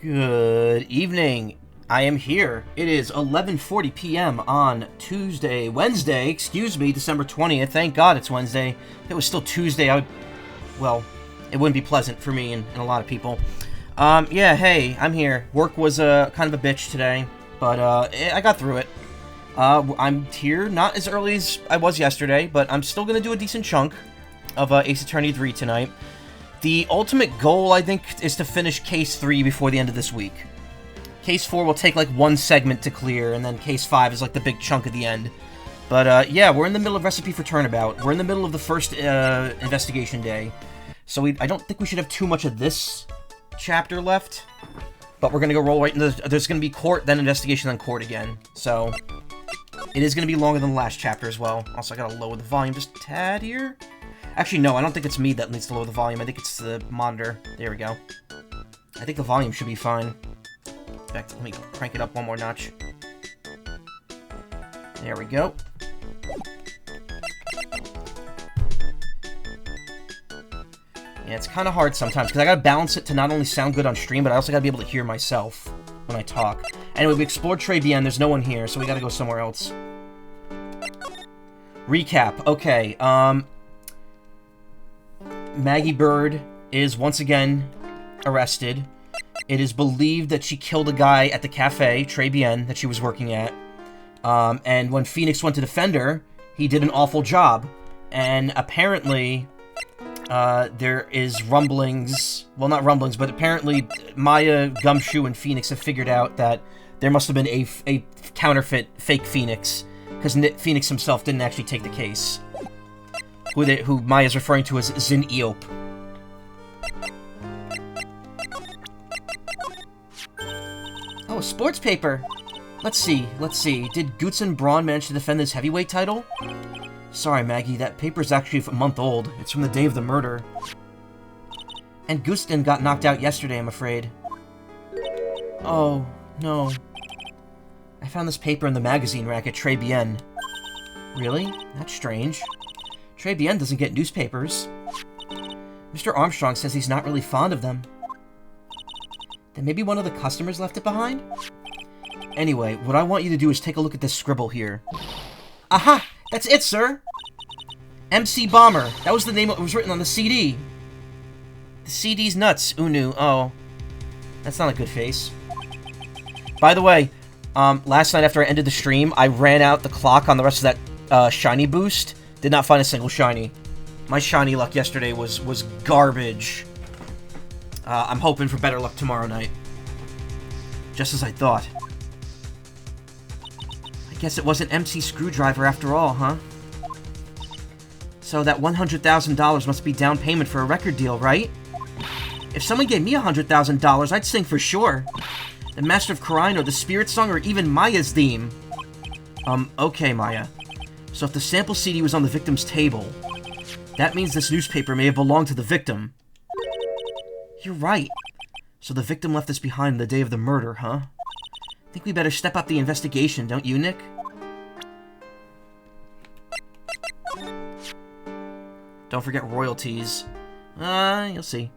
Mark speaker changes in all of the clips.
Speaker 1: Good evening. I am here. It is 11:40 p.m. on Wednesday, December 20th. Thank God it's Wednesday. If it was still Tuesday, well, it wouldn't be pleasant for me and a lot of people. Yeah, hey, I'm here. Work was kind of a bitch today, but I got through it. I'm here, not as early as I was yesterday, but I'm still going to do a decent chunk of Ace Attorney 3 tonight. The ultimate goal, I think, is to finish Case 3 before the end of this week. Case 4 will take, like, one segment to clear, and then Case 5 is, like, the big chunk at the end. But, yeah, we're in the middle of Recipe for Turnabout. We're in the middle of the first investigation day. So I don't think we should have too much of this chapter left. But we're going to go roll right into there's going to be court, then investigation, then court again. So it is going to be longer than the last chapter as well. Also, I got to lower the volume just a tad here. Actually, no, I don't think it's me that needs to lower the volume. I think it's the monitor. There we go. I think the volume should be fine. In fact, let me crank it up one more notch. There we go. Yeah, it's kind of hard sometimes, because I gotta balance it to not only sound good on stream, but I also gotta be able to hear myself when I talk. Anyway, we explored Tribulations. There's no one here, so we gotta go somewhere else. Recap. Okay, Maggie Bird is once again arrested. It is believed that she killed a guy at the cafe, Tribulations, that she was working at. And when Phoenix went to defend her, he did an awful job. And apparently, there is rumblings, well, not rumblings, but apparently Maya, Gumshoe, and Phoenix have figured out that there must have been a counterfeit fake Phoenix, because Phoenix himself didn't actually take the case. Who Maya's referring to as Zin Eop. Oh, a sports paper! Let's see. Did Goots and Braun manage to defend this heavyweight title? Sorry, Maggie, that paper's actually a month old. It's from the day of the murder. And Gustin got knocked out yesterday, I'm afraid. Oh, no. I found this paper in the magazine rack at Tribulations. Really? That's strange. Tribulations doesn't get newspapers. Mr. Armstrong says he's not really fond of them. Then maybe one of the customers left it behind? Anyway, what I want you to do is take a look at this scribble here. Aha! That's it, sir! MC Bomber. That was the name that was written on the CD. The CD's nuts, Unu. Oh. That's not a good face. By the way, last night after I ended the stream, I ran out the clock on the rest of that shiny boost. Did not find a single shiny. My shiny luck yesterday was garbage. I'm hoping for better luck tomorrow night. Just as I thought. I guess it was an MC Screwdriver after all, huh? So that $100,000 must be down payment for a record deal, right? If someone gave me $100,000, I'd sing for sure. The Master of Corino, the Spirit Song, or even Maya's theme. Okay, Maya. So if the sample CD was on the victim's table, that means this newspaper may have belonged to the victim. You're right. So the victim left this behind the day of the murder, huh? Think we better step up the investigation, don't you, Nick? Don't forget royalties. You'll see.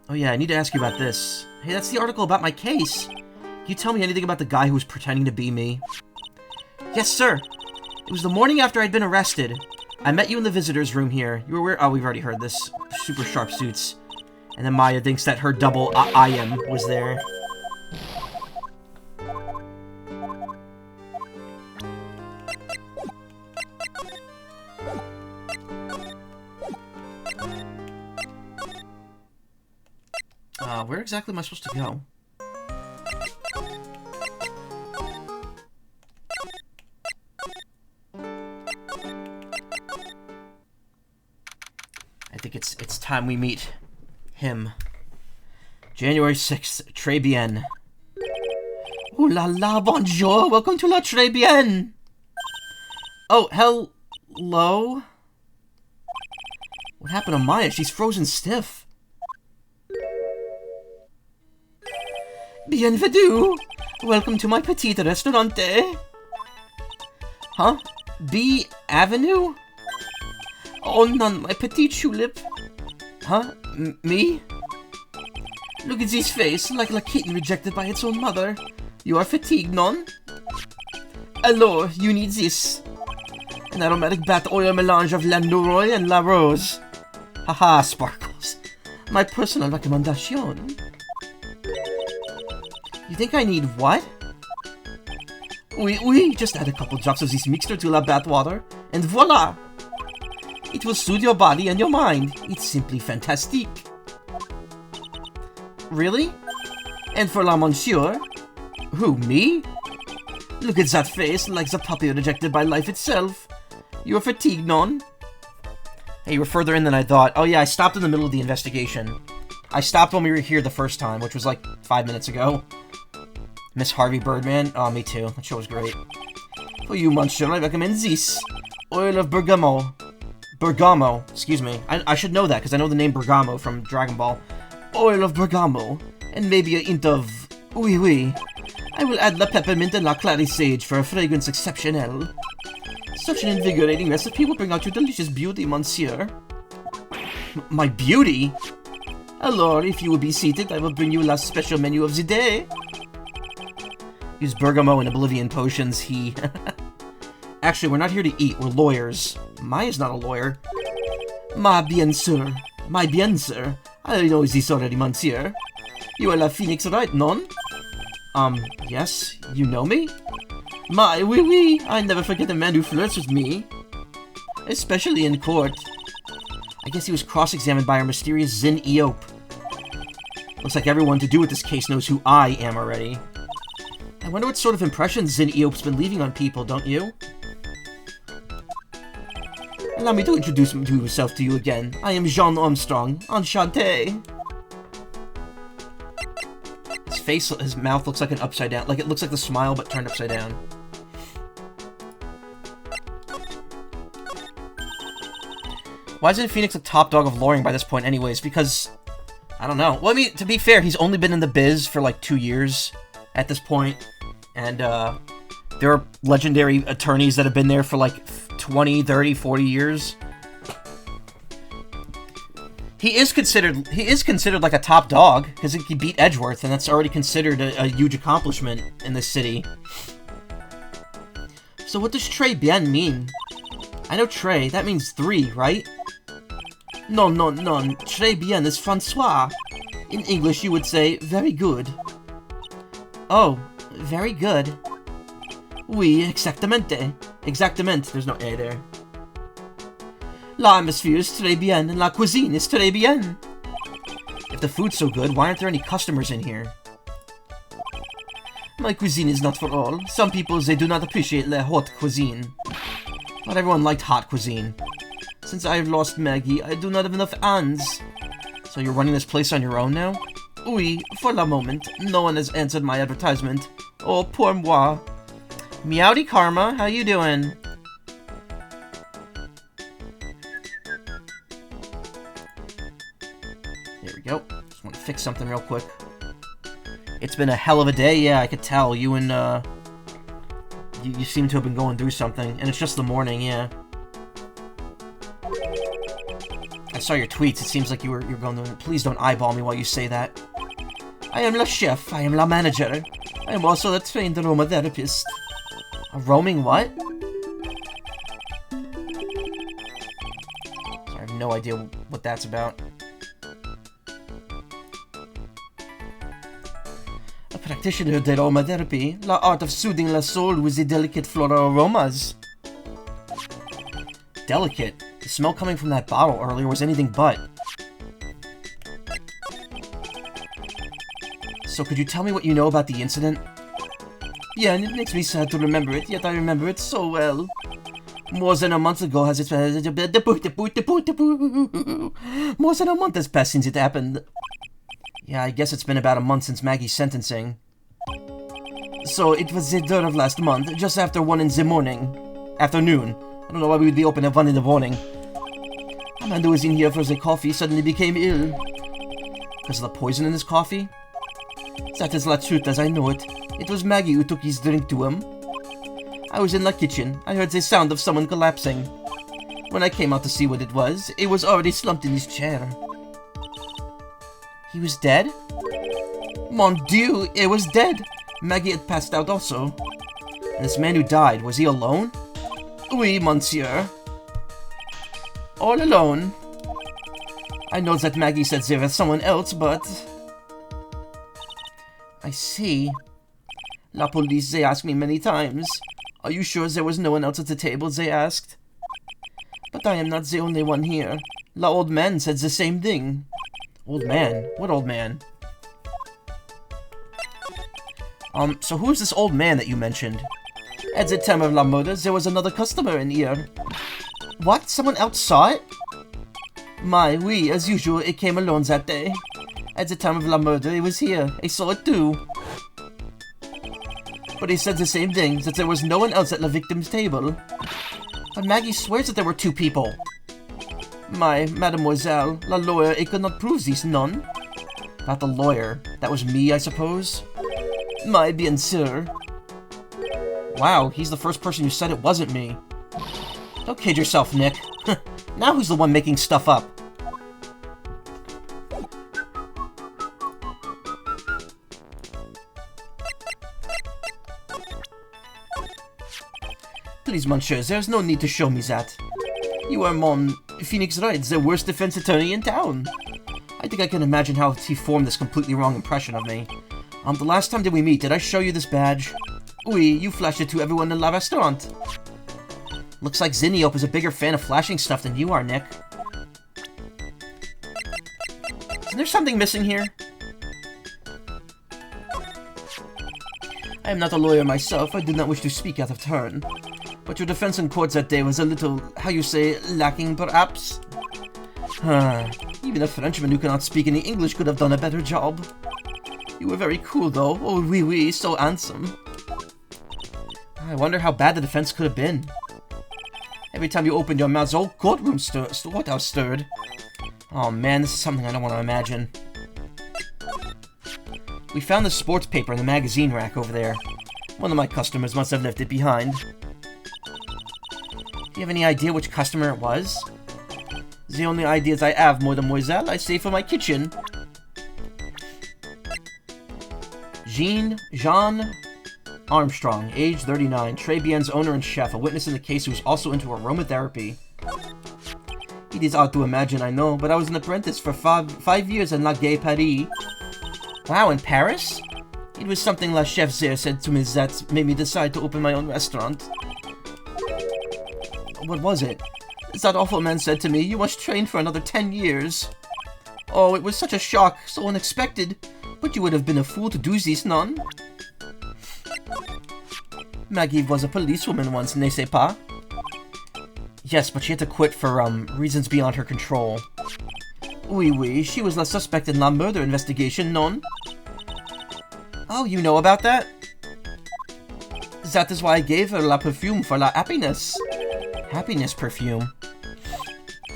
Speaker 1: Oh yeah, I need to ask you about this. Hey, that's the article about my case. Can you tell me anything about the guy who was pretending to be me? Yes, sir. It was the morning after I'd been arrested. I met you in the visitor's room here. You were where? Oh, we've already heard this. Super sharp suits. And then Maya thinks that her double I am was there. Where exactly am I supposed to go? I think it's time we meet him. January 6th, Tribulations. Ooh la la, bonjour, welcome to La Tribulations. Oh, hello? What happened to Maya? She's frozen stiff. Bienvenue! Welcome to my petite restaurante. Huh? B Avenue? Oh, non, my petite tulip. Huh? Me? Look at his face, like a kitten rejected by its own mother. You are fatigued, non? Alors, you need this. An aromatic bat oil melange of La Nouroy and La Rose. Haha, Sparkles. My personal recommendation. You think I need what? Oui, just add a couple drops of this mixture to la bath water, and voila! It will soothe your body and your mind. It's simply fantastic. Really? And for la monsieur? Who, me? Look at that face, like the puppy rejected by life itself. You're fatigued, non? Hey, you were further in than I thought. Oh yeah, I stopped in the middle of the investigation. I stopped when we were here the first time, which was like 5 minutes ago. Miss Harvey Birdman? Oh, me too. That show was great. For you, monsieur, I recommend this. Oil of bergamot. Bergamo, excuse me. I should know that, because I know the name Bergamo from Dragon Ball. Oil of bergamot, and maybe a hint of... Oui. I will add la peppermint and la clary sage for a fragrance exceptionnel. Such an invigorating recipe will bring out your delicious beauty, monsieur. My beauty? Alors, if you will be seated, I will bring you la special menu of the day. Use bergamot and oblivion potions, he... Actually, we're not here to eat, we're lawyers. Maya's not a lawyer. My bien, sir. I know this already, monsieur. You are la Phoenix Wright, non? Yes? You know me? My, oui, I never forget a man who flirts with me. Especially in court. I guess he was cross-examined by our mysterious Zin Eope. Looks like everyone to do with this case knows who I am already. I wonder what sort of impressions Zin Eope's been leaving on people, don't you? Allow me to introduce myself to you again. I am Jean Armstrong. Enchanté. His mouth looks like an upside down. Like it looks like the smile, but turned upside down. Why isn't Phoenix a top dog of lawyering by this point anyways? Because, I don't know. Well, I mean, to be fair, he's only been in the biz for like 2 years at this point. And, there are legendary attorneys that have been there for like 20, 30, 40 years. He is considered like a top dog, because he beat Edgeworth, and that's already considered a huge accomplishment in this city. So what does très bien mean? I know très, that means 3, right? No, très bien is Francois. In English you would say, very good. Oh, very good. Oui, exactamente. Exactamente, there's no A there. La atmosphere is très bien, and la cuisine is très bien. If the food's so good, why aren't there any customers in here? My cuisine is not for all. Some people, they do not appreciate la haute cuisine. Not everyone liked hot cuisine. Since I have lost Maggie, I do not have enough hands. So you're running this place on your own now? Oui, for the moment. No one has answered my advertisement. Oh, pour moi. Meowdy Karma, how you doing? There we go. Just want to fix something real quick. It's been a hell of a day, yeah, I could tell. You and, you seem to have been going through something. And it's just the morning, yeah. I saw your tweets, it seems like you're going to... Please don't eyeball me while you say that. I am la chef, I am la manager. I am also a trained aromatherapist. A roaming what? I have no idea what that's about. A practitioner of aromatherapy, la art of soothing la soul with the delicate floral aromas. Delicate? The smell coming from that bottle earlier was anything but. So could you tell me what you know about the incident? Yeah, and it makes me sad to remember it, yet I remember it so well. More than a month ago has More than a month has passed since it happened. Yeah, I guess it's been about a month since Maggie's sentencing. So, it was the 3rd of last month, just after 1 in the morning. Afternoon. I don't know why we would be open at 1 in the morning. Amanda was in here for the coffee, suddenly became ill. Because of the poison in his coffee? That is la truth as I know it. It was Maggie who took his drink to him. I was in the kitchen. I heard the sound of someone collapsing. When I came out to see what it was already slumped in his chair. He was dead? Mon Dieu, it was dead. Maggie had passed out also. And this man who died, was he alone? Oui, monsieur. All alone. I know that Maggie said there was someone else, but... I see. La police, they asked me many times. Are you sure there was no one else at the table, they asked? But I am not the only one here. La old man said the same thing. Old man? What old man? So who's this old man that you mentioned? At the time of la murder, there was another customer in here. What? Someone else saw it? My, oui, as usual, it came alone that day. At the time of la murder, it was here. I saw it too. But he said the same thing, that there was no one else at the victim's table. But Maggie swears that there were two people. My, mademoiselle, la lawyer, it could not prove this, none. Not the lawyer. That was me, I suppose. My, bien sûr. Wow, he's the first person who said it wasn't me. Don't kid yourself, Nick. Now who's the one making stuff up? Please, monsieur, there's no need to show me that. You are mon Phoenix Wright, the worst defense attorney in town. I think I can imagine how he formed this completely wrong impression of me. The last time did we meet, did I show you this badge? Oui, you flashed it to everyone in la restaurant. Looks like Zinniop is a bigger fan of flashing stuff than you are, Nick. Isn't there something missing here? I am not a lawyer myself, I do not wish to speak out of turn. But your defense in court that day was a little, how you say, lacking perhaps? Even a Frenchman who cannot speak any English could have done a better job. You were very cool though, oh oui oui, so handsome. I wonder how bad the defense could have been. Every time you opened your mouth, the whole courtroom courthouse stirred. Oh man, this is something I don't want to imagine. We found the sports paper in the magazine rack over there. One of my customers must have left it behind. Do you have any idea which customer it was? The only ideas I have, mademoiselle, I save for my kitchen. Jean Armstrong, age 39, Trebien's owner and chef, a witness in the case who was also into aromatherapy. It is odd to imagine, I know, but I was an apprentice for five years in La Gay Paris. Wow, in Paris? It was something La Chef there said to me that made me decide to open my own restaurant. What was it? That awful man said to me, you must train for another 10 years. Oh, it was such a shock, so unexpected. But you would have been a fool to do this, none? Maggie was a policewoman once, n'est-ce pas? Yes, but she had to quit for, reasons beyond her control. Oui, oui, she was la suspect in la murder investigation, non? Oh, you know about that? That is why I gave her la perfume for la happiness. Happiness perfume.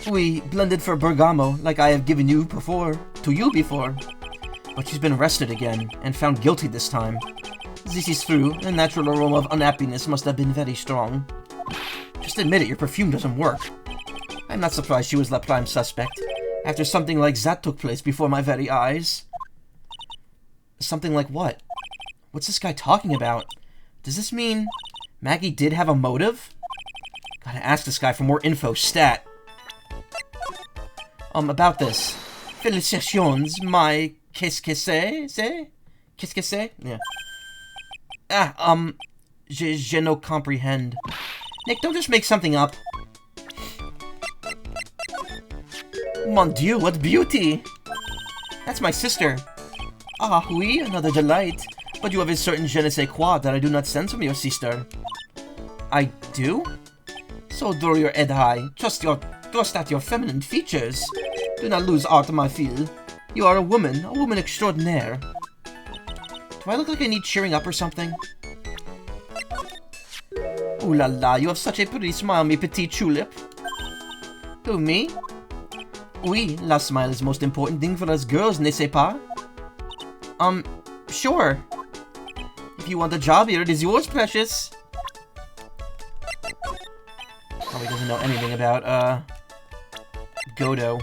Speaker 1: Oui, blended for bergamo, like I have given you before. To you before. But she's been arrested again, and found guilty this time. This is true, the natural aroma of unhappiness must have been very strong. Just admit it, your perfume doesn't work. I'm not surprised she was la prime suspect, after something like that took place before my very eyes. Something like what? What's this guy talking about? Does this mean Maggie did have a motive? Gotta ask this guy for more info, stat. About this. Félicitations, my... Qu'est-ce que c'est? Qu'est-ce que c'est? Yeah. Je no comprehend. Nick, don't just make something up. Mon Dieu, what beauty! That's my sister. Ah, oui, another delight. But you have a certain je ne sais quoi that I do not sense from your sister. I do? So throw your head high. Trust at your feminine features. Do not lose heart, my fille. You are a woman extraordinaire. Do I look like I need cheering up or something? Ooh la la, you have such a pretty smile, me petite tulip. Who, me? Oui, la smile is the most important thing for us girls, n'est-ce pas? Sure. If you want a job here, it is yours, precious. Probably doesn't know anything about, Godo.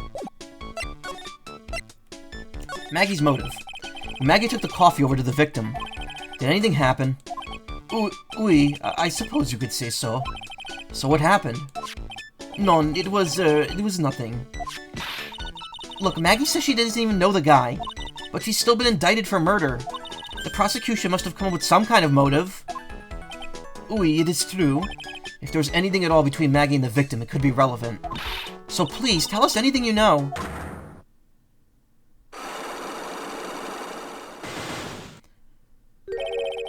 Speaker 1: Maggie's motive. Maggie took the coffee over to the victim. Did anything happen? Oui, I suppose you could say so. So what happened? None, it was nothing. Look, Maggie says she doesn't even know the guy, but she's still been indicted for murder. The prosecution must have come up with some kind of motive. Oui, it is true. If there was anything at all between Maggie and the victim, it could be relevant. So please, tell us anything you know.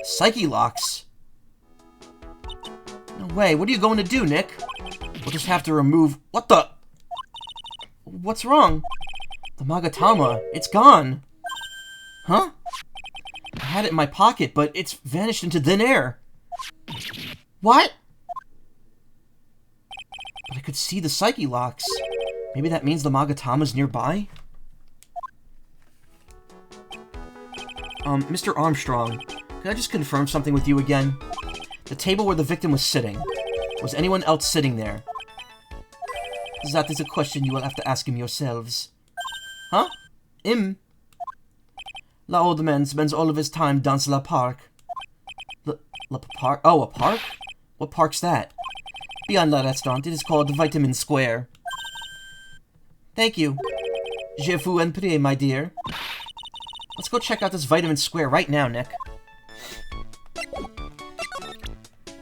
Speaker 1: Psyche locks? No way, what are you going to do, Nick? We'll just have to remove... What the... What's wrong? The Magatama, it's gone. Huh? I had it in my pocket, but it's vanished into thin air. What? But I could see the Psyche locks. Maybe that means the Magatama's nearby? Mr. Armstrong, can I just confirm something with you again? The table where the victim was sitting. Was anyone else sitting there? That is a question you will have to ask him yourselves. Huh? Him? La old man spends all of his time dans la park. La park? Oh, a park? What park's that? Beyond la restaurant, it is called Vitamin Square. Thank you. Je vous en prie, my dear. Let's go check out this Vitamin Square right now, Nick.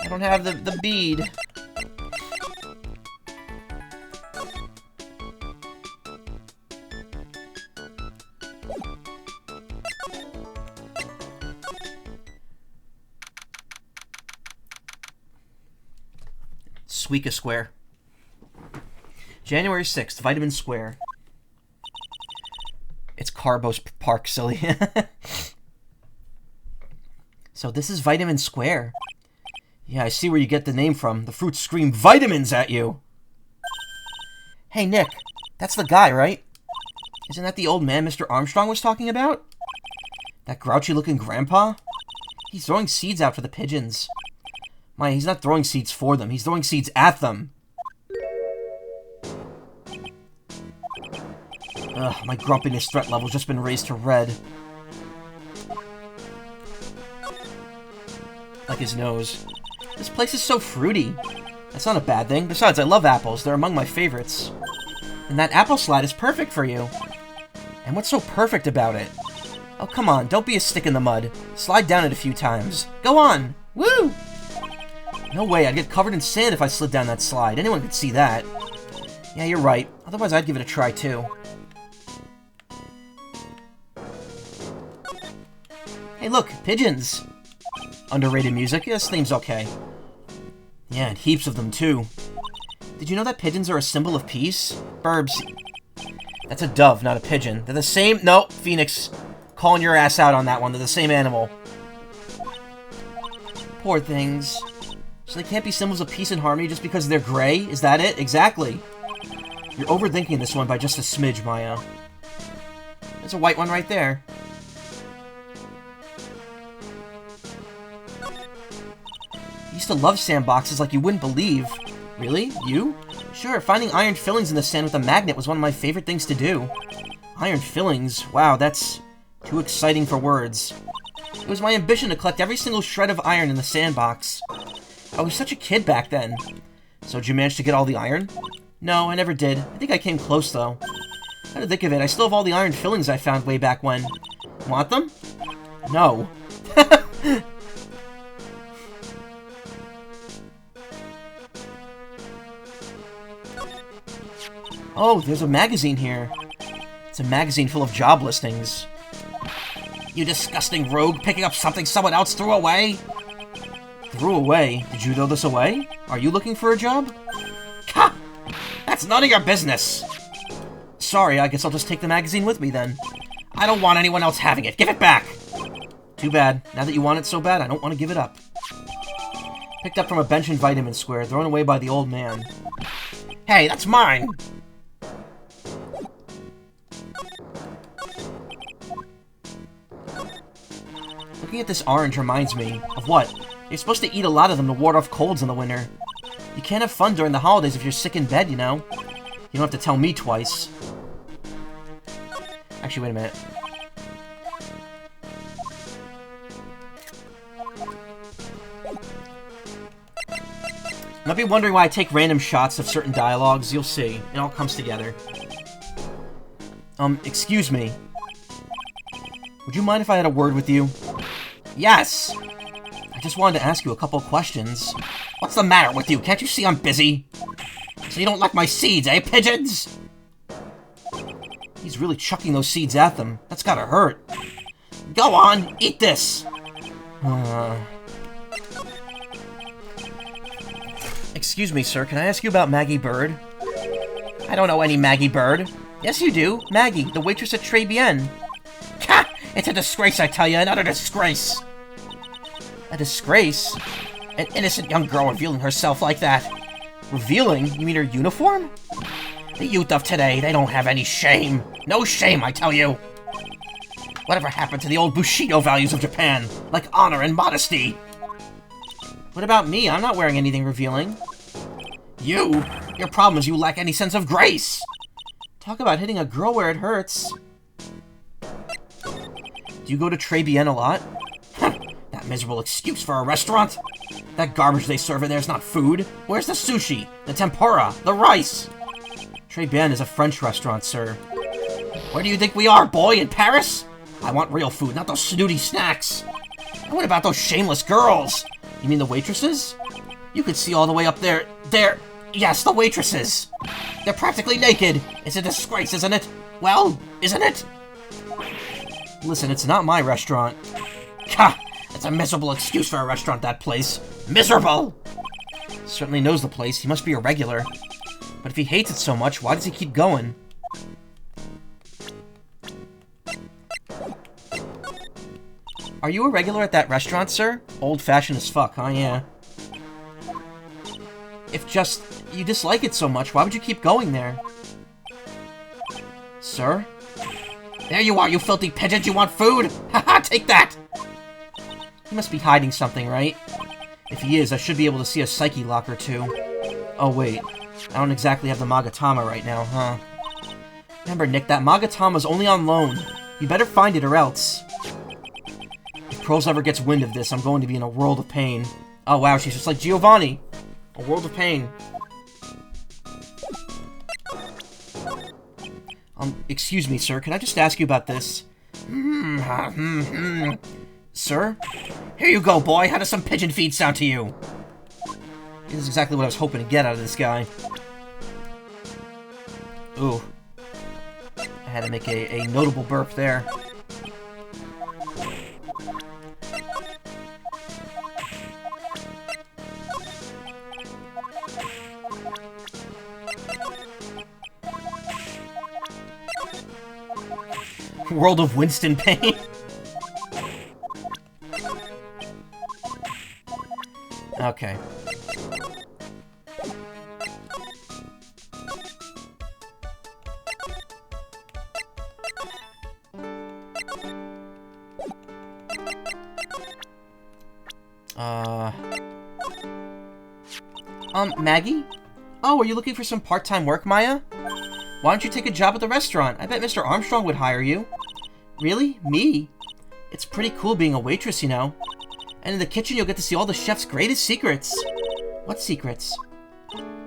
Speaker 1: I don't have the bead. Suica Square. January 6th, Vitamin Square. It's Carbos Park, silly. So this is Vitamin Square. Yeah, I see where you get the name from. The fruits scream vitamins at you. Hey, Nick. That's the guy, right? Isn't that the old man Mr. Armstrong was talking about? That grouchy-looking grandpa? He's throwing seeds out for the pigeons. He's not throwing seeds for them. He's throwing seeds at them. Ugh, my grumpiness threat level's just been raised to red. Like his nose. This place is so fruity. That's not a bad thing. Besides, I love apples. They're among my favorites. And that apple slide is perfect for you. And what's so perfect about it? Oh, come on. Don't be a stick in the mud. Slide down it a few times. Go on. Woo! No way, I'd get covered in sand if I slid down that slide. Anyone could see that. Yeah, you're right. Otherwise, I'd give it a try, too. Hey, look, pigeons! Underrated music? Yeah, this theme's okay. Yeah, and heaps of them, too. Did you know that pigeons are a symbol of peace? Burbs. That's a dove, not a pigeon. They're the same... No, Phoenix. Calling your ass out on that one. They're the same animal. Poor things. So they can't be symbols of peace and harmony just because they're gray? Is that it? Exactly. You're overthinking this one by just a smidge, Maya. There's a white one right there. I used to love sandboxes like you wouldn't believe. Really? You? Sure, finding iron fillings in the sand with a magnet was one of my favorite things to do. Iron fillings? Wow, that's too exciting for words. It was my ambition to collect every single shred of iron in the sandbox. I was such a kid back then. So did you manage to get all the iron? No, I never did. I think I came close, though. Now to think of it, I still have all the iron fillings I found way back when. Want them? No. Oh, there's a magazine here. It's a magazine full of job listings. You disgusting rogue, picking up something someone else threw away? Threw away? Did you throw this away? Are you looking for a job? Ha! That's none of your business! Sorry, I guess I'll just take the magazine with me then. I don't want anyone else having it. Give it back! Too bad. Now that you want it so bad, I don't want to give it up. Picked up from a bench in Vitamin Square, thrown away by the old man. Hey, that's mine! Looking at this orange reminds me of what? You're supposed to eat a lot of them to ward off colds in the winter. You can't have fun during the holidays if you're sick in bed, you know? You don't have to tell me twice. Actually, wait a minute. Might be wondering why I take random shots of certain dialogues. You'll see. It all comes together. Excuse me. Would you mind if I had a word with you? Yes! I just wanted to ask you a couple questions. What's the matter with you? Can't you see I'm busy? So you don't like my seeds, eh, pigeons? He's really chucking those seeds at them. That's gotta hurt. Go on, eat this! Excuse me, sir, can I ask you about Maggie Bird? I don't know any Maggie Bird. Yes, you do. Maggie, the waitress at Tribulations. Ha! It's a disgrace, I tell you, an utter disgrace. A disgrace? An innocent young girl revealing herself like that. Revealing? You mean her uniform? The youth of today, they don't have any shame. No shame, I tell you. Whatever happened to the old Bushido values of Japan? Like honor and modesty? What about me? I'm not wearing anything revealing. You? Your problem is you lack any sense of grace. Talk about hitting a girl where it hurts. Do you go to Tribulations a lot? That miserable excuse for a restaurant. That garbage they serve in there is not food. Where's the sushi? The tempura? The rice? Tribulations is a French restaurant, sir. Where do you think we are, boy? In Paris? I want real food, not those snooty snacks. And what about those shameless girls? You mean the waitresses? You could see all the way up there. Yes, the waitresses. They're practically naked. It's a disgrace, isn't it? Well, isn't it? Listen, it's not my restaurant. Ha! It's a miserable excuse for a restaurant, that place. Miserable! Certainly knows the place. He must be a regular. But if he hates it so much, why does he keep going? Are you a regular at that restaurant, sir? Old-fashioned as fuck, huh? Yeah. If just you dislike it so much, why would you keep going there? Sir? There you are, you filthy pigeons! You want food? Haha, take that! He must be hiding something, right? If he is, I should be able to see a psyche lock or two. Oh, wait. I don't exactly have the Magatama right now, huh? Remember, Nick, that Magatama's only on loan. You better find it or else. If Pearls ever gets wind of this, I'm going to be in a world of pain. Oh, wow, she's just like Giovanni. A world of pain. Excuse me, sir. Can I just ask you about this? Sir? Here you go, boy. How does some pigeon feed sound to you? This is exactly what I was hoping to get out of this guy. Ooh. I had to make a notable burp there. World of Winston Payne. Okay. Maggie? Oh, are you looking for some part-time work, Maya? Why don't you take a job at the restaurant? I bet Mr. Armstrong would hire you. Really? Me? It's pretty cool being a waitress, you know. And in the kitchen, you'll get to see all the chef's greatest secrets. What secrets?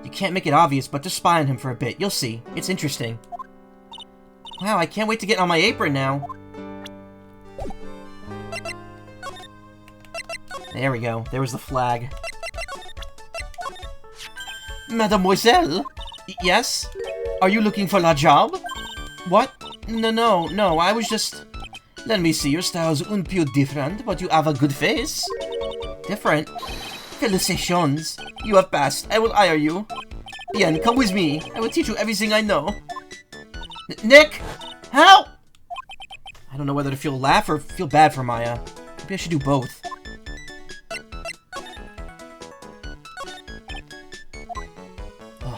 Speaker 1: You can't make it obvious, but just spy on him for a bit. You'll see. It's interesting. Wow, I can't wait to get on my apron now. There we go. There was the flag. Mademoiselle? Yes? Are you looking for a job? What? No, I was just... Let me see, your style's un peu different, but you have a good face. Different? Felicitations. You have passed. I will hire you. Ian, come with me. I will teach you everything I know. Nick! Help! I don't know whether to laugh or feel bad for Maya. Maybe I should do both.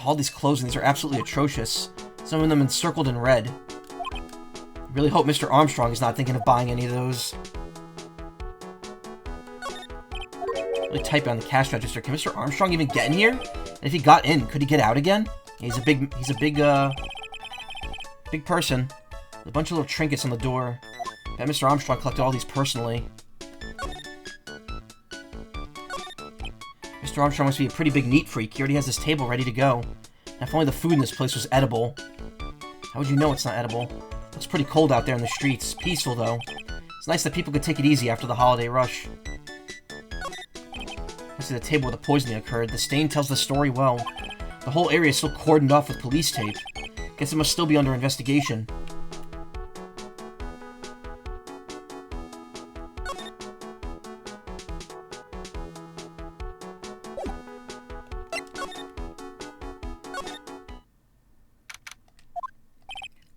Speaker 1: All these clothes, these are absolutely atrocious. Some of them encircled in red. I really hope Mr. Armstrong is not thinking of buying any of those. Really type on the cash register. Can Mr. Armstrong even get in here? And if he got in, could he get out again? Yeah, he's a big person. A bunch of little trinkets on the door. Bet Mr. Armstrong collected all these personally. Mr. Armstrong must be a pretty big neat freak. He already has his table ready to go. Now, if only the food in this place was edible. How would you know it's not edible? Looks pretty cold out there in the streets. Peaceful, though. It's nice that people could take it easy after the holiday rush. I see the table where the poisoning occurred. The stain tells the story well. The whole area is still cordoned off with police tape. Guess it must still be under investigation.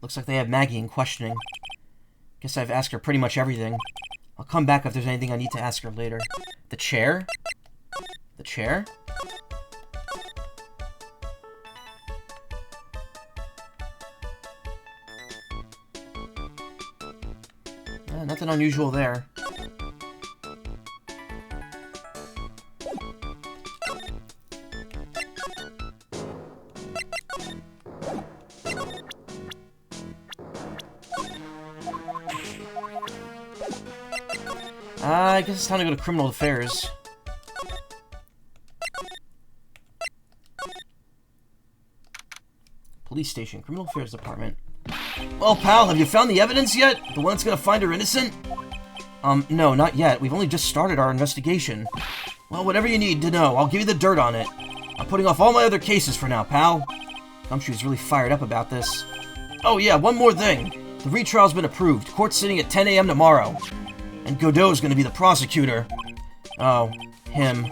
Speaker 1: Looks like they have Maggie in questioning. Guess I've asked her pretty much everything. I'll come back if there's anything I need to ask her later. The chair? The chair? Nothing unusual there. I guess it's time to go to Criminal Affairs. Police station, Criminal Affairs Department. Well, pal, have you found the evidence yet? The one that's gonna find her innocent? No, not yet. We've only just started our investigation. Well, whatever you need to know, I'll give you the dirt on it. I'm putting off all my other cases for now, pal. Gumshoe's really fired up about this. Oh yeah, one more thing. The retrial's been approved. Court's sitting at 10 a.m. tomorrow. And Godot's gonna be the prosecutor. Oh, him.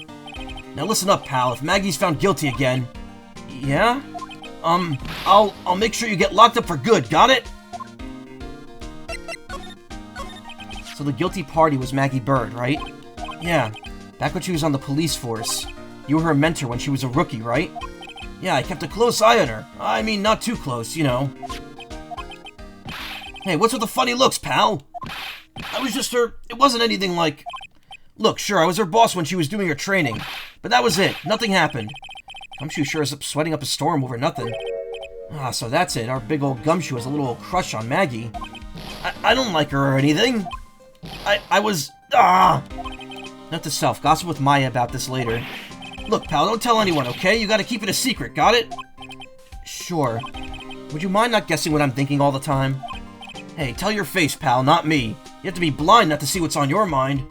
Speaker 1: Now listen up, pal. If Maggie's found guilty again... Yeah? I'll make sure you get locked up for good, got it? So the guilty party was Maggie Bird, right? Yeah, back when she was on the police force. You were her mentor when she was a rookie, right? Yeah, I kept a close eye on her. I mean, not too close, you know. Hey, what's with the funny looks, pal? I was just her... It wasn't anything like... Look, sure, I was her boss when she was doing her training. But that was it. Nothing happened. Gumshoe sure is sweating up a storm over nothing. Ah, so that's it. Our big old Gumshoe has a little crush on Maggie. I don't like her or anything. I was... Note to self. Gossip with Maya about this later. Look, pal, don't tell anyone, okay? You gotta keep it a secret, got it? Sure. Would you mind not guessing what I'm thinking all the time? Hey, tell your face, pal, not me. You have to be blind not to see what's on your mind.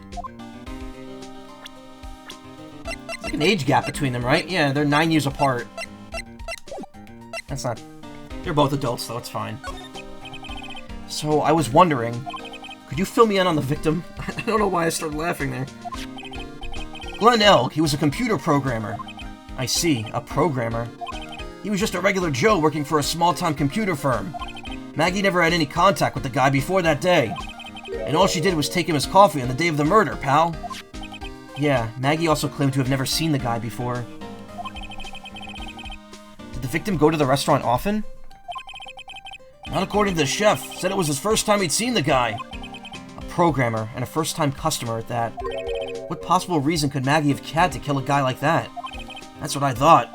Speaker 1: It's like an age gap between them, right? Yeah, they're 9 years apart. That's not... They're both adults, though, it's fine. So, I was wondering... Could you fill me in on the victim? I don't know why I started laughing there. Glenn Elk, he was a computer programmer. I see, a programmer. He was just a regular Joe working for a small-time computer firm. Maggie never had any contact with the guy before that day. And all she did was take him his coffee on the day of the murder, pal. Yeah, Maggie also claimed to have never seen the guy before. Did the victim go to the restaurant often? Not according to the chef. Said it was his first time he'd seen the guy. A programmer, and a first-time customer at that. What possible reason could Maggie have had to kill a guy like that? That's what I thought.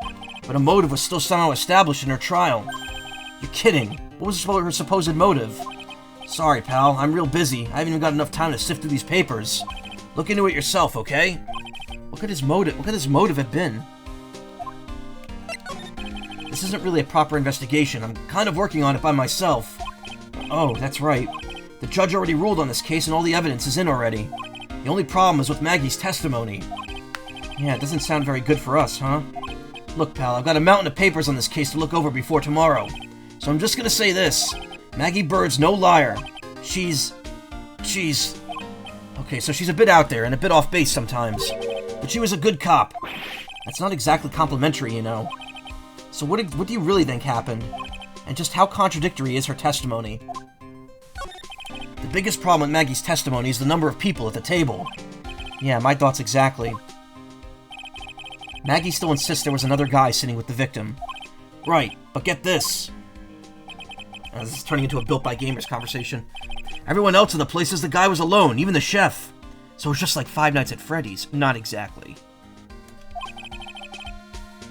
Speaker 1: But a motive was still somehow established in her trial. You're kidding. What was her supposed motive? Sorry, pal. I'm real busy. I haven't even got enough time to sift through these papers. Look into it yourself, okay? What could his motive have been? This isn't really a proper investigation. I'm kind of working on it by myself. Oh, that's right. The judge already ruled on this case and all the evidence is in already. The only problem is with Maggie's testimony. Yeah, it doesn't sound very good for us, huh? Look, pal, I've got a mountain of papers on this case to look over before tomorrow. So I'm just gonna say this. Maggie Bird's no liar. She's... Okay, so she's a bit out there and a bit off base sometimes. But she was a good cop. That's not exactly complimentary, you know. So what do you really think happened? And just how contradictory is her testimony? The biggest problem with Maggie's testimony is the number of people at the table. Yeah, my thoughts exactly. Maggie still insists there was another guy sitting with the victim. Right, but get this. This is turning into a Built by Gamers conversation. Everyone else in the place says the guy was alone, even the chef. So it's just like Five Nights at Freddy's. Not exactly.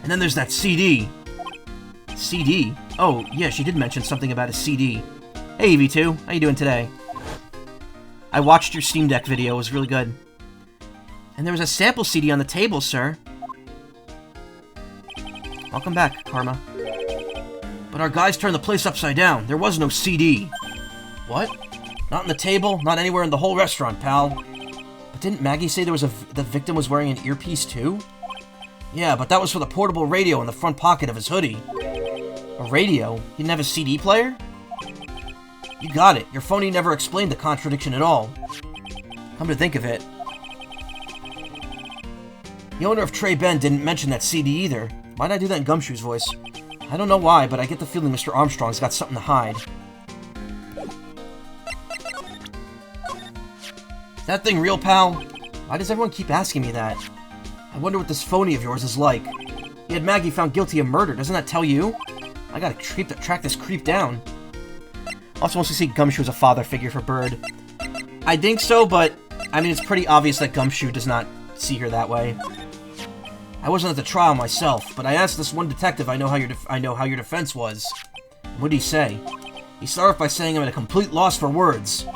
Speaker 1: And then there's that CD. CD? Oh, yeah, she did mention something about a CD. Hey, EV2, how you doing today? I watched your Steam Deck video, it was really good. And there was a sample CD on the table, sir. Welcome back, Karma. But our guys turned the place upside down. There was no CD. What? Not on the table, not anywhere in the whole restaurant, pal. But didn't Maggie say there was the victim was wearing an earpiece too? Yeah, but that was for the portable radio in the front pocket of his hoodie. A radio? He didn't have a CD player? You got it. Your phony never explained the contradiction at all. Come to think of it, the owner of Trey Ben didn't mention that CD either. Why'd I do that in Gumshoe's voice? I don't know why, but I get the feeling Mr. Armstrong's got something to hide. Is that thing real, pal? Why does everyone keep asking me that? I wonder what this phony of yours is like. He had Maggie found guilty of murder. Doesn't that tell you? I gotta track this creep down. Also wants to see Gumshoe as a father figure for Bird. I think so, but I mean, it's pretty obvious that Gumshoe does not see her that way. I wasn't at the trial myself, but I asked this one detective I know how your defense was. What did he say? He started off by saying I'm at a complete loss for words.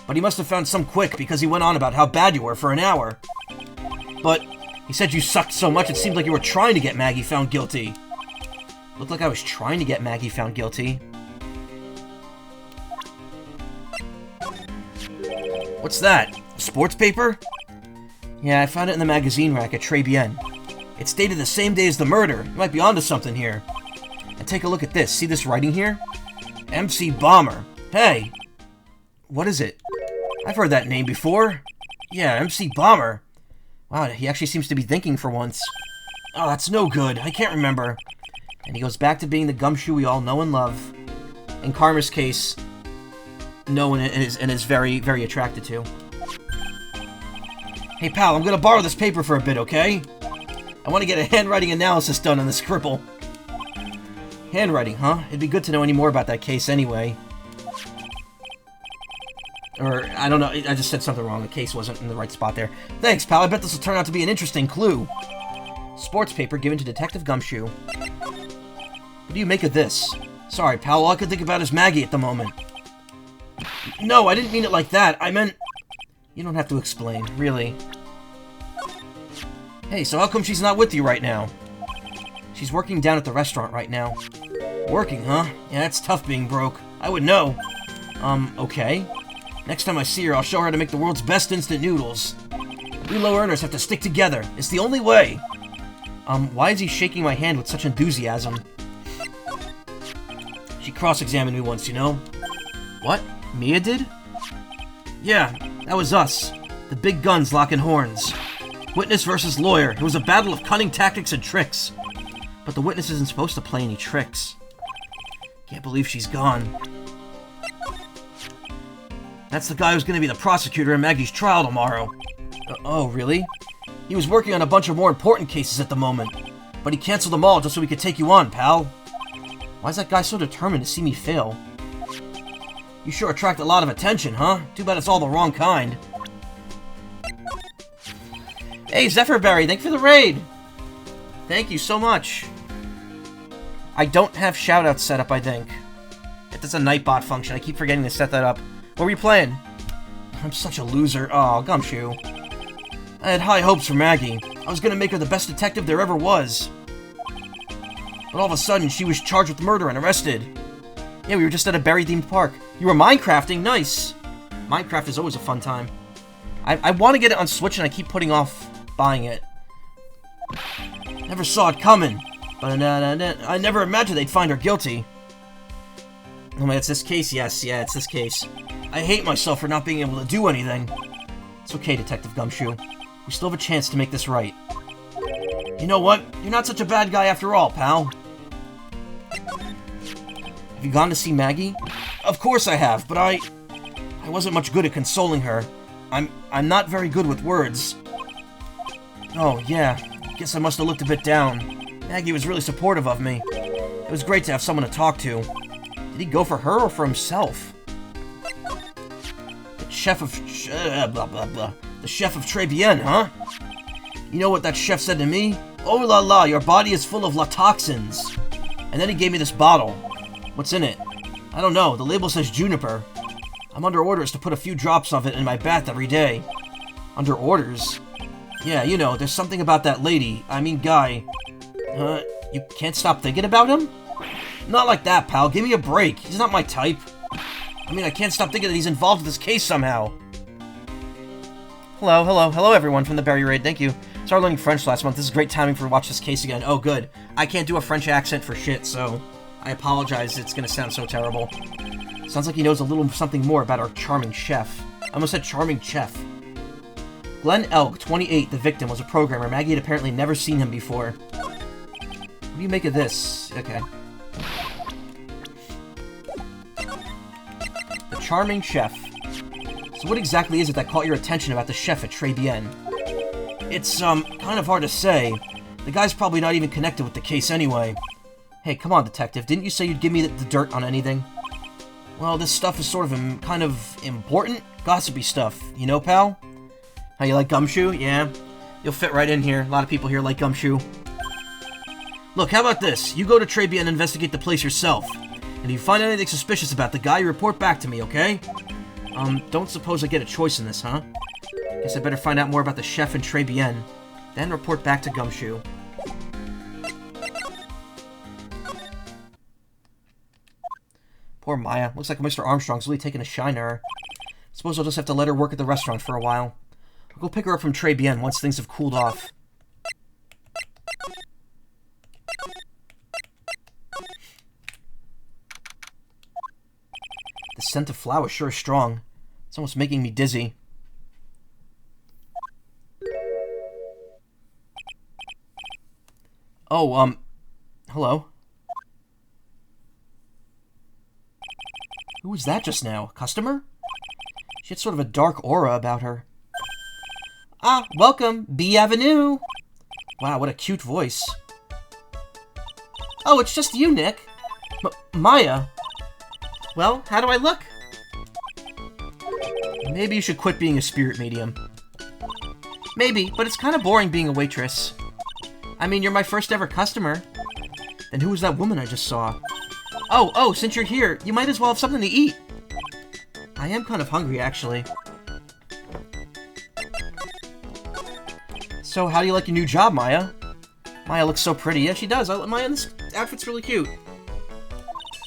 Speaker 1: But he must have found some quick because he went on about how bad you were for an hour. But he said you sucked so much it seemed like you were trying to get Maggie found guilty. Looked like I was trying to get Maggie found guilty. What's that? A sports paper? Yeah, I found it in the magazine rack at Trey Ben. It's dated the same day as the murder. You might be onto something here. And take a look at this. See this writing here? MC Bomber. Hey! What is it? I've heard that name before. Yeah, MC Bomber. Wow, he actually seems to be thinking for once. Oh, that's no good. I can't remember. And he goes back to being the Gumshoe we all know and love. In Karma's case, know and is very, very attracted to. Hey, pal, I'm gonna borrow this paper for a bit, okay? I want to get a handwriting analysis done on this cripple. Handwriting, huh? It'd be good to know any more about that case anyway. Or, I don't know, I just said something wrong. The case wasn't in the right spot there. Thanks, pal. I bet this will turn out to be an interesting clue. Sports paper given to Detective Gumshoe. What do you make of this? Sorry, pal. All I could think about is Maggie at the moment. No, I didn't mean it like that. I meant... You don't have to explain, really. Hey, so how come she's not with you right now? She's working down at the restaurant right now. Working, huh? Yeah, it's tough being broke. I would know. Okay. Next time I see her, I'll show her how to make the world's best instant noodles. We low earners have to stick together. It's the only way. Why is he shaking my hand with such enthusiasm? She cross-examined me once, you know? What? Mia did? Yeah, that was us. The big guns locking horns. Witness versus lawyer. It was a battle of cunning tactics and tricks. But the witness isn't supposed to play any tricks. Can't believe she's gone. That's the guy who's going to be the prosecutor in Maggie's trial tomorrow. Oh, really? He was working on a bunch of more important cases at the moment. But he canceled them all just so we could take you on, pal. Why's that guy so determined to see me fail? You sure attract a lot of attention, huh? Too bad it's all the wrong kind. Hey, Zephyrberry, thank you for the raid! Thank you so much. I don't have shoutouts set up, I think. If it's a Nightbot function, I keep forgetting to set that up. What were you playing? I'm such a loser. Aw, Gumshoe. I had high hopes for Maggie. I was gonna make her the best detective there ever was. But all of a sudden, she was charged with murder and arrested. Yeah, we were just at a berry-themed park. You were Minecrafting? Nice! Minecraft is always a fun time. I want to get it on Switch, and I keep putting off buying it. Never saw it coming. But I never imagined they'd find her guilty. Oh man, it's this case? Yes, yeah, it's this case. I hate myself for not being able to do anything. It's okay, Detective Gumshoe. We still have a chance to make this right. You know what? You're not such a bad guy after all, pal. Have you gone to see Maggie? Of course I have, but I wasn't much good at consoling her. I'm not very good with words. Oh, yeah. Guess I must have looked a bit down. Maggie was really supportive of me. It was great to have someone to talk to. Did he go for her or for himself? The chef of... The chef of Trey Ben, huh? You know what that chef said to me? Oh la la, your body is full of toxins. And then he gave me this bottle. What's in it? I don't know. The label says juniper. I'm under orders to put a few drops of it in my bath every day. Under orders? Yeah, you know, there's something about that lady. I mean, guy. You can't stop thinking about him? Not like that, pal. Give me a break. He's not my type. I mean, I can't stop thinking that he's involved in this case somehow. Hello everyone from the Berry Raid. Thank you. Started learning French last month. This is great timing for watch this case again. Oh, good. I can't do a French accent for shit, so I apologize. It's gonna sound so terrible. Sounds like he knows a little something more about our charming chef. I almost said charming chef. Glenn Elk, 28, the victim, was a programmer. Maggie had apparently never seen him before. What do you make of this? Okay. The charming chef. So what exactly is it that caught your attention about the chef at Tribulations? It's, kind of hard to say. The guy's probably not even connected with the case anyway. Hey, come on, detective. Didn't you say you'd give me the dirt on anything? Well, this stuff is sort of, kind of important, gossipy stuff. You know, pal? How, you like Gumshoe? Yeah. You'll fit right in here. A lot of people here like Gumshoe. Look, how about this? You go to Tribia and investigate the place yourself. And if you find anything suspicious about the guy, you report back to me, okay? Don't suppose I get a choice in this, huh? Guess I better find out more about the chef in Tribien, then report back to Gumshoe. Poor Maya. Looks like Mr. Armstrong's really taking a shine at her. Suppose I'll just have to let her work at the restaurant for a while. I'll go pick her up from Tribien once things have cooled off. The scent of flour sure is strong. It's almost making me dizzy. Oh, hello? Who was that just now? Customer? She had sort of a dark aura about her. Ah, welcome, B Avenue! Wow, what a cute voice. Oh, it's just you, Nick. Maya. Well, how do I look? Maybe you should quit being a spirit medium. Maybe, but it's kind of boring being a waitress. I mean, you're my first ever customer. Then who was that woman I just saw? Oh, since you're here, you might as well have something to eat. I am kind of hungry, actually. So, how do you like your new job, Maya? Maya looks so pretty. Yeah, she does. Maya, this outfit's really cute.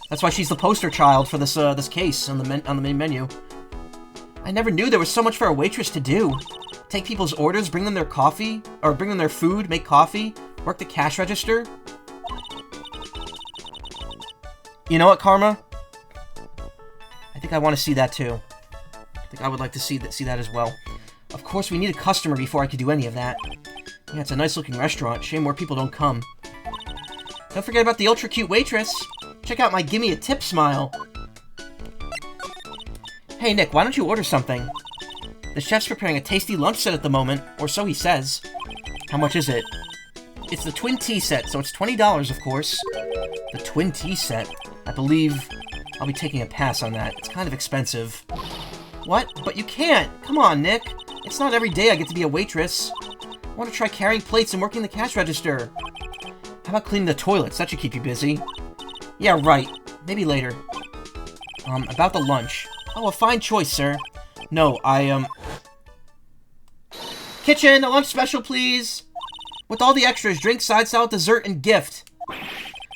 Speaker 1: That's why she's the poster child for this this case on the main menu. I never knew there was so much for a waitress to do. Take people's orders, bring them their coffee, or bring them their food, make coffee, work the cash register. You know what, Karma? I think I want to see that too. I think I would like to see that as well. Of course, we need a customer before I could do any of that. Yeah, it's a nice-looking restaurant. Shame more people don't come. Don't forget about the ultra-cute waitress. Check out my gimme a tip smile. Hey, Nick, why don't you order something? The chef's preparing a tasty lunch set at the moment, or so he says. How much is it? It's the twin tea set, so it's $20, of course. The twin tea set? I believe I'll be taking a pass on that. It's kind of expensive. What? But you can't! Come on, Nick! It's not every day I get to be a waitress. I want to try carrying plates and working the cash register. How about cleaning the toilets? That should keep you busy. Yeah, right. Maybe later. About the lunch. Oh, a fine choice, sir. No, Kitchen, a lunch special, please! With all the extras, drink, side salad, dessert, and gift.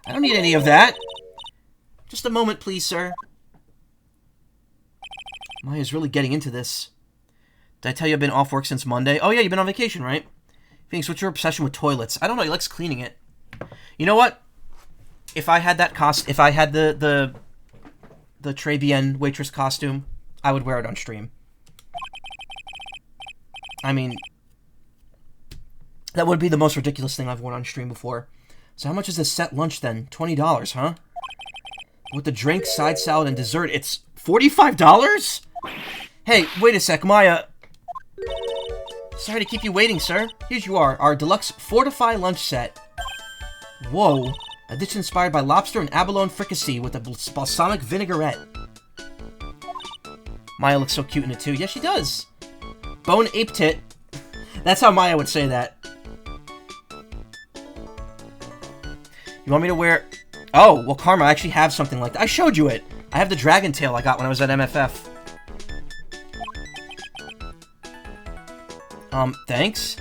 Speaker 1: I don't need any of that. Just a moment, please, sir. Maya's really getting into this. Did I tell you I've been off work since Monday? Oh yeah, you've been on vacation, right? Phoenix, what's your obsession with toilets? I don't know, he likes cleaning it. You know what? If I had that if I had the Tribien waitress costume, I would wear it on stream. I mean, that would be the most ridiculous thing I've worn on stream before. So how much is this set lunch then? $20, huh? With the drink, side salad, and dessert, it's $45? Hey, wait a sec, Maya. Sorry to keep you waiting, sir. Here you are, our deluxe Fortify lunch set. Whoa. A dish inspired by lobster and abalone fricassee with a balsamic vinaigrette. Maya looks so cute in it too. Yeah, she does. Bone ape tit. That's how Maya would say that. You want me to wear... Oh, well, Karma, I actually have something like that. I showed you it. I have the dragon tail I got when I was at MFF. Thanks.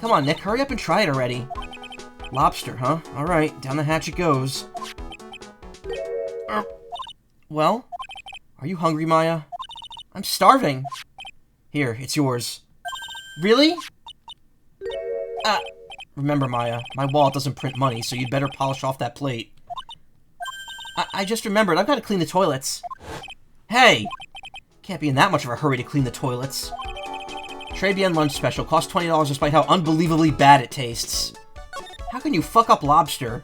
Speaker 1: Come on, Nick, hurry up and try it already. Lobster, huh? Alright, down the hatch it goes. Well? Are you hungry, Maya? I'm starving. Here, it's yours. Really? Remember, Maya, my wallet doesn't print money, so you'd better polish off that plate. I just remembered, I've got to clean the toilets. Hey! Can't be in that much of a hurry to clean the toilets. Tribulations lunch special costs $20 despite how unbelievably bad it tastes. How can you fuck up lobster?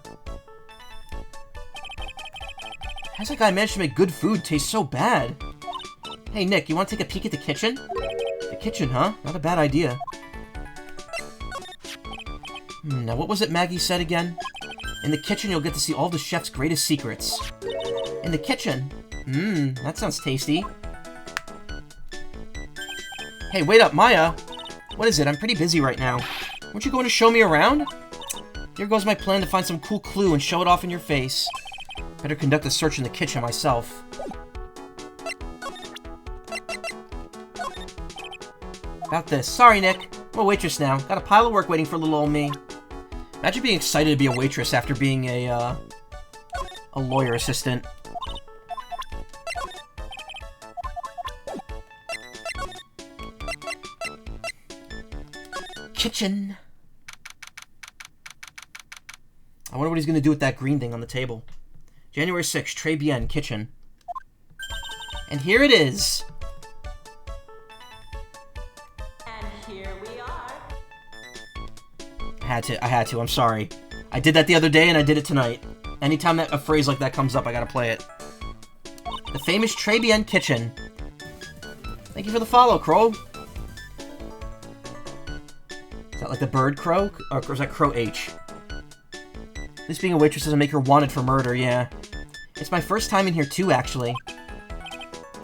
Speaker 1: How's that guy managed to make good food taste so bad? Hey, Nick, you want to take a peek at the kitchen? The kitchen, huh? Not a bad idea. Now, what was it Maggie said again? In the kitchen, you'll get to see all the chef's greatest secrets. In the kitchen? That sounds tasty. Hey, wait up, Maya! What is it? I'm pretty busy right now. Weren't you going to show me around? Here goes my plan to find some cool clue and show it off in your face. Better conduct a search in the kitchen myself. About this. Sorry, Nick. I'm a waitress now. Got a pile of work waiting for little old me. Imagine being excited to be a waitress after being a lawyer assistant. Kitchen. I wonder what he's going to do with that green thing on the table. January 6th, Tribulations kitchen. And here it is.
Speaker 2: And here we are.
Speaker 1: I had to, I'm sorry. I did that the other day and I did it tonight. Anytime that a phrase like that comes up, I gotta play it. The famous Tribulations kitchen. Thank you for the follow, Crow. Is that like the bird crow? Or is that Crow H? At least being a waitress doesn't make her wanted for murder, yeah. It's my first time in here too, actually.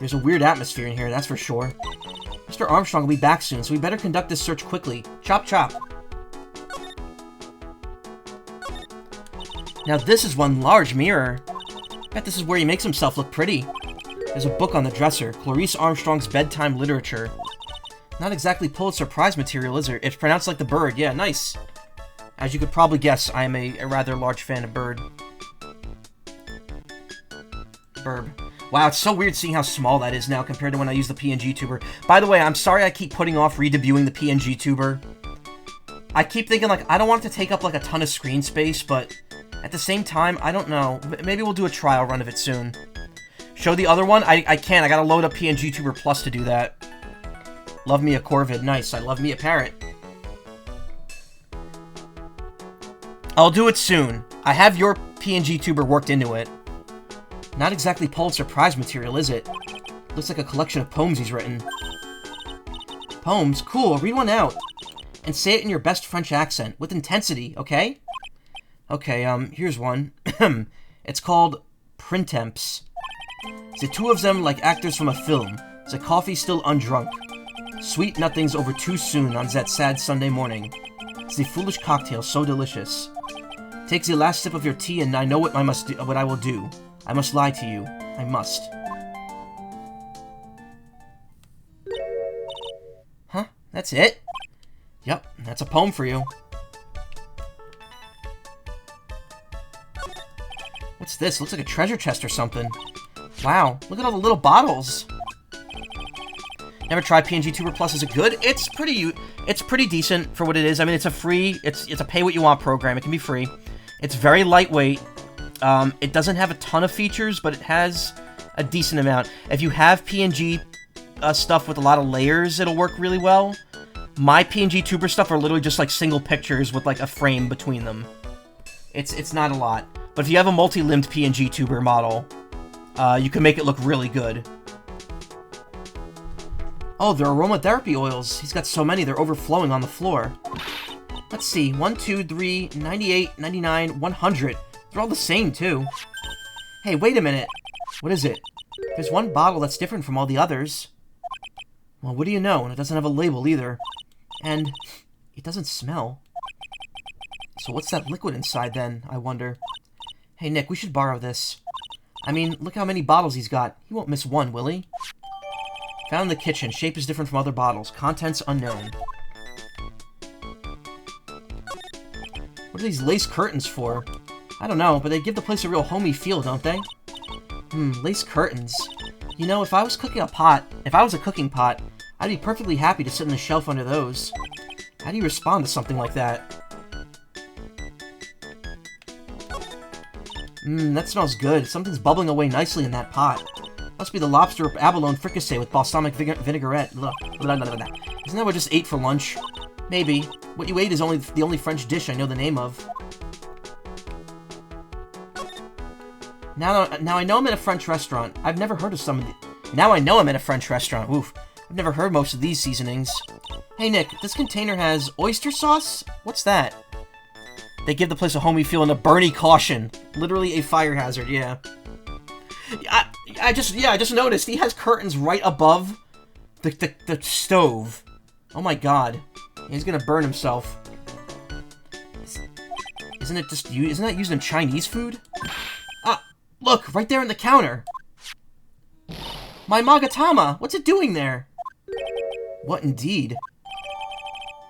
Speaker 1: There's a weird atmosphere in here, that's for sure. Mr. Armstrong will be back soon, so we better conduct this search quickly. Chop chop. Now this is one large mirror. I bet this is where he makes himself look pretty. There's a book on the dresser, Clarice Armstrong's Bedtime Literature. Not exactly Pulitzer Prize material, is it? It's pronounced like the bird, yeah, nice. As you could probably guess, I am a rather large fan of bird. Burb. Wow, it's so weird seeing how small that is now compared to when I used the PNG tuber. By the way, I'm sorry I keep putting off redebuting the PNG tuber. I keep thinking, like, I don't want it to take up, like, a ton of screen space, but at the same time, I don't know. Maybe we'll do a trial run of it soon. Show the other one? I can't. I gotta load up PNG tuber Plus to do that. Love me a Corvid. Nice. I love me a parrot. I'll do it soon. I have your PNG tuber worked into it. Not exactly Pulitzer Prize material, is it? Looks like a collection of poems he's written. Poems? Cool, read one out. And say it in your best French accent, with intensity, okay? Okay, here's one. It's called Printemps. The two of them like actors from a film. The coffee still undrunk. Sweet nothings over too soon on that sad Sunday morning. It's the foolish cocktail so delicious. Take the last sip of your tea and I know what I will do. I must lie to you. I must. Huh? That's it? Yep, that's a poem for you. What's this? Looks like a treasure chest or something. Wow, look at all the little bottles. Never tried PNG Tuber Plus. Is it good? It's pretty decent for what it is. I mean, it's a free, it's a pay what you want program. It can be free. It's very lightweight. It doesn't have a ton of features, but it has a decent amount. If you have PNG stuff with a lot of layers, it'll work really well. My PNG Tuber stuff are literally just like single pictures with like a frame between them. It's not a lot. But if you have a multi-limbed PNG Tuber model, you can make it look really good. Oh, they're aromatherapy oils. He's got so many, they're overflowing on the floor. Let's see, 1, 2, 3, 98, 99, 100. They're all the same, too. Hey, wait a minute. What is it? There's one bottle that's different from all the others. Well, what do you know? And it doesn't have a label, either. And it doesn't smell. So what's that liquid inside, then, I wonder? Hey, Nick, we should borrow this. I mean, look how many bottles he's got. He won't miss one, will he? Found in the kitchen. Shape is different from other bottles. Contents unknown. are these lace curtains for? I don't know, but they give the place a real homey feel, don't they? Lace curtains. You know, if I was a cooking pot, I'd be perfectly happy to sit on the shelf under those. How do you respond to something like that? That smells good. Something's bubbling away nicely in that pot. Must be the lobster abalone fricassee with balsamic vinaigrette. Blah, blah, blah, blah. Isn't that what I just ate for lunch? Maybe. What you ate is the only French dish I know the name of. Now I know I'm in a French restaurant. I've never heard of some of the... Now I know I'm in a French restaurant. Oof. I've never heard most of these seasonings. Hey, Nick, this container has oyster sauce? What's that? They give the place a homey feel and a Bernie caution. Literally a fire hazard, yeah. I just noticed he has curtains right above the stove. Oh my god. He's gonna burn himself. Isn't that used in Chinese food? Ah, look, right there on the counter. My Magatama, what's it doing there? What indeed?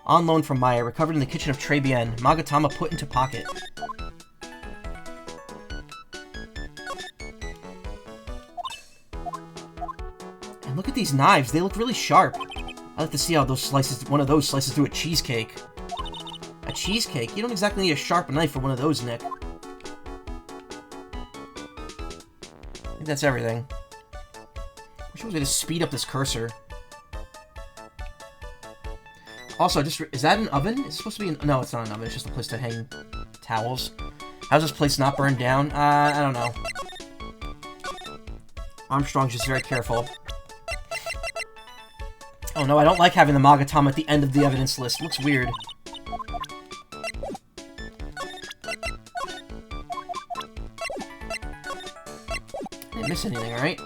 Speaker 1: On loan from Maya, recovered in the kitchen of Tribulations. Magatama put into pocket. And look at these knives, they look really sharp. I'd like to see how one of those slices through a cheesecake. A cheesecake? You don't exactly need a sharp knife for one of those, Nick. I think that's everything. Wish I was going to speed up this cursor. Also, is that an oven? It's supposed to be no, it's not an oven. It's just a place to hang towels. How's this place not burned down? I don't know. Armstrong's just very careful. Oh no, I don't like having the Magatama at the end of the evidence list. It looks weird. I didn't miss anything, right?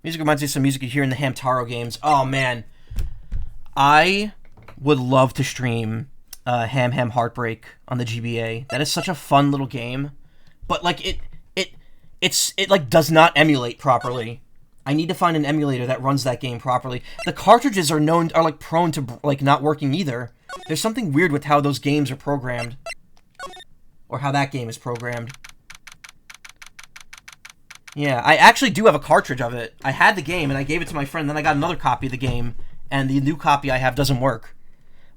Speaker 1: Music reminds me of some music you hear in the Hamtaro games. Oh man, I would love to stream Ham Heartbreak on the GBA. That is such a fun little game, but like it like does not emulate properly. I need to find an emulator that runs that game properly. The cartridges are like prone to like not working either. There's something weird with how those games are programmed, or how that game is programmed. Yeah, I actually do have a cartridge of it. I had the game, and I gave it to my friend, then I got another copy of the game, and the new copy I have doesn't work.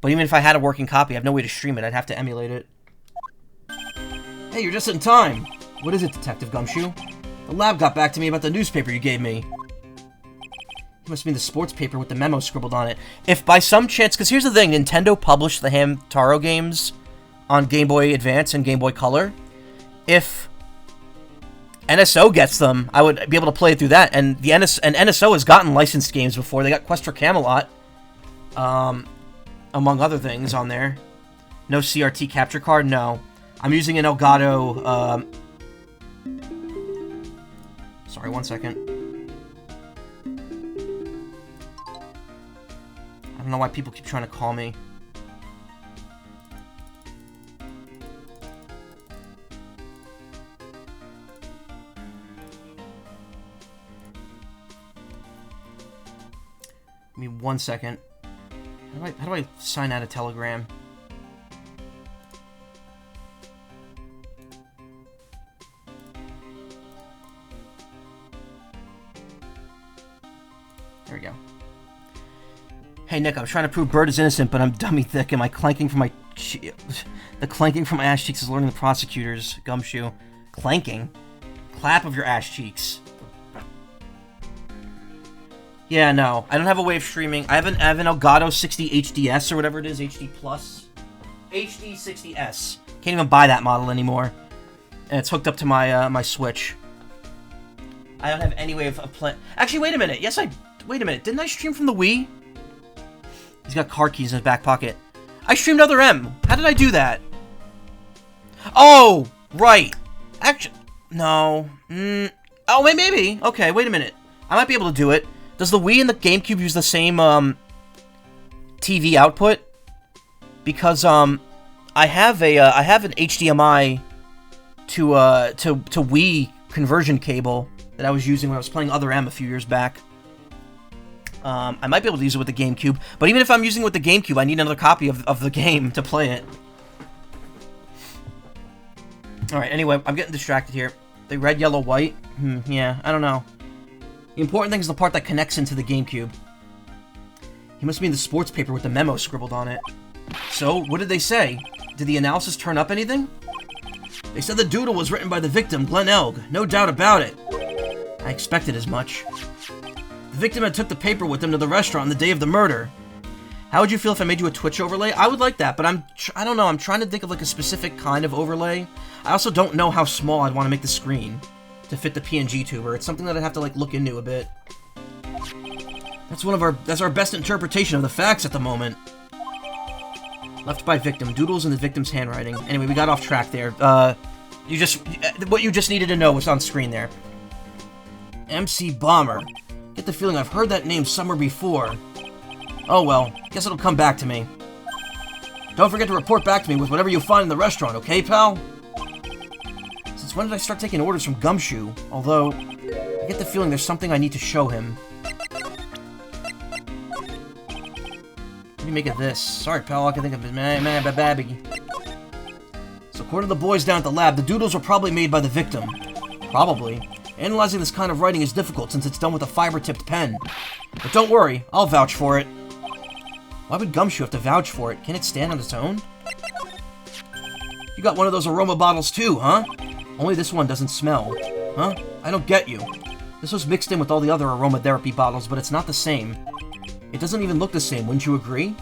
Speaker 1: But even if I had a working copy, I have no way to stream it. I'd have to emulate it. Hey, you're just in time! What is it, Detective Gumshoe? The lab got back to me about the newspaper you gave me. It must mean the sports paper with the memo scribbled on it. If by some chance... Because here's the thing, Nintendo published the Hamtaro games on Game Boy Advance and Game Boy Color. If NSO gets them, I would be able to play it through that. And NSO has gotten licensed games before. They got Quest for Camelot, among other things on there. No CRT capture card? No. I'm using an Elgato, Sorry, 1 second. I don't know why people keep trying to call me. Give me 1 second. How do I sign out of Telegram? There we go. Hey Nick, I was trying to prove Bird is innocent, but I'm dummy thick, and the clanking from my ass cheeks is alerting the prosecutors. Gumshoe. Clanking? Clap of your ass cheeks. Yeah, no. I don't have a way of streaming. I have an Elgato 60 HDS or whatever it is. HD Plus. HD 60S. Can't even buy that model anymore. And it's hooked up to my my Switch. I don't have any way of playing... Actually, wait a minute. Wait a minute. Didn't I stream from the Wii? He's got car keys in his back pocket. I streamed Other M. How did I do that? Oh! Right. Actually... No. Oh, wait, maybe. Okay, wait a minute. I might be able to do it. Does the Wii and the GameCube use the same TV output? Because I have an HDMI to Wii conversion cable that I was using when I was playing Other M a few years back. I might be able to use it with the GameCube, but even if I'm using it with the GameCube, I need another copy of the game to play it. Alright, anyway, I'm getting distracted here. The red, yellow, white? Yeah, I don't know. The important thing is the part that connects into the GameCube. He must mean the sports paper with the memo scribbled on it. So, what did they say? Did the analysis turn up anything? They said the doodle was written by the victim, Glenn Elg. No doubt about it. I expected as much. The victim had took the paper with him to the restaurant on the day of the murder. How would you feel if I made you a Twitch overlay? I would like that, but I don't know. I'm trying to think of like a specific kind of overlay. I also don't know how small I'd want to make the screen to fit the PNG tuber. It's something that I'd have to like look into a bit. That's our best interpretation of the facts at the moment. Left by victim. Doodles in the victim's handwriting. Anyway, we got off track there. What you just needed to know was on screen there. MC Bomber. Get the feeling I've heard that name somewhere before. Oh well, guess it'll come back to me. Don't forget to report back to me with whatever you find in the restaurant, okay, pal? Since when did I start taking orders from Gumshoe? Although, I get the feeling there's something I need to show him. What do you make of this? Sorry, pal, I can think of it. Babby. So according to the boys down at the lab, the doodles were probably made by the victim. Probably. Analyzing this kind of writing is difficult since it's done with a fiber-tipped pen. But don't worry, I'll vouch for it. Why would Gumshoe have to vouch for it? Can it stand on its own? You got one of those aroma bottles too, huh? Only this one doesn't smell. Huh? I don't get you. This was mixed in with all the other aromatherapy bottles, but it's not the same. It doesn't even look the same, wouldn't you agree?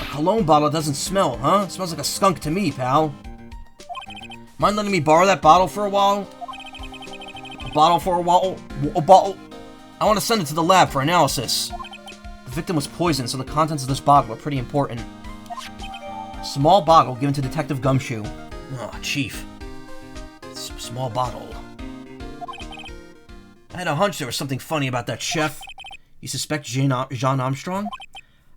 Speaker 1: A cologne bottle doesn't smell, huh? It smells like a skunk to me, pal. Mind letting me borrow that bottle for a while? A bottle? I want to send it to the lab for analysis. The victim was poisoned, so the contents of this bottle are pretty important. Small bottle given to Detective Gumshoe. Oh, Chief. Small bottle. I had a hunch there was something funny about that chef. You suspect Jean Armstrong?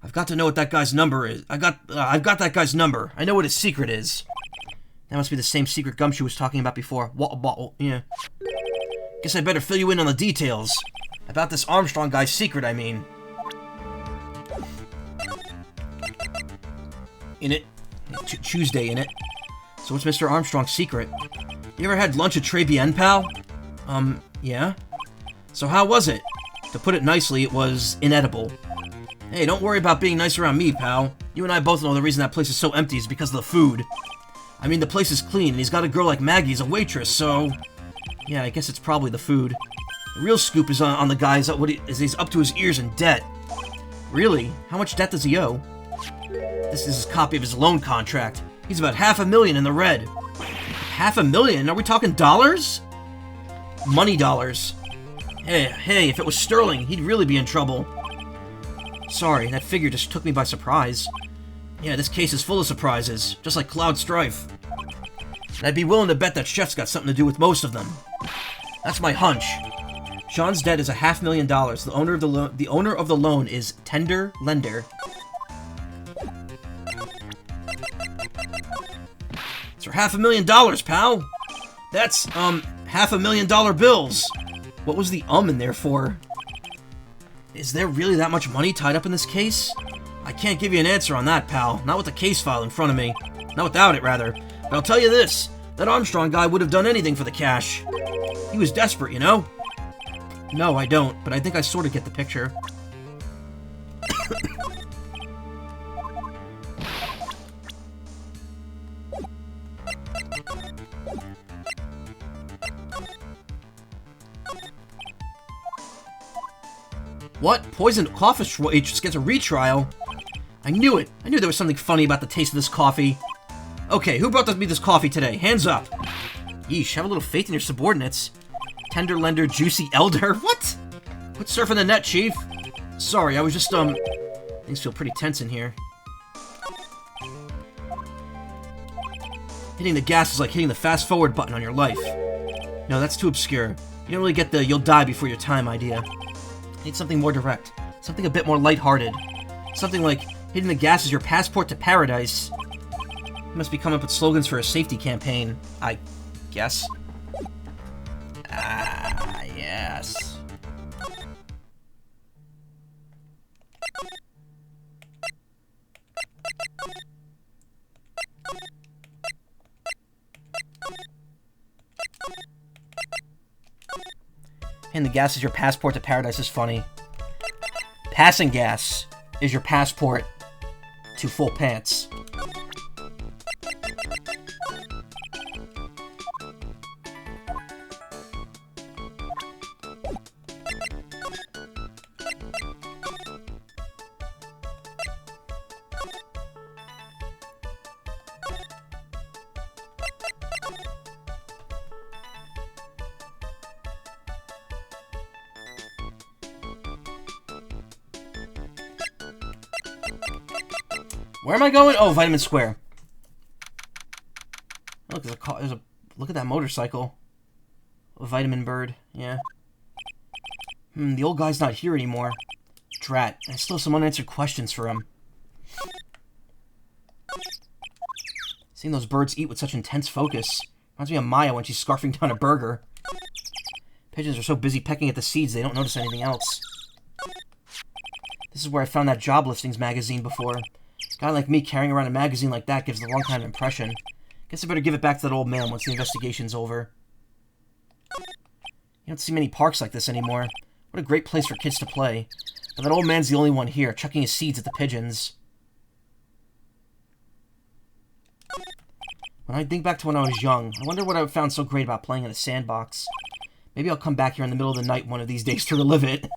Speaker 1: I've got to know what that guy's number is. I've got that guy's number. I know what his secret is. That must be the same secret Gumshoe was talking about before. Yeah. Guess I better fill you in on the details. About this Armstrong guy's secret, I mean. In it. Tuesday in it. So what's Mr. Armstrong's secret? You ever had lunch at Tribulations, pal? Yeah? So how was it? To put it nicely, it was inedible. Hey, don't worry about being nice around me, pal. You and I both know the reason that place is so empty is because of the food. I mean, the place is clean, and he's got a girl like Maggie as a waitress, so... Yeah, I guess it's probably the food. The real scoop is on the guy is he's up to his ears in debt. Really? How much debt does he owe? This is his copy of his loan contract. He's about $500,000 in the red. $500,000? Are we talking dollars? Money dollars. Hey, if it was sterling, he'd really be in trouble. Sorry, that figure just took me by surprise. Yeah, this case is full of surprises, just like Cloud Strife. And I'd be willing to bet that Chef's got something to do with most of them. That's my hunch. Sean's debt is $500,000. The owner of the loan is Tender Lender. It's for $500,000, pal. That's $500,000 bills. What was the in there for? Is there really that much money tied up in this case? I can't give you an answer on that, pal. Not with the case file in front of me. Not without it, rather. But I'll tell you this. That Armstrong guy would have done anything for the cash. He was desperate, you know? No, I don't, but I think I sort of get the picture. What? Poisoned office waitress gets a retrial? I knew it. I knew there was something funny about the taste of this coffee. Okay, who brought me this coffee today? Hands up. Yeesh, have a little faith in your subordinates. Tender Lender, Juicy Elder? What? Quit surfing the net, Chief. Sorry, I was just, things feel pretty tense in here. Hitting the gas is like hitting the fast-forward button on your life. No, that's too obscure. You don't really get the you'll die before your time idea. I need something more direct. Something a bit more lighthearted. Something like, hitting the gas is your passport to paradise. You must be coming up with slogans for a safety campaign, I guess. Ah, yes. And the gas is your passport to paradise is funny. Passing gas is your passport to full pants. Where am I going? Oh, Vitamin Square. Look, look at that motorcycle. A vitamin bird, yeah. The old guy's not here anymore. Drat, I still have some unanswered questions for him. Seeing those birds eat with such intense focus reminds me of Maya when she's scarfing down a burger. Pigeons are so busy pecking at the seeds they don't notice anything else. This is where I found that job listings magazine before. A guy like me carrying around a magazine like that gives the wrong kind of impression. Guess I better give it back to that old man once the investigation's over. You don't see many parks like this anymore. What a great place for kids to play. But that old man's the only one here, chucking his seeds at the pigeons. When I think back to when I was young, I wonder what I found so great about playing in a sandbox. Maybe I'll come back here in the middle of the night one of these days to relive it.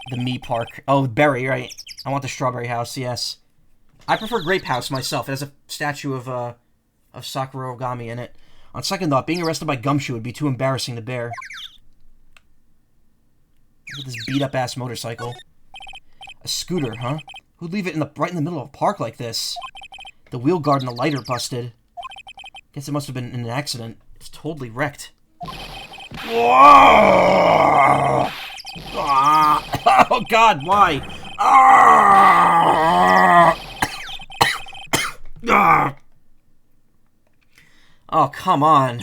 Speaker 1: The Me Park. Oh, berry, right. I want the strawberry house, yes. I prefer Grape House myself. It has a statue of Sakura Ogami in it. On second thought, being arrested by Gumshoe would be too embarrassing to bear. Look at this beat-up-ass motorcycle. A scooter, huh? Who'd leave it right in the middle of a park like this? The wheel guard and the lighter busted. Guess it must have been in an accident. It's totally wrecked. Whoa! Oh God, why? Oh, come on.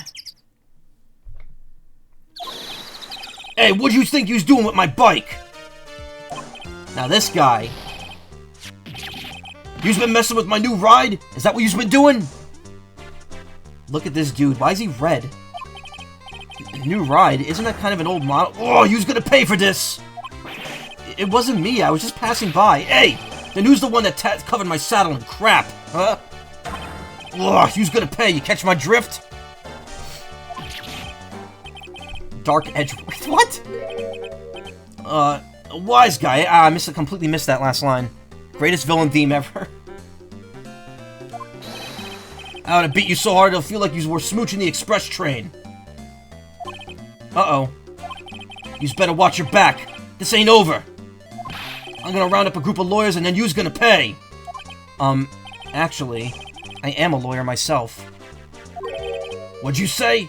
Speaker 1: Hey, what'd you think you was doing with my bike? Now this guy. You've been messing with my new ride? Is that what you've been doing? Look at this dude. Why is he red? New ride? Isn't that kind of an old model? Oh, you's gonna pay for this! It wasn't me. I was just passing by. Hey! Then who's the one that covered my saddle in crap? Huh? Oh, you's gonna pay. You catch my drift? Dark Edge... What? A wise guy. I completely missed that last line. Greatest villain theme ever. I ought to beat you so hard it'll feel like you were smooching the express train. Uh-oh. You's better watch your back. This ain't over. I'm gonna round up a group of lawyers and then you's gonna pay. Actually, I am a lawyer myself. What'd you say?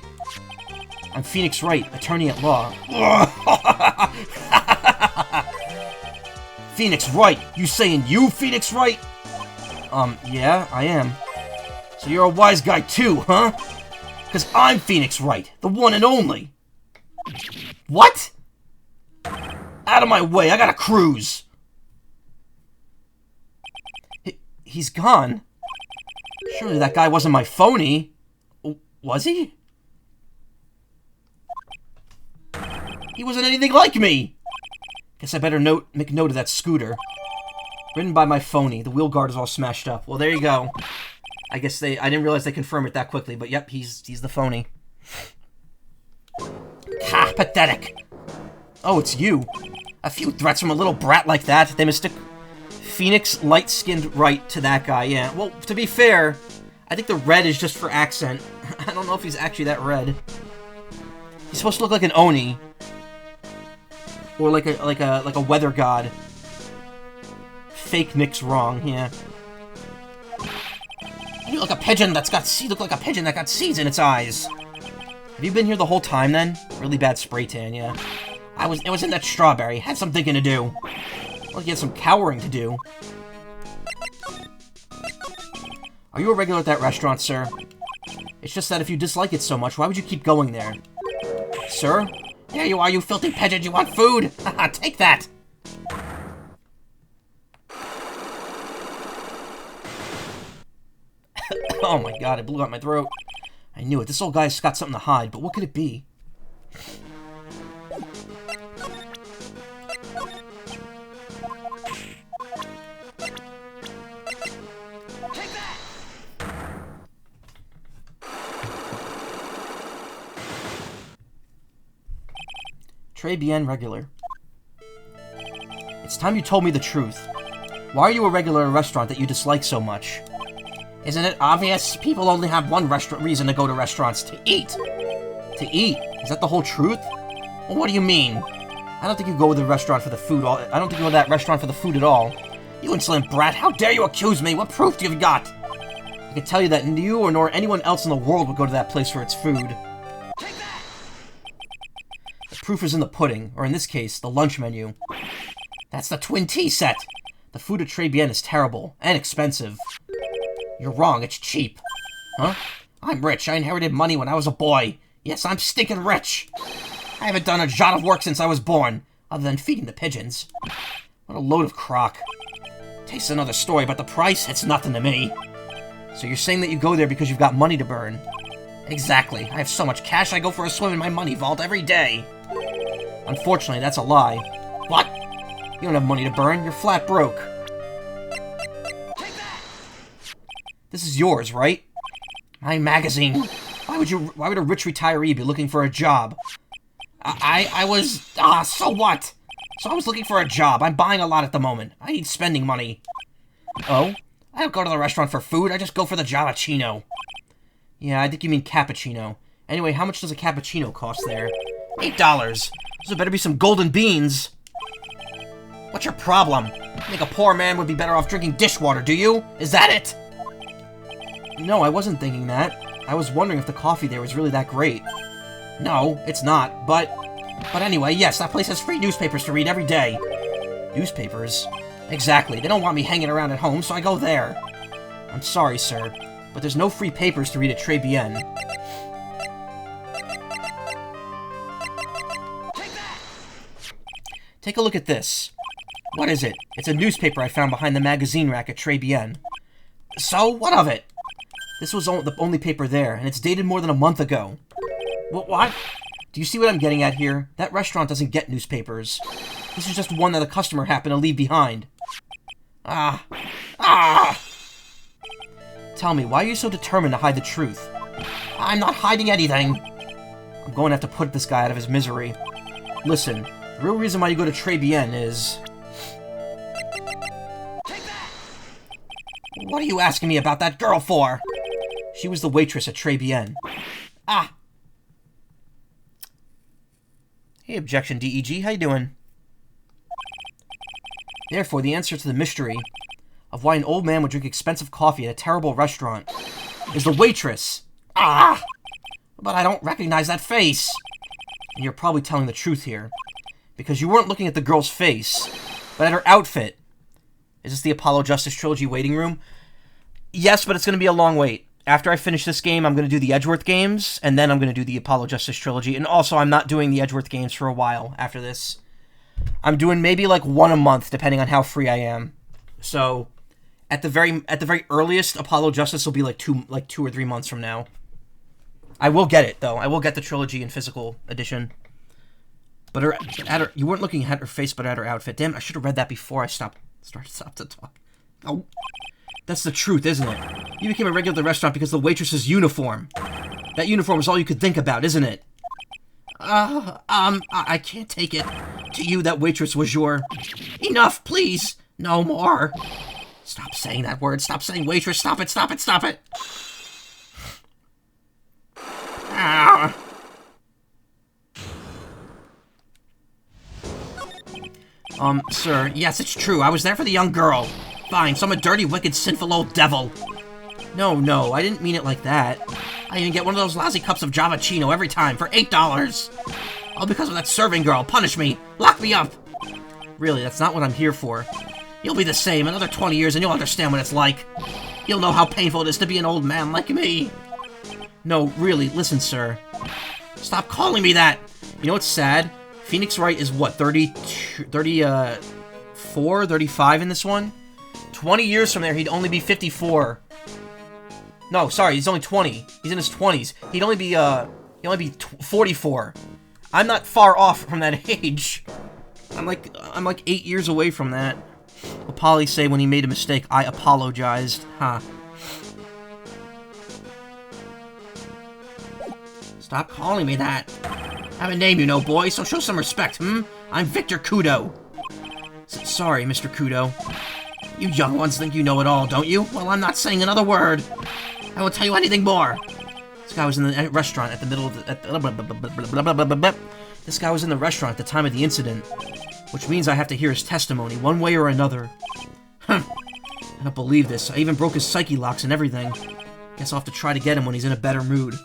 Speaker 1: I'm Phoenix Wright, attorney at law. Phoenix Wright? You saying you, Phoenix Wright? Yeah, I am. So you're a wise guy too, huh? Because I'm Phoenix Wright, the one and only. What? Out of my way, I gotta cruise. He's gone. Surely that guy wasn't my phony. Was he? He wasn't anything like me. Guess I better make note of that scooter. Ridden by my phony. The wheel guard is all smashed up. Well, there you go. I guess I didn't realize they confirmed it that quickly, but yep, he's the phony. Ha! Pathetic! Oh, it's you. A few threats from a little brat like that. They mistook Phoenix light-skinned Wright to that guy, yeah. Well, to be fair, I think the red is just for accent. I don't know if he's actually that red. He's supposed to look like an Oni. Or like a weather god. Fake Nick's wrong, yeah. You look like a pigeon that's got seeds. Look like a pigeon that got seeds in its eyes. Have you been here the whole time then? Really bad spray tan, yeah. It was in that strawberry. Had some thinking to do. Well, you had some cowering to do. Are you a regular at that restaurant, sir? It's just that if you dislike it so much, why would you keep going there? Sir? There you are, you filthy pigeon. You want food? Haha, take that. Oh my god, it blew out my throat. I knew it. This old guy's got something to hide, but what could it be? Tribulations regular. It's time you told me the truth. Why are you a regular at a restaurant that you dislike so much? Isn't it obvious? People only have one reason to go to restaurants: to eat. To eat? Is that the whole truth? Well, what do you mean? I don't think you go to the restaurant for the food. I don't think you go to that restaurant for the food at all. You insolent brat! How dare you accuse me? What proof do you got? I can tell you that neither you nor anyone else in the world would go to that place for its food. The proof is in the pudding, or in this case, the lunch menu. That's the twin tea set! The food at Tribulations is terrible, and expensive. You're wrong, it's cheap. Huh? I'm rich, I inherited money when I was a boy. Yes, I'm stinking rich! I haven't done a jot of work since I was born, other than feeding the pigeons. What a load of crock. Tastes another story, but the price, it's nothing to me. So you're saying that you go there because you've got money to burn? Exactly. I have so much cash, I go for a swim in my money vault every day. Unfortunately, that's a lie. What? You don't have money to burn, you're flat broke. This is yours, right? My magazine. Why would a rich retiree be looking for a job? So what? So I was looking for a job. I'm buying a lot at the moment. I need spending money. Oh? I don't go to the restaurant for food, I just go for the Jalapeno. Yeah, I think you mean cappuccino. Anyway, how much does a cappuccino cost there? $8. So better be some golden beans. What's your problem? You think a poor man would be better off drinking dishwater, do you? Is that it? No, I wasn't thinking that. I was wondering if the coffee there was really that great. No, it's not, but anyway, yes, that place has free newspapers to read every day. Newspapers? Exactly, they don't want me hanging around at home, so I go there. I'm sorry, sir, but there's no free papers to read at Tribulations. Take a look at this. What is it? It's a newspaper I found behind the magazine rack at Tribulations. So, what of it? This was the only paper there, and it's dated more than a month ago. What? Do you see what I'm getting at here? That restaurant doesn't get newspapers. This is just one that a customer happened to leave behind. Tell me, why are you so determined to hide the truth? I'm not hiding anything. I'm going to have to put this guy out of his misery. Listen, the real reason why you go to Tribulations is... What are you asking me about that girl for? She was the waitress at Tribulations. Hey, Objection DEG, how you doing? Therefore, the answer to the mystery of why an old man would drink expensive coffee at a terrible restaurant is the waitress. But I don't recognize that face. And you're probably telling the truth here, because you weren't looking at the girl's face, but at her outfit. Is this the Apollo Justice Trilogy waiting room? Yes, but it's going to be a long wait. After I finish this game, I'm going to do the Edgeworth games, and then I'm going to do the Apollo Justice Trilogy. And also, I'm not doing the Edgeworth games for a while after this. I'm doing maybe like one a month, depending on how free I am. So, at the very earliest, Apollo Justice will be like 2 or 3 months from now. I will get it though. I will get the trilogy in physical edition. But you weren't looking at her face, but at her outfit. Damn, I should have read that before I stopped to talk. Oh. That's the truth, isn't it? You became a regular at the restaurant because of the waitress's uniform. That uniform was all you could think about, isn't it? I can't take it. To you, that waitress was your... Enough, please! No more! Stop saying that word. Stop saying waitress. Stop it, stop it, stop it! Sir, yes, it's true. I was there for the young girl. Fine, so I'm a dirty, wicked, sinful old devil. No, I didn't mean it like that. I even get one of those lousy cups of Jalapeno every time for $8. All because of that serving girl. Punish me. Lock me up. Really, that's not what I'm here for. You'll be the same. Another 20 years and you'll understand what it's like. You'll know how painful it is to be an old man like me. No, really, listen, sir. Stop calling me that. You know what's sad? Phoenix Wright is what, 34, 35 in this one? 20 years from there, he'd only be 54. No, sorry, he's only 20. He's in his 20s. He'd only be 44. I'm not far off from that age. I'm like 8 years away from that. Will Polly say when he made a mistake, I apologized. Huh. Stop calling me that. I have a name, you know, boy, so show some respect, I'm Victor Kudo. Sorry, Mr. Kudo. You young ones think you know it all, don't you? Well, I'm not saying another word. I won't tell you anything more. This guy was in the restaurant at the middle of the... This guy was in the restaurant at the time of the incident, which means I have to hear his testimony, one way or another. I don't believe this. I even broke his psyche locks and everything. Guess I'll have to try to get him when he's in a better mood.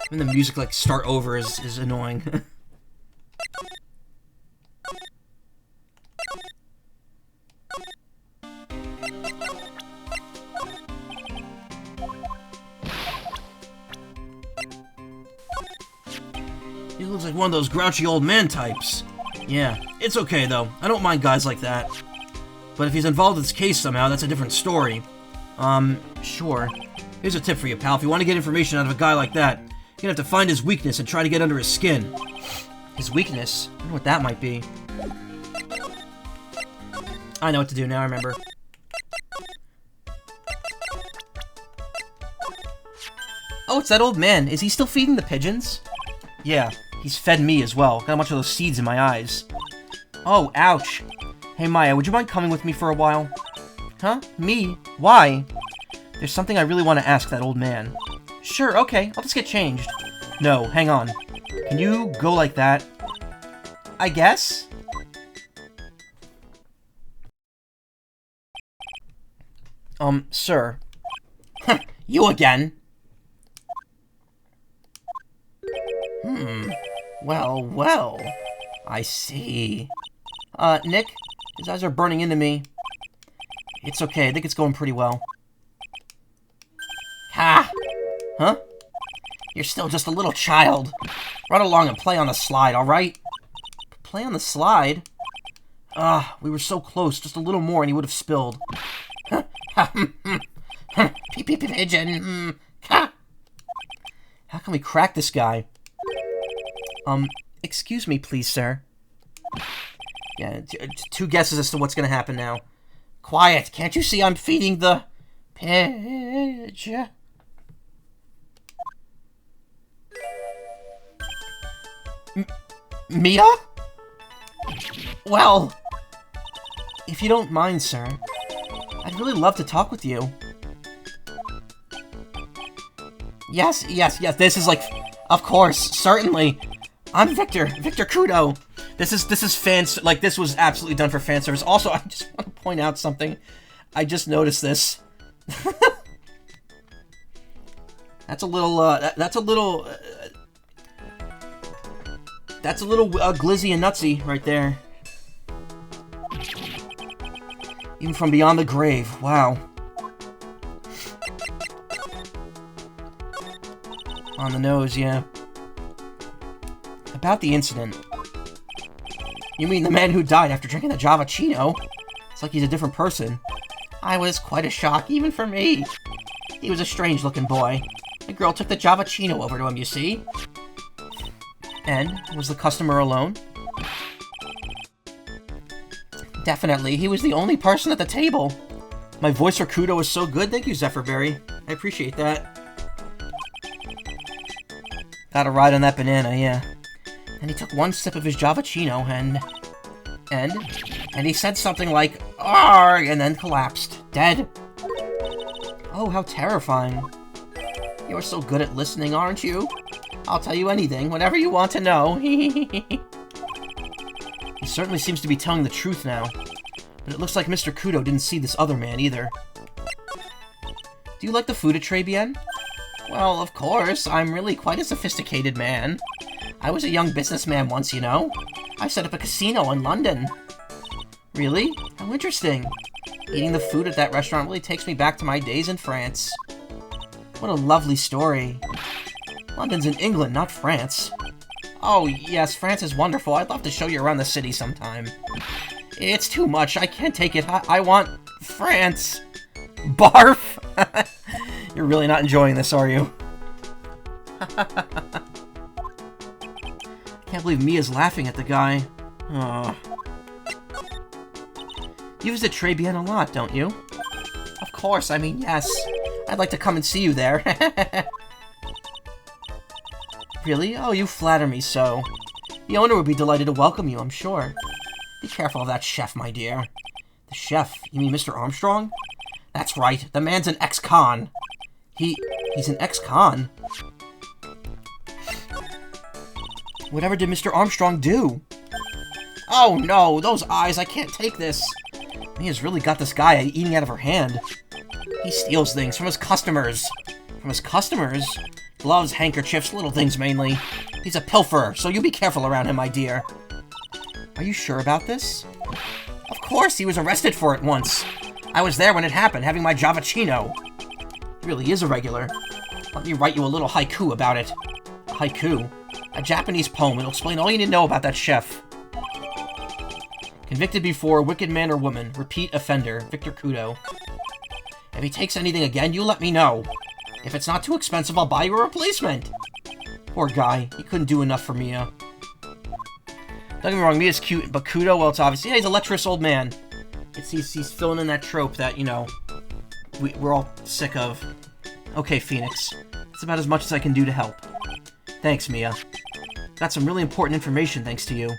Speaker 1: When the music, like, start over is annoying. He looks like one of those grouchy old man types. Yeah, it's okay, though. I don't mind guys like that. But if he's involved in this case somehow, that's a different story. Sure. Here's a tip for you, pal. If you want to get information out of a guy like that, you're gonna have to find his weakness and try to get under his skin. His weakness? I wonder what that might be. I know what to do now, I remember. Oh, it's that old man. Is he still feeding the pigeons? Yeah, he's fed me as well. Got a bunch of those seeds in my eyes. Oh, ouch. Hey, Maya, would you mind coming with me for a while? Huh? Me? Why? There's something I really want to ask that old man. Sure, okay, I'll just get changed. No, hang on. Can you go like that? I guess? Sir. You again? Well. I see. Nick? His eyes are burning into me. It's okay, I think it's going pretty well. Ha! Huh? You're still just a little child. Run along and play on the slide, alright? Play on the slide? We were so close. Just a little more and he would have spilled. Pigeon. How can we crack this guy? Excuse me, please, sir. Yeah, two guesses as to what's gonna happen now. Quiet! Can't you see I'm feeding the... pigeon? Mia? Well... If you don't mind, sir, I'd really love to talk with you. Yes, this is like... Of course, certainly. I'm Victor Kudo. This is fans, like, this was absolutely done for fan service. Also, I just want to point out something. I just noticed this. That's a little glizzy and nutsy right there. Even from beyond the grave. Wow. On the nose, yeah. About the incident. You mean the man who died after drinking the Javachino? It's like he's a different person. I was quite a shock, even for me. He was a strange-looking boy. The girl took the Javachino over to him, you see? And, was the customer alone? Definitely, he was the only person at the table. My voice for Kudo was so good, thank you, Zephyrberry. I appreciate that. Got a ride on that banana, yeah. And he took one sip of his Javachino, and he said something like, "Arg!" and then collapsed, dead. Oh, how terrifying. You're so good at listening, aren't you? I'll tell you anything, whatever you want to know. He certainly seems to be telling the truth now. But it looks like Mr. Kudo didn't see this other man either. Do you like the food at Tribulations? Well, of course. I'm really quite a sophisticated man. I was a young businessman once, you know. I set up a casino in London. Really? How interesting. Eating the food at that restaurant really takes me back to my days in France. What a lovely story. London's in England, not France. Oh, yes, France is wonderful. I'd love to show you around the city sometime. It's too much. I can't take it. I want France. Barf! You're really not enjoying this, are you? Can't believe Mia's laughing at the guy. Aw. You visit Tribulations a lot, don't you? Of course, I mean, yes. I'd like to come and see you there. Really? Oh, you flatter me so. The owner would be delighted to welcome you, I'm sure. Be careful of that chef, my dear. The chef? You mean Mr. Armstrong? That's right. The man's an ex-con. He's an ex-con? Whatever did Mr. Armstrong do? Oh no, those eyes, I can't take this. Mia's really got this guy eating out of her hand. He steals things from his customers. From his customers? Gloves, handkerchiefs, little things mainly. He's a pilferer, so you be careful around him, my dear. Are you sure about this? Of course, he was arrested for it once. I was there when it happened, having my Javachino. He really is a regular. Let me write you a little haiku about it. A haiku? A Japanese poem. It'll explain all you need to know about that chef. Convicted before, wicked man or woman. Repeat offender. Victor Kudo. If he takes anything again, you let me know. If it's not too expensive, I'll buy you a replacement. Poor guy. He couldn't do enough for Mia. Don't get me wrong, Mia's cute, but Kudo, well, it's obviously, yeah, he's a lecherous old man. He's filling in that trope that, you know, we're all sick of. Okay, Phoenix. That's about as much as I can do to help. Thanks, Mia. Got some really important information thanks to you.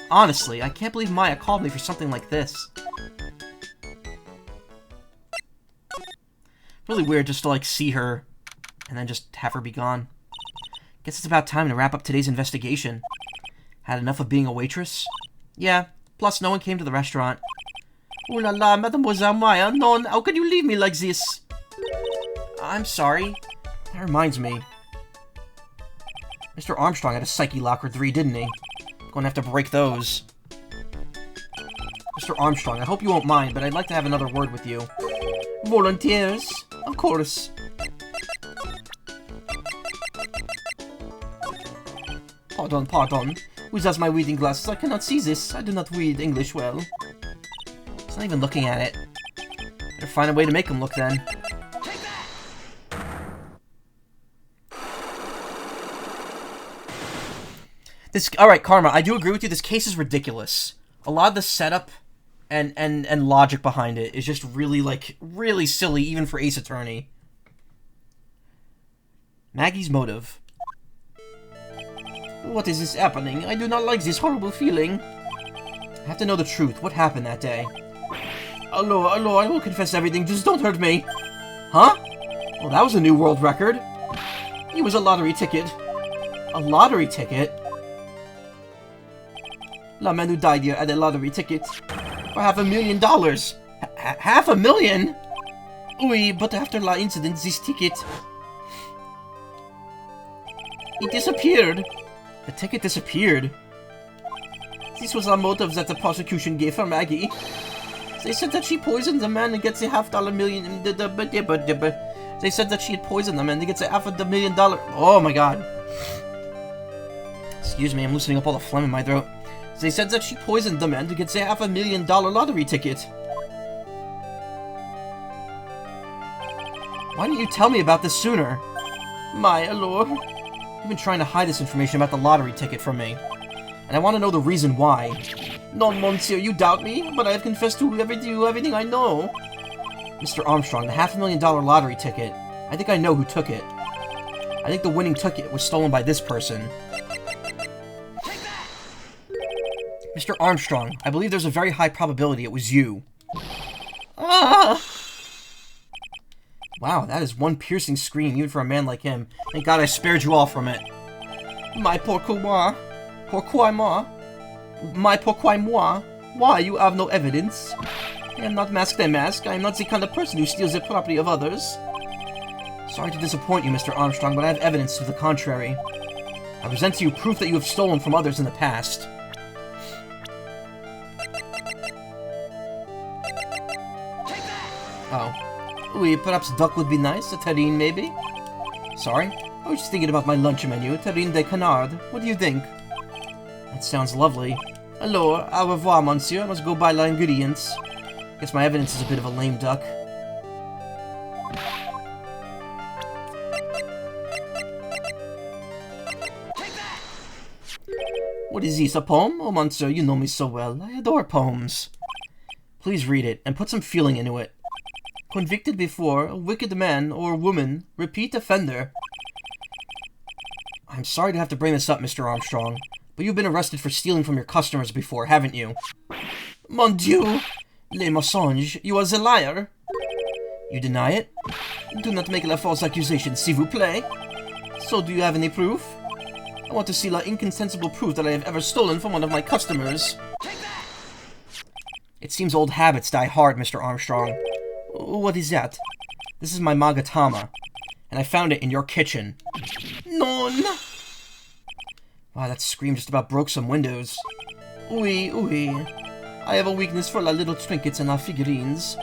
Speaker 1: Honestly, I can't believe Maya called me for something like this. Really weird just to, like, see her and then just have her be gone. Guess it's about time to wrap up today's investigation. Had enough of being a waitress? Yeah, plus no one came to the restaurant. Oh la la, Mademoiselle Maya, no, how can you leave me like this? I'm sorry. That reminds me. Mr. Armstrong had a Psyche Locker 3, didn't he? Gonna have to break those. Mr. Armstrong, I hope you won't mind, but I'd like to have another word with you. Volunteers? Of course. Pardon. Who has my reading glasses? I cannot see this. I do not read English well. He's not even looking at it. Better find a way to make him look then. Alright, Karma, I do agree with you. This case is ridiculous. A lot of the setup and logic behind it is just really, like, really silly, even for Ace Attorney. Maggie's motive. What is this happening? I do not like this horrible feeling. I have to know the truth. What happened that day? Hello, I will confess everything. Just don't hurt me. Huh? Well, that was a new world record. It was a lottery ticket. A lottery ticket? La man who died here had a lottery ticket. For $500,000. $500,000? Oui, but after la incident, this ticket... It disappeared. The ticket disappeared. This was the motive that the prosecution gave for Maggie. They said that she poisoned the man and gets a $500,000. They said that she had poisoned the man and gets a $500,000. Oh my god. Excuse me, I'm loosening up all the phlegm in my throat. They said that she poisoned the man to get a $500,000 lottery ticket. Why didn't you tell me about this sooner? My lord. You've been trying to hide this information about the lottery ticket from me. And I want to know the reason why. No, monsieur, you doubt me, but I have confessed to everything I know. Mr. Armstrong, the $500,000 lottery ticket. I think I know who took it. I think the winning ticket was stolen by this person. Mr. Armstrong, I believe there's a very high probability it was you. Ah! Wow, that is one piercing scream, even for a man like him. Thank God I spared you all from it. My pourquoi moi? Pourquoi moi? My pourquoi moi? Why, you have no evidence? I am not Mask the Mask. I am not the kind of person who steals the property of others. Sorry to disappoint you, Mr. Armstrong, but I have evidence to the contrary. I present to you proof that you have stolen from others in the past. Oh. Oui, perhaps duck would be nice, a terrine maybe? Sorry? I was just thinking about my lunch menu, terrine de canard. What do you think? That sounds lovely. Hello, au revoir, monsieur. I must go buy the ingredients. Guess my evidence is a bit of a lame duck. What is this, a poem? Oh, monsieur, you know me so well. I adore poems. Please read it, and put some feeling into it. Convicted before, a wicked man or woman, repeat offender. I'm sorry to have to bring this up, Mr. Armstrong, but you've been arrested for stealing from your customers before, haven't you? Mon Dieu! Le mensonge, you are a liar! You deny it? Do not make a false accusation, s'il vous plaît. So, do you have any proof? I want to see la inconsensible proof that I have ever stolen from one of my customers. It seems old habits die hard, Mr. Armstrong. What is that? This is my Magatama, and I found it in your kitchen. Non! Wow, that scream just about broke some windows. Oui, oui. I have a weakness for la little trinkets and la figurines.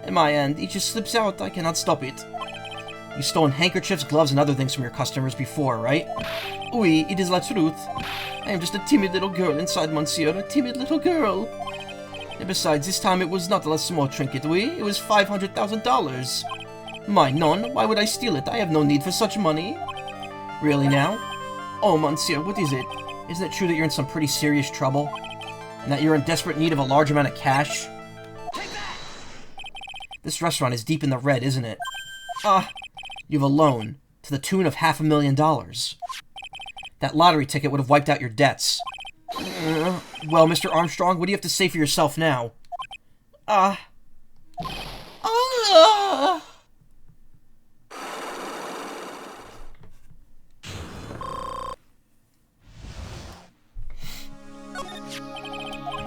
Speaker 1: At my end, it just slips out. I cannot stop it. You've stolen handkerchiefs, gloves, and other things from your customers before, right? Oui, it is la truth. I am just a timid little girl inside, monsieur, a timid little girl. And besides, this time it was not a small trinket, oui? It was $500,000. My non, why would I steal it? I have no need for such money. Really now? Oh, monsieur, what is it? Isn't it true that you're in some pretty serious trouble? And that you're in desperate need of a large amount of cash? This restaurant is deep in the red, isn't it? Ah, you have a loan to the tune of $500,000. That lottery ticket would have wiped out your debts. Well, Mr. Armstrong, what do you have to say for yourself now?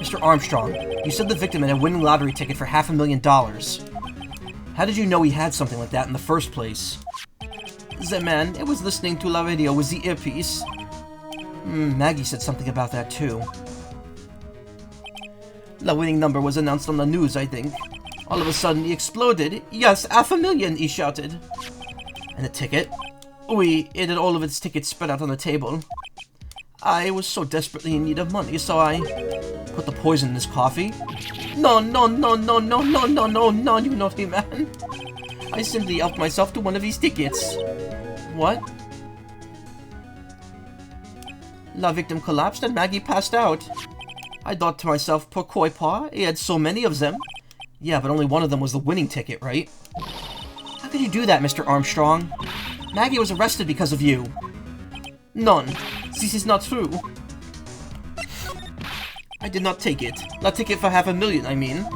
Speaker 1: Mr. Armstrong, you said the victim had a winning lottery ticket for $500,000. How did you know he had something like that in the first place? The man, I was listening to la radio with the earpiece. Maggie said something about that too. The winning number was announced on the news, I think. All of a sudden, he exploded. Yes, $500,000, he shouted. And the ticket? Oui, it had all of its tickets spread out on the table. I was so desperately in need of money, so I put the poison in his coffee. No, no, no, no, no, no, no, no, no, you naughty man. I simply helped myself to one of these tickets. What? La victim collapsed and Maggie passed out. I thought to myself, poor koi paw, he had so many of them. Yeah, but only one of them was the winning ticket, right? How could you do that, Mr. Armstrong? Maggie was arrested because of you. None. This is not true. I did not take it. La ticket for $500,000, I mean.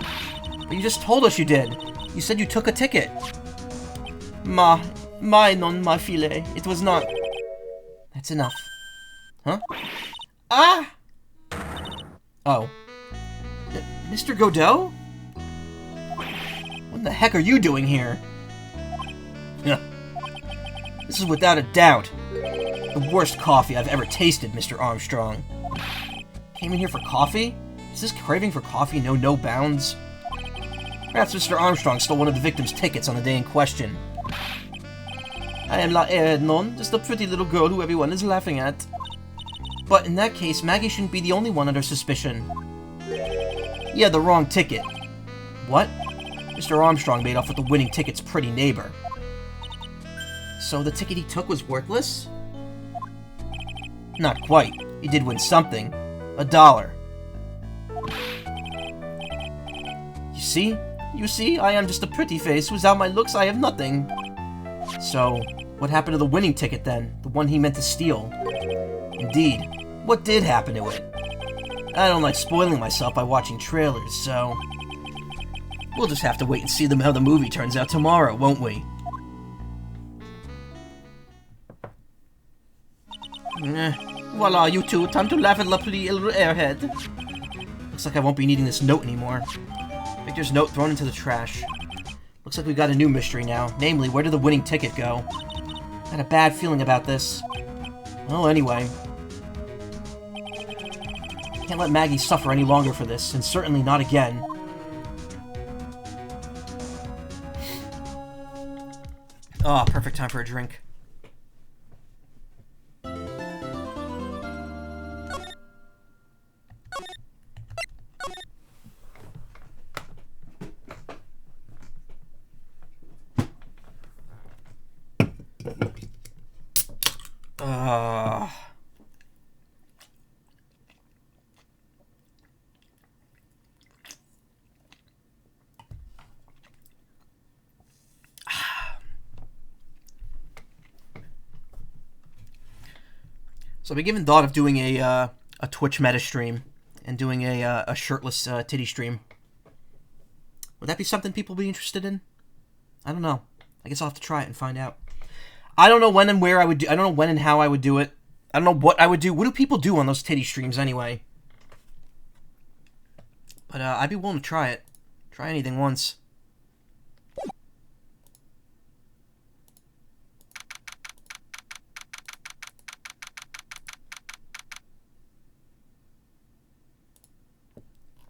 Speaker 1: But you just told us you did. You said you took a ticket. My non ma file. It was not. That's enough. Huh? Ah! Oh. Mr. Godot? What the heck are you doing here? This is without a doubt the worst coffee I've ever tasted, Mr. Armstrong. Came in here for coffee? Is this craving for coffee know no bounds? Perhaps Mr. Armstrong stole one of the victim's tickets on the day in question. I am la non, just a pretty little girl who everyone is laughing at. But in that case, Maggie shouldn't be the only one under suspicion. You had the wrong ticket. What? Mr. Armstrong made off with the winning ticket's pretty neighbor. So the ticket he took was worthless? Not quite. He did win something. $1. You see, I am just a pretty face. Without my looks, I have nothing. So, what happened to the winning ticket then? The one he meant to steal? Indeed. What did happen to it? I don't like spoiling myself by watching trailers, so... we'll just have to wait and see how the movie turns out tomorrow, won't we? Voila, you two. Time to laugh at la pretty little airhead. Looks like I won't be needing this note anymore. Victor's note thrown into the trash. Looks like we got a new mystery now. Namely, where did the winning ticket go? I had a bad feeling about this. Well, anyway. Can't let Maggie suffer any longer for this, and certainly not again. Oh, perfect time for a drink. So I've been given thought of doing a Twitch meta stream and doing a shirtless titty stream. Would that be something people would be interested in? I don't know. I guess I'll have to try it and find out. I don't know when and where I would do. I don't know when and how I would do it. I don't know what I would do. What do people do on those titty streams anyway? But I'd be willing to try it. Try anything once.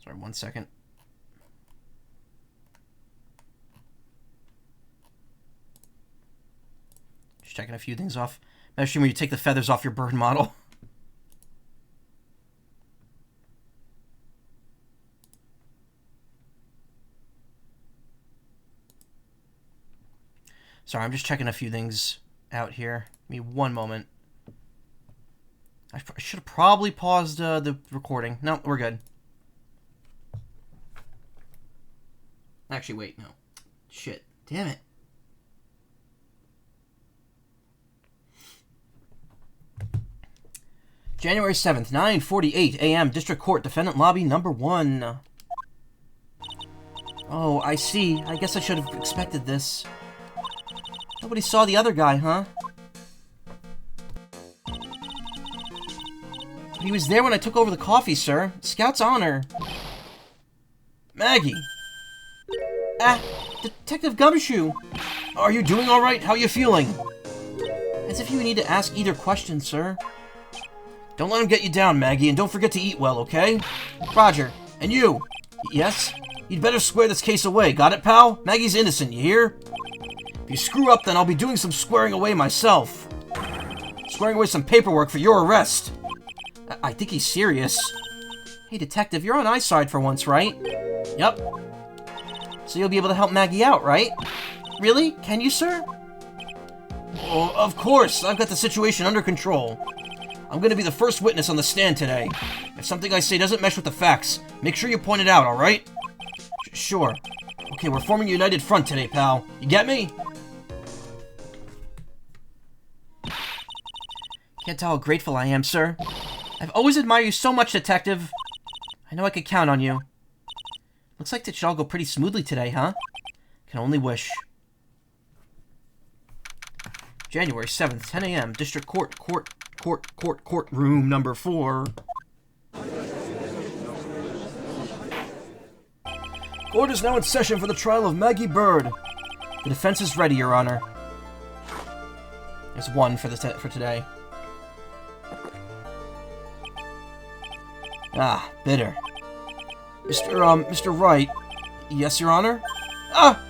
Speaker 1: Sorry, 1 second. Just checking a few things off. Especially when you take the feathers off your bird model. Sorry, I'm just checking a few things out here. Give me 1 moment. I should have probably paused the recording. No, we're good. Actually, wait, no. Shit. Damn it. January 7th, 9:48 a.m. District Court, Defendant Lobby Number 1. Oh, I see. I guess I should have expected this. Nobody saw the other guy, huh? He was there when I took over the coffee, sir. Scout's honor. Maggie. Ah, Detective Gumshoe. Are you doing all right? How are you feeling? As if you need to ask either question, sir. Don't let him get you down, Maggie, and don't forget to eat well, okay? Roger. And you? Yes? You'd better square this case away. Got it, pal? Maggie's innocent, you hear? If you screw up, then I'll be doing some squaring away myself. Squaring away some paperwork for your arrest. I think he's serious. Hey, Detective, you're on my side for once, right? Yep. So you'll be able to help Maggie out, right? Really? Can you, sir? Oh, of course. I've got the situation under control. I'm gonna be the first witness on the stand today. If something I say doesn't mesh with the facts, make sure you point it out, alright? Sure. Okay, we're forming a united front today, pal. You get me? Can't tell how grateful I am, sir. I've always admired you so much, Detective. I know I could count on you. Looks like it should all go pretty smoothly today, huh? Can only wish. January 7th, 10 a.m. District Courtroom number 4. Court is now in session for the trial of Maggie Bird. The defense is ready, Your Honor. There's one for today. Ah, bitter. Mr. Wright. Yes, Your Honor? Ah!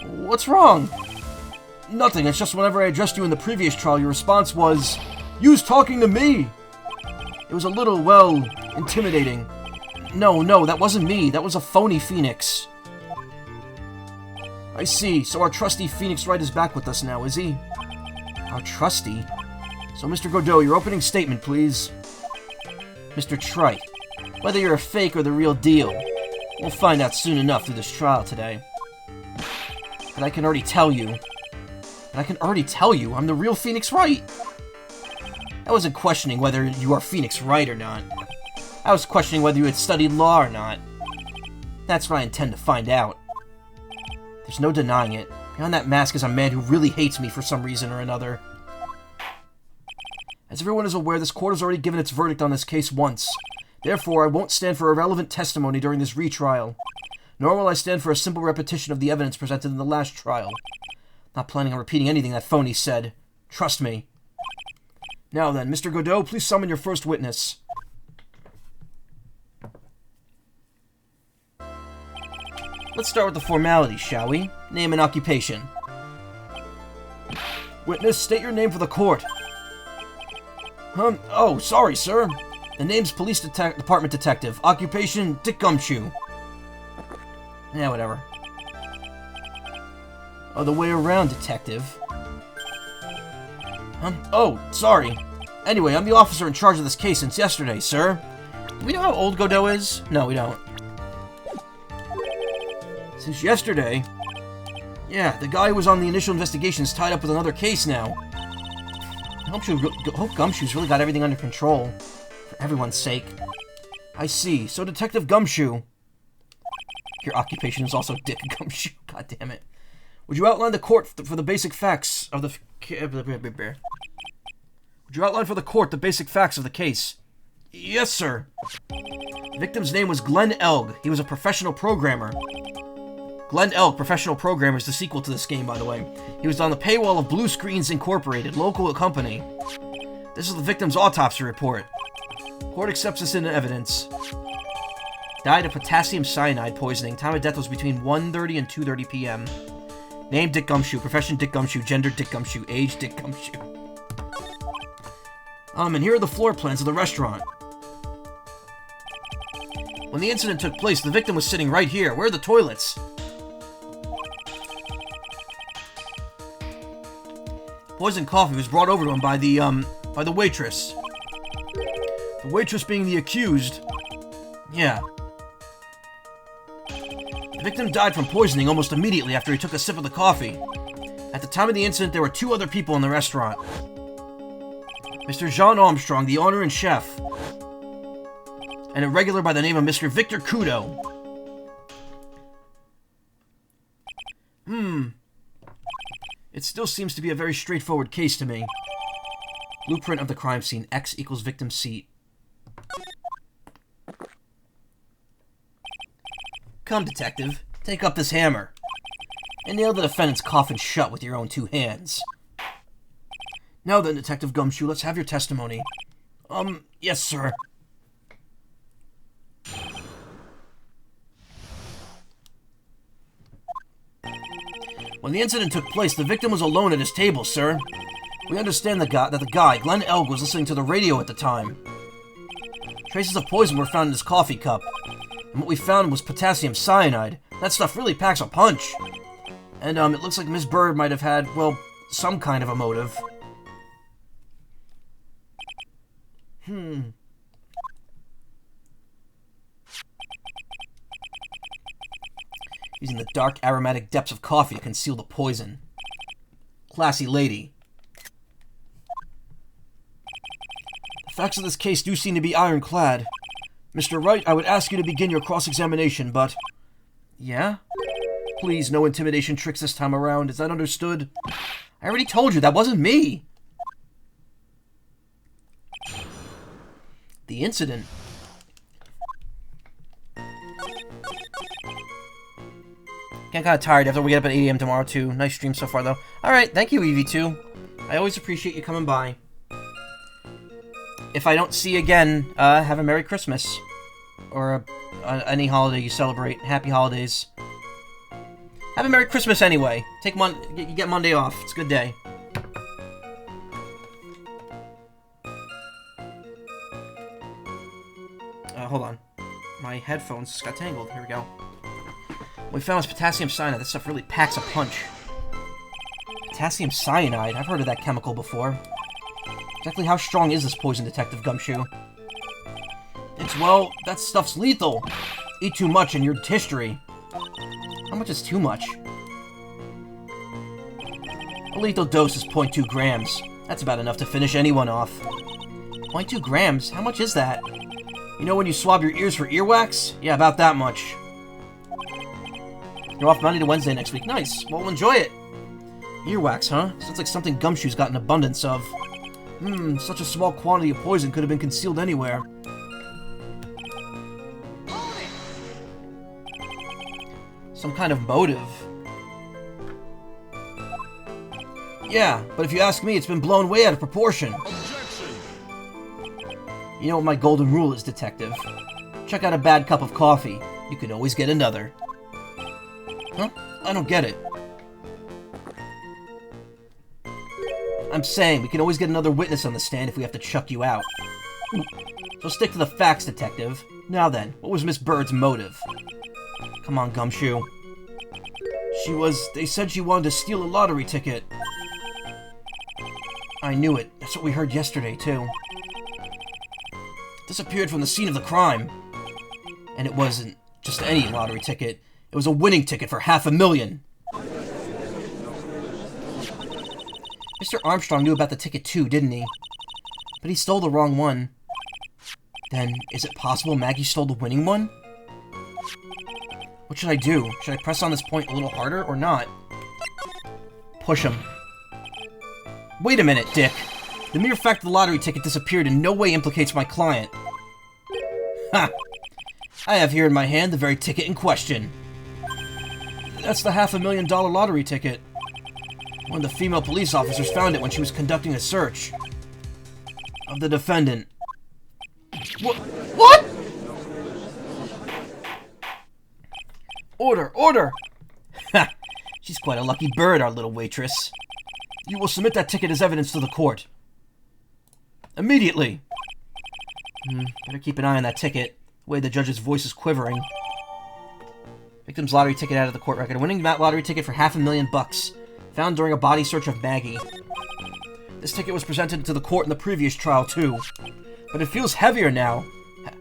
Speaker 1: What's wrong? Nothing, it's just whenever I addressed you in the previous trial, your response was, "You's talking to me!" It was a little, well, intimidating. No, that wasn't me. That was a phony Phoenix. I see. So our trusty Phoenix Wright is back with us now, is he? Our trusty? So, Mr. Godot, your opening statement, please. Mr. Trite, whether you're a fake or the real deal, we'll find out soon enough through this trial today. But I can already tell you, I'm the real Phoenix Wright. I wasn't questioning whether you are Phoenix Wright or not. I was questioning whether you had studied law or not. That's what I intend to find out. There's no denying it. Behind that mask is a man who really hates me for some reason or another. As everyone is aware, this court has already given its verdict on this case once. Therefore, I won't stand for irrelevant testimony during this retrial. Nor will I stand for a simple repetition of the evidence presented in the last trial. Not planning on repeating anything that phony said. Trust me. Now then, Mr. Godot, please summon your first witness. Let's start with the formalities, shall we? Name and occupation. Witness, state your name for the court. Oh, sorry, sir. The name's Police Department Detective. Occupation, Dick Gumshoe. Yeah, whatever. Other way around, Detective. Oh, sorry. Anyway, I'm the officer in charge of this case since yesterday, sir. Do we know how old Godot is? No, we don't. Since yesterday? Yeah, the guy who was on the initial investigation is tied up with another case now. I hope Gumshoe's really got everything under control. For everyone's sake. I see. So, Detective Gumshoe. Your occupation is also Dick Gumshoe. God damn it. Would you outline the court for the basic facts of the... Would you outline for the court the basic facts of the case? Yes, sir. The victim's name was Glenn Elg. He was a professional programmer. Glenn Elg, Professional Programmer, is the sequel to this game, by the way. He was on the paywall of Blue Screens Incorporated, local company. This is the victim's autopsy report. Court accepts this into evidence. Died of potassium cyanide poisoning. Time of death was between 1:30 and 2:30 p.m. Name Dick Gumshoe. Profession Dick Gumshoe. Gender Dick Gumshoe. Age Dick Gumshoe. And here are the floor plans of the restaurant. When the incident took place, the victim was sitting right here. Where are the toilets? Poisoned coffee was brought over to him by the waitress. The waitress being the accused. Yeah. The victim died from poisoning almost immediately after he took a sip of the coffee. At the time of the incident, there were 2 other people in the restaurant. Mr. Jean Armstrong, the owner and chef, and a regular by the name of Mr. Victor Kudo. It still seems to be a very straightforward case to me. Blueprint of the crime scene. X equals victim seat. Come, detective. Take up this hammer. And nail the defendant's coffin shut with your own 2 hands. Now then, Detective Gumshoe, let's have your testimony. Yes, sir. When the incident took place, the victim was alone at his table, sir. We understand that the guy, Glenn Elg, was listening to the radio at the time. Traces of poison were found in his coffee cup, and what we found was potassium cyanide. That stuff really packs a punch. And, it looks like Miss Bird might have had, well, some kind of a motive. Using the dark, aromatic depths of coffee to conceal the poison. Classy lady. The facts of this case do seem to be ironclad. Mr. Wright, I would ask you to begin your cross-examination, but... Yeah? Please, no intimidation tricks this time around. Is that understood? I already told you, that wasn't me! The incident... Getting kind of tired after we get up at 8 a.m. tomorrow, too. Nice stream so far, though. Alright, thank you, EV2. I always appreciate you coming by. If I don't see you again, have a Merry Christmas. Or any holiday you celebrate. Happy holidays. Have a Merry Christmas anyway. You get Monday off. It's a good day. Hold on. My headphones just got tangled. Here we go. We found was potassium cyanide. That stuff really packs a punch. Potassium cyanide? I've heard of that chemical before. Exactly how strong is this poison, Detective Gumshoe? It's, well, that stuff's lethal. Eat too much and you're history. How much is too much? A lethal dose is 0.2 grams. That's about enough to finish anyone off. 0.2 grams? How much is that? You know when you swab your ears for earwax? Yeah, about that much. You're off Monday to Wednesday next week. Nice. Well, enjoy it. Earwax, huh? Sounds like something Gumshoe's got an abundance of. Such a small quantity of poison could have been concealed anywhere. Some kind of motive. Yeah, but if you ask me, it's been blown way out of proportion. Objection. You know what my golden rule is, Detective. Check out a bad cup of coffee. You can always get another. Huh? I don't get it. I'm saying, we can always get another witness on the stand if we have to chuck you out. So stick to the facts, Detective. Now then, what was Miss Bird's motive? Come on, Gumshoe. They said she wanted to steal a lottery ticket. I knew it. That's what we heard yesterday, too. Disappeared from the scene of the crime. And it wasn't just any lottery ticket. It was a winning ticket for $500,000. Mr. Armstrong knew about the ticket too, didn't he? But he stole the wrong one. Then, is it possible Maggie stole the winning one? What should I do? Should I press on this point a little harder or not? Push him. Wait a minute, Dick. The mere fact the lottery ticket disappeared in no way implicates my client. Ha! I have here in my hand the very ticket in question. That's the $500,000 lottery ticket. One of the female police officers found it when she was conducting a search of the defendant. What? Order! Order! Ha! She's quite a lucky bird, our little waitress. You will submit that ticket as evidence to the court. Immediately! Better keep an eye on that ticket. The way the judge's voice is quivering. Victim's lottery ticket out of the court record. A winning lottery ticket for $500,000. Found during a body search of Maggie. This ticket was presented to the court in the previous trial, too. But it feels heavier now.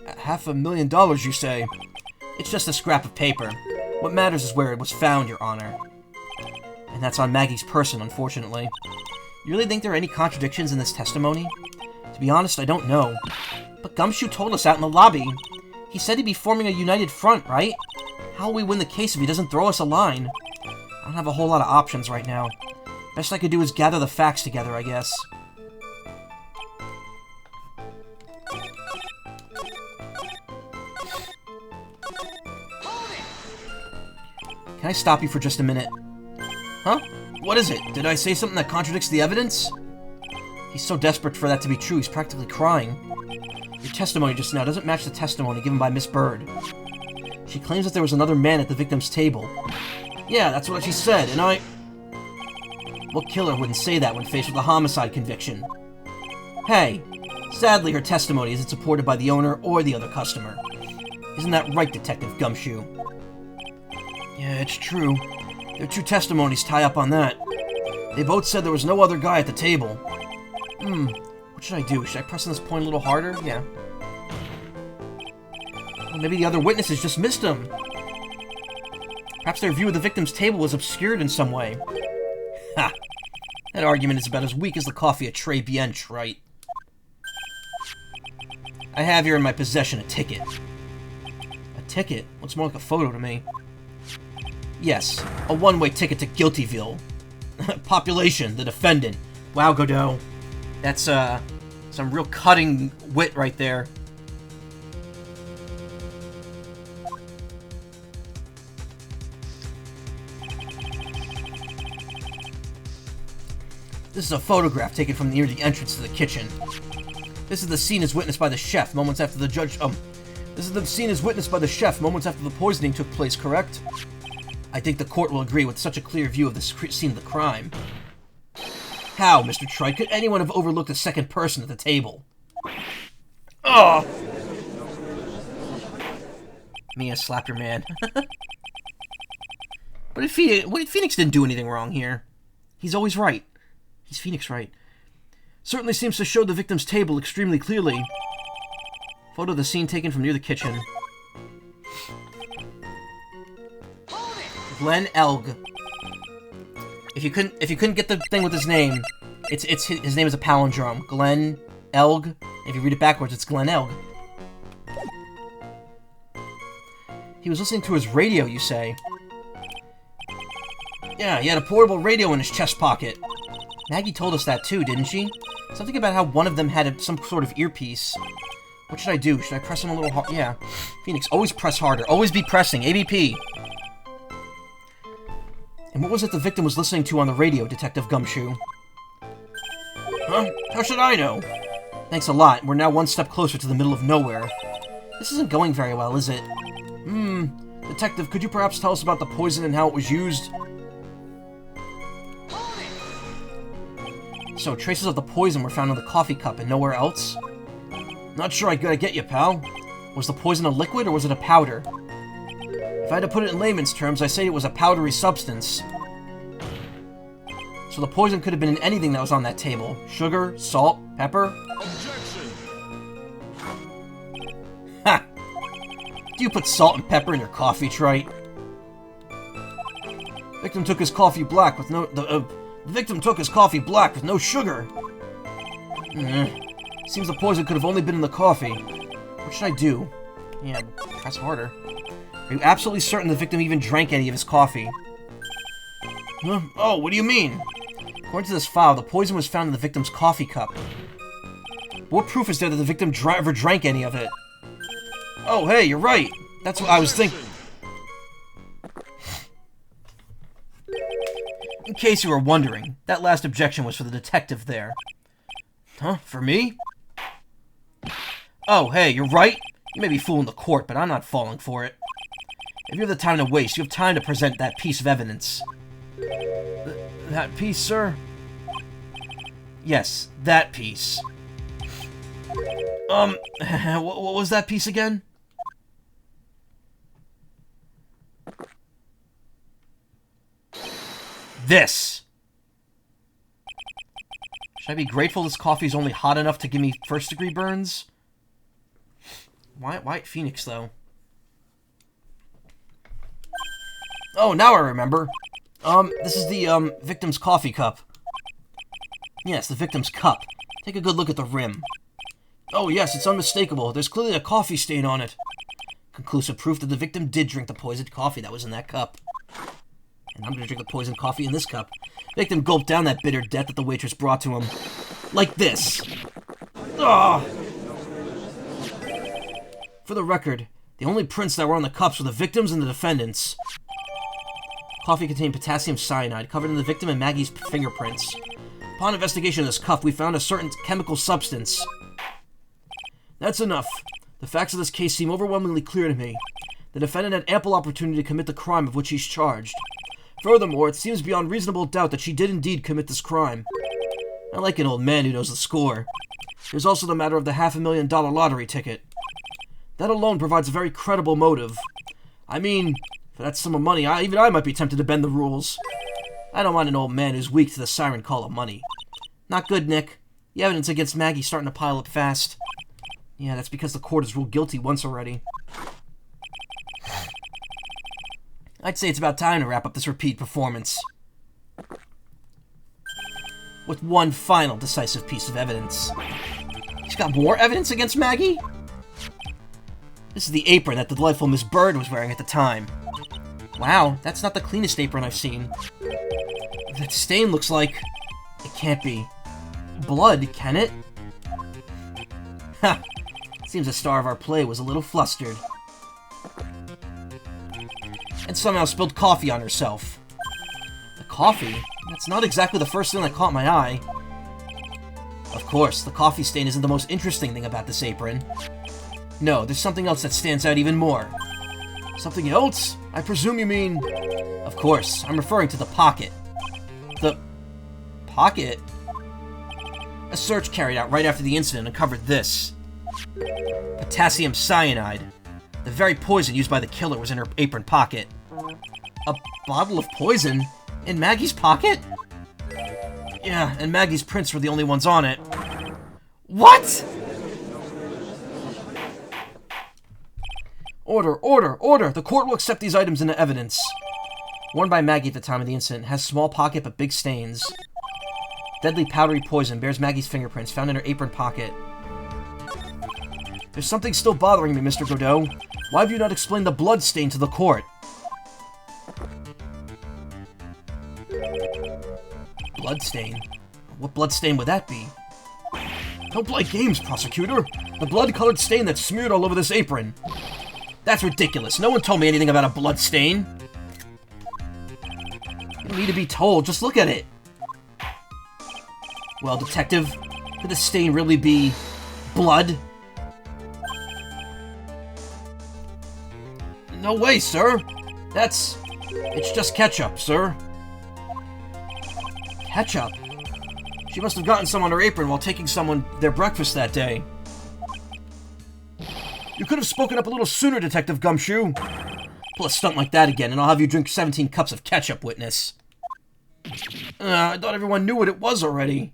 Speaker 1: $500,000, you say? It's just a scrap of paper. What matters is where it was found, Your Honor. And that's on Maggie's person, unfortunately. You really think there are any contradictions in this testimony? To be honest, I don't know. But Gumshoe told us out in the lobby. He said he'd be forming a united front, right? How will we win the case if he doesn't throw us a line? I don't have a whole lot of options right now. Best I could do is gather the facts together, I guess. Can I stop you for just a minute? Huh? What is it? Did I say something that contradicts the evidence? He's so desperate for that to be true, he's practically crying. Your testimony just now doesn't match the testimony given by Miss Bird. She claims that there was another man at the victim's table. Yeah, that's what she said, and I... What killer wouldn't say that when faced with a homicide conviction? Hey, sadly her testimony isn't supported by the owner or the other customer. Isn't that right, Detective Gumshoe? Yeah, it's true. Their two testimonies tie up on that. They both said there was no other guy at the table. What should I do? Should I press on this point a little harder? Yeah. Well, maybe the other witnesses just missed him. Perhaps their view of the victim's table was obscured in some way. Ha! That argument is about as weak as the coffee at Trey Biench, right? I have here in my possession a ticket. A ticket? Looks more like a photo to me. Yes, a one-way ticket to Guiltyville. Population, the defendant. Wow, Godot. That's, some real cutting wit right there. This is a photograph taken from near the entrance to the kitchen. This is the scene as witnessed by the chef moments after the judge, This is the scene as witnessed by the chef moments after the poisoning took place, correct? I think the court will agree with such a clear view of the scene of the crime. How, Mr. Troy, could anyone have overlooked a second person at the table? Oh! Mia, slap your man. But Phoenix didn't do anything wrong here. He's always right. He's Phoenix right. Certainly seems to show the victim's table extremely clearly. Photo of the scene taken from near the kitchen. Glenn Elg. If you couldn't get the thing with his name, his name is a palindrome. Glenn Elg. If you read it backwards, it's Glenn Elg. He was listening to his radio, you say? Yeah, he had a portable radio in his chest pocket. Maggie told us that too, didn't she? Something about how one of them had some sort of earpiece. What should I do? Should I press him a little hard? Yeah. Phoenix, always press harder. Always be pressing. ABP. And what was it the victim was listening to on the radio, Detective Gumshoe? Huh? How should I know? Thanks a lot. We're now one step closer to the middle of nowhere. This isn't going very well, is it? Detective, could you perhaps tell us about the poison and how it was used? So, traces of the poison were found in the coffee cup and nowhere else? Not sure I gotta get you, pal. Was the poison a liquid or was it a powder? If I had to put it in layman's terms, I say it was a powdery substance. So the poison could have been in anything that was on that table. Sugar, salt, pepper.
Speaker 3: Objection!
Speaker 1: Ha! Do you put salt and pepper in your coffee, Trite? Victim took his coffee black with no... The victim took his coffee black with no sugar. Seems the poison could have only been in the coffee. What should I do? Yeah, press harder. Are you absolutely certain the victim even drank any of his coffee? Huh? Oh, what do you mean? According to this file, the poison was found in the victim's coffee cup. What proof is there that the victim ever drank any of it? Oh, hey, you're right. That's what I was thinking. In case you were wondering, that last objection was for the detective there. Huh? For me? Oh, hey, you're right. You may be fooling the court, but I'm not falling for it. If you have the time to waste, you have time to present that piece of evidence. That piece, sir? Yes, that piece. What was that piece again? This! Should I be grateful this coffee's only hot enough to give me first-degree burns? Why White Phoenix, though? Oh, now I remember. This is the, victim's coffee cup. Yes, the victim's cup. Take a good look at the rim. Oh, yes, it's unmistakable. There's clearly a coffee stain on it. Conclusive proof that the victim did drink the poisoned coffee that was in that cup. And I'm gonna drink the poisoned coffee in this cup. Victim gulped down that bitter death that the waitress brought to him. Like this. Ugh. For the record, the only prints that were on the cups were the victim's and the defendant's. Coffee contained potassium cyanide, covered in the victim and Maggie's fingerprints. Upon investigation of this cup, we found a certain chemical substance. That's enough. The facts of this case seem overwhelmingly clear to me. The defendant had ample opportunity to commit the crime of which he's charged. Furthermore, it seems beyond reasonable doubt that she did indeed commit this crime. I like an old man who knows the score. There's also the matter of the $500,000 lottery ticket. That alone provides a very credible motive. I mean, for that sum of money, even I might be tempted to bend the rules. I don't want an old man who's weak to the siren call of money. Not good, Nick. The evidence against Maggie's starting to pile up fast. Yeah, that's because the court has ruled guilty once already. I'd say it's about time to wrap up this repeat performance. With one final decisive piece of evidence. She's got more evidence against Maggie? This is the apron that the delightful Miss Bird was wearing at the time. Wow, that's not the cleanest apron I've seen. That stain looks like... It can't be. Blood, can it? Ha! Seems the star of our play was a little flustered. And somehow spilled coffee on herself. The coffee? That's not exactly the first thing that caught my eye. Of course, the coffee stain isn't the most interesting thing about this apron. No, there's something else that stands out even more. Something else? I presume you mean... Of course, I'm referring to the pocket. The... pocket? A search carried out right after the incident uncovered this. Potassium cyanide. The very poison used by the killer was in her apron pocket. A bottle of poison? In Maggie's pocket? Yeah, and Maggie's prints were the only ones on it. What?! Order, order, order! The court will accept these items into evidence. Worn by Maggie at the time of the incident, has small pocket but big stains. Deadly powdery poison bears Maggie's fingerprints found in her apron pocket. There's something still bothering me, Mr. Godot. Why have you not explained the blood stain to the court? Blood stain? What blood stain would that be? Don't play games, prosecutor! The blood-colored stain that's smeared all over this apron. That's ridiculous. No one told me anything about a blood stain. You don't need to be told. Just look at it. Well, detective, could the stain really be blood? No way, sir. It's just ketchup, sir. Ketchup? She must have gotten some on her apron while taking someone their breakfast that day. You could have spoken up a little sooner, Detective Gumshoe. Pull a stunt like that again, and I'll have you drink 17 cups of ketchup, witness. I thought everyone knew what it was already.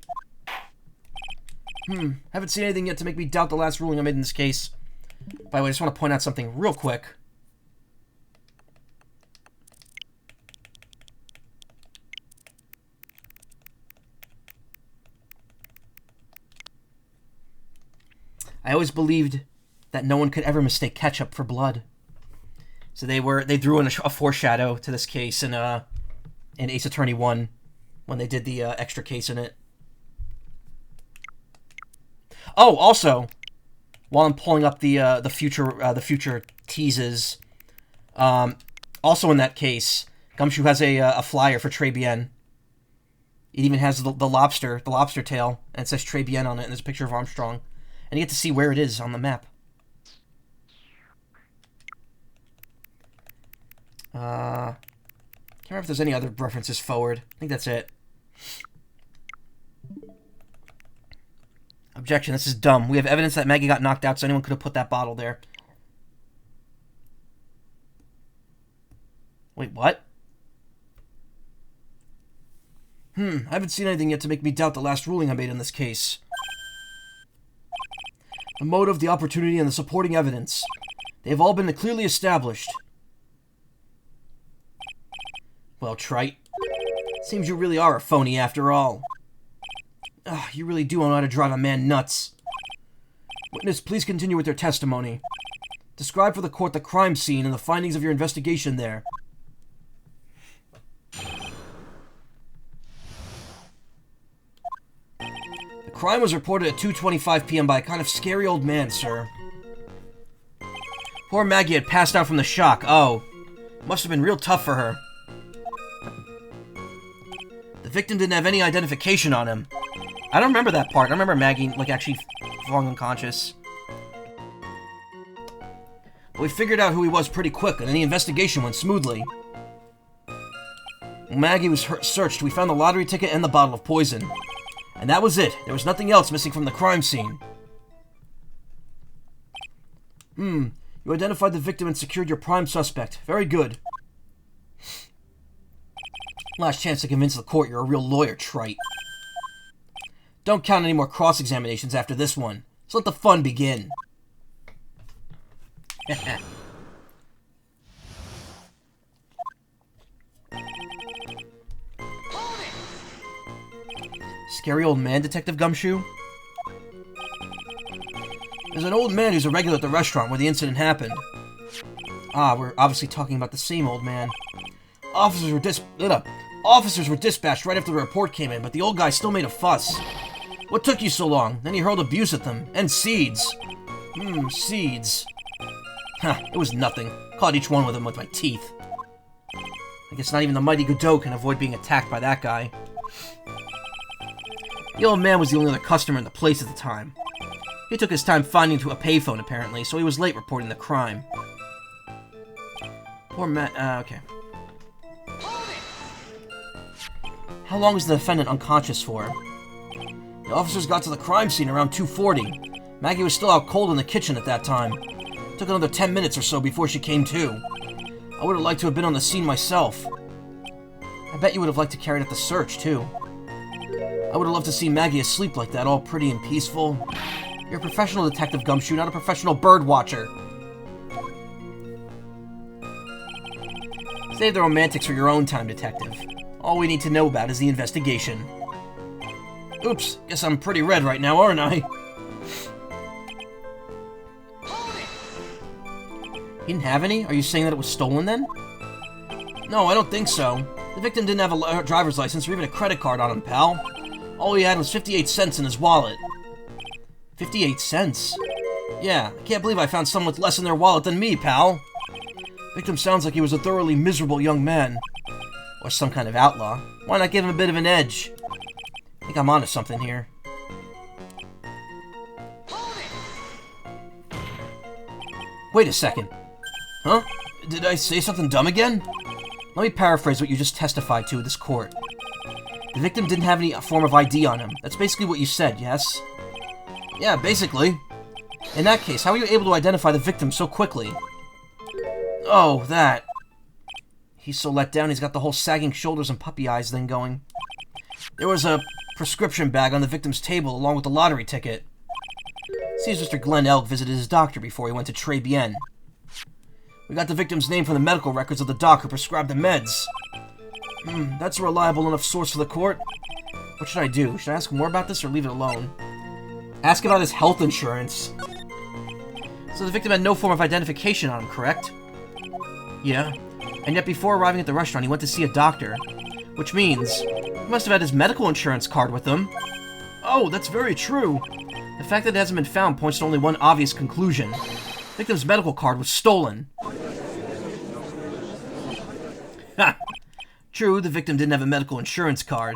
Speaker 1: Haven't seen anything yet to make me doubt the last ruling I made in this case. By the way, I just want to point out something real quick. I always believed that no one could ever mistake ketchup for blood. So they drew in a foreshadow to this case in Ace Attorney 1 when they did the extra case in it. Oh, also, while I'm pulling up the future teases, also in that case, Gumshoe has a flyer for Très Bien. It even has the lobster tail, and it says Très Bien on it, and there's a picture of Armstrong. And you get to see where it is on the map. Can't remember if there's any other references forward. I think that's it. Objection, this is dumb. We have evidence that Maggie got knocked out, so anyone could have put that bottle there. Wait, what? I haven't seen anything yet to make me doubt the last ruling I made in this case. The motive, the opportunity, and the supporting evidence. They have all been clearly established. Well, trite. Seems you really are a phony after all. You really do know how to drive a man nuts. Witness, please continue with your testimony. Describe for the court the crime scene and the findings of your investigation there. The crime was reported at 2:25 p.m. by a kind of scary old man, sir. Poor Maggie had passed out from the shock. Oh, must have been real tough for her. The victim didn't have any identification on him. I don't remember that part. I remember Maggie, actually falling unconscious. But we figured out who he was pretty quick, and then the investigation went smoothly. When Maggie was searched, we found the lottery ticket and the bottle of poison. And that was it. There was nothing else missing from the crime scene. You identified the victim and secured your prime suspect. Very good. Last chance to convince the court you're a real lawyer, trite. Don't count any more cross-examinations after this one. So let the fun begin. Scary old man, Detective Gumshoe? There's an old man who's a regular at the restaurant where the incident happened. We're obviously talking about the same old man. Officers were dispatched right after the report came in, but the old guy still made a fuss. What took you so long? Then he hurled abuse at them. And seeds. Seeds. It was nothing. Caught each one of them with my teeth. I guess not even the mighty Godot can avoid being attacked by that guy. The old man was the only other customer in the place at the time. He took his time finding to a payphone, apparently, so he was late reporting the crime. Poor Matt. Okay. How long was the defendant unconscious for? The officers got to the crime scene around 2:40. Maggie was still out cold in the kitchen at that time. It took another 10 minutes or so before she came to. I would have liked to have been on the scene myself. I bet you would have liked to carry out the search, too. I would have loved to see Maggie asleep like that, all pretty and peaceful. You're a professional detective, Gumshoe, not a professional bird watcher. Save the romantics for your own time, detective. All we need to know about is the investigation. Oops, guess I'm pretty red right now, aren't I? You didn't have any? Are you saying that it was stolen then? No, I don't think so. The victim didn't have a driver's license or even a credit card on him, pal. All he had was 58 cents in his wallet. 58 cents? Yeah, I can't believe I found someone with less in their wallet than me, pal. Victim sounds like he was a thoroughly miserable young man. Or some kind of outlaw. Why not give him a bit of an edge? I think I'm onto something here. Wait a second. Huh? Did I say something dumb again? Let me paraphrase what you just testified to in this court. The victim didn't have any form of ID on him. That's basically what you said, yes? Yeah, basically. In that case, how were you able to identify the victim so quickly? Oh, that. He's so let down, he's got the whole sagging shoulders and puppy eyes thing going. There was a prescription bag on the victim's table along with the lottery ticket. Seems Mr. Glenn Elk visited his doctor before he went to Tribulations. We got the victim's name from the medical records of the doc who prescribed the meds. That's a reliable enough source for the court. What should I do? Should I ask more about this or leave it alone? Ask about his health insurance. So the victim had no form of identification on him, correct? Yeah. And yet before arriving at the restaurant, he went to see a doctor. Which means, he must have had his medical insurance card with him. Oh, that's very true. The fact that it hasn't been found points to only one obvious conclusion. The victim's medical card was stolen. Ha! True, the victim didn't have a medical insurance card.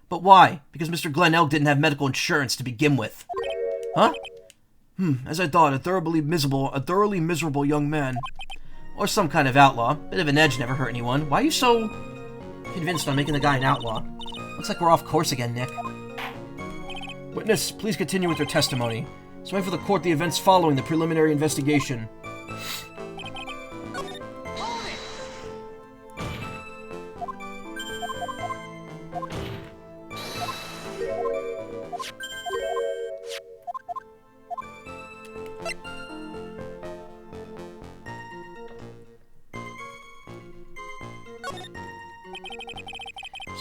Speaker 1: But why? Because Mr. Glenn Elk didn't have medical insurance to begin with. Huh? As I thought, a thoroughly miserable young man. Or some kind of outlaw. Bit of an edge never hurt anyone. Why are you so convinced on making the guy an outlaw? Looks like we're off course again, Nick. Witness, please continue with your testimony. Explain for the court the events following the preliminary investigation.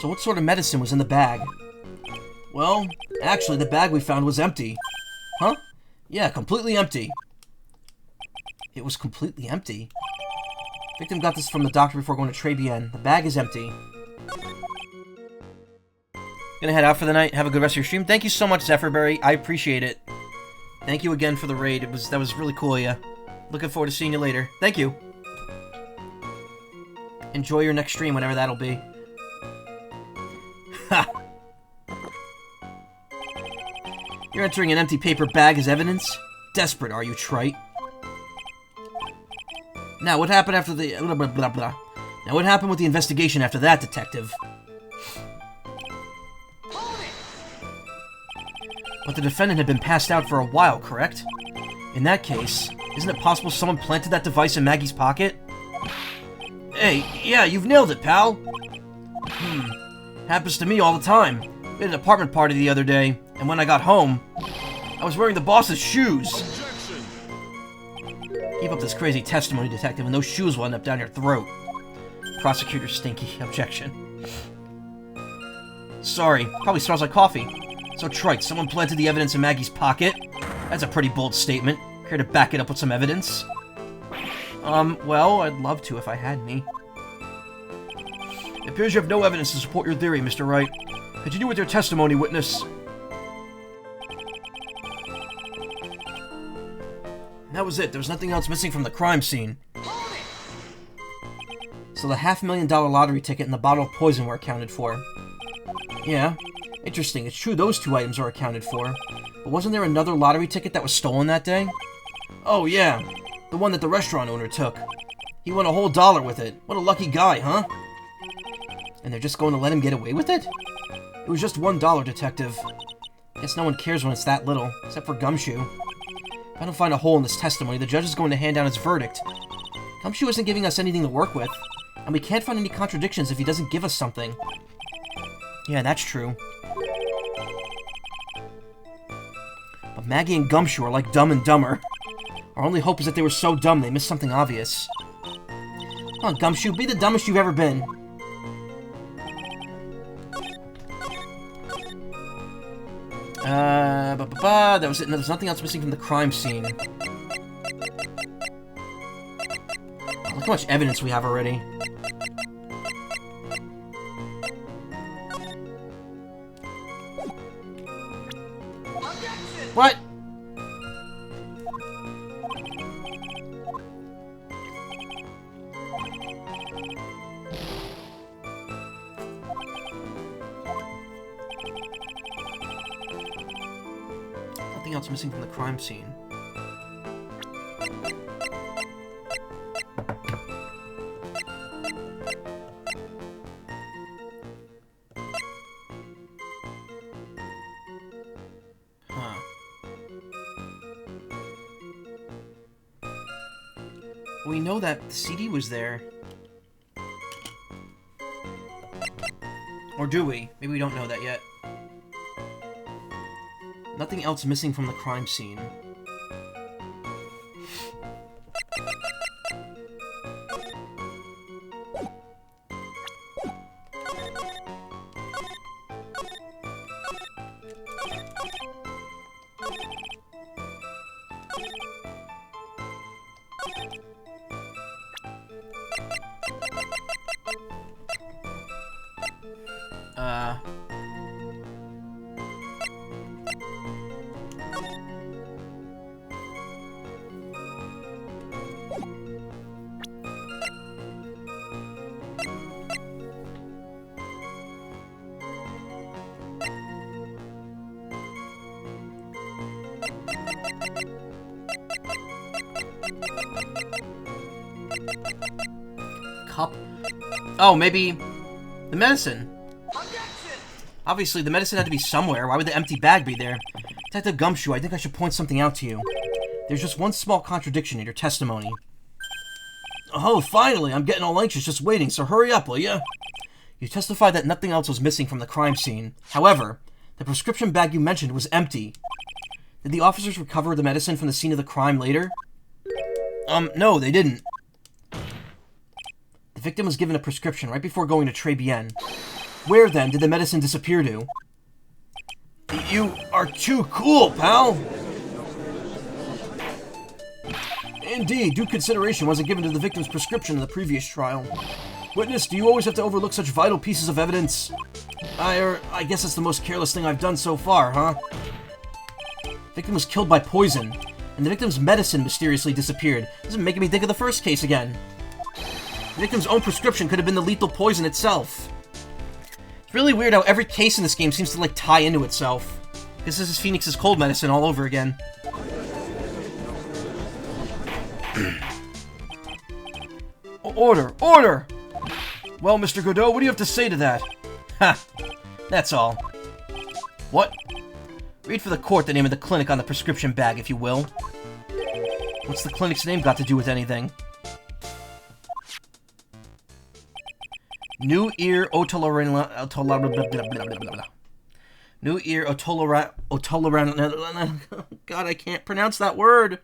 Speaker 1: So what sort of medicine was in the bag? Well, actually, the bag we found was empty. Huh? Yeah, completely empty. It was completely empty? Victim got this from the doctor before going to Tribulations. The bag is empty. Gonna head out for the night. Have a good rest of your stream. Thank you so much, Zephyrberry. I appreciate it. Thank you again for the raid. That was really cool of you. Looking forward to seeing you later. Thank you. Enjoy your next stream, whenever that'll be. Ha! You're entering an empty paper bag as evidence? Desperate, are you, trite? Now, what happened after the... blah, blah, blah, blah. Now, what happened with the investigation after that, detective? But the defendant had been passed out for a while, correct? In that case, isn't it possible someone planted that device in Maggie's pocket? Hey, yeah, you've nailed it, pal! Happens to me all the time. We had an apartment party the other day, and when I got home, I was wearing the boss's shoes. Objection. Keep up this crazy testimony, detective, and those shoes will end up down your throat. Prosecutor Stinky. Objection. Sorry, probably smells like coffee. So trite, someone planted the evidence in Maggie's pocket? That's a pretty bold statement. Care to back it up with some evidence? Well, I'd love to if I had any. It appears you have no evidence to support your theory, Mr. Wright. Continue with your testimony, witness. That was it. There was nothing else missing from the crime scene. So the $500,000 lottery ticket and the bottle of poison were accounted for. Yeah. Interesting. It's true those two items are accounted for. But wasn't there another lottery ticket that was stolen that day? Oh, yeah. The one that the restaurant owner took. He won a whole $1 with it. What a lucky guy, huh? And they're just going to let him get away with it? It was just $1, detective. Guess no one cares when it's that little, except for Gumshoe. If I don't find a hole in this testimony, the judge is going to hand down his verdict. Gumshoe isn't giving us anything to work with, and we can't find any contradictions if he doesn't give us something. Yeah, that's true. But Maggie and Gumshoe are like Dumb and Dumber. Our only hope is that they were so dumb they missed something obvious. Come on, Gumshoe, be the dumbest you've ever been. That was it. No, there's nothing else missing from the crime scene. Look how much evidence we have already. What? Nothing else missing from the crime scene. We know that the CD was there. Or do we? Maybe we don't know that yet. Nothing else missing from the crime scene. Cup? Oh, maybe the medicine. Obviously, the medicine had to be somewhere. Why would the empty bag be there? Detective Gumshoe, I think I should point something out to you. There's just one small contradiction in your testimony. Oh, finally! I'm getting all anxious just waiting, so hurry up, will ya? You testified that nothing else was missing from the crime scene. However, the prescription bag you mentioned was empty. Did the officers recover the medicine from the scene of the crime later? No, they didn't. The victim was given a prescription right before going to Tribulations. Where, then, did the medicine disappear to? You are too cool, pal! Indeed, due consideration wasn't given to the victim's prescription in the previous trial. Witness, do you always have to overlook such vital pieces of evidence? I guess it's the most careless thing I've done so far, huh? The victim was killed by poison, and the victim's medicine mysteriously disappeared. This is making me think of the first case again. The victim's own prescription could have been the lethal poison itself. It's really weird how every case in this game seems to, like, tie into itself. Because this is Phoenix's cold medicine all over again. Order! Order! Well, Mr. Godot, what do you have to say to that? Ha! That's all. What? Read for the court the name of the clinic on the prescription bag, if you will. What's the clinic's name got to do with anything? New Ear Otolerant... New Ear Otolerant... God, I can't pronounce that word.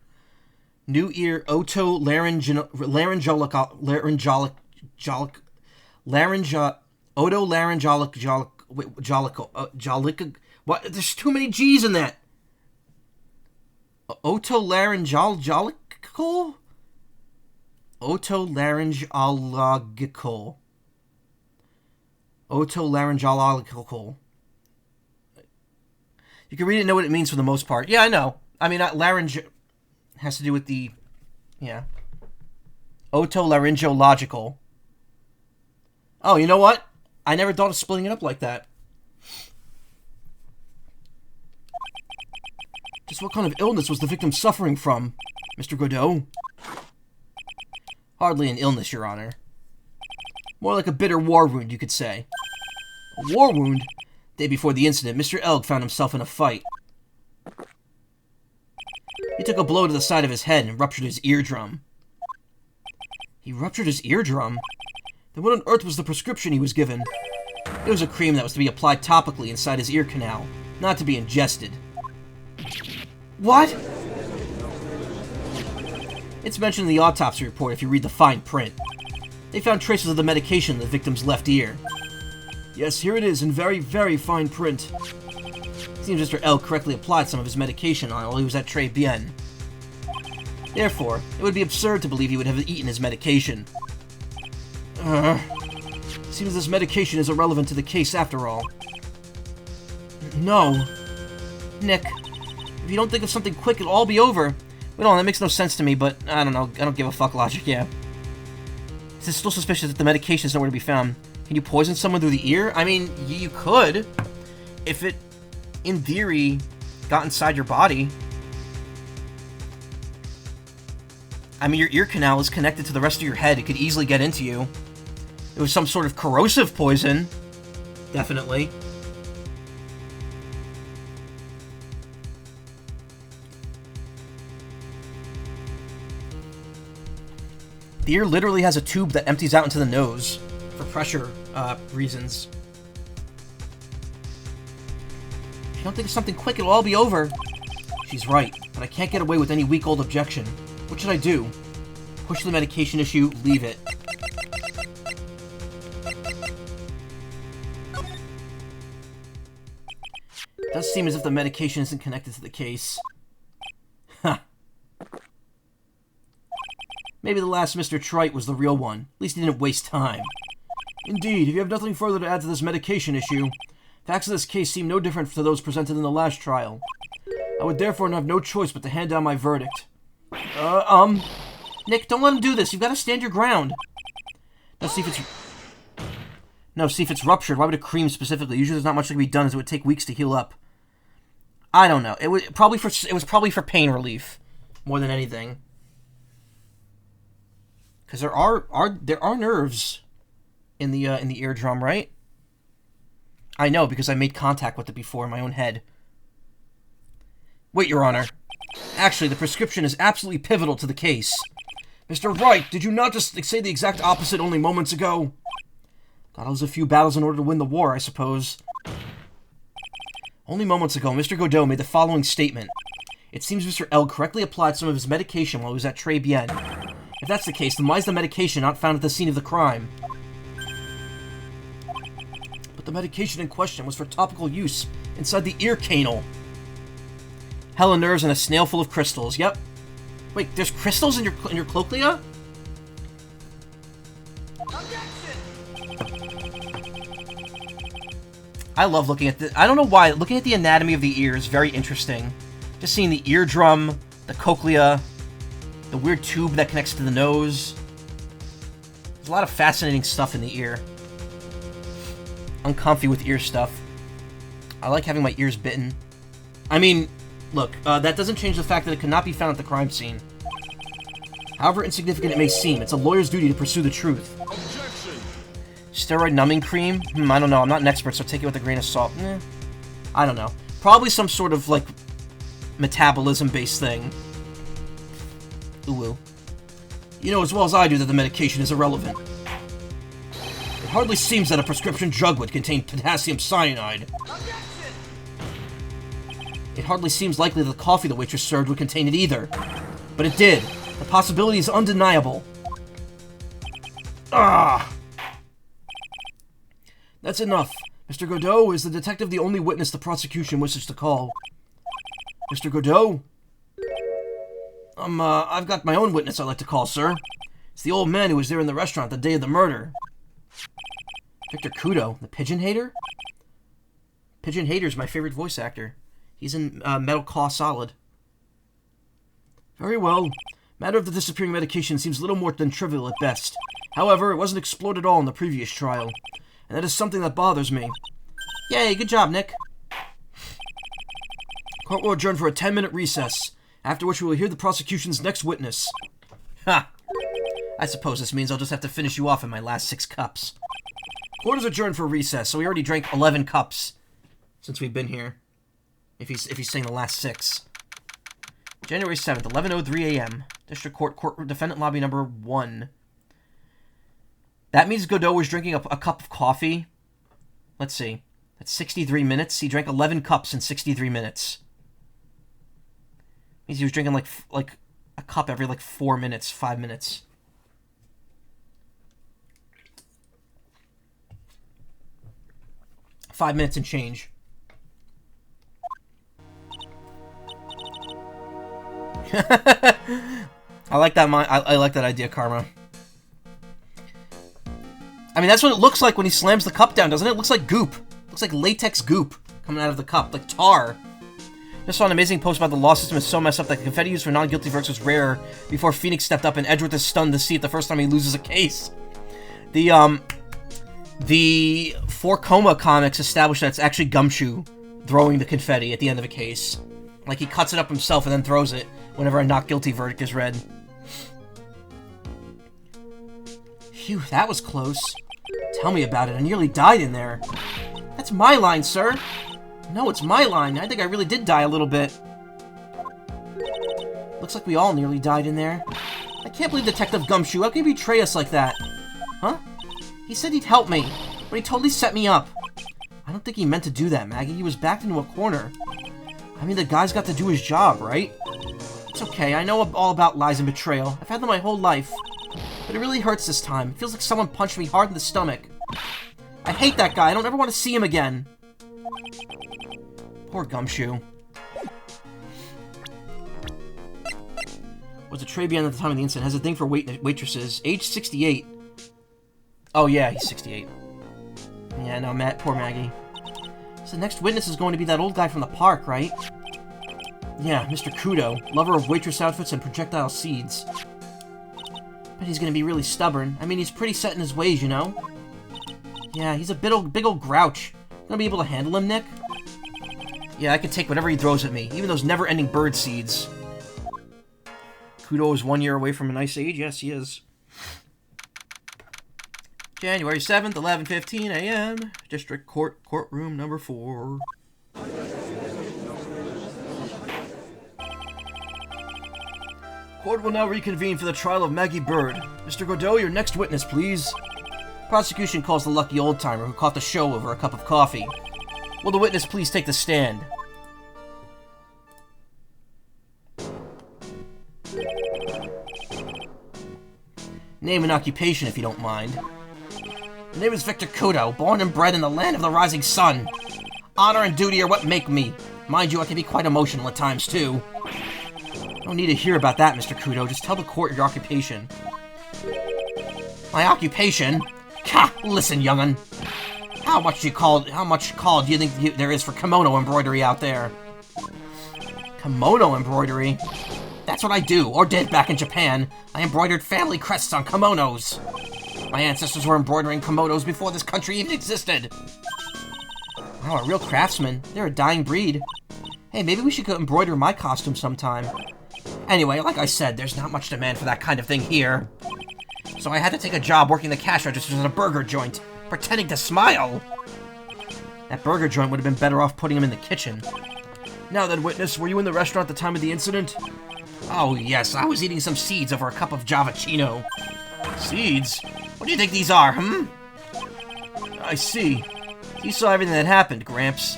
Speaker 1: New Ear Otolaryngological... What? There's too many G's in that. Otolaryngological? Otolaryngological. Otolaryngological. You can read it and know what it means for the most part. Yeah, I know. I mean, larynge has to do with the... Yeah. Otolaryngological. Oh, you know what? I never thought of splitting it up like that. Just what kind of illness was the victim suffering from, Mr. Godot? Hardly an illness, Your Honor. More like a bitter war wound, you could say. A war wound? Day before the incident, Mr. Elg found himself in a fight. He took a blow to the side of his head and ruptured his eardrum. He ruptured his eardrum? Then what on earth was the prescription he was given? It was a cream that was to be applied topically inside his ear canal, not to be ingested. What? It's mentioned in the autopsy report if you read the fine print. They found traces of the medication in the victim's left ear. Yes, here it is in very, very fine print. It seems Mr. L correctly applied some of his medication while he was at Tribulations. Therefore, it would be absurd to believe he would have eaten his medication. Seems this medication is irrelevant to the case after all. No. Nick, if you don't think of something quick, it'll all be over. Wait on, that makes no sense to me, but I don't know. I don't give a fuck logic, yeah. It's still suspicious that the medication is nowhere to be found. Can you poison someone through the ear? I mean, you could. If it, in theory, got inside your body. I mean, your ear canal is connected to the rest of your head. It could easily get into you. It was some sort of corrosive poison. Definitely. The ear literally has a tube that empties out into the nose for pressure reasons. If you don't think of something quick, it'll all be over. She's right, but I can't get away with any week-old objection. What should I do? Push the medication issue, leave it. It does seem as if the medication isn't connected to the case. Huh. Maybe the last Mr. Trite was the real one. At least he didn't waste time. Indeed, if you have nothing further to add to this medication issue, facts of this case seem no different to those presented in the last trial. I would therefore have no choice but to hand down my verdict. Nick, don't let him do this. You've got to stand your ground. Now, see if it's ruptured. Why would it cream specifically? Usually there's not much that can be done, as it would take weeks to heal up. I don't know. It was probably for pain relief more than anything. Because there are nerves in the eardrum, right? I know, because I made contact with it before in my own head. Wait, Your Honor. Actually, the prescription is absolutely pivotal to the case. Mr. Wright, did you not just say the exact opposite only moments ago? Gotta lose a few battles in order to win the war, I suppose. Only moments ago, Mr. Godot made the following statement. It seems Mr. L correctly applied some of his medication while he was at Tribulations. If that's the case, then why is the medication not found at the scene of the crime? But the medication in question was for topical use inside the ear canal. Hella nerves and a snail full of crystals. Yep. Wait, there's crystals in your cochlea? I love looking at I don't know why. Looking at the anatomy of the ear is very interesting. Just seeing the eardrum, the cochlea, the weird tube that connects to the nose. There's a lot of fascinating stuff in the ear. Uncomfy with ear stuff. I like having my ears bitten. I mean, look, that doesn't change the fact that it could not be found at the crime scene. However insignificant it may seem, it's a lawyer's duty to pursue the truth. Objection. Steroid numbing cream? I don't know. I'm not an expert, so take it with a grain of salt. I don't know. Probably some sort of, like, metabolism-based thing. Ooh. You know as well as I do that the medication is irrelevant. It hardly seems that a prescription drug would contain potassium cyanide. Objection. It hardly seems likely that the coffee the waitress served would contain it either. But it did. The possibility is undeniable. Ah! That's enough. Mr. Godot, is the detective the only witness the prosecution wishes to call? Mr. Godot? I've got my own witness I'd like to call, sir. It's the old man who was there in the restaurant the day of the murder. Victor Kudo, the Pigeon Hater? Pigeon Hater's my favorite voice actor. He's in Metal Claw Solid. Very well. Matter of the disappearing medication seems little more than trivial at best. However, it wasn't explored at all in the previous trial. And that is something that bothers me. Yay, good job, Nick. Court will adjourn for a 10-minute recess, after which we will hear the prosecution's next witness. Ha! I suppose this means I'll just have to finish you off in my last 6 cups. Court is adjourned for recess, so we already drank 11 cups since we've been here. If he's saying the last 6. January 7th, 11:03 a.m. District Court, Defendant Lobby number 1. That means Godot was drinking a cup of coffee. Let's see. That's 63 minutes. He drank 11 cups in 63 minutes. Means he was drinking like a cup every 4 minutes, 5 minutes. Five minutes and change. I like that. I like that idea, Karma. I mean, that's what it looks like when he slams the cup down, doesn't it? It looks like goop. It looks like latex goop coming out of the cup, like tar. Just saw an amazing post about the law system is so messed up that confetti used for non-guilty verdicts was rare before Phoenix stepped up and Edgeworth is stunned to see it the first time he loses a case. The 4-Coma comics established that it's actually Gumshoe throwing the confetti at the end of a case. Like, he cuts it up himself and then throws it whenever a not guilty verdict is read. Phew, that was close. Tell me about it. I nearly died in there. That's my line, sir. No, it's my line. I think I really did die a little bit. Looks like we all nearly died in there. I can't believe Detective Gumshoe. How can he betray us like that? Huh? He said he'd help me, but he totally set me up. I don't think he meant to do that, Maggie. He was backed into a corner. I mean, the guy's got to do his job, right? It's okay. I know all about lies and betrayal. I've had them my whole life. But it really hurts this time. It feels like someone punched me hard in the stomach. I hate that guy. I don't ever want to see him again. Poor Gumshoe. Was a Trabian at the time of the incident. Has a thing for waitresses. Age 68. Oh, yeah, he's 68. Yeah, no, poor Maggie. So the next witness is going to be that old guy from the park, right? Yeah, Mr. Kudo, lover of waitress outfits and projectile seeds. But he's going to be really stubborn. I mean, he's pretty set in his ways, you know? Yeah, he's a big old grouch. Gonna be able to handle him, Nick? Yeah, I can take whatever he throws at me, even those never-ending bird seeds. Kudo is 1 year away from an ice age? Yes, he is. January 7th, 11:15 a.m. District Court, courtroom number 4. Court will now reconvene for the trial of Maggie Bird. Mr. Godot, your next witness, please. Prosecution calls the lucky old-timer who caught the show over a cup of coffee. Will the witness please take the stand? Name and occupation, if you don't mind. My name is Victor Kudo, born and bred in the land of the rising sun. Honor and duty are what make me. Mind you, I can be quite emotional at times, too. No need to hear about that, Mr. Kudo. Just tell the court your occupation. My occupation? Ha! Listen, young'un. How much call do you think there is for kimono embroidery out there? Kimono embroidery? That's what I do, or did back in Japan. I embroidered family crests on kimonos. My ancestors were embroidering kimonos before this country even existed. Wow, a real craftsman. They're a dying breed. Hey, maybe we should go embroider my costume sometime. Anyway, like I said, there's not much demand for that kind of thing here. So I had to take a job working the cash registers at a burger joint, pretending to smile. That burger joint would have been better off putting him in the kitchen. Now then, witness, were you in the restaurant at the time of the incident? Oh, yes, I was eating some seeds over a cup of Javachino. Seeds? What do you think these are, I see. You saw everything that happened, Gramps.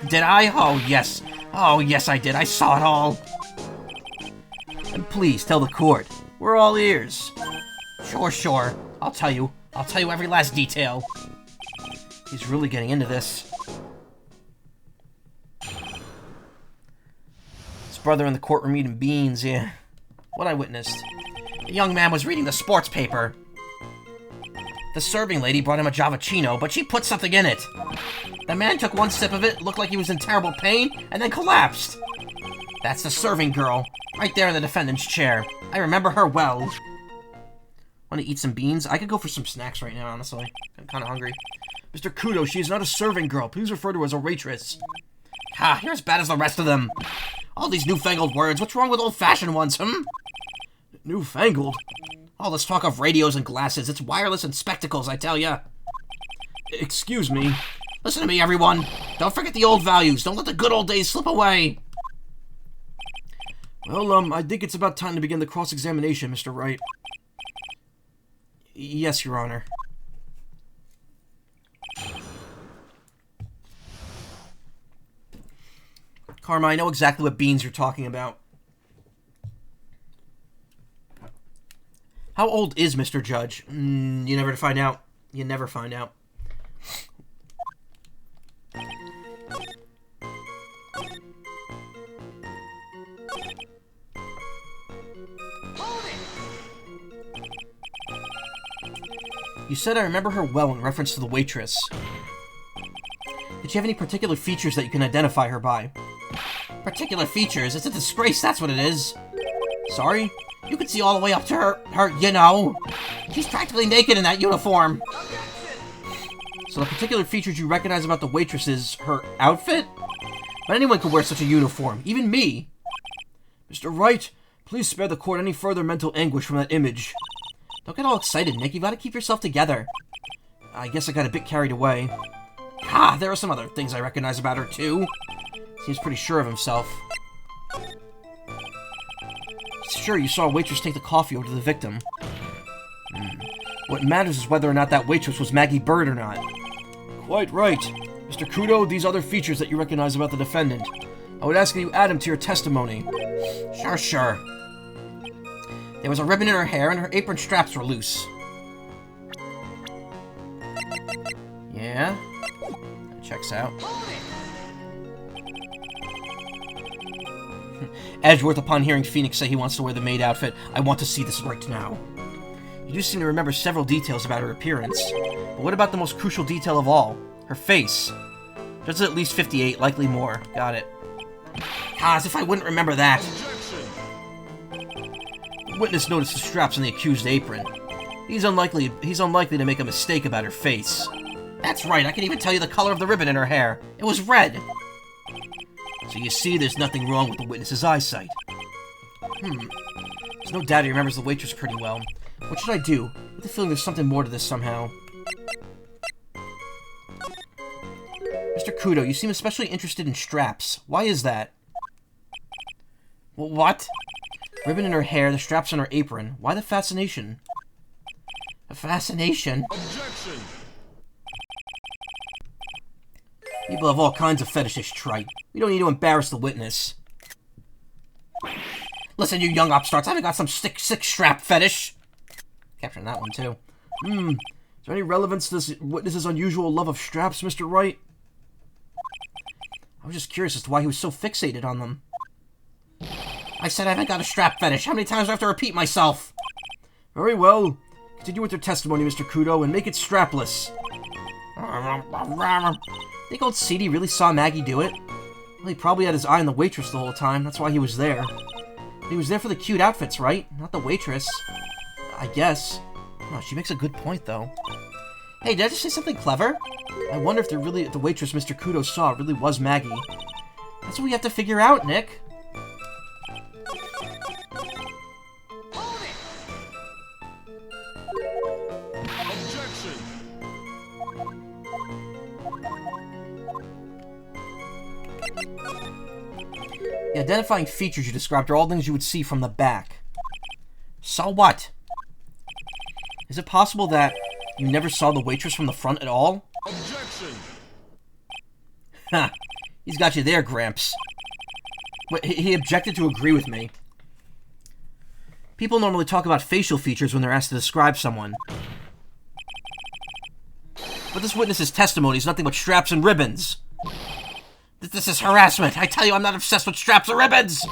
Speaker 1: Did I? Oh, yes. Oh, yes, I did. I saw it all. And please, tell the court. We're all ears. Sure. I'll tell you every last detail. He's really getting into this. His brother in the courtroom eating beans, yeah. What I witnessed. The young man was reading the sports paper. The serving lady brought him a Javachino, but she put something in it. The man took one sip of it, looked like he was in terrible pain, and then collapsed. That's the serving girl, right there in the defendant's chair. I remember her well. Want to eat some beans? I could go for some snacks right now, honestly. I'm kind of hungry. Mr. Kudo, she is not a serving girl. Please refer to her as a waitress. Ha, you're as bad as the rest of them. All these newfangled words. What's wrong with old-fashioned ones, Newfangled? All this talk of radios and glasses. It's wireless and spectacles, I tell ya. Excuse me. Listen to me, everyone. Don't forget the old values. Don't let the good old days slip away. Well, I think it's about time to begin the cross-examination, Mr. Wright. Yes, Your Honor. Karma, I know exactly what beans you're talking about. How old is Mr. Judge? You never find out. You never find out. You said I remember her well in reference to the waitress. Did she have any particular features that you can identify her by? Particular features? It's a disgrace, that's what it is. Sorry? You can see all the way up to her, you know. She's practically naked in that uniform. So the particular features you recognize about the waitress is her outfit? But anyone could wear such a uniform, even me. Mr. Wright, please spare the court any further mental anguish from that image. Don't get all excited, Nick. You gotta keep yourself together. I guess I got a bit carried away. Ah, there are some other things I recognize about her, too. Seems pretty sure of himself. Sure, you saw a waitress take the coffee over to the victim. What matters is whether or not that waitress was Maggie Bird or not. Quite right. Mr. Kudo, these other features that you recognize about the defendant. I would ask that you add them to your testimony. Sure. There was a ribbon in her hair and her apron straps were loose. Yeah? That checks out. Edgeworth, upon hearing Phoenix say he wants to wear the maid outfit, I want to see this right now. You do seem to remember several details about her appearance. But what about the most crucial detail of all? Her face. There's at least 58, likely more. Got it. As if I wouldn't remember that. The witness noticed the straps on the accused apron. He's unlikely to make a mistake about her face. That's right, I can even tell you the color of the ribbon in her hair. It was red. So you see, there's nothing wrong with the witness's eyesight. There's no doubt he remembers the waitress pretty well. What should I do? I have the feeling there's something more to this somehow. Mr. Kudo, you seem especially interested in straps. Why is that? Well, what? Ribbon in her hair, the straps on her apron. Why the fascination? A fascination?
Speaker 3: Objection!
Speaker 1: People have all kinds of fetishes, Trite. We don't need to embarrass the witness. Listen, you young upstarts, I haven't got some sick strap fetish. Capturing that one, too. Is there any relevance to this witness's unusual love of straps, Mr. Wright? I was just curious as to why he was so fixated on them. I said I haven't got a strap fetish. How many times do I have to repeat myself? Very well. Continue with your testimony, Mr. Kudo, and make it strapless. Think old Seedy really saw Maggie do it? Well, he probably had his eye on the waitress the whole time. That's why he was there. But he was there for the cute outfits, right? Not the waitress. I guess. Oh, she makes a good point, though. Hey, did I just say something clever? I wonder if the waitress Mr. Kudo saw really was Maggie. That's what we have to figure out, Nick.
Speaker 3: Objection!
Speaker 1: The identifying features you described are all things you would see from the back. So what? Is it possible that you never saw the waitress from the front at all?
Speaker 3: Objection!
Speaker 1: Ha! He's got you there, Gramps. Wait, he objected to agree with me. People normally talk about facial features when they're asked to describe someone. But this witness's testimony is nothing but straps and ribbons. This is harassment. I tell you, I'm not obsessed with straps or ribbons.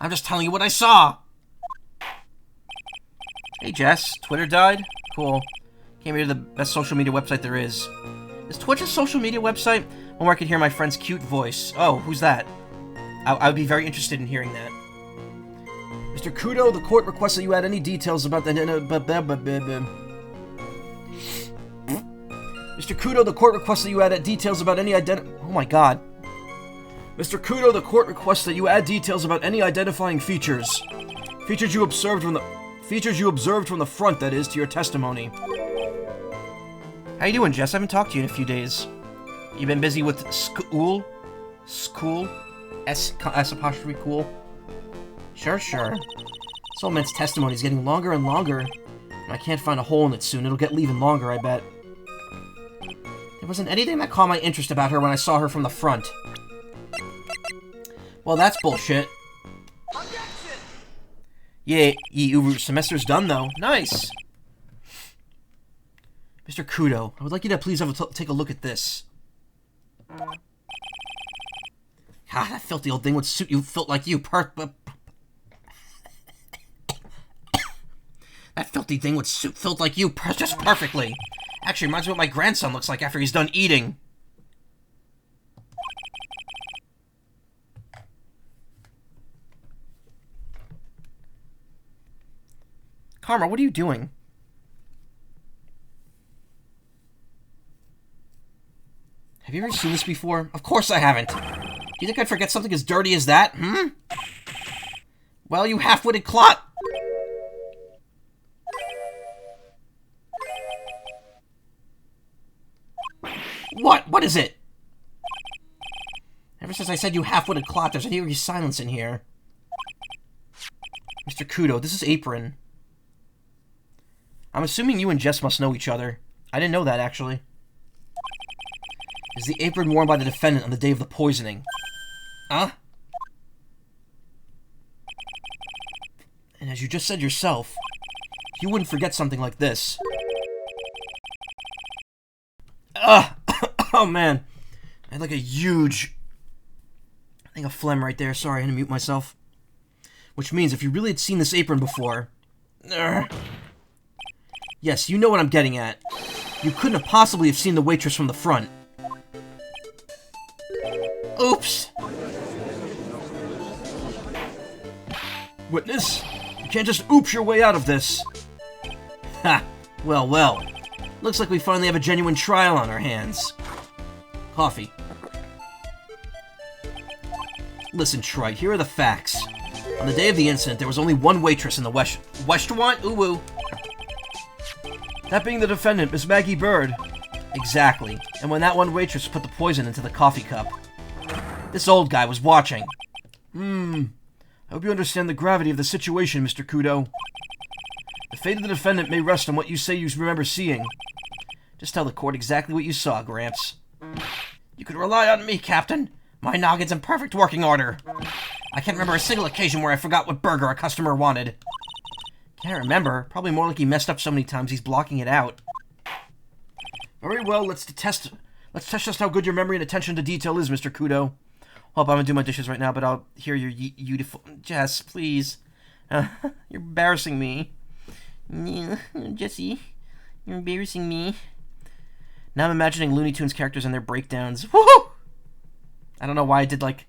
Speaker 1: I'm just telling you what I saw. Hey, Jess. Twitter died? Cool. Came here to the best social media website there is. Is Twitch a social media website? One where I can hear my friend's cute voice. Oh, who's that? I would be very interested in hearing that. Mr. Kudo, the court requests that you add any details about the... Mr. Kudo, the court requests that you add details about any Oh my god. Mr. Kudo, the court requests that you add details about any identifying features. Features you observed from the front, that is, to your testimony. How you doing, Jess? I haven't talked to you in a few days. You been busy with school? School? S apostrophe cool? Sure. This old man's testimony is getting longer and longer. And I can't find a hole in it soon. It'll get even longer, I bet. There wasn't anything that caught my interest about her when I saw her from the front. Well, that's bullshit.
Speaker 3: Objection!
Speaker 1: Yeah, your semester's done, though. Nice! Mr. Kudo, I would like you to please take a look at this. God, that filthy old thing would suit you, like you, That filthy thing would suit filth like you just perfectly. Actually, reminds me of what my grandson looks like after he's done eating. Karma, what are you doing? Have you ever seen this before? Of course I haven't. Do you think I'd forget something as dirty as that, Well, you half-witted clot! What? What is it? Ever since I said you half-witted clot, there's an eerie silence in here. Mr. Kudo, this is Apron. I'm assuming you and Jess must know each other. I didn't know that, actually. Is the apron worn by the defendant on the day of the poisoning? Huh? And as you just said yourself, you wouldn't forget something like this. Ugh! Oh, man. I had like a huge... I think a phlegm right there. Sorry, I had to mute myself. Which means if you really had seen this apron before... Yes, you know what I'm getting at. You couldn't have possibly have seen the waitress from the front. Oops! Witness, you can't just oops your way out of this. Ha! Well, well. Looks like we finally have a genuine trial on our hands. Coffee. Listen, Troy, here are the facts. On the day of the incident, there was only one waitress in the restaurant? Ooh-woo. That being the defendant, Miss Maggie Bird. Exactly. And when that one waitress put the poison into the coffee cup, this old guy was watching. I hope you understand the gravity of the situation, Mr. Kudo. The fate of the defendant may rest on what you say you remember seeing. Just tell the court exactly what you saw, Gramps. You can rely on me, Captain. My noggin's in perfect working order. I can't remember a single occasion where I forgot what burger a customer wanted. Can't remember. Probably more like he messed up so many times he's blocking it out. Very well, let's test just how good your memory and attention to detail is, Mr. Kudo. Hope I'm gonna do my dishes right now, but I'll hear your beautiful... Jess, please. You're embarrassing me. Jessie, you're embarrassing me. Now I'm imagining Looney Tunes characters and their breakdowns. Woohoo! I don't know why I did, like...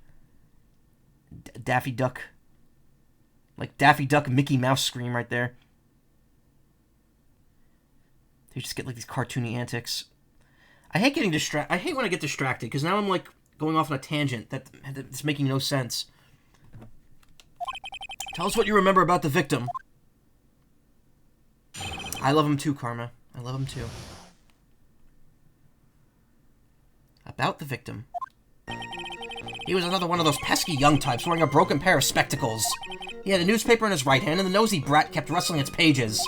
Speaker 1: Daffy Duck. Like Daffy Duck Mickey Mouse scream right there. They just get like these cartoony antics. I hate getting distracted. I hate when I get distracted because now I'm like going off on a tangent that's making no sense. Tell us what you remember about the victim. I love him too, Karma. I love him too. About the victim. He was another one of those pesky young types wearing a broken pair of spectacles. He had a newspaper in his right hand, and the nosy brat kept rustling its pages.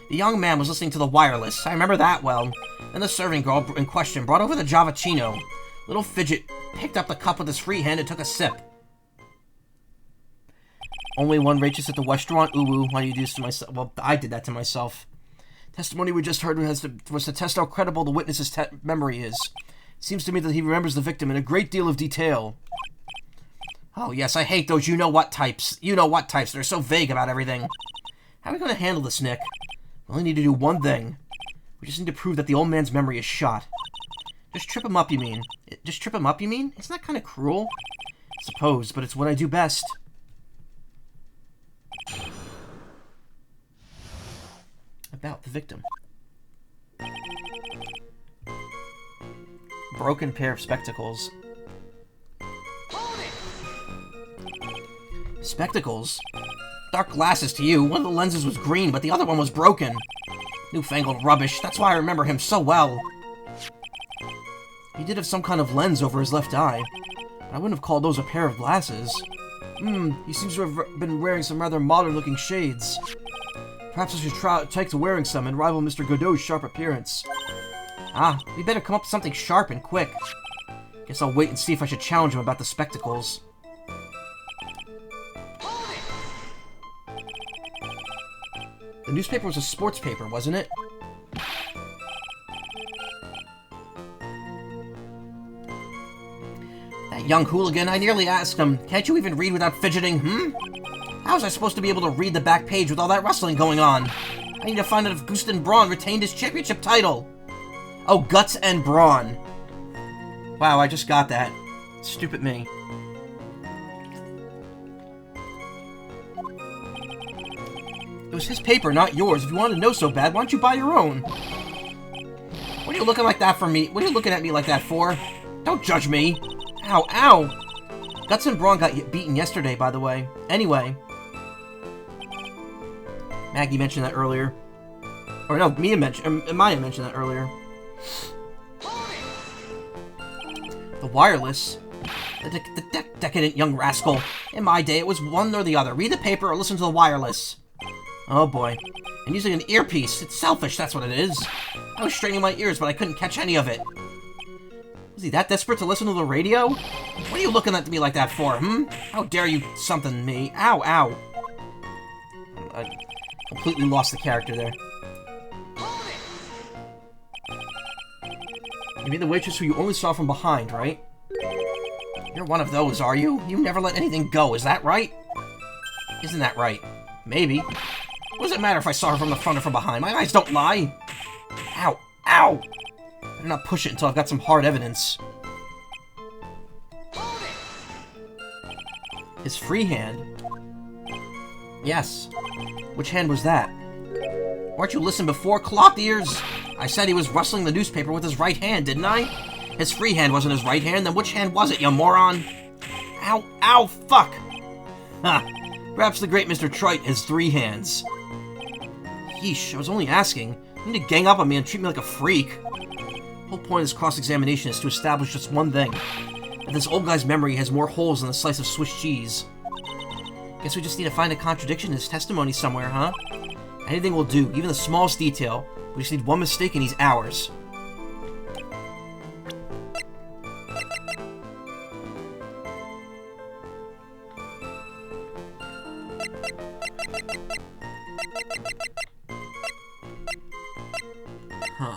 Speaker 1: The young man was listening to the wireless. I remember that well. Then the serving girl in question brought over the Javachino. Little Fidget picked up the cup with his free hand and took a sip. Only one waitress at the restaurant? Ooh, why do you do this to myself? Well, I did that to myself. Testimony we just heard was to test how credible the witness's memory is. It seems to me that he remembers the victim in a great deal of detail. Oh, yes, I hate those you-know-what types. You-know-what types. They're so vague about everything. How are we going to handle this, Nick? We only need to do one thing. We just need to prove that the old man's memory is shot. Just trip him up, you mean? Just trip him up, you mean? Isn't that kind of cruel? I suppose, but it's what I do best. About the victim. Broken pair of spectacles. Spectacles? Dark glasses to you. One of the lenses was green, but the other one was broken. Newfangled rubbish. That's why I remember him so well. He did have some kind of lens over his left eye. But I wouldn't have called those a pair of glasses. He seems to have been wearing some rather modern-looking shades. Perhaps I should take to wearing some and rival Mr. Godot's sharp appearance. We better come up with something sharp and quick. Guess I'll wait and see if I should challenge him about the spectacles. The newspaper was a sports paper, wasn't it? That young hooligan, I nearly asked him, can't you even read without fidgeting, How was I supposed to be able to read the back page with all that rustling going on? I need to find out if Gustin Braun retained his championship title. Oh, Guts and Braun. Wow, I just got that. Stupid me. It was his paper, not yours. If you wanted to know so bad, why don't you buy your own? What are you looking like that for me? What are you looking at me like that for? Don't judge me. Ow, ow. Guts and Braun got beaten yesterday, by the way. Anyway. Maggie mentioned that earlier. Or no, Maya mentioned that earlier. The wireless. Decadent young rascal. In my day, it was one or the other. Read the paper or listen to the wireless. Oh boy. And using an earpiece. It's selfish, that's what it is. I was straining my ears, but I couldn't catch any of it. Was he that desperate to listen to the radio? What are you looking at me like that for, How dare you something me? Ow, ow. I completely lost the character there. You mean the waitress who you only saw from behind, right? You're one of those, are you? You never let anything go, is that right? Isn't that right? Maybe. What does it matter if I saw her from the front or from behind? My eyes don't lie! Ow! Ow! Better not push it until I've got some hard evidence. His free hand? Yes. Which hand was that? Weren't you listening before? Clopped ears! I said he was rustling the newspaper with his right hand, didn't I? His free hand wasn't his right hand, then which hand was it, you moron? Ow, ow, fuck! Ha! Perhaps the great Mr. Trite has 3 hands. Yeesh, I was only asking. You need to gang up on me and treat me like a freak. The whole point of this cross-examination is to establish just one thing. That this old guy's memory has more holes than a slice of Swiss cheese. Guess we just need to find a contradiction in his testimony somewhere, huh? Anything will do, even the smallest detail. We just need one mistake and he's ours. Huh.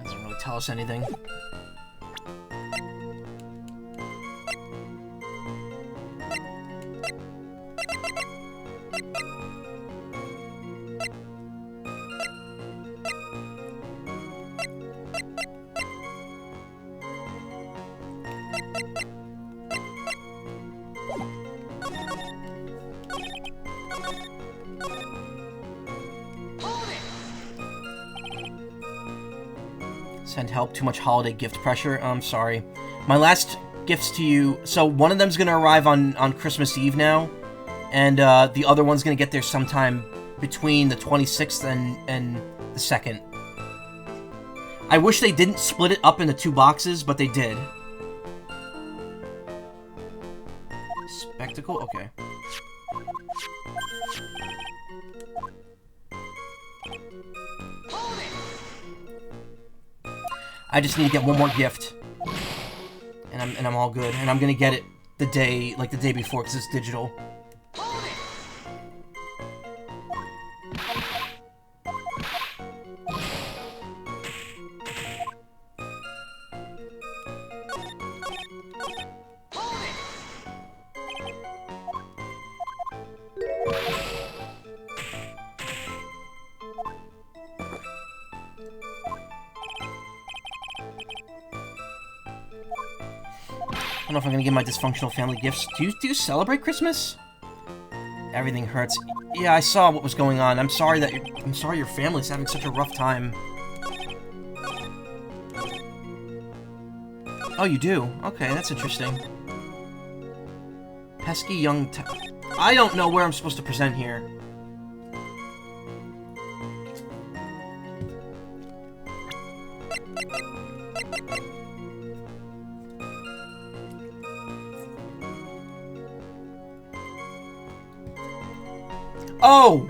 Speaker 1: Doesn't really tell us anything. Send help, too much holiday gift pressure. I'm sorry. My last gifts to you... So, one of them's gonna arrive on Christmas Eve now. And, the other one's gonna get there sometime between the 26th and the 2nd. I wish they didn't split it up into 2 boxes, but they did. Spectacle? Okay. I just need to get one more gift, and I'm all good. And I'm gonna get it the day before, because it's digital. I don't know if I'm gonna give my dysfunctional family gifts. Do you celebrate Christmas? Everything hurts. Yeah, I saw what was going on. I'm sorry your family's having such a rough time. Oh, you do? Okay, that's interesting. Pesky young I don't know where I'm supposed to present here. Oh!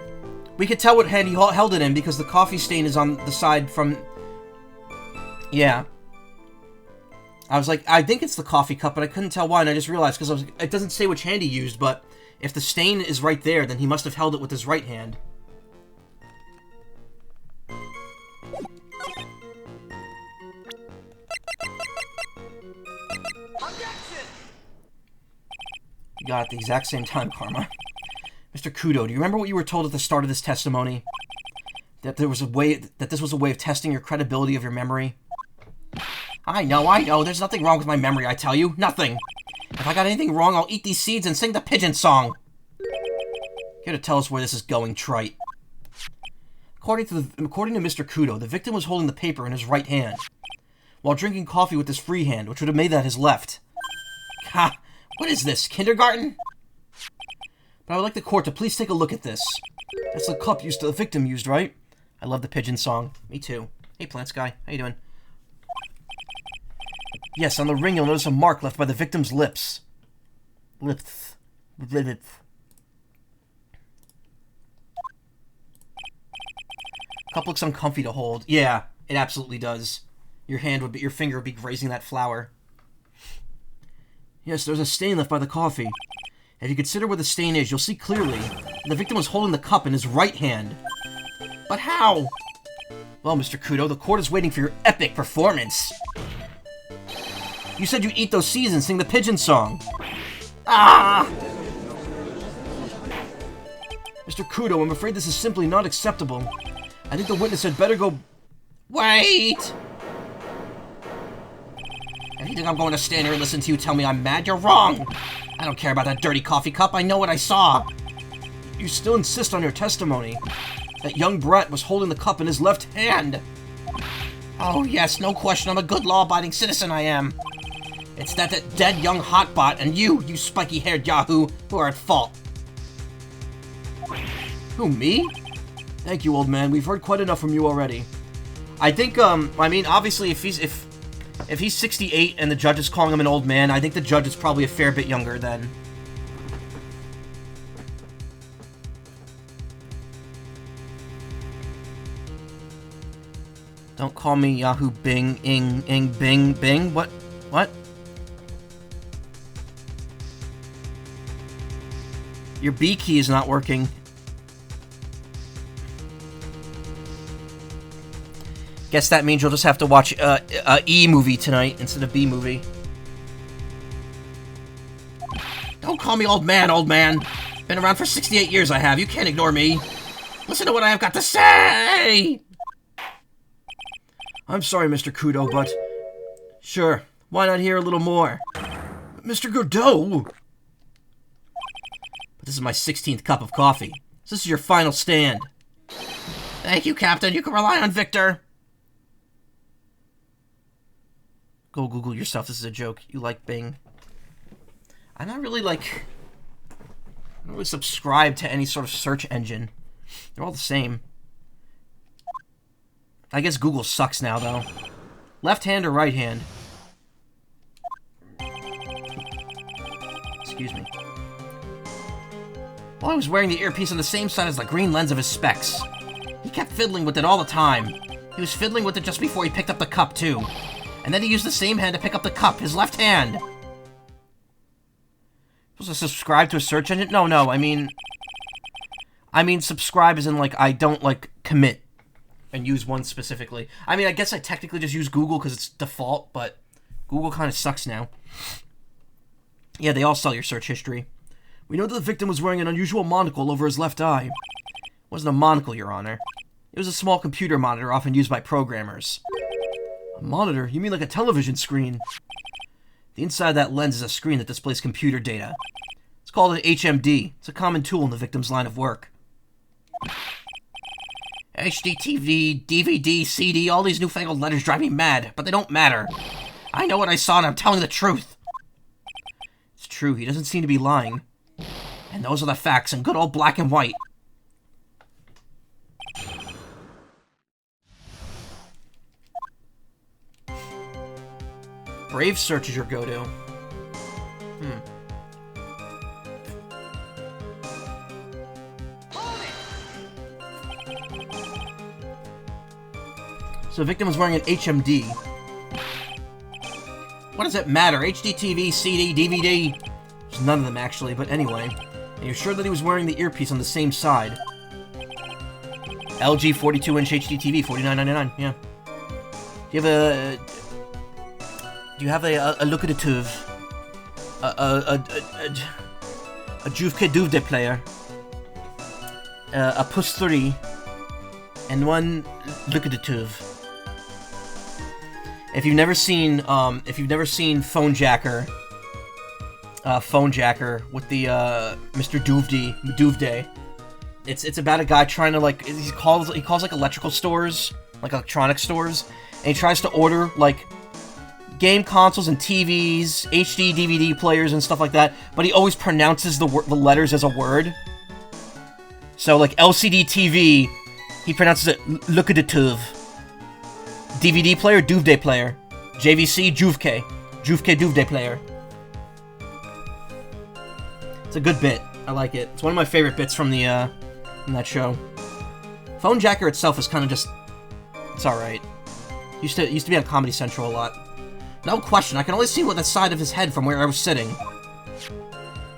Speaker 1: We could tell what hand he held it in because the coffee stain is on the side from... Yeah. I was like, I think it's the coffee cup, but I couldn't tell why, and I just realized, because it doesn't say which hand he used, but if the stain is right there, then he must have held it with his right hand. You got it at the exact same time, Karma. Mr. Kudo, do you remember what you were told at the start of this testimony? That this was a way of testing your credibility of your memory? I know. There's nothing wrong with my memory, I tell you. Nothing. If I got anything wrong, I'll eat these seeds and sing the pigeon song. Here to tell us where this is going, trite. According to Mr. Kudo, the victim was holding the paper in his right hand, while drinking coffee with his free hand, which would have made that his left. Ha! What is this, kindergarten? But I would like the court to please take a look at this. That's the cup the victim used, right? I love the pigeon song. Me too. Hey, Plants Guy. How you doing? Yes, on the ring you'll notice a mark left by the victim's lips. Cup looks uncomfy to hold. Yeah, it absolutely does. Your finger would be grazing that flower. Yes, there's a stain left by the coffee. If you consider where the stain is, you'll see clearly the victim was holding the cup in his right hand. But how? Well, Mr. Kudo, the court is waiting for your epic performance. You said you'd eat those seeds and sing the pigeon song. Ah! Mr. Kudo, I'm afraid this is simply not acceptable. I think the witness had better go... Wait! If you think I'm going to stand here and listen to you tell me I'm mad, you're wrong! I don't care about that dirty coffee cup, I know what I saw! You still insist on your testimony. That young Brett was holding the cup in his left hand. Oh yes, no question, I'm a good law-abiding citizen, I am. It's that dead young hotbot and you spiky-haired yahoo, who are at fault. Who, me? Thank you, old man, we've heard quite enough from you already. I think, I mean, obviously, if he's 68 and the judge is calling him an old man, I think the judge is probably a fair bit younger then. Don't call me Yahoo Bing, ing, bing, bing. What? Your B key is not working. Guess that means you'll just have to watch a E movie tonight instead of B movie. Don't call me old man, old man. Been around for 68 years I have. You can't ignore me. Listen to what I have got to say! I'm sorry, Mr. Kudo, but... Sure, why not hear a little more? Mr. Godot! But this is my 16th cup of coffee. So this is your final stand. Thank you, Captain. You can rely on Victor. Go Google yourself. This is a joke. You like Bing. I'm not really, I don't really subscribe to any sort of search engine. They're all the same. I guess Google sucks now, though. Left hand or right hand? Excuse me. Well, I was wearing the earpiece on the same side as the green lens of his specs. He kept fiddling with it all the time. He was fiddling with it just before he picked up the cup, too. And then he used the same hand to pick up the cup, his left hand. Supposed to subscribe to a search engine? No, I mean subscribe as in, I don't, commit and use one specifically. I mean, I guess I technically just use Google because it's default, but Google kind of sucks now. Yeah, they all sell your search history. We know that the victim was wearing an unusual monocle over his left eye. It wasn't a monocle, Your Honor. It was a small computer monitor often used by programmers. A monitor? You mean like a television screen? The inside of that lens is a screen that displays computer data. It's called an HMD. It's a common tool in the victim's line of work. HDTV, DVD, CD, all these newfangled letters drive me mad, but they don't matter. I know what I saw and I'm telling the truth. It's true, he doesn't seem to be lying. And those are the facts in good old black and white. Brave search is your go-to. So the victim was wearing an HMD. What does it matter? HDTV, CD, DVD? There's none of them, actually, but anyway. And you're sure that he was wearing the earpiece on the same side. LG 42-inch HDTV, $49.99, yeah. Do you have a locative, a Juve Duvde player? a plus 3, and one liquidative. If you've never seen Phone Jacker with the Mr. Doovday, it's about a guy trying to like he calls like electrical stores, like electronic stores, and he tries to order like game consoles and TVs, HD DVD players and stuff like that, but he always pronounces the letters as a word. So like LCD TV, he pronounces it liquidative. DVD player, Doovday player. JVC, Juvke Doovday player. It's a good bit. I like it. It's one of my favorite bits from the from that show. Phone Jacker itself is kind of just, it's all right. Used to be on Comedy Central a lot. No question, I can only see the side of his head from where I was sitting.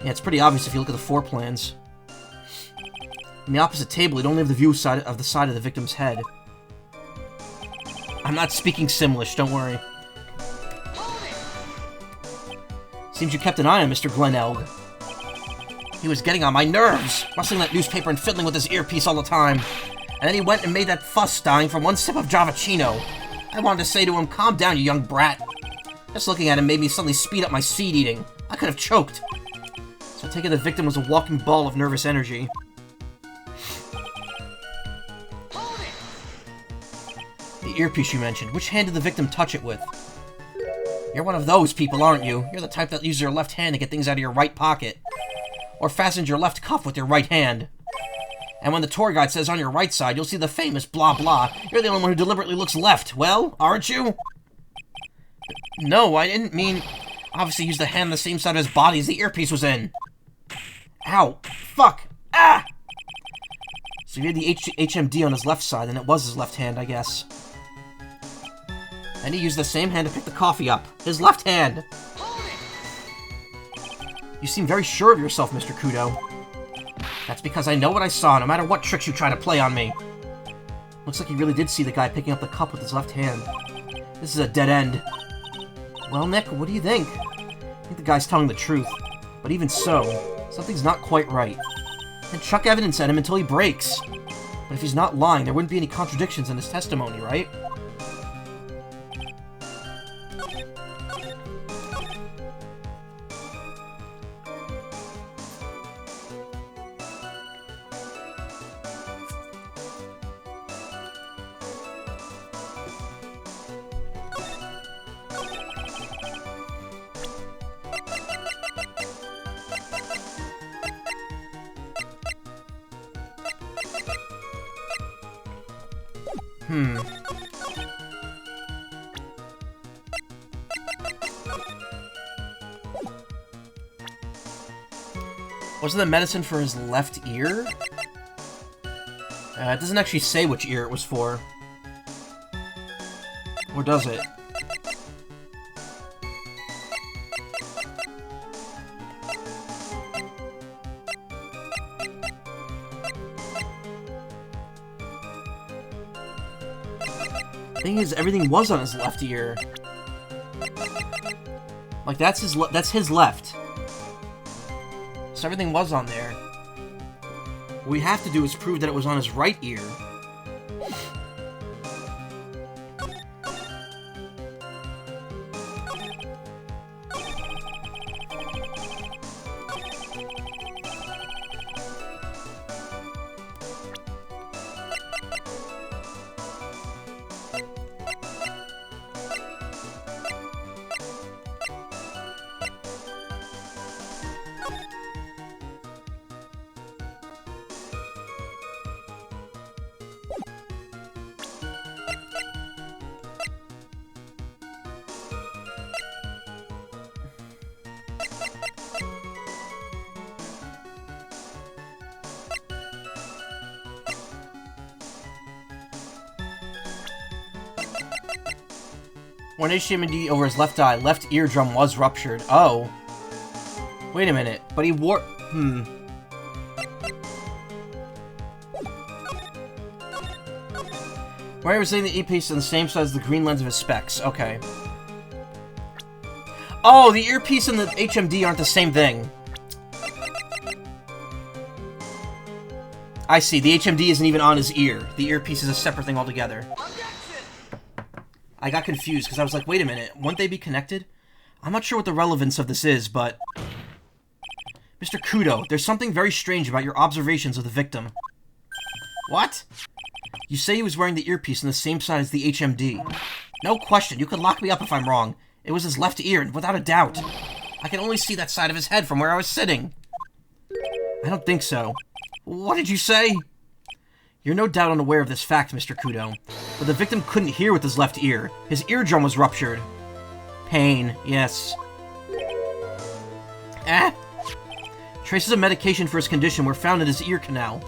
Speaker 1: Yeah, it's pretty obvious if you look at the floor plans. In the opposite table, you'd only have the view of the side of the victim's head. I'm not speaking Simlish, don't worry. Seems you kept an eye on Mr. Glenelg. He was getting on my nerves, rustling that newspaper and fiddling with his earpiece all the time. And then he went and made that fuss dying from one sip of Javachino. I wanted to say to him, calm down, you young brat. Just looking at him made me suddenly speed up my seed eating. I could have choked. So I take it the victim was a walking ball of nervous energy. The earpiece you mentioned, which hand did the victim touch it with? You're one of those people, aren't you? You're the type that uses your left hand to get things out of your right pocket. Or fastens your left cuff with your right hand. And when the tour guide says on your right side, you'll see the famous blah blah. You're the only one who deliberately looks left. Well, aren't you? No, I didn't mean... Obviously use the hand on the same side of his body as the earpiece was in. Ow. Fuck. Ah! So he had the HMD on his left side, and it was his left hand, I guess. And he used the same hand to pick the coffee up. His left hand! You seem very sure of yourself, Mr. Kudo. That's because I know what I saw, no matter what tricks you try to play on me. Looks like he really did see the guy picking up the cup with his left hand. This is a dead end. Well, Nick, what do you think? I think the guy's telling the truth. But even so, something's not quite right. Then chuck evidence at him until he breaks. But if he's not lying, there wouldn't be any contradictions in his testimony, right? Wasn't the medicine for his left ear? It doesn't actually say which ear it was for. Or does it? Thing is, everything was on his left ear. Like, that's his left. So everything was on there. What we have to do is prove that it was on his right ear. One HMD over his left eye, left eardrum was ruptured. Oh. Wait a minute, but he wore... Why are we saying the earpiece on the same side as the green lens of his specs? Okay. Oh, the earpiece and the HMD aren't the same thing. I see. The HMD isn't even on his ear. The earpiece is a separate thing altogether. I got confused because I was like, wait a minute. Wouldn't they be connected? I'm not sure what the relevance of this is, but... Mr. Kudo, there's something very strange about your observations of the victim. What? You say he was wearing the earpiece on the same side as the HMD. No question, you could lock me up if I'm wrong. It was his left ear, and without a doubt. I can only see that side of his head from where I was sitting. I don't think so. What did you say? You're no doubt unaware of this fact, Mr. Kudo, but the victim couldn't hear with his left ear. His eardrum was ruptured. Pain, yes. Traces of medication for his condition were found in his ear canal.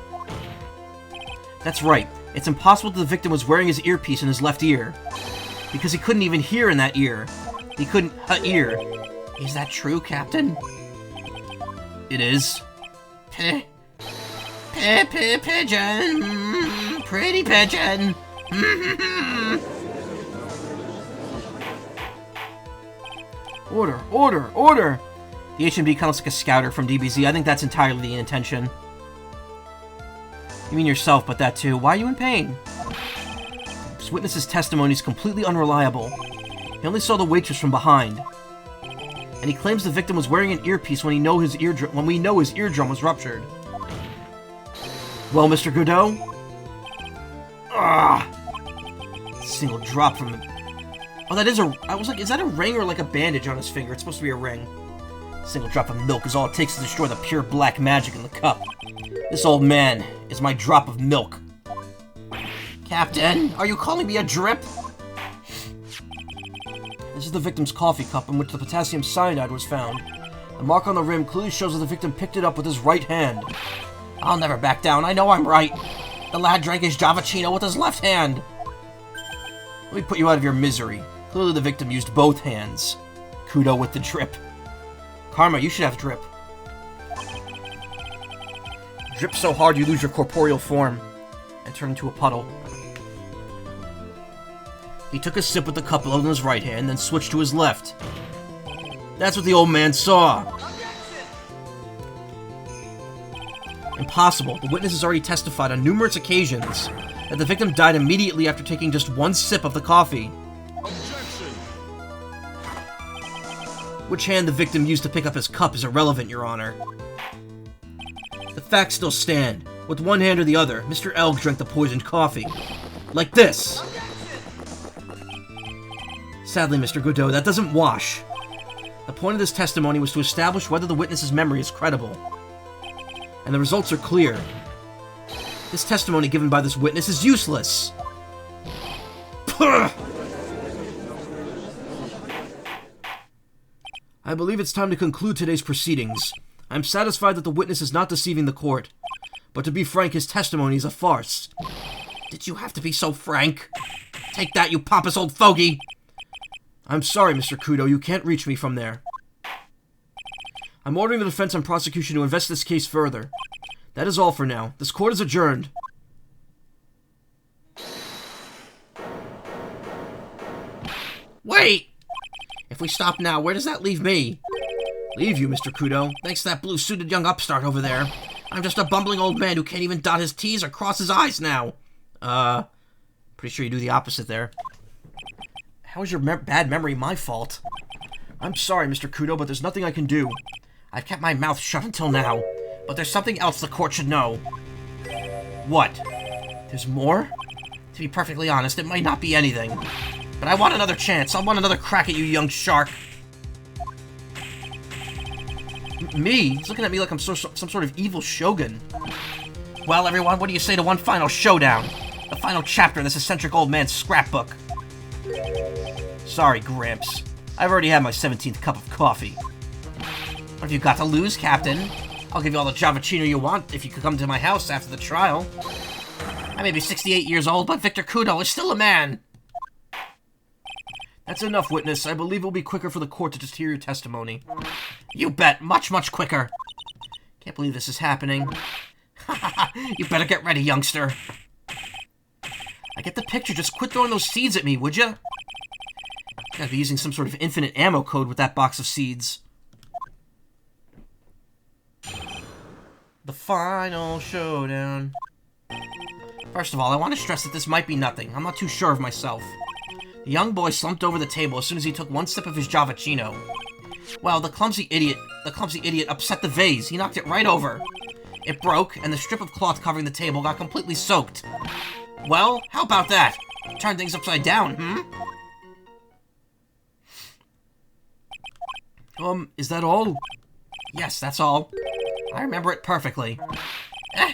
Speaker 1: That's right. It's impossible that the victim was wearing his earpiece in his left ear. Because he couldn't even hear in that ear. He couldn't ear. Is that true, Captain? It is. Pigeon. Pretty pigeon. Order, order, order! The HMD kind of looks like a scouter from DBZ. I think that's entirely the intention. You mean yourself, but that too. Why are you in pain? This witness's testimony is completely unreliable. He only saw the waitress from behind. And he claims the victim was wearing an earpiece when we know his eardrum was ruptured. Well, Mr. Godot? Single drop from him. Oh, that is a... I was like, is that a ring or like a bandage on his finger? It's supposed to be a ring. Single drop of milk is all it takes to destroy the pure black magic in the cup. This old man is my drop of milk. Captain, are you calling me a drip? This is the victim's coffee cup in which the potassium cyanide was found. The mark on the rim clearly shows that the victim picked it up with his right hand. I'll never back down. I know I'm right. The lad drank his Javachino with his left hand. Let me put you out of your misery. Clearly the victim used both hands. Kudo with the drip. Karma, you should have drip. Drip so hard you lose your corporeal form and turn into a puddle. He took a sip with the cup held in his right hand, then switched to his left. That's what the old man saw. Impossible. The witness has already testified on numerous occasions that the victim died immediately after taking just one sip of the coffee.
Speaker 3: Objection!
Speaker 1: Which hand the victim used to pick up his cup is irrelevant, Your Honor. The facts still stand. With one hand or the other, Mr. Elg drank the poisoned coffee. Like this. Sadly, Mr. Godot, that doesn't wash. The point of this testimony was to establish whether the witness's memory is credible. And the results are clear. This testimony given by this witness is useless. I believe it's time to conclude today's proceedings. I'm satisfied that the witness is not deceiving the court. But to be frank, his testimony is a farce. Did you have to be so frank? Take that, you pompous old fogey! I'm sorry, Mr. Kudo, you can't reach me from there. I'm ordering the defense and prosecution to invest this case further. That is all for now. This court is adjourned. Wait! If we stop now, where does that leave me? Leave you, Mr. Kudo. Thanks to that blue-suited young upstart over there. I'm just a bumbling old man who can't even dot his T's or cross his I's now. Pretty sure you do the opposite there. How is your bad memory my fault? I'm sorry, Mr. Kudo, but there's nothing I can do. I've kept my mouth shut until now, but there's something else the court should know. What? There's more? To be perfectly honest, it might not be anything. But I want another chance. I want another crack at you, young shark. Me? He's looking at me like I'm some sort of evil shogun. Well, everyone, what do you say to one final showdown? The final chapter in this eccentric old man's scrapbook. Sorry, Gramps. I've already had my 17th cup of coffee. What have you got to lose, Captain? I'll give you all the Javachino you want if you could come to my house after the trial. I may be 68 years old, but Victor Kudo is still a man. That's enough, witness. I believe it will be quicker for the court to just hear your testimony. You bet. Much, much quicker. Can't believe this is happening. You better get ready, youngster. I get the picture. Just quit throwing those seeds at me, would ya? Gotta be using some sort of infinite ammo code with that box of seeds. The final showdown. First of all, I want to stress that this might be nothing. I'm not too sure of myself. The young boy slumped over the table as soon as he took one sip of his Javachino. Well, the clumsy idiot upset the vase. He knocked it right over. It broke, and the strip of cloth covering the table got completely soaked. Well, how about that? Turn things upside down, Is that all? Yes, that's all. I remember it perfectly.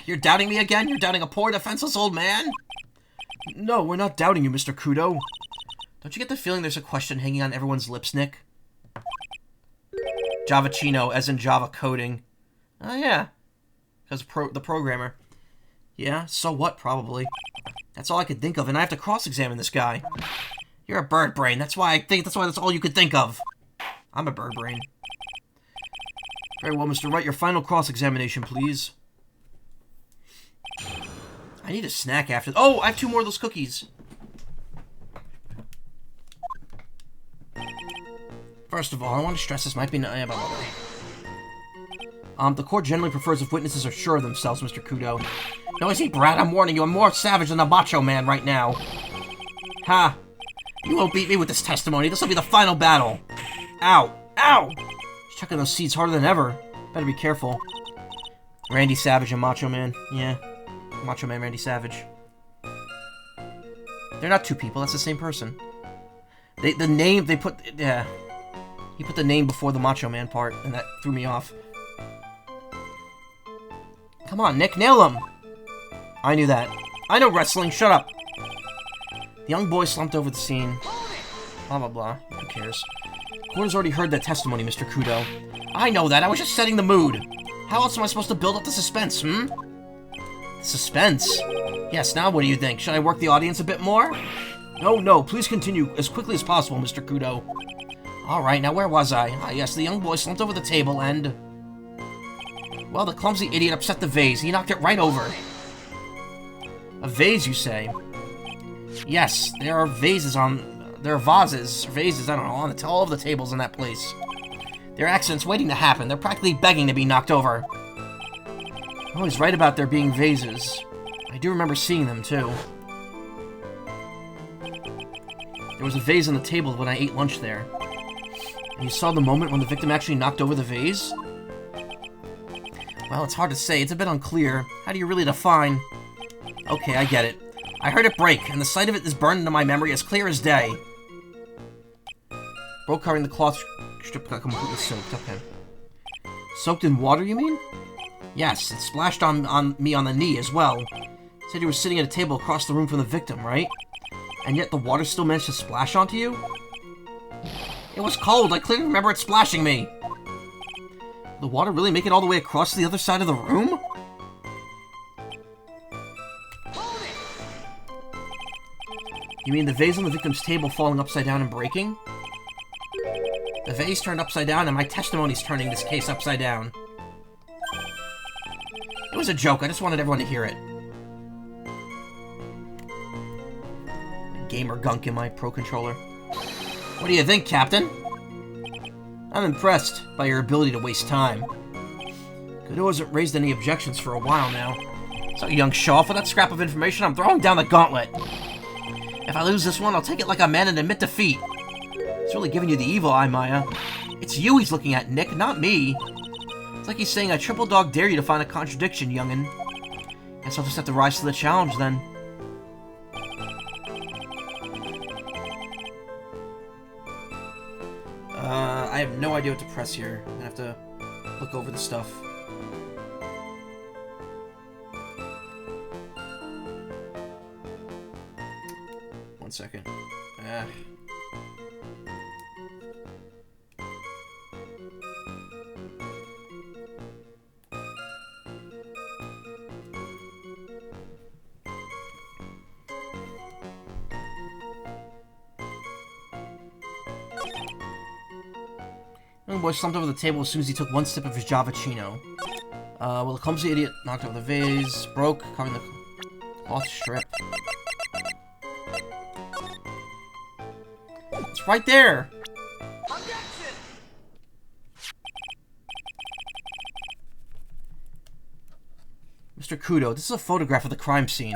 Speaker 1: You're doubting me again? You're doubting a poor, defenseless old man? No, we're not doubting you, Mr. Kudo. Don't you get the feeling there's a question hanging on everyone's lips, Nick? Javachino, as in Java coding. Oh, yeah. Because the programmer. Yeah, so what, probably. That's all I could think of, and I have to cross-examine this guy. You're a bird brain. That's why that's all you could think of. I'm a bird brain. Very well, Mr. Wright, your final cross-examination, please. I need a snack after... Oh, I have 2 more of those cookies. First of all, I want to stress this might be... The court generally prefers if witnesses are sure of themselves, Mr. Kudo. Noisy brat, I'm warning you, I'm more savage than a Macho Man right now. Ha! You won't beat me with this testimony. This will be the final battle. Ow! Ow! He's chucking those seeds harder than ever. Better be careful. Randy Savage and Macho Man. Yeah. Macho Man Randy Savage. They're not 2 people, that's the same person. He put the name before the Macho Man part, and that threw me off. Come on, Nick, nail him! I knew that. I know wrestling, shut up! The young boy slumped over the scene. Blah, blah, blah. Who cares? Court has already heard that testimony, Mr. Kudo. I know that, I was just setting the mood. How else am I supposed to build up the suspense, Suspense? Yes, now what do you think? Should I work the audience a bit more? No, please continue as quickly as possible, Mr. Kudo. Alright, now where was I? Ah, yes, the young boy slumped over the table and... Well, the clumsy idiot upset the vase. He knocked it right over. A vase, you say? Yes, there are vases, I don't know, on all of the tables in that place. There are accidents waiting to happen. They're practically begging to be knocked over. Oh, he's right about there being vases. I do remember seeing them, too. There was a vase on the table when I ate lunch there. And you saw the moment when the victim actually knocked over the vase? Well, it's hard to say. It's a bit unclear. How do you really define... Okay, I get it. I heard it break, and the sight of it is burned into my memory as clear as day. Broke covering the cloth strip got completely soaked. Okay. Soaked in water, you mean? Yes, it splashed on me on the knee as well. Said you were sitting at a table across the room from the victim, right? And yet the water still managed to splash onto you? It was cold. I clearly remember it splashing me. Did the water really make it all the way across to the other side of the room? You mean the vase on the victim's table falling upside down and breaking? The vase turned upside down, and my testimony's turning this case upside down. It was a joke. I just wanted everyone to hear it. Gamer gunk in my Pro Controller. What do you think, Captain? I'm impressed by your ability to waste time. Kudo hasn't raised any objections for a while now. So, young Shaw, for that scrap of information, I'm throwing down the gauntlet. If I lose this one, I'll take it like a man and admit defeat. He's really giving you the evil eye, Maya. It's you he's looking at, Nick, not me. It's like he's saying, I triple dog dare you to find a contradiction, youngin'. Guess I'll just have to rise to the challenge, then. I have no idea what to press here. I have to look over the stuff. One second. The boy slumped over the table as soon as he took one sip of his Javachino. Well, the clumsy idiot knocked over the vase, broke, covering the cloth strip. It's right there!
Speaker 3: Objection!
Speaker 1: Mr. Kudo, this is a photograph of the crime scene.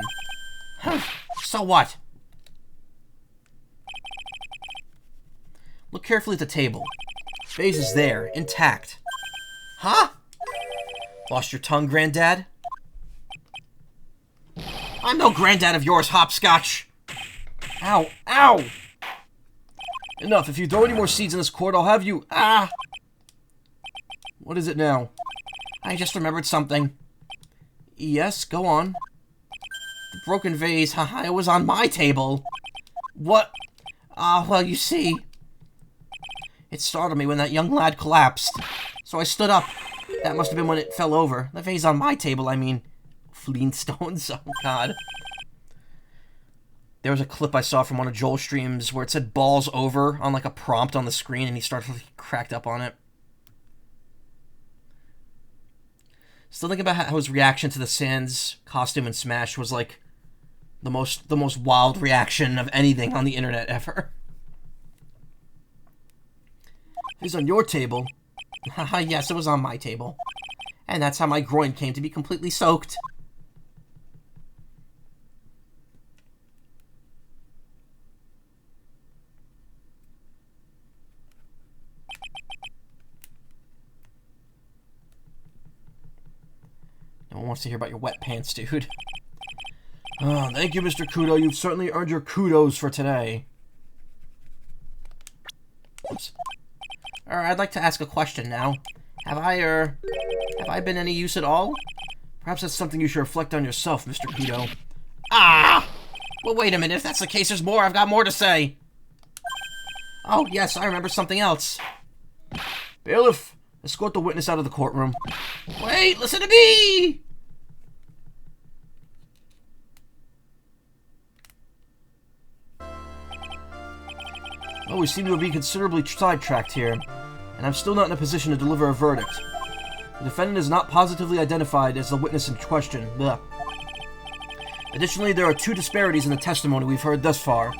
Speaker 1: So what? Look carefully at the table. Vase is there, intact. Huh? Lost your tongue, Granddad? I'm no granddad of yours, Hopscotch! Ow! Ow! Enough. If you throw any more seeds in this court, I'll have you... Ah! What is it now? I just remembered something. Yes, go on. The broken vase, haha, it was on my table. What? Well, you see... It startled me when that young lad collapsed. So I stood up. That must have been when it fell over. The vase on my table, I mean. Flintstones, oh god. There was a clip I saw from one of Joel's streams where it said balls over on like a prompt on the screen and he started cracked up on it. Still thinking about how his reaction to the Sans costume in Smash was like the most wild reaction of anything on the internet ever. It's on your table. Haha, yes, it was on my table. And that's how my groin came to be completely soaked. No one wants to hear about your wet pants, dude. Oh, thank you, Mr. Kudo. You've certainly earned your kudos for today. Oops. Alright, I'd like to ask a question now. Have I been any use at all? Perhaps that's something you should reflect on yourself, Mr. Kudo. Ah! Well, wait a minute. If that's the case, there's more. I've got more to say. Oh, yes, I remember something else. Bailiff, escort the witness out of the courtroom. Wait, listen to me! Oh, we seem to be considerably sidetracked here, and I'm still not in a position to deliver a verdict. The defendant is not positively identified as the witness in question. Blah. Additionally, there are two disparities in the testimony we've heard thus far.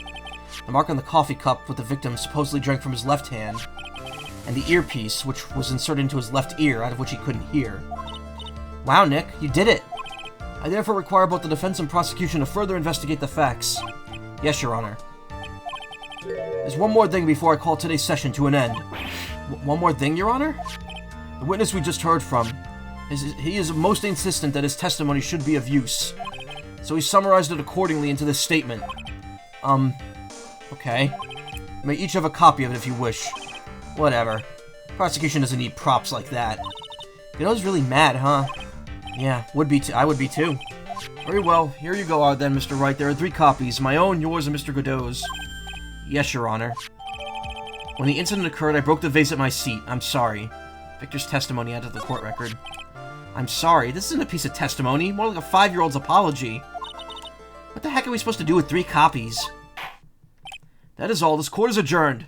Speaker 1: The mark on the coffee cup with the victim supposedly drank from his left hand, and the earpiece, which was inserted into his left ear, out of which he couldn't hear. Wow, Nick, you did it! I therefore require both the defense and prosecution to further investigate the facts. Yes, Your Honor. There's one more thing before I call today's session to an end. One more thing, Your Honor? The witness we just heard from, he is most insistent that his testimony should be of use. So he summarized it accordingly into this statement. Okay. You may each have a copy of it if you wish. Whatever. Prosecution doesn't need props like that. Godot's really mad, huh? Yeah, I would be too. Very well, here you go then, Mr. Wright. There are 3 copies. My own, yours, and Mr. Godot's. Yes, Your Honor. When the incident occurred, I broke the vase at my seat. I'm sorry. Victor's testimony added to the court record. I'm sorry. This isn't a piece of testimony. More like a 5-year-old's apology. What the heck are we supposed to do with 3 copies? That is all. This court is adjourned.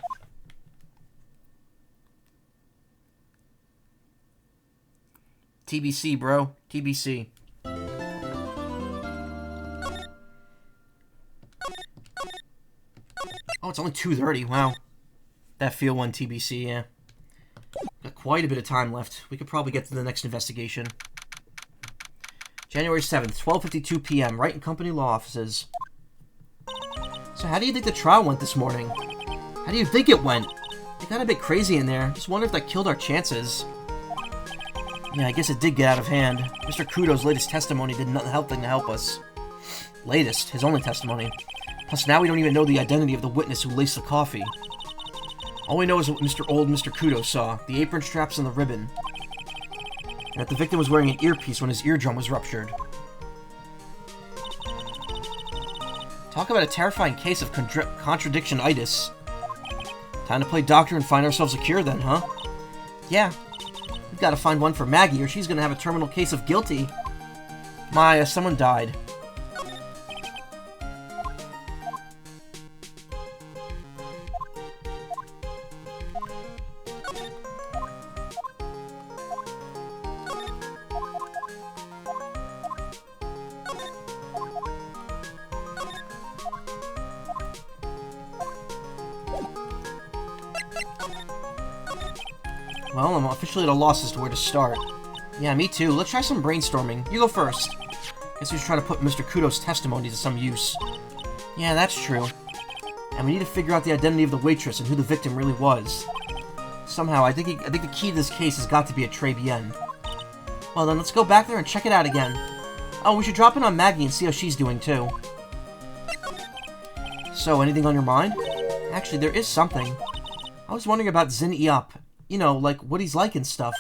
Speaker 1: TBC, bro. TBC. Oh, it's only 2:30. Wow. That feel one TBC, yeah. Got quite a bit of time left. We could probably get to the next investigation. January 7th, 12:52 p.m. Wright & Company Law Offices. So how do you think the trial went this morning? How do you think it went? It got a bit crazy in there. Just wonder if that killed our chances. Yeah, I guess it did get out of hand. Mr. Kudo's latest testimony did nothing to help us. Latest? His only testimony. Plus, now we don't even know the identity of the witness who laced the coffee. All we know is what Mr. Kudo saw, the apron straps and the ribbon. And that the victim was wearing an earpiece when his eardrum was ruptured. Talk about a terrifying case of contradiction-itis. Time to play doctor and find ourselves a cure then, huh? Yeah. We've got to find one for Maggie or she's going to have a terminal case of guilty. Maya, someone died. Well, I'm officially at a loss as to where to start. Yeah, me too. Let's try some brainstorming. You go first. Guess he was trying to put Mr. Kudo's testimony to some use. Yeah, that's true. And we need to figure out the identity of the waitress and who the victim really was. Somehow, I think the key to this case has got to be at Tribulations. Well then, let's go back there and check it out again. Oh, we should drop in on Maggie and see how she's doing too. So, anything on your mind? Actually, there is something. I was wondering about Zin Iap. You know, like what he's like and stuff.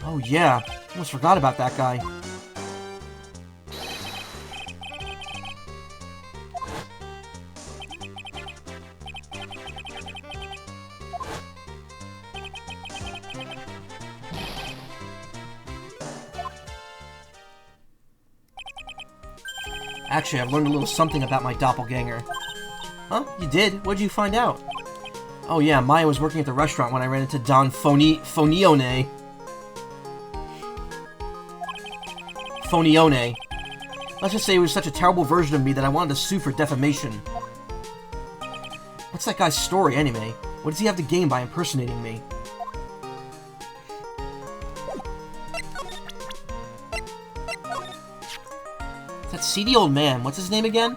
Speaker 1: Oh yeah, almost forgot about that guy. Actually, I've learned a little something about my doppelganger. Huh? You did? What'd you find out? Oh yeah, Maya was working at the restaurant when I ran into Don Fonione. Let's just say he was such a terrible version of me that I wanted to sue for defamation. What's that guy's story, anyway? What does he have to gain by impersonating me? That seedy old man, what's his name again?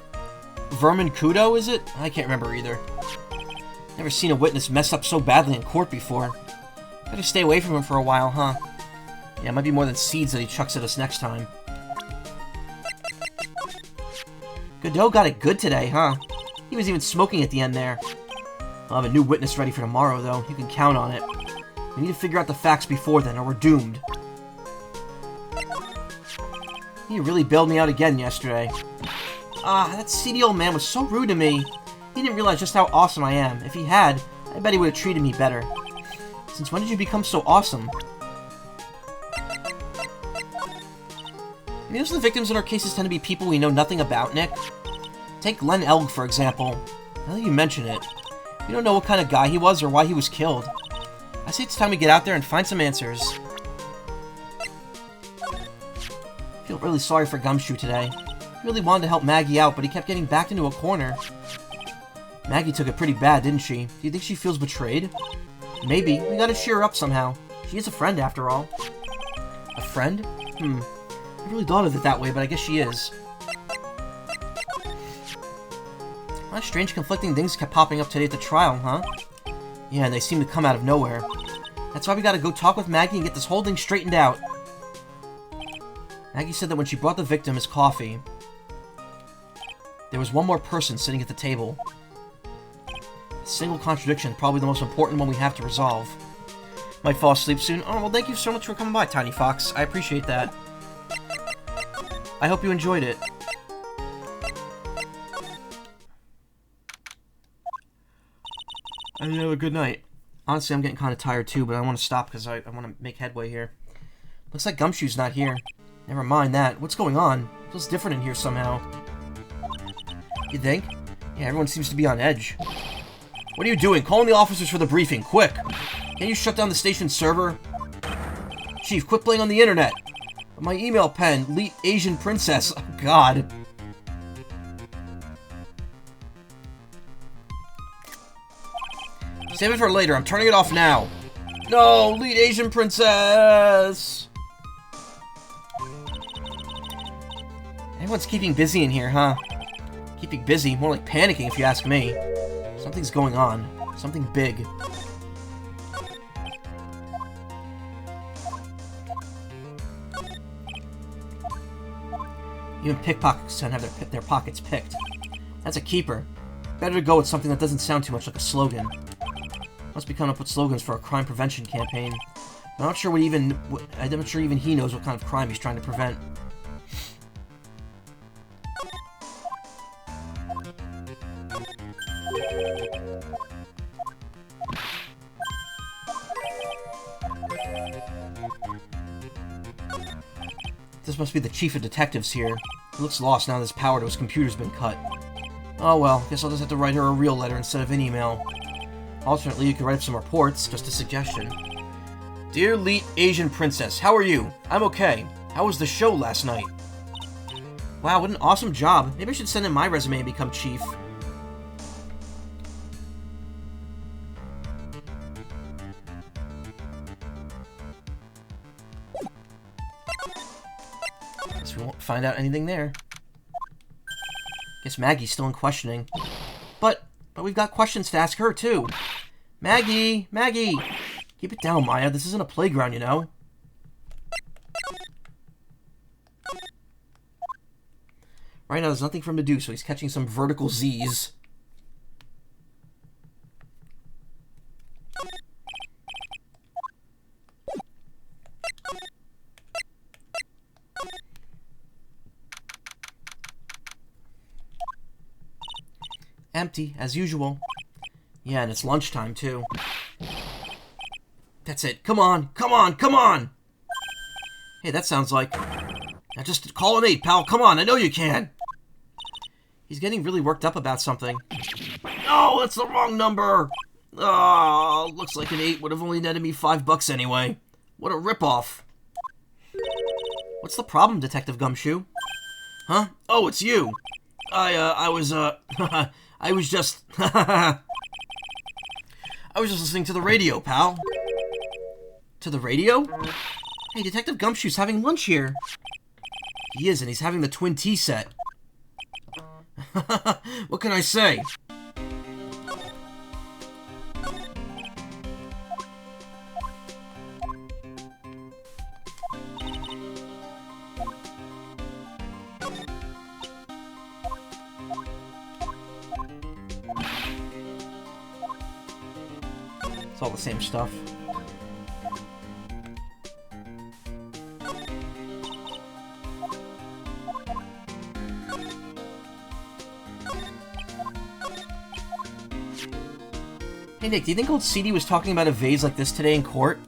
Speaker 1: Vermin Kudo, is it? I can't remember either. Never seen a witness mess up so badly in court before. Better stay away from him for a while, huh? Yeah, it might be more than seeds that he chucks at us next time. Godot got it good today, huh? He was even smoking at the end there. I'll have a new witness ready for tomorrow, though. You can count on it. We need to figure out the facts before then, or we're doomed. He really bailed me out again yesterday. Ah, that seedy old man was so rude to me. He didn't realize just how awesome I am. If he had, I bet he would have treated me better. Since when did you become so awesome? Most of the victims in our cases tend to be people we know nothing about, Nick. Take Glenn Elg, for example. Now that you mention it, we don't know what kind of guy he was or why he was killed. I say it's time we get out there and find some answers. I feel really sorry for Gumshoe today. He really wanted to help Maggie out, but he kept getting backed into a corner. Maggie took it pretty bad, didn't she? Do you think she feels betrayed? Maybe. We gotta cheer her up somehow. She is a friend, after all. A friend? I never really thought of it that way, but I guess she is. A lot of strange conflicting things kept popping up today at the trial, huh? Yeah, and they seem to come out of nowhere. That's why we gotta go talk with Maggie and get this whole thing straightened out. Maggie said that when she brought the victim his coffee, there was one more person sitting at the table. A single contradiction, probably the most important one we have to resolve. Might fall asleep soon. Oh, well, thank you so much for coming by, Tiny Fox. I appreciate that. I hope you enjoyed it. And you have a good night. Honestly, I'm getting kind of tired too, but I want to stop because I want to make headway here. Looks like Gumshoe's not here. Never mind that. What's going on? It feels different in here somehow. You think? Yeah, everyone seems to be on edge. What are you doing? Calling the officers for the briefing, quick! Can you shut down the station's server? Chief, quit playing on the internet! My email pen, Leet Asian Princess. Oh, God. Save it for later. I'm turning it off now. No, Leet Asian Princess! Everyone's keeping busy in here, huh? Keeping busy, more like panicking if you ask me. Something's going on. Something big. Even pickpockets don't have their pockets picked. That's a keeper. Better to go with something that doesn't sound too much like a slogan. Must be coming up with slogans for a crime prevention campaign. I'm not sure even he knows what kind of crime he's trying to prevent. This must be the chief of detectives here. He looks lost now that his power to his computer's been cut. Oh well, guess I'll just have to write her a real letter instead of an email. Alternately, you could write up some reports, just a suggestion. Dear Leet Asian Princess, how are you? I'm okay. How was the show last night? Wow, what an awesome job. Maybe I should send in my resume and become chief. We won't find out anything there. Guess Maggie's still in questioning. But we've got questions to ask her, too. Maggie! Maggie! Keep it down, Maya. This isn't a playground, you know? Right now, there's nothing for him to do, so he's catching some vertical Z's. Empty, as usual. Yeah, and it's lunchtime, too. That's it. Come on! Come on! Come on! Hey, that sounds like... Now just call an 8, pal. Come on, I know you can! He's getting really worked up about something. No, that's the wrong number! Oh, looks like an 8 would have only netted me $5 anyway. What a ripoff. What's the problem, Detective Gumshoe? Huh? Oh, it's you! I was just... I was just listening to the radio, pal. To the radio? Hey, Detective Gumshoe's having lunch here. He is, and he's having the twin tea set. What can I say? It's all the same stuff. Hey Nick, do you think old CD was talking about a vase like this today in court?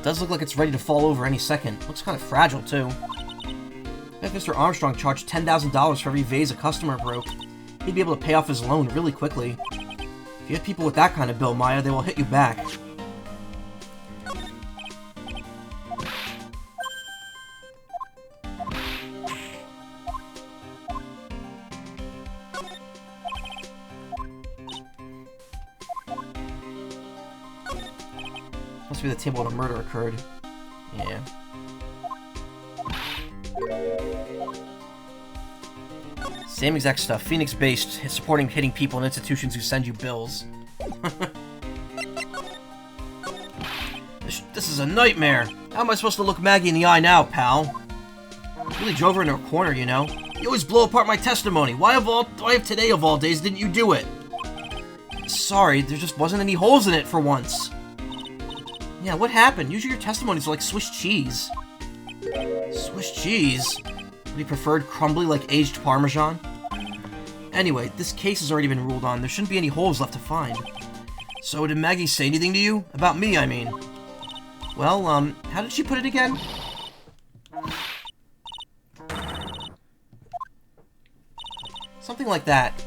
Speaker 1: Does look like it's ready to fall over any second. Looks kind of fragile, too. If Mr. Armstrong charged $10,000 for every vase a customer broke, he'd be able to pay off his loan really quickly. If you have people with that kind of bill, Maya, they will hit you back. Must be the table where the murder occurred. Yeah. Same exact stuff. Phoenix-based, supporting hitting people in institutions who send you bills. This is a nightmare. How am I supposed to look Maggie in the eye now, pal? Really drove her into a corner, you know. You always blow apart my testimony. Why have today of all days didn't you do it? Sorry, there just wasn't any holes in it for once. Yeah, what happened? Usually your testimonies are like Swiss cheese. Swiss cheese? Would he preferred crumbly like aged Parmesan? Anyway, this case has already been ruled on. There shouldn't be any holes left to find. So, did Maggie say anything to you? About me, I mean. Well, how did she put it again? Something like that.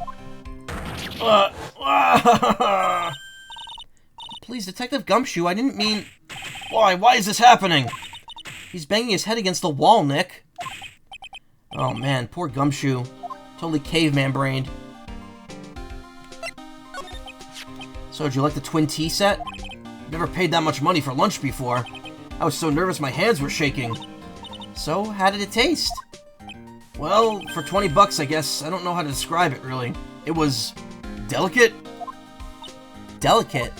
Speaker 1: Please, Detective Gumshoe, I didn't mean... Why is this happening? He's banging his head against the wall, Nick. Oh man, poor Gumshoe. Totally caveman-brained. So, did you like the twin tea set? Never paid that much money for lunch before. I was so nervous my hands were shaking. So, how did it taste? Well, for $20, I guess. I don't know how to describe it, really. It was... delicate? Delicate?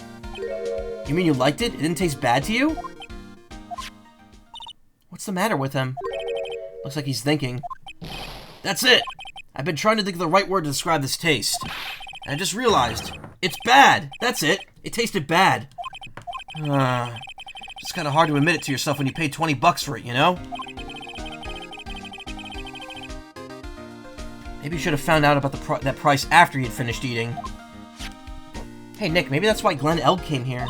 Speaker 1: You mean you liked it? It didn't taste bad to you? What's the matter with him? Looks like he's thinking. That's it! I've been trying to think of the right word to describe this taste. And I just realized. It's bad! That's it! It tasted bad. It's kind of hard to admit it to yourself when you paid $20 for it, you know? Maybe you should have found out about that price after you'd finished eating. Hey Nick, maybe that's why Glenn Elg came here.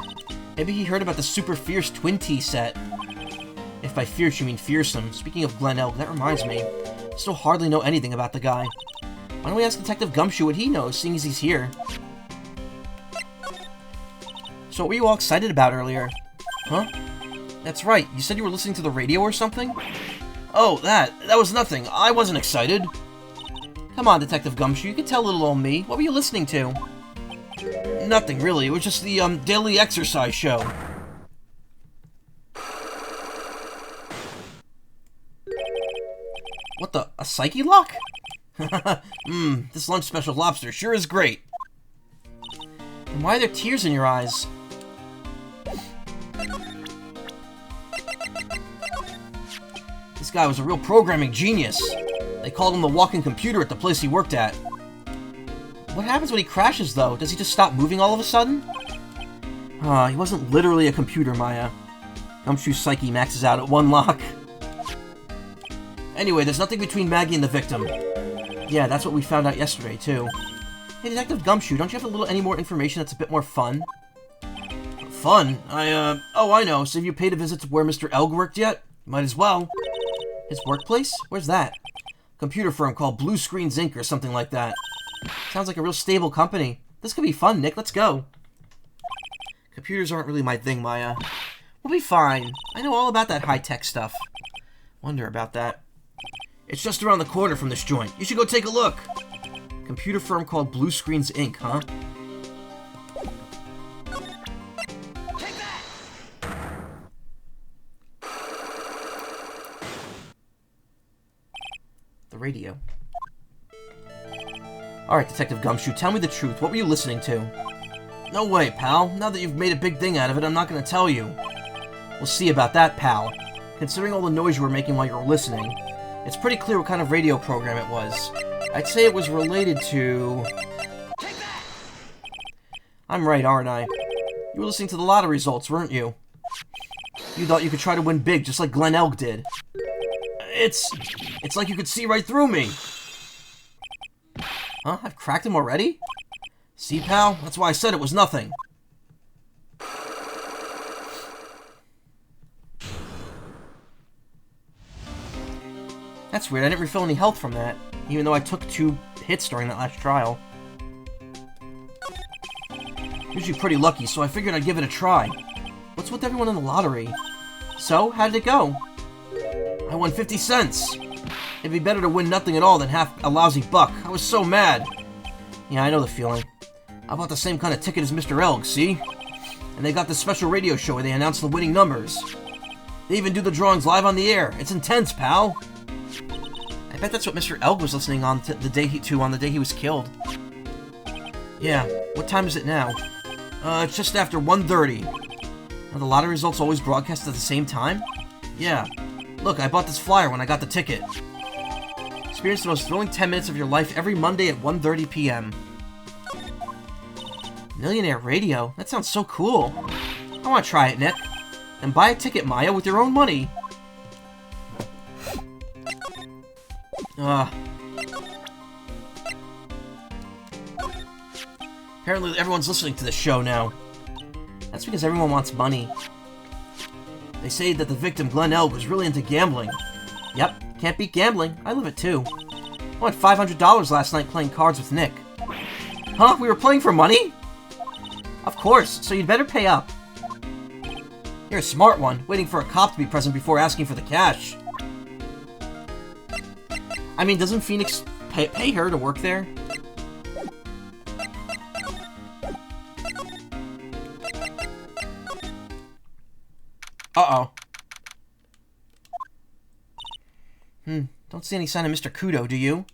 Speaker 1: Maybe he heard about the super fierce twin tea set. If by fierce you mean fearsome. Speaking of Glenn Elg, that reminds me. I still hardly know anything about the guy. Why don't we ask Detective Gumshoe what he knows, seeing as he's here? So what were you all excited about earlier? Huh? That's right, you said you were listening to the radio or something? Oh, that was nothing. I wasn't excited. Come on, Detective Gumshoe, you can tell little old me. What were you listening to? Nothing, really. It was just the, daily exercise show. What the? A psyche lock? This lunch special lobster sure is great. And why are there tears in your eyes? This guy was a real programming genius. They called him the walking computer at the place he worked at. What happens when he crashes, though? Does he just stop moving all of a sudden? He wasn't literally a computer, Maya. Gumshoe's psyche maxes out at 1 lock. Anyway, there's nothing between Maggie and the victim. Yeah, that's what we found out yesterday, too. Hey, Detective Gumshoe, don't you have any more information that's a bit more fun? Fun? Oh, I know. So have you paid a visit to where Mr. Elg worked yet? Might as well. His workplace? Where's that? Computer firm called Blue Screens Inc. or something like that. Sounds like a real stable company. This could be fun, Nick. Let's go. Computers aren't really my thing, Maya. We'll be fine. I know all about that high-tech stuff. Wonder about that. It's just around the corner from this joint. You should go take a look. Computer firm called Blue Screens Inc., huh?
Speaker 3: Take that!
Speaker 1: The radio. Alright, Detective Gumshoe, tell me the truth. What were you listening to? No way, pal. Now that you've made a big thing out of it, I'm not going to tell you. We'll see about that, pal. Considering all the noise you were making while you were listening, it's pretty clear what kind of radio program it was. I'd say it was related to...
Speaker 3: Take that!
Speaker 1: I'm right, aren't I? You were listening to the lottery results, weren't you? You thought you could try to win big, just like Glenn Elk did. It's like you could see right through me. Huh? I've cracked him already? See, pal? That's why I said it was nothing. That's weird. I didn't refill any health from that, even though I took 2 hits during that last trial. Usually pretty lucky, so I figured I'd give it a try. What's with everyone in the lottery? So, how did it go? I won 50 cents. It'd be better to win nothing at all than half a lousy buck. I was so mad. Yeah, I know the feeling. I bought the same kind of ticket as Mr. Elg, see? And they got this special radio show where they announce the winning numbers. They even do the drawings live on the air. It's intense, pal. I bet that's what Mr. Elg was listening on the day he was killed. Yeah, what time is it now? It's just after 1:30. Are the lottery results always broadcast at the same time? Yeah. Look, I bought this flyer when I got the ticket. Experience the most thrilling 10 minutes of your life every Monday at 1:30 p.m. Millionaire Radio? That sounds so cool. I want to try it, Nick. And buy a ticket, Maya, with your own money. Apparently everyone's listening to this show now. That's because everyone wants money. They say that the victim, Glenn Elg, was really into gambling. Yep, can't beat gambling. I live it too. I won $500 last night playing cards with Nick. Huh? We were playing for money? Of course, so you'd better pay up. You're a smart one, waiting for a cop to be present before asking for the cash. I mean, doesn't Phoenix pay her to work there? Uh-oh. Don't see any sign of Mr. Kudo, do you?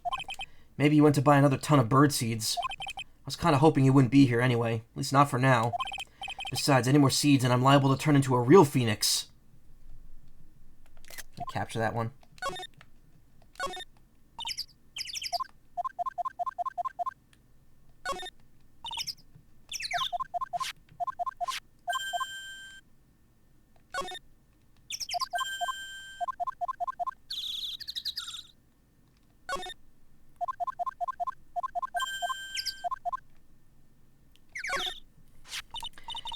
Speaker 1: Maybe he went to buy another ton of bird seeds. I was kind of hoping he wouldn't be here anyway. At least not for now. Besides, any more seeds and I'm liable to turn into a real Phoenix. Let me capture that one.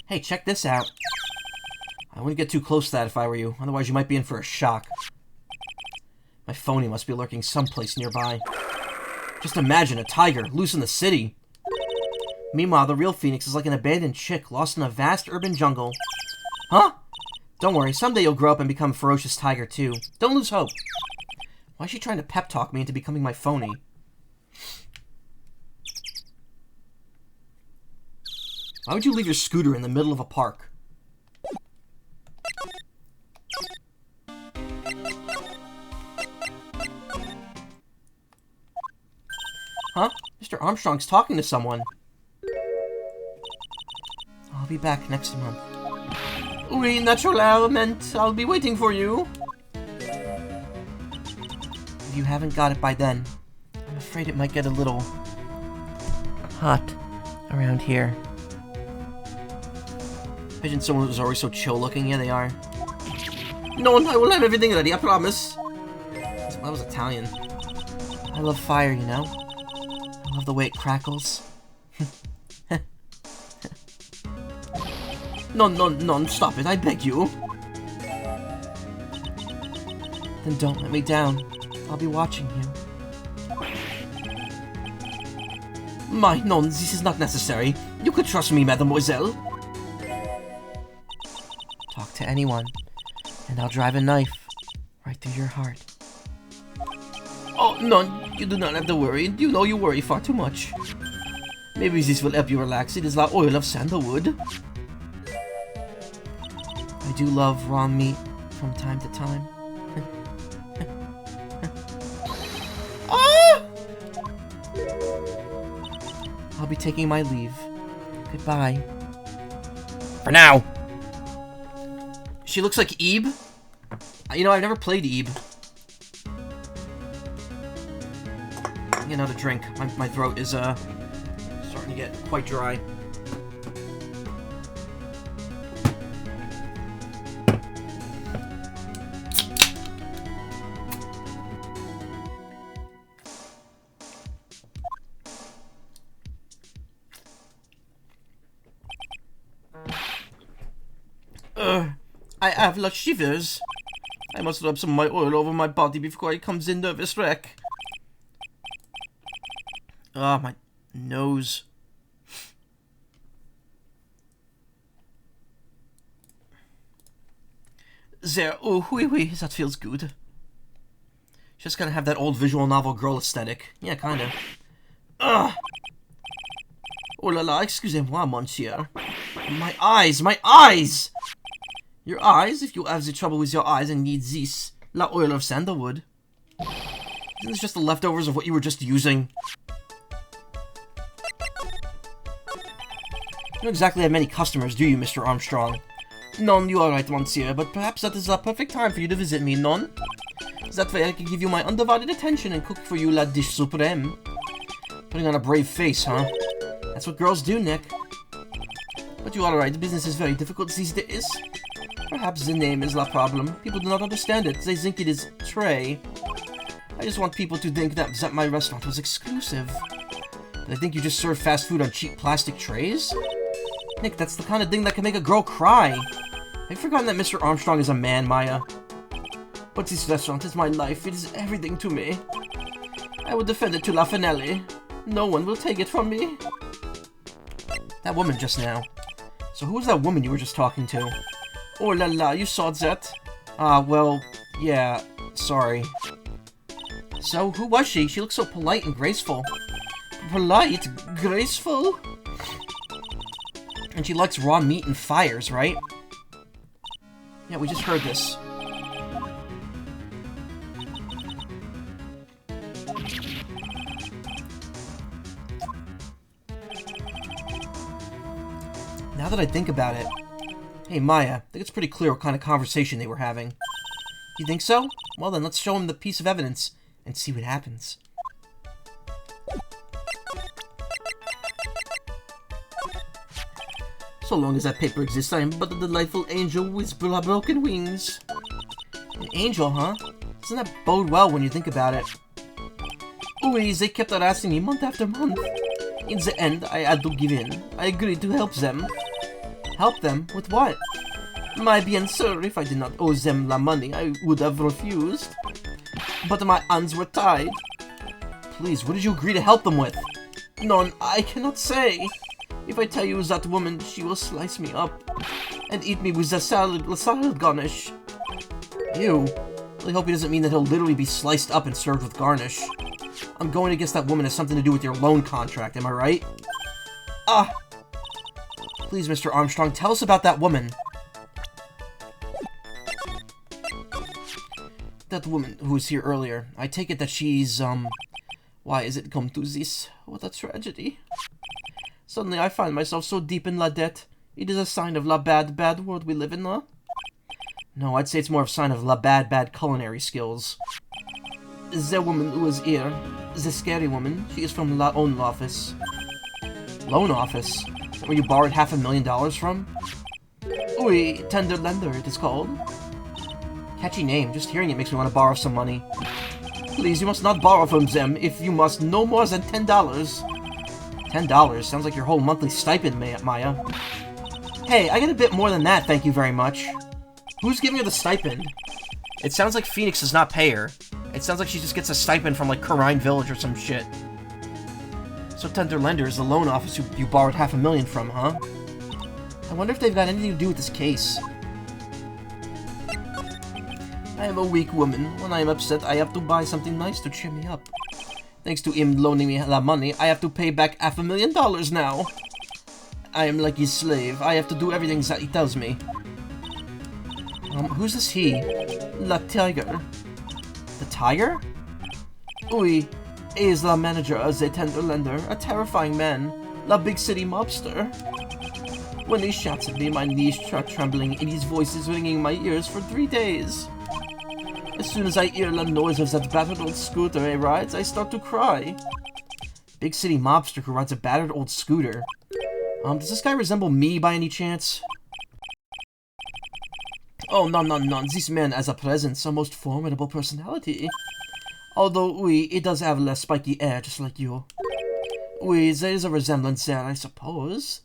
Speaker 1: Hey, check this out. I wouldn't get too close to that if I were you, otherwise you might be in for a shock. My phony must be lurking someplace nearby. Just imagine a tiger loose in the city. Meanwhile, the real Phoenix is like an abandoned chick lost in a vast urban jungle. Huh? Don't worry, someday you'll grow up and become a ferocious tiger too. Don't lose hope. Why is she trying to pep talk me into becoming my phony? Why would you leave your scooter in the middle of a park? Huh? Mr. Armstrong's talking to someone. I'll be back next month. Oui, natural element. I'll be waiting for you. If you haven't got it by then, I'm afraid it might get a little hot around here. Imagine someone who's always so chill looking. Yeah, they are. No, I will have everything ready, I promise. That was Italian. I love fire, you know? I love the way it crackles. No, stop it, I beg you. Then don't let me down. I'll be watching you. My, no, this is not necessary. You could trust me, mademoiselle. Talk to anyone, and I'll drive a knife right through your heart. Oh, no, you do not have to worry. You know you worry far too much. Maybe this will help you relax. It is the oil of sandalwood. I do love raw meat from time to time. Ah! I'll be taking my leave. Goodbye. For now. She looks like Ebe. You know, I've never played Ebe. Get another drink. My throat is starting to get quite dry. I have the shivers. I must rub some of my oil over my body before I comes in nervous wreck. Ah, my nose. There, oh, wee, that feels good. Just gotta have that old visual novel girl aesthetic. Yeah, kinda. Ugh! Oh la la, excusez-moi, monsieur. My eyes, my eyes! Your eyes? If you have the trouble with your eyes and need this, la oil of sandalwood. Isn't this just the leftovers of what you were just using? You don't exactly have many customers, do you, Mr. Armstrong? Non, you are right, monsieur, but perhaps that is the perfect time for you to visit me, non? That way I can give you my undivided attention and cook for you la dish supreme. Putting on a brave face, huh? That's what girls do, Nick. But you are right, business is very difficult these days. Perhaps the name is the problem. People do not understand it. They think it is tray. I just want people to think that my restaurant was exclusive. But I think you just serve fast food on cheap plastic trays? Nick, that's the kind of thing that can make a girl cry. Have you forgotten that Mr. Armstrong is a man, Maya? But this restaurant is my life. It is everything to me. I will defend it to la finale. No one will take it from me. That woman just now. So who was that woman you were just talking to? Oh la la, you saw that? Well, yeah, sorry. So, who was she? She looks so polite and graceful. Polite? Graceful? And she likes raw meat and fires, right? Yeah, we just heard this. Now that I think about it... Hey, Maya, I think it's pretty clear what kind of conversation they were having. You think so? Well then, let's show him the piece of evidence and see what happens. So long as that paper exists, I am but a delightful angel with broken wings. An angel, huh? Doesn't that bode well when you think about it? Always, they kept harassing me month after month. In the end, I had to give in. I agreed to help them. Help them? With what? My bien sûr, if I did not owe them the money, I would have refused. But my hands were tied. Please, what did you agree to help them with? None, I cannot say. If I tell you that woman, she will slice me up and eat me with the salad garnish. Ew. I really hope he doesn't mean that he'll literally be sliced up and served with garnish. I'm going to guess that woman has something to do with your loan contract, am I right? Ah! Please, Mr. Armstrong, tell us about that woman. That woman who was here earlier. I take it that she's, Why is it come to this? What a tragedy. Suddenly I find myself so deep in la debt. It is a sign of la bad, bad world we live in, huh? No, I'd say it's more of a sign of la bad, bad culinary skills. The woman who is here, the scary woman, she is from la own office. Loan office? Where you borrowed $500,000 from? Oui, tender lender it is called. Catchy name, just hearing it makes me want to borrow some money. Please, you must not borrow from them if you must no more than $10. $10? Sounds like your whole monthly stipend, Maya. Hey, I get a bit more than that, thank you very much. Who's giving her the stipend? It sounds like Phoenix does not pay her. It sounds like she just gets a stipend from, like, Karine Village or some shit. So Tender Lender is the loan office you borrowed $500,000 from, huh? I wonder if they've got anything to do with this case. I am a weak woman. When I am upset, I have to buy something nice to cheer me up. Thanks to him loaning me that money, I have to pay back $500,000 now. I am like his slave. I have to do everything that he tells me. Who's this he? La Tiger. The Tiger? Oui. He is the manager of the Tender Lender, a terrifying man. La big city mobster. When he shouts at me, my knees start trembling and his voice is ringing in my ears for 3 days. As soon as I hear the noise of that battered old scooter he rides, I start to cry. Big city mobster who rides a battered old scooter. Does this guy resemble me by any chance? Oh, no. This man has a presence, a most formidable personality. Although, oui, he does have less spiky hair, just like you. Oui, there is a resemblance there, I suppose.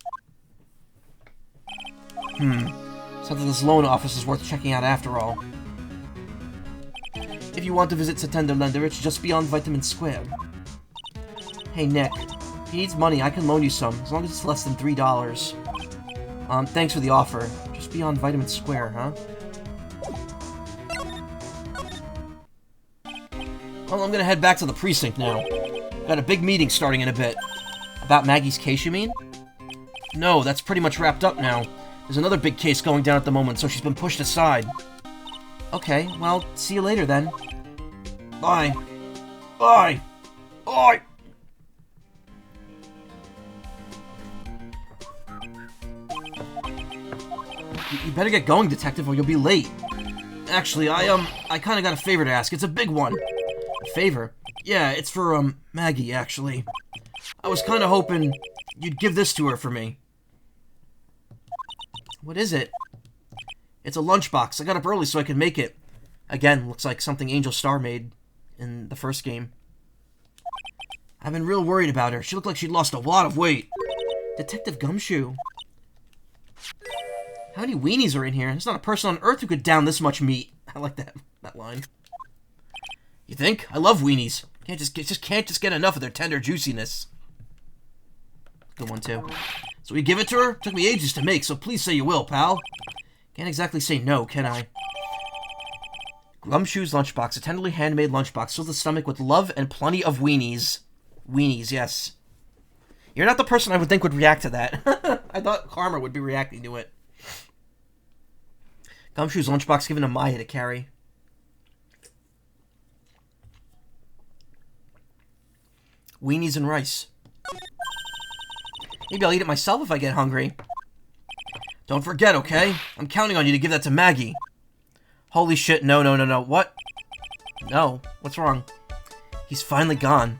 Speaker 1: Sounds like this loan office is worth checking out after all. If you want to visit the Tender Lender, it's just beyond Vitamin Square. Hey, Nick. If he needs money, I can loan you some, as long as it's less than $3. Thanks for the offer. Just beyond Vitamin Square, huh? Well, I'm gonna head back to the precinct now. Got a big meeting starting in a bit. About Maggie's case, you mean? No, that's pretty much wrapped up now. There's another big case going down at the moment, so she's been pushed aside. Okay, well, see you later then. Bye. Bye. Bye. You better get going, detective, or you'll be late. Actually, I kinda got a favor to ask. It's a big one. A favor? Yeah, it's for, Maggie, actually. I was kinda hoping you'd give this to her for me. What is it? It's a lunchbox. I got up early so I could make it. Again, looks like something Angel Star made in the first game. I've been real worried about her. She looked like she'd lost a lot of weight. Detective Gumshoe. How many weenies are in here? There's not a person on Earth who could down this much meat. I like that line. You think? I love weenies. Can't just get enough of their tender juiciness. Good one too. So we give it to her? Took me ages to make, so please say you will, pal. Can't exactly say no, can I? Gumshoe's lunchbox, a tenderly handmade lunchbox, fills the stomach with love and plenty of weenies. Weenies, yes. You're not the person I would think would react to that. I thought Karma would be reacting to it. Gumshoe's lunchbox given to Maya to carry. Weenies and rice. Maybe I'll eat it myself if I get hungry. Don't forget, okay? I'm counting on you to give that to Maggie. Holy shit, no. What? No. What's wrong? He's finally gone.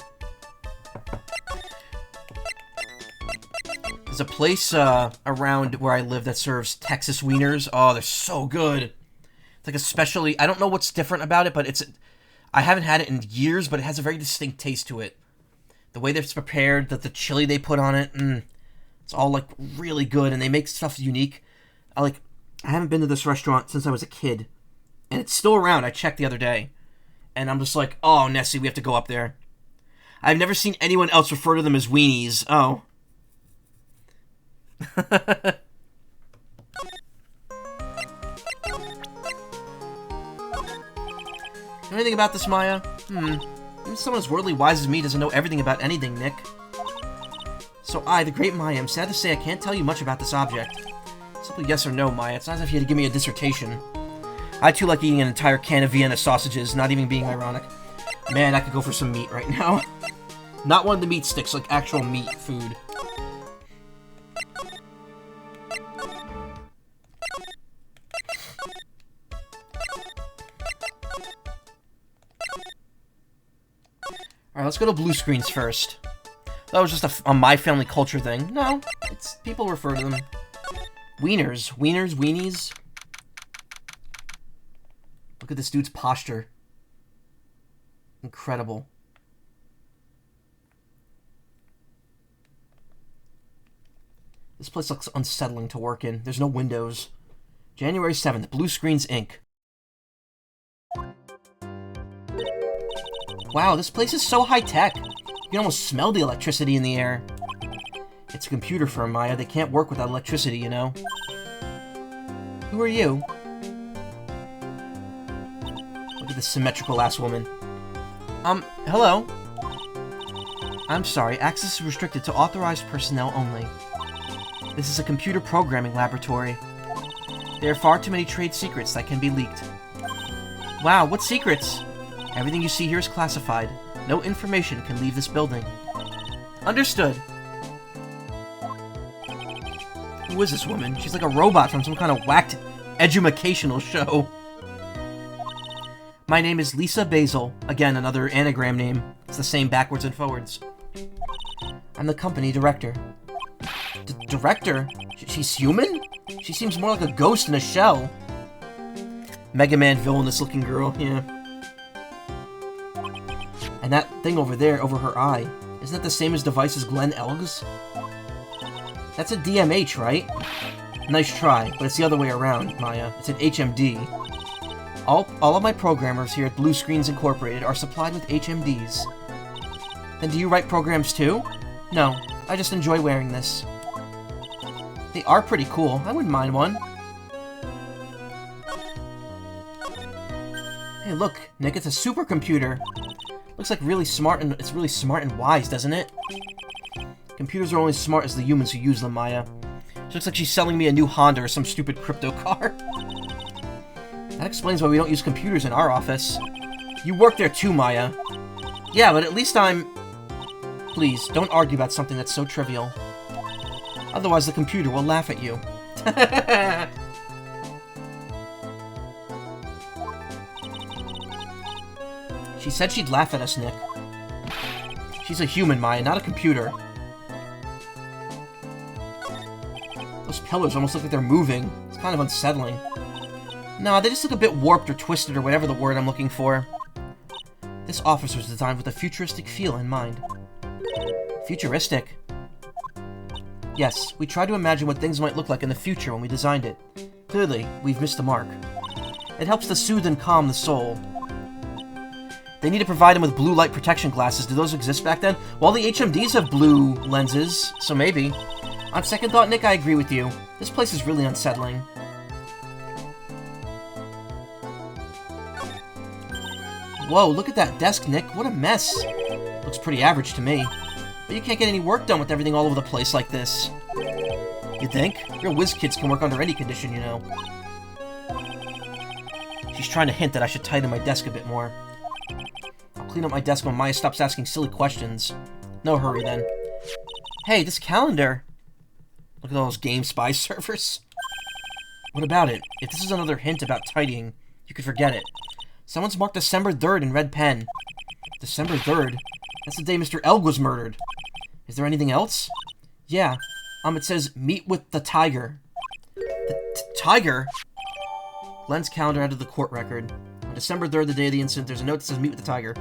Speaker 1: There's a place around where I live that serves Texas wieners. Oh, they're so good. It's like especially, I don't know what's different about it, but I haven't had it in years, but it has a very distinct taste to it. The way it's prepared, the chili they put on it, it's all like really good, and they make stuff unique. I haven't been to this restaurant since I was a kid, and it's still around. I checked the other day, and I'm just like, oh, Nessie, we have to go up there. I've never seen anyone else refer to them as weenies. Oh. Anything about this, Maya? Even someone as worldly wise as me doesn't know everything about anything, Nick. So I, the great Maya, am sad to say I can't tell you much about this object. Simply yes or no, Maya. It's not as if you had to give me a dissertation. I too like eating an entire can of Vienna sausages, not even being ironic. Man, I could go for some meat right now. Not one of the meat sticks, like actual meat food. Alright, let's go to blue screens first. That was just a My Family Culture thing. No, it's people refer to them. Wieners. Wieners, weenies. Look at this dude's posture. Incredible. This place looks unsettling to work in. There's no windows. January 7th, Blue Screens Inc. Wow, this place is so high-tech. You can almost smell the electricity in the air. It's a computer firm, Maya. They can't work without electricity, you know? Who are you? Look at this symmetrical-ass woman. Hello? I'm sorry, access is restricted to authorized personnel only. This is a computer programming laboratory. There are far too many trade secrets that can be leaked. Wow, what secrets? Everything you see here is classified. No information can leave this building. Understood. Who is this woman? She's like a robot from some kind of whacked educational show. My name is Lisa Basil. Again, another anagram name. It's the same backwards and forwards. I'm the company director. Director? She's human? She seems more like a ghost in a shell. Mega Man villainous looking girl, yeah. And that thing over there, over her eye, isn't that the same as device's Glenn Elgs? That's a DMH, right? Nice try, but it's the other way around, Maya. It's an HMD. All of my programmers here at Blue Screens Incorporated are supplied with HMDs. Then do you write programs too? No, I just enjoy wearing this. They are pretty cool. I wouldn't mind one. Hey, look, Nick, it's a supercomputer. Looks like really smart, and it's really smart and wise, doesn't it? Computers are only smart as the humans who use them, Maya. She looks like she's selling me a new Honda or some stupid crypto car. That explains why we don't use computers in our office. You work there too, Maya. Yeah, but at least I'm... Please, don't argue about something that's so trivial. Otherwise, the computer will laugh at you. She said she'd laugh at us, Nick. She's a human, Maya, not a computer. Those pillars almost look like they're moving. It's kind of unsettling. Nah, they just look a bit warped or twisted or whatever the word I'm looking for. This office was designed with a futuristic feel in mind. Futuristic? Yes, we tried to imagine what things might look like in the future when we designed it. Clearly, we've missed the mark. It helps to soothe and calm the soul. They need to provide him with blue light protection glasses. Do those exist back then? Well, the HMDs have blue lenses, so maybe. On second thought, Nick, I agree with you. This place is really unsettling. Whoa, look at that desk, Nick. What a mess. Looks pretty average to me. But you can't get any work done with everything all over the place like this. You think? Real whiz kids can work under any condition, you know. She's trying to hint that I should tighten my desk a bit more. I'll clean up my desk when Maya stops asking silly questions. No hurry, then. Hey, this calendar! Look at all those Game Spy servers. What about it? If this is another hint about tidying, you could forget it. Someone's marked December 3rd in red pen. December 3rd? That's the day Mr. Elg was murdered. Is there anything else? Yeah. It says, meet with the tiger. The tiger? Glenn's calendar added the court record. On December 3rd, the day of the incident, there's a note that says, meet with the tiger.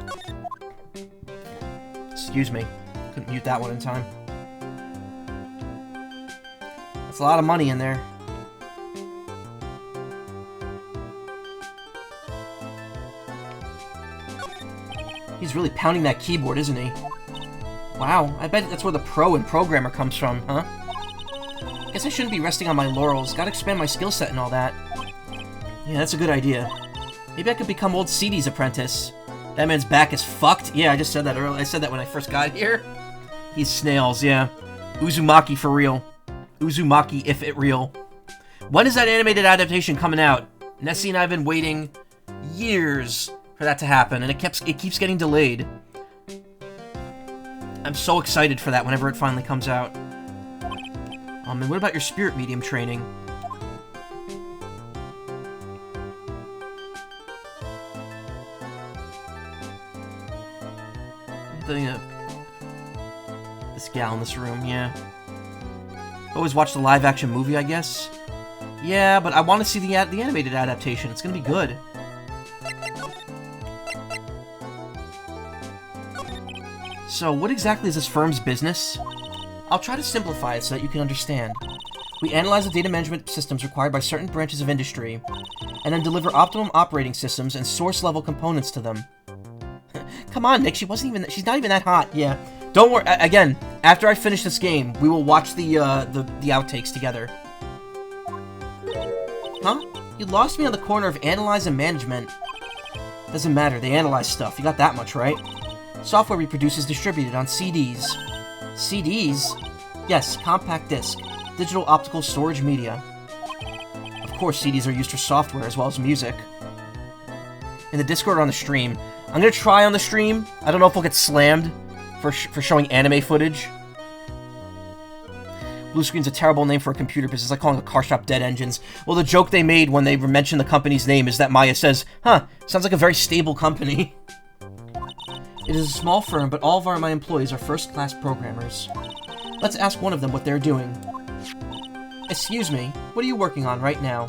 Speaker 1: Excuse me. Couldn't mute that one in time. That's a lot of money in there. He's really pounding that keyboard, isn't he? Wow, I bet that's where the pro and programmer comes from, huh? Guess I shouldn't be resting on my laurels. Gotta expand my skill set and all that. Yeah, that's a good idea. Maybe I could become old CD's apprentice. That man's back is fucked. Yeah, I just said that earlier. I said that when I first got here. He's snails, yeah. Uzumaki for real. Uzumaki if it real. When is that animated adaptation coming out? Nessie and I have been waiting years for that to happen, and it keeps getting delayed. I'm so excited for that whenever it finally comes out. And what about your spirit medium training? This gal in this room, yeah. Always watch the live-action movie, I guess. Yeah, but I want to see the animated adaptation. It's gonna be good. So, what exactly is this firm's business? I'll try to simplify it so that you can understand. We analyze the data management systems required by certain branches of industry, and then deliver optimum operating systems and source-level components to them. Come on, Nick, she's not even that hot. Yeah. Don't worry. Again, after I finish this game, we will watch the outtakes together. Huh? You lost me on the corner of analyze and management. Doesn't matter. They analyze stuff. You got that much, right? Software we produce is distributed on CDs. CDs? Yes, compact disc. Digital optical storage media. Of course, CDs are used for software as well as music. In the Discord or on the stream. I'm gonna try on the stream. I don't know if we'll get slammed for showing anime footage. Blue Screen's a terrible name for a computer business, like calling a car shop Dead Engines. Well, the joke they made when they mentioned the company's name is that Maya says, huh, sounds like a very stable company. It is a small firm, but all of my employees are first-class programmers. Let's ask one of them what they're doing. Excuse me, what are you working on right now?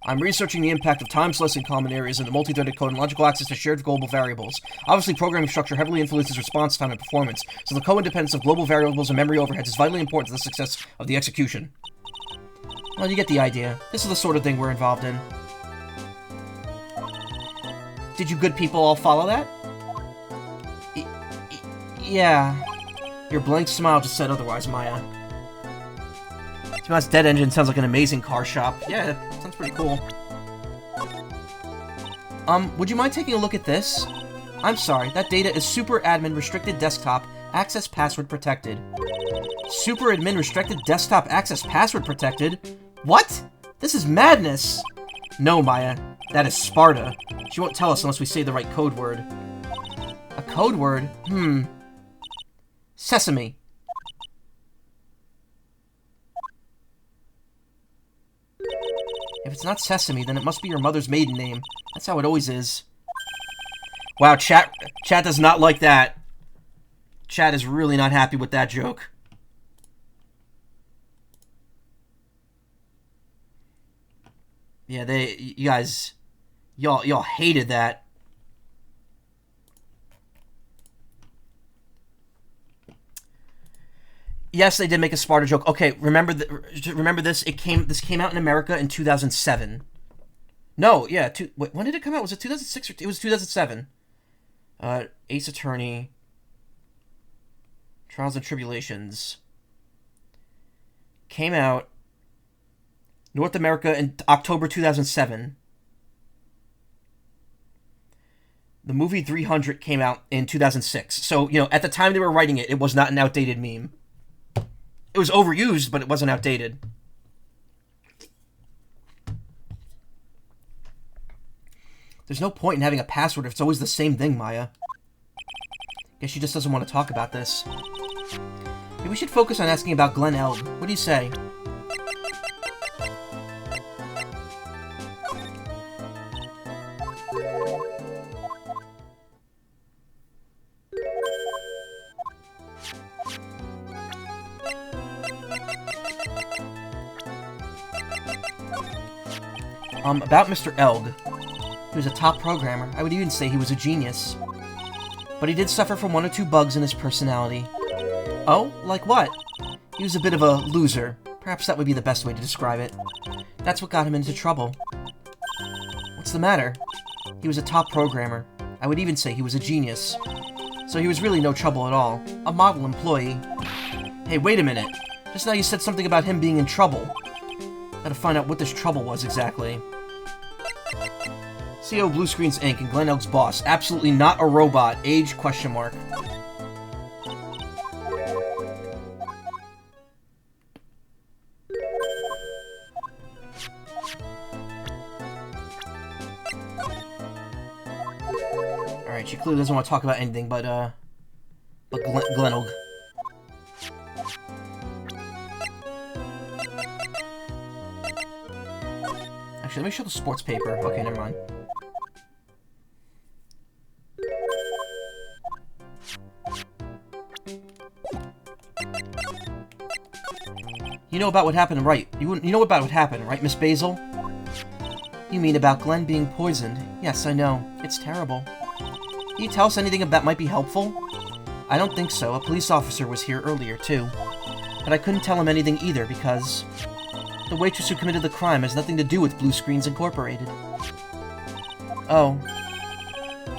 Speaker 1: I'm researching the impact of time-slicing common areas in the multi-threaded code and logical access to shared global variables. Obviously, programming structure heavily influences response time and performance, so the co-independence of global variables and memory overheads is vitally important to the success of the execution. Well, you get the idea. This is the sort of thing we're involved in. Did you good people all follow that? Yeah. Your blank smile just said otherwise, Maya. To be honest, Dead Engine sounds like an amazing car shop. Yeah, sounds pretty cool. Would you mind taking a look at this? I'm sorry, that data is super admin restricted desktop access password protected. Super admin restricted desktop access password protected? What? This is madness! No, Maya. That is Sparta. She won't tell us unless we say the right code word. A code word? Sesame. If it's not Sesame, then it must be your mother's maiden name. That's how it always is. Wow, chat does not like that. Chat is really not happy with that joke. Yeah, you guys, y'all hated that. Yes, they did make a Sparta joke. Okay, remember this? This came out in America in 2007. No, yeah. Wait, when did it come out? Was it 2006 or it was 2007? Ace Attorney, Trials and Tribulations came out North America in October 2007. The movie 300 came out in 2006. So, at the time they were writing it, it was not an outdated meme. It was overused, but it wasn't outdated. There's no point in having a password if it's always the same thing, Maya. Guess she just doesn't want to talk about this. Maybe we should focus on asking about Glen Elg. What do you say? About Mr. Elg. He was a top programmer. I would even say he was a genius. But he did suffer from one or two bugs in his personality. Oh? Like what? He was a bit of a loser. Perhaps that would be the best way to describe it. That's what got him into trouble. What's the matter? He was a top programmer. I would even say he was a genius. So he was really no trouble at all. A model employee. Hey, wait a minute. Just now you said something about him being in trouble. Gotta find out what this trouble was exactly. CO Blue Screens Inc. and Glen Elg's boss. Absolutely not a robot. Age ? Alright, she clearly doesn't want to talk about anything, but, But Glenelg. Actually, let me show the sports paper. Okay, never mind. You know about what happened, right? You know about what happened, right, Miss Basil? You mean about Glenn being poisoned? Yes, I know. It's terrible. Can you tell us anything that might be helpful? I don't think so. A police officer was here earlier, too. But I couldn't tell him anything either, because the waitress who committed the crime has nothing to do with Blue Screens Incorporated. Oh.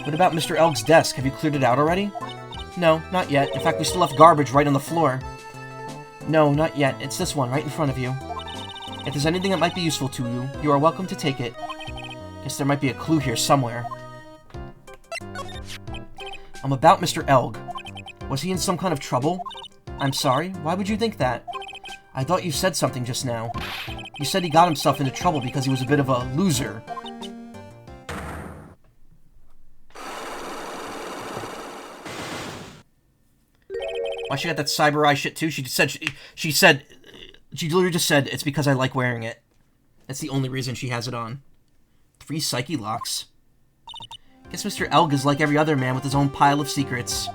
Speaker 1: What about Mr. Elg's desk? Have you cleared it out already? No, not yet. In fact, we still left garbage right on the floor. No, not yet. It's this one, right in front of you. If there's anything that might be useful to you, you are welcome to take it. Guess there might be a clue here somewhere. About Mr. Elg. Was he in some kind of trouble? I'm sorry, why would you think that? I thought you said something just now. You said he got himself into trouble because he was a bit of a loser. Why she got that cyber eye shit too? She literally just said it's because I like wearing it. That's the only reason she has it on. 3 psyche locks. Guess Mr. Elg is like every other man with his own pile of secrets.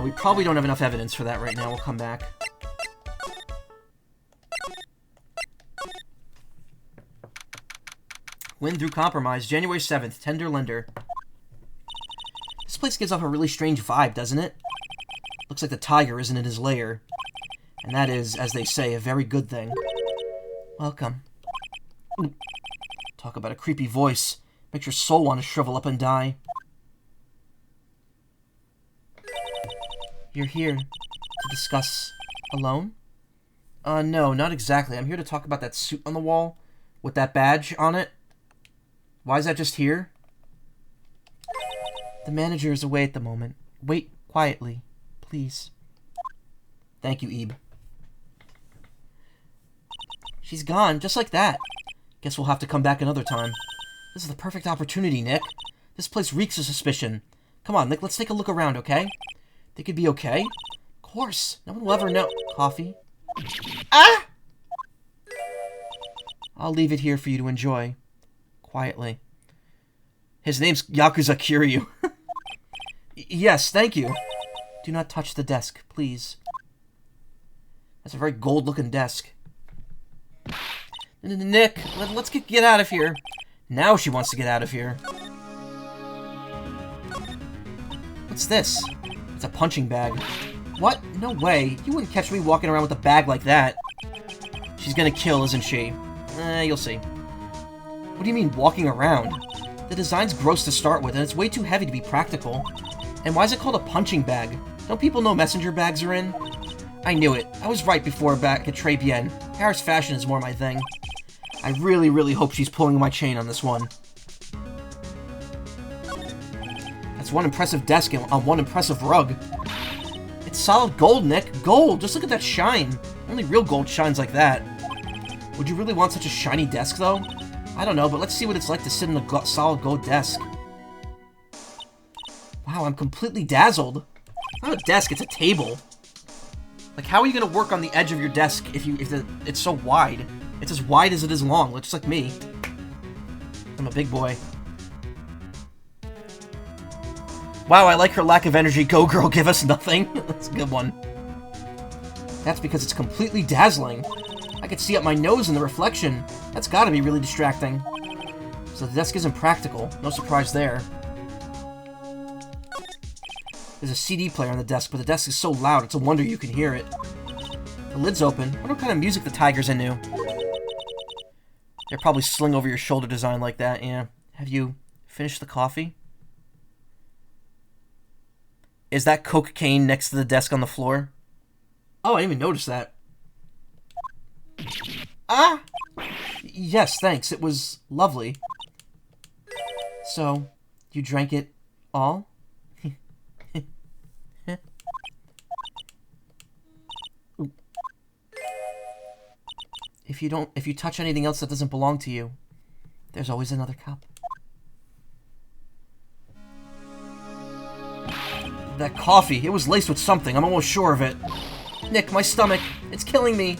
Speaker 1: We probably don't have enough evidence for that right now. We'll come back. Win through compromise. January 7th. Tender Lender. This place gives off a really strange vibe, doesn't it? Looks like the tiger isn't in his lair. And that is, as they say, a very good thing. Welcome. Talk about a creepy voice. Makes your soul want to shrivel up and die. You're here to discuss alone? No, not exactly. I'm here to talk about that suit on the wall with that badge on it. Why is that just here? The manager is away at the moment. Wait quietly, please. Thank you, Ebe. She's gone, just like that. Guess we'll have to come back another time. This is the perfect opportunity, Nick. This place reeks of suspicion. Come on, Nick, let's take a look around, okay? Think it'd be okay? Of course. No one will ever know. Coffee? Ah! I'll leave it here for you to enjoy. Quietly. His name's Yakuza Kiryu. Yes, thank you. Do not touch the desk, please. That's a very gold-looking desk. Nick, let's get out of here. Now she wants to get out of here. What's this? It's a punching bag. What? No way. You wouldn't catch me walking around with a bag like that. She's gonna kill, isn't she? You'll see. What do you mean, walking around? The design's gross to start with, and it's way too heavy to be practical. And why is it called a punching bag? Don't people know messenger bags are in? I knew it. I was right before back at Tribulations. Paris fashion is more my thing. I really, really hope she's pulling my chain on this one. That's one impressive desk on one impressive rug. It's solid gold, Nick. Gold! Just look at that shine. Only real gold shines like that. Would you really want such a shiny desk, though? I don't know, but let's see what it's like to sit in a solid gold desk. Wow, I'm completely dazzled. It's not a desk, it's a table. Like, how are you gonna work on the edge of your desk if it's so wide? It's as wide as it is long, just like me. I'm a big boy. Wow, I like her lack of energy. Go, girl, give us nothing. That's a good one. That's because it's completely dazzling. I could see up my nose in the reflection. That's gotta be really distracting. So the desk isn't practical. No surprise there. There's a CD player on the desk, but the desk is so loud, it's a wonder you can hear it. The lid's open. I wonder what kind of music the tiger's into. They're probably sling over your shoulder design like that, yeah. Have you finished the coffee? Is that cocaine next to the desk on the floor? Oh, I didn't even notice that. Ah! Yes, thanks. It was lovely. So, you drank it all? If you touch anything else that doesn't belong to you, There's always another cup. That coffee, it was laced with something. I'm almost sure of it. Nick, my stomach. It's killing me.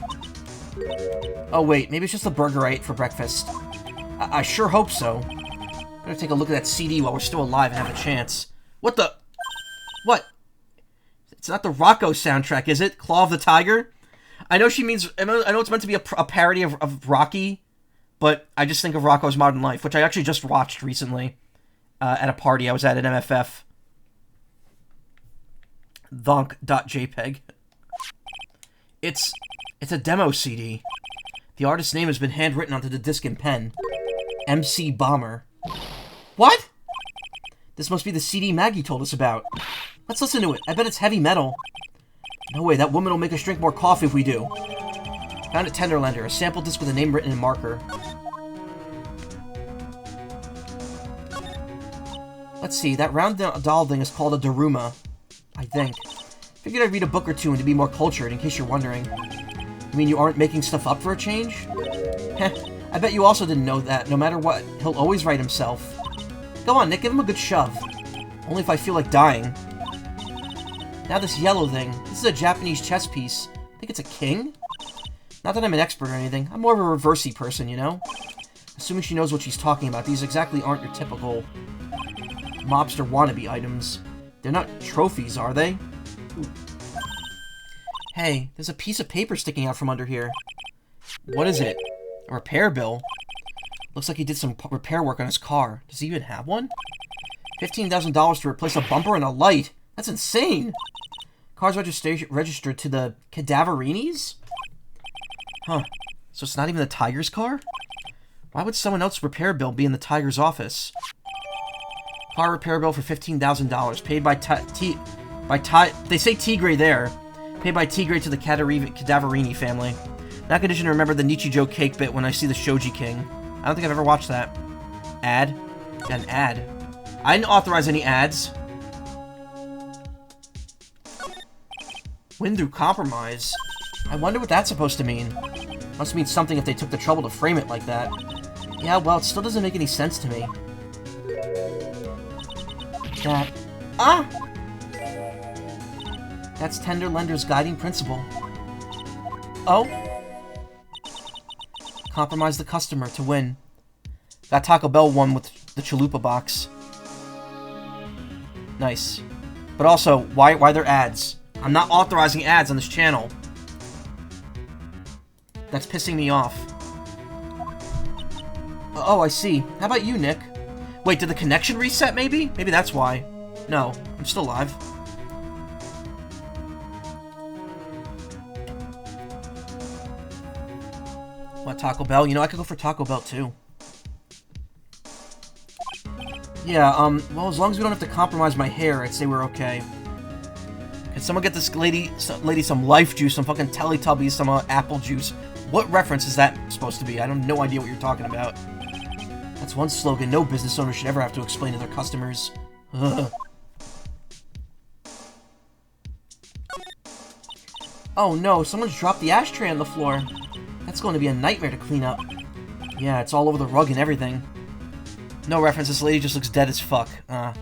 Speaker 1: Oh, wait. Maybe it's just the burger I ate for breakfast. I sure hope so. Better take a look at that CD while we're still alive and have a chance. What the... What? It's not the Rocco soundtrack, is it? Claw of the Tiger? I know she means... I know it's meant to be a parody of Rocky, but I just think of Rocco's Modern Life, which I actually just watched recently at a party I was at MFF. Thonk.jpg. It's a demo CD. The artist's name has been handwritten onto the disc in pen. MC Bomber. What? This must be the CD Maggie told us about. Let's listen to it. I bet it's heavy metal. No way, that woman will make us drink more coffee if we do. Found a Tenderlander, a sample disc with a name written in marker. Let's see, that round doll thing is called a Daruma, I think. Figured I'd read a book or two and to be more cultured, in case you're wondering. You mean you aren't making stuff up for a change? Heh, I bet you also didn't know that. No matter what, he'll always write himself. Go on, Nick, give him a good shove. Only if I feel like dying. Now this yellow thing. This is a Japanese chess piece. I think it's a king? Not that I'm an expert or anything. I'm more of a reversey person, you know? Assuming she knows what she's talking about, these exactly aren't your typical mobster wannabe items. They're not trophies, are they? Ooh. Hey, there's a piece of paper sticking out from under here. What is it? A repair bill? Looks like he did some repair work on his car. Does he even have one? $15,000 to replace a bumper and a light? That's insane! Car's registered to the Cadaverinis? Huh. So it's not even the Tiger's car? Why would someone else's repair bill be in the Tiger's office? Car repair bill for $15,000. Paid by they say Tigre there. Paid by Tigre to the Cadaverini family. Not conditioned to remember the Nichijou cake bit when I see the Shoji King. I don't think I've ever watched that. Ad? An ad. I didn't authorize any ads. Win through compromise. I wonder what that's supposed to mean. Must mean something if they took the trouble to frame it like that. Yeah, well, it still doesn't make any sense to me. That... Ah! That's Tenderlander's guiding principle. Oh? Compromise the customer to win. That Taco Bell one with the chalupa box. Nice. But also, why there ads? I'm not authorizing ads on this channel. That's pissing me off. Oh, I see. How about you, Nick? Wait, did the connection reset, maybe? Maybe that's why. No, I'm still alive. What, Taco Bell? You know, I could go for Taco Bell, too. Yeah, well, as long as we don't have to compromise my hair, I'd say we're okay. Can someone get this lady some life juice, some fucking Teletubbies, some apple juice? What reference is that supposed to be? I have no idea what you're talking about. That's one slogan no business owner should ever have to explain to their customers. Ugh. Oh no, someone's dropped the ashtray on the floor. That's going to be a nightmare to clean up. Yeah, it's all over the rug and everything. No reference, this lady just looks dead as fuck. I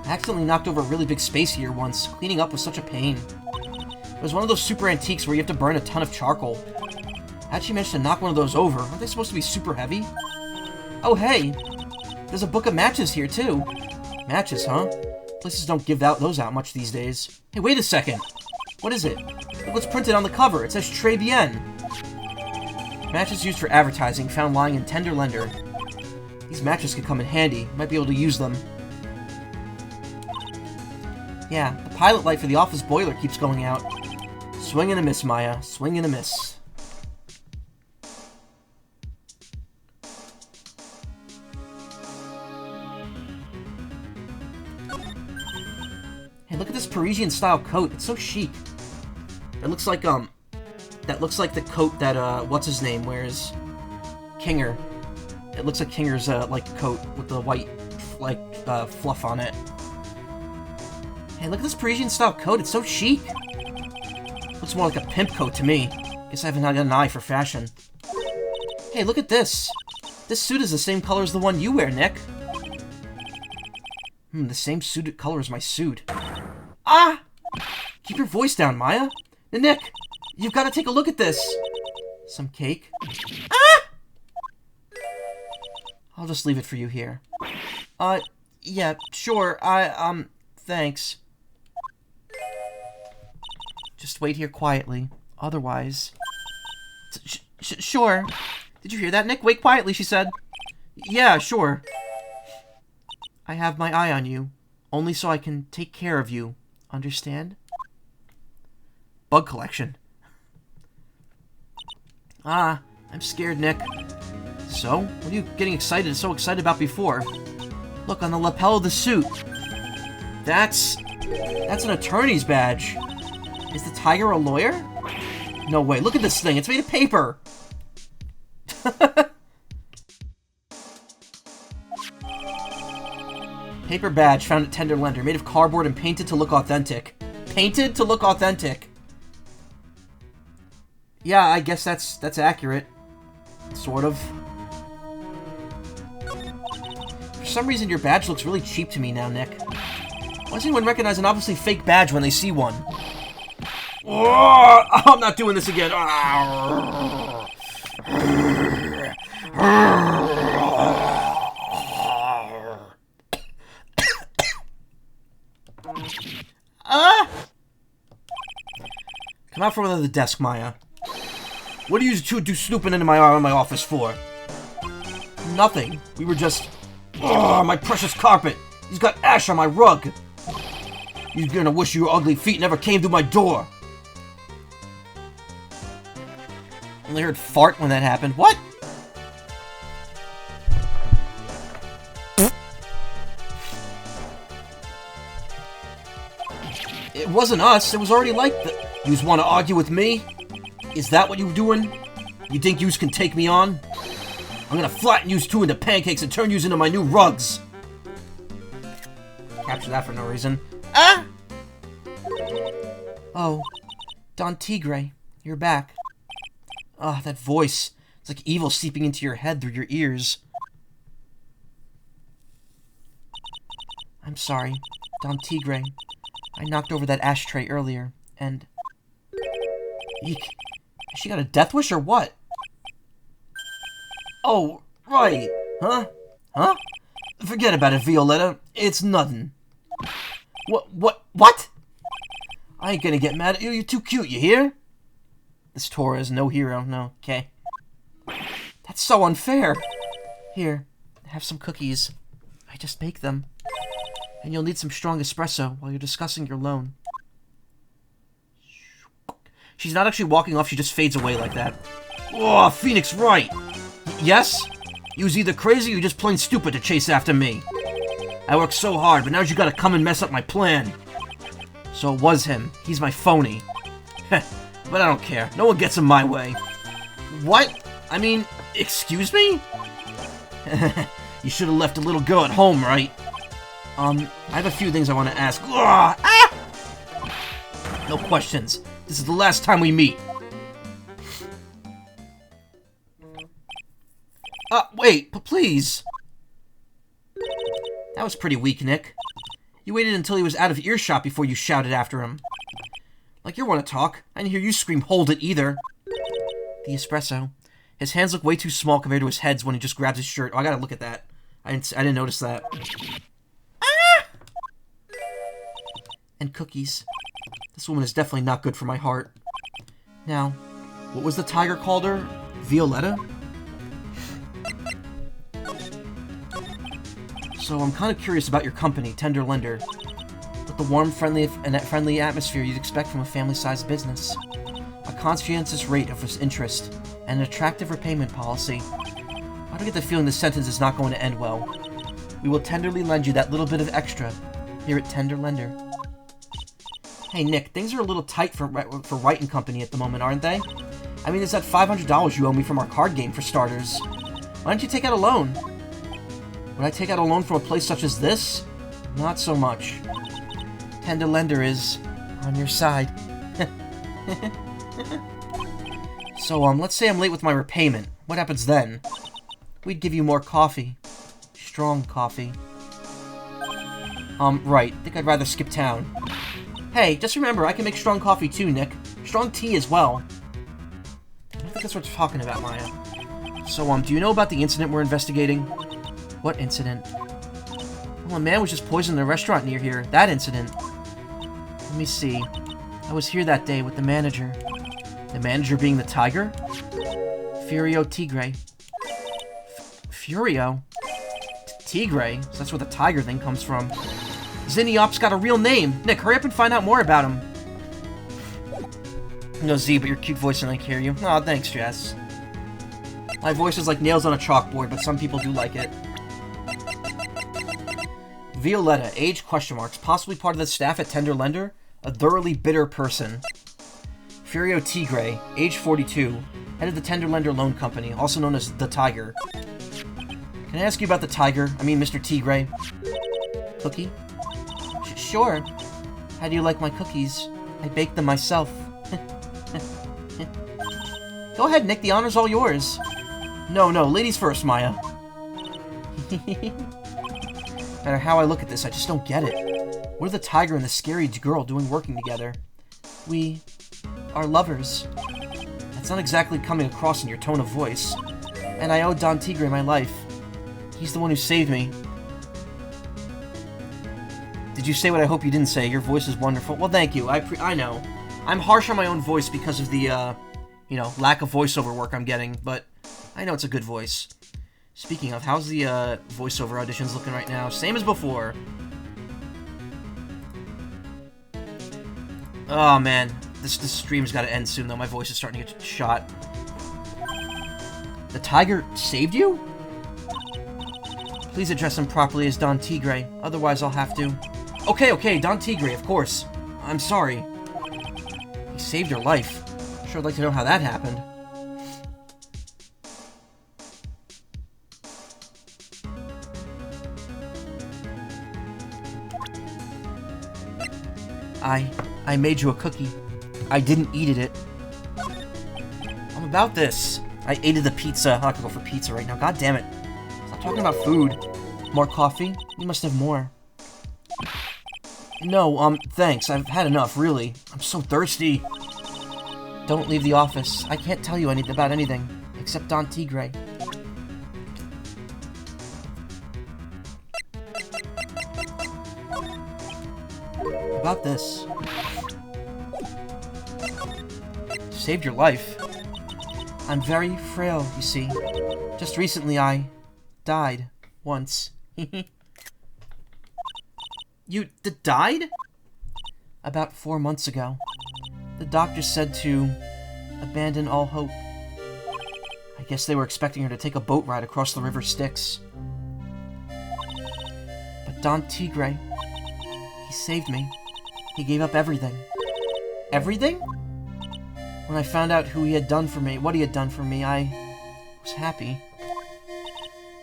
Speaker 1: accidentally knocked over a really big space here once. Cleaning up was such a pain. It was one of those super antiques where you have to burn a ton of charcoal. How'd she manage to knock one of those over? Aren't they supposed to be super heavy? Oh hey! There's a book of matches here too. Matches, huh? Places don't give those out much these days. Hey, wait a second! What is it? Look what's printed on the cover. It says Tribulations. Matches used for advertising, found lying in Tenderlander. These matches could come in handy. Might be able to use them. Yeah, the pilot light for the office boiler keeps going out. Swing and a miss, Maya. Swing and a miss. Hey, look at this Parisian-style coat. It's so chic. It looks like, that looks like the coat that, what's-his-name wears. Kinger. It looks like Kinger's, like, coat with the white, like, fluff on it. Hey, look at this Parisian-style coat. It's so chic. Looks more like a pimp coat to me. Guess I haven't had an eye for fashion. Hey, look at this. This suit is the same color as the one you wear, Nick. The same suit color as my suit. Ah! Keep your voice down, Maya. Nick, you've got to take a look at this. Some cake. Ah! I'll just leave it for you here. Yeah, sure. Thanks. Just wait here quietly. Otherwise... Sure. Did you hear that, Nick? Wait quietly, she said. Yeah, sure. I have my eye on you. Only so I can take care of you. Understand? Bug collection. Ah, I'm scared, Nick. So? What are you getting so excited about before? Look, on the lapel of the suit. That's an attorney's badge. Is the tiger a lawyer? No way. Look at this thing. It's made of paper. Paper badge found at Tender Lender. Made of cardboard and painted to look authentic. Painted to look authentic. Yeah, I guess that's accurate. Sort of. For some reason, your badge looks really cheap to me now, Nick. Why does anyone recognize an obviously fake badge when they see one? Oh, I'm not doing this again. Come out from under the desk, Maya. What do you two do snooping into my office for? Nothing. We were just... Oh, my precious carpet. He's got ash on my rug. You're gonna wish your ugly feet never came through my door. Only heard fart when that happened. What? It wasn't us. It was already like that. Yous want to argue with me? Is that what you're doing? You think yous can take me on? I'm gonna flatten yous two into pancakes and turn yous into my new rugs. Capture that for no reason. Ah! Oh, Don Tigre, you're back. Ah, that voice. It's like evil seeping into your head through your ears. I'm sorry, Don Tigre. I knocked over that ashtray earlier, and... Eek. Has she got a death wish or what? Oh, right. Huh? Huh? Forget about it, Violetta. It's nothing. What? I ain't gonna get mad at you. You're too cute, you hear? This Tora is no hero. No, okay. That's so unfair. Here, have some cookies. I just baked them. And you'll need some strong espresso while you're discussing your loan. She's not actually walking off, she just fades away like that. Oh, Phoenix Wright! Yes? You was either crazy or you just plain stupid to chase after me. I worked so hard, but now you gotta come and mess up my plan. So it was him. He's my phony. But I don't care. No one gets in my way. What? I mean, excuse me? You should have left a little girl at home, right? I have a few things I want to ask. Ah! No questions. This is the last time we meet. Wait, please. That was pretty weak, Nick. You waited until he was out of earshot before you shouted after him. Like you want to talk. I didn't hear you scream, hold it, either. The espresso. His hands look way too small compared to his heads when he just grabs his shirt. Oh, I gotta look at that. I didn't notice that. Ah! And cookies. This woman is definitely not good for my heart. Now, what was the tiger called her? Violetta? So I'm kind of curious about your company, Tender Lender. With the warm, friendly atmosphere you'd expect from a family-sized business. A conscientious rate of interest, and an attractive repayment policy. I do get the feeling this sentence is not going to end well. We will tenderly lend you that little bit of extra here at Tender Lender. Hey Nick, things are a little tight for Wright and Company at the moment, aren't they? I mean, there's that $500 you owe me from our card game, for starters. Why don't you take out a loan? Would I take out a loan from a place such as this? Not so much. Tender Lender is on your side. So, let's say I'm late with my repayment. What happens then? we'd give you more coffee. Strong coffee. Right. Think I'd rather skip town. Hey, just remember, I can make strong coffee too, Nick. Strong tea as well. I don't think that's what we're talking about, Maya. So, do you know about the incident we're investigating? What incident? Well, a man was just poisoned in a restaurant near here. That incident. Let me see. I was here that day with the manager. The manager being the tiger? Furio Tigre. Furio? Tigre? So that's where the tiger thing comes from. Zinniop's got a real name. Nick, hurry up and find out more about him. No, Z, but your cute voice and I hear you. Aw, thanks, Jess. My voice is like nails on a chalkboard, but some people do like it. Violetta, age question marks, possibly part of the staff at Tender Lender, a thoroughly bitter person. Furio Tigre, age 42, head of the Tender Lender Loan Company, also known as the Tiger. Can I ask you about the Tiger? I mean, Mr. Tigre. Cookie? Sure. How do you like my cookies? I baked them myself. Go ahead, Nick, the honor's all yours. No, ladies first, Maya. No matter how I look at this, I just don't get it. What are the tiger and the scary girl doing working together? We are lovers. That's not exactly coming across in your tone of voice. And I owe Don Tigre my life. He's the one who saved me. Did you say what I hope you didn't say? Your voice is wonderful. Well, thank you. I know. I'm harsh on my own voice because of the, lack of voiceover work I'm getting, but I know it's a good voice. Speaking of, how's the, voiceover auditions looking right now? Same as before. Oh, man. This stream's gotta end soon, though. My voice is starting to get shot. The tiger saved you? Please address him properly as Don Tigre, otherwise I'll have to... Okay, Don Tigre, of course. I'm sorry. He saved your life. Sure I'd like to know how that happened. I made you a cookie. I didn't eat it. I'm about this. I ate the pizza. I have to go for pizza right now. God damn it. Stop talking about food. More coffee? You must have more. No, thanks. I've had enough, really. I'm so thirsty. Don't leave the office. I can't tell you anything about anything, except Don Tigre. About this. Saved your life. I'm very frail, you see. Just recently I died. Once. You died? About 4 months ago. The doctor said to abandon all hope. I guess they were expecting her to take a boat ride across the River Styx. But Don Tigre, he saved me. He gave up everything. Everything? When I found out who he had done for me, what he had done for me, I was happy.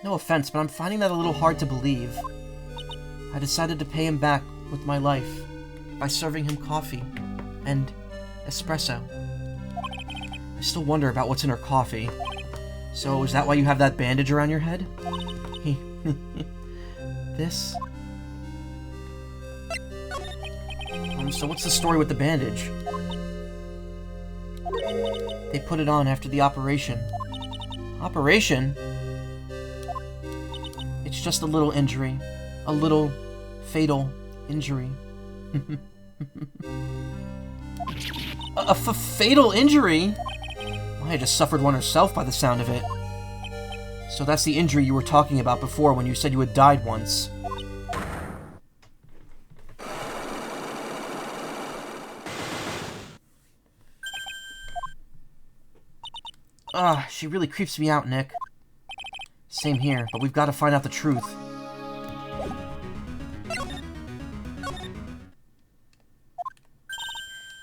Speaker 1: No offense, but I'm finding that a little hard to believe. I decided to pay him back with my life by serving him coffee and espresso. I still wonder about what's in her coffee. So, is that why you have that bandage around your head? This? So what's the story with the bandage? They put it on after the operation. Operation? It's just a little injury. A little fatal injury. A fatal injury? Maya just suffered one herself by the sound of it. So that's the injury you were talking about before when you said you had died once. She really creeps me out, Nick. Same here, but we've got to find out the truth.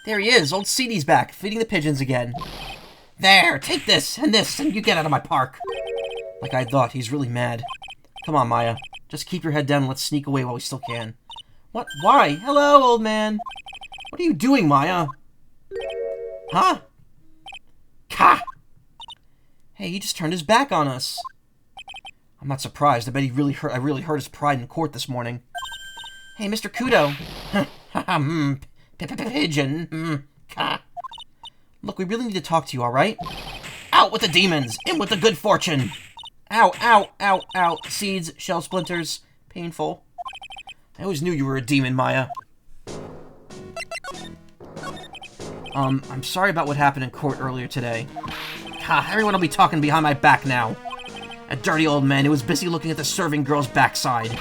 Speaker 1: There he is! Old Seedy's back, feeding the pigeons again. There! Take this, and you get out of my park! Like I thought, he's really mad. Come on, Maya. Just keep your head down and let's sneak away while we still can. What? Why? Hello, old man! What are you doing, Maya? Huh? Ka! Hey, he just turned his back on us. I'm not surprised. I bet I really hurt his pride in court this morning. Hey, Mr. Kudo. Pigeon. Look, we really need to talk to you, alright? Out with the demons! In with the good fortune! Ow, ow, ow, ow. Seeds, shell splinters. Painful. I always knew you were a demon, Maya. I'm sorry about what happened in court earlier today. Everyone will be talking behind my back now. A dirty old man who was busy looking at the serving girl's backside.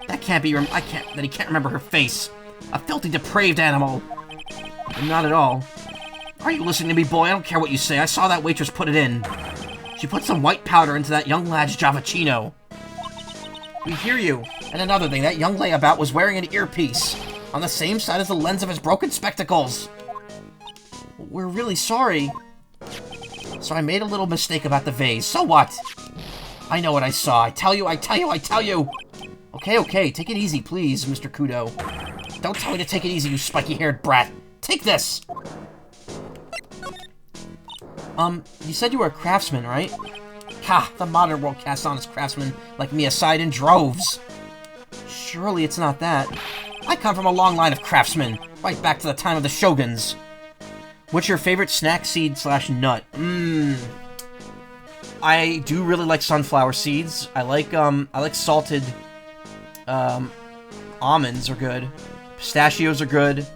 Speaker 1: That can't be that he can't remember her face. A filthy, depraved animal. Not at all. Are you listening to me, boy? I don't care what you say. I saw that waitress put it in. She put some white powder into that young lad's Javachino. We hear you. And another thing, that young layabout was wearing an earpiece on the same side as the lens of his broken spectacles. We're really sorry. So I made a little mistake about the vase. So what? I know what I saw. I tell you. Okay, take it easy, please, Mr. Kudo. Don't tell me to take it easy, you spiky-haired brat. Take this! You said you were a craftsman, right? The modern world casts honest craftsmen like me aside in droves. Surely it's not that. I come from a long line of craftsmen, right back to the time of the shoguns. What's your favorite snack seed / nut? I do really like sunflower seeds. I like salted, almonds are good. Pistachios are good.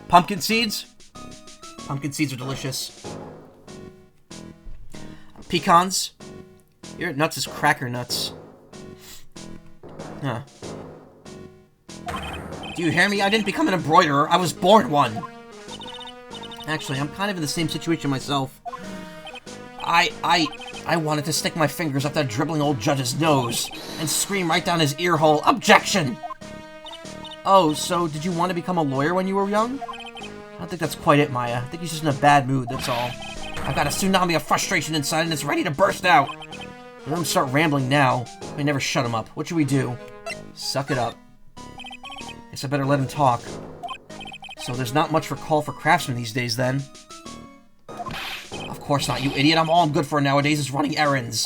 Speaker 1: Pumpkin seeds? Pumpkin seeds are delicious. Pecans? Your nuts is cracker nuts. Huh. Do you hear me? I didn't become an embroiderer. I was born one. Actually, I'm kind of in the same situation myself. I wanted to stick my fingers up that dribbling old judge's nose and scream right down his ear hole, "Objection!" Oh, so did you want to become a lawyer when you were young? I don't think that's quite it, Maya. I think he's just in a bad mood, that's all. I've got a tsunami of frustration inside and it's ready to burst out. Let him start rambling now. I never shut him up. What should we do? Suck it up. Guess I better let him talk. So there's not much call for craftsmen these days, then? Of course not, you idiot. I'm all I'm good for nowadays is running errands.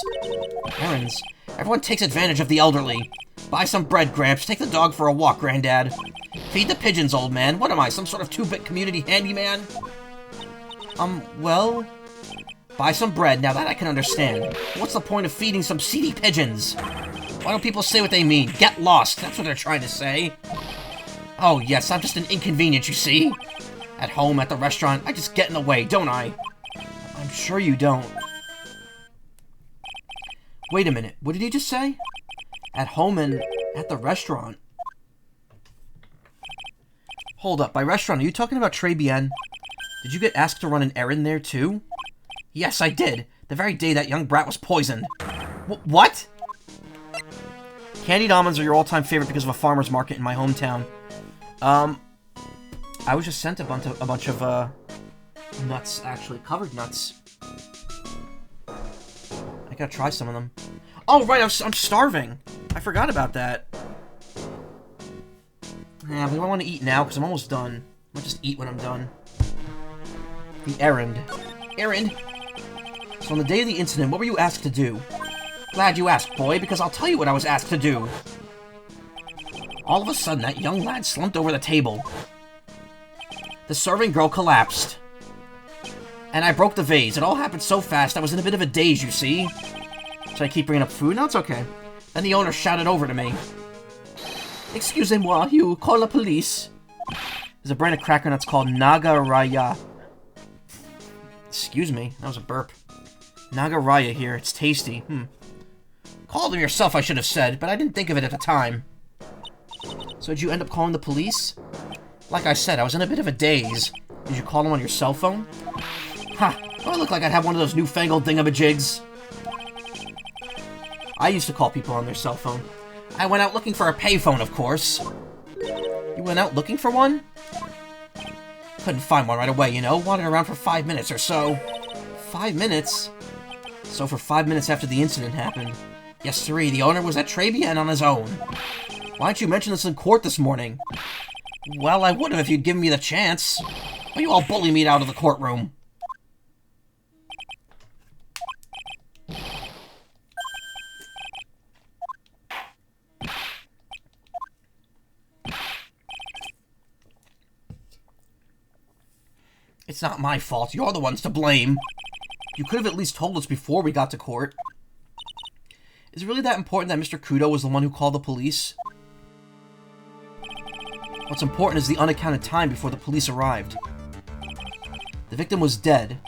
Speaker 1: Errands? Everyone takes advantage of the elderly. Buy some bread, Gramps. Take the dog for a walk, Granddad. Feed the pigeons, old man. What am I, some sort of 2-bit community handyman? Well... Buy some bread, now that I can understand. What's the point of feeding some seedy pigeons? Why don't people say what they mean? Get lost, that's what they're trying to say. Oh yes, I'm just an inconvenience, you see? At home, at the restaurant, I just get in the way, don't I? I'm sure you don't. Wait a minute, what did he just say? At home and at the restaurant. Hold up, by restaurant, are you talking about Tribulations? Did you get asked to run an errand there too? Yes, I did. The very day that young brat was poisoned. What? Candied almonds are your all-time favorite because of a farmer's market in my hometown. I was just sent a bunch of nuts, actually. Covered nuts. I gotta try some of them. Oh, right, I'm starving. I forgot about that. Yeah, but I want to eat now because I'm almost done. I'll just eat when I'm done. The errand. Errand? So on the day of the incident, what were you asked to do? Glad you asked, boy, because I'll tell you what I was asked to do. All of a sudden, that young lad slumped over the table. The serving girl collapsed. And I broke the vase. It all happened so fast, I was in a bit of a daze, you see. Should I keep bringing up food? No, it's okay. Then the owner shouted over to me. Excusez-moi, you call the police. There's a brand of cracker nuts called Nagaraya. Excuse me, that was a burp. Nagaraya here, it's tasty. Call them yourself, I should have said, but I didn't think of it at the time. So did you end up calling the police? Like I said, I was in a bit of a daze. Did you call them on your cell phone? Ha! Do I look like I'd have one of those newfangled thingamajigs? I used to call people on their cell phone. I went out looking for a payphone, of course. You went out looking for one? Couldn't find one right away, you know. Wandered around for 5 minutes or so. 5 minutes? So for 5 minutes after the incident happened. Yes, sirree, the owner was at Tribulations on his own. Why didn't you mention this in court this morning? Well, I would have if you'd given me the chance. Why you all bully me out of the courtroom? It's not my fault. You're the ones to blame. You could have at least told us before we got to court. Is it really that important that Mr. Kudo was the one who called the police? What's important is the unaccounted time before the police arrived. The victim was dead,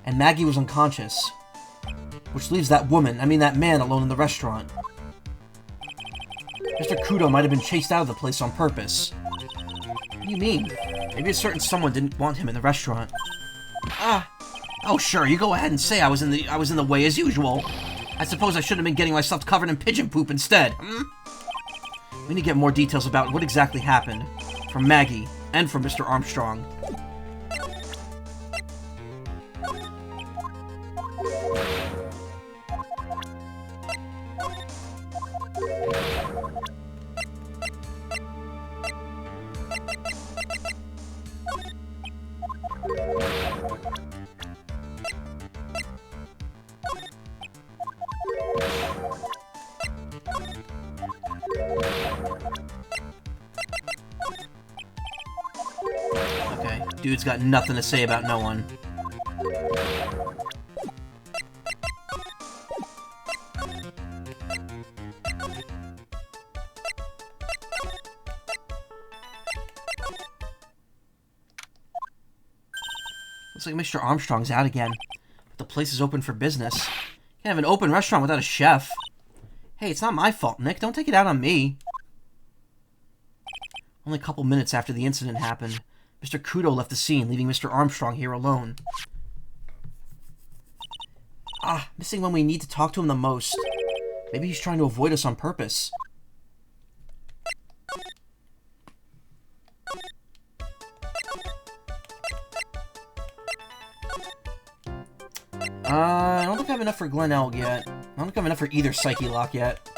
Speaker 1: and Maggie was unconscious. Which leaves that man alone in the restaurant. Mr. Kudo might have been chased out of the place on purpose. What do you mean? Maybe a certain someone didn't want him in the restaurant. Oh sure, you go ahead and say I was in the way as usual. I suppose I should have been getting myself covered in pigeon poop instead, hmm? We need to get more details about what exactly happened. From Maggie, and from Mr. Armstrong. Okay, dude's got nothing to say about no one. Looks like Mr. Armstrong's out again. But the place is open for business. Can't have an open restaurant without a chef. Hey, it's not my fault, Nick. Don't take it out on me. Only a couple minutes after the incident happened, Mr. Kudo left the scene, leaving Mr. Armstrong here alone. Missing when we need to talk to him the most. Maybe he's trying to avoid us on purpose. I don't think I have enough for Glen Elg yet. I don't think I have enough for either Psyche Lock yet.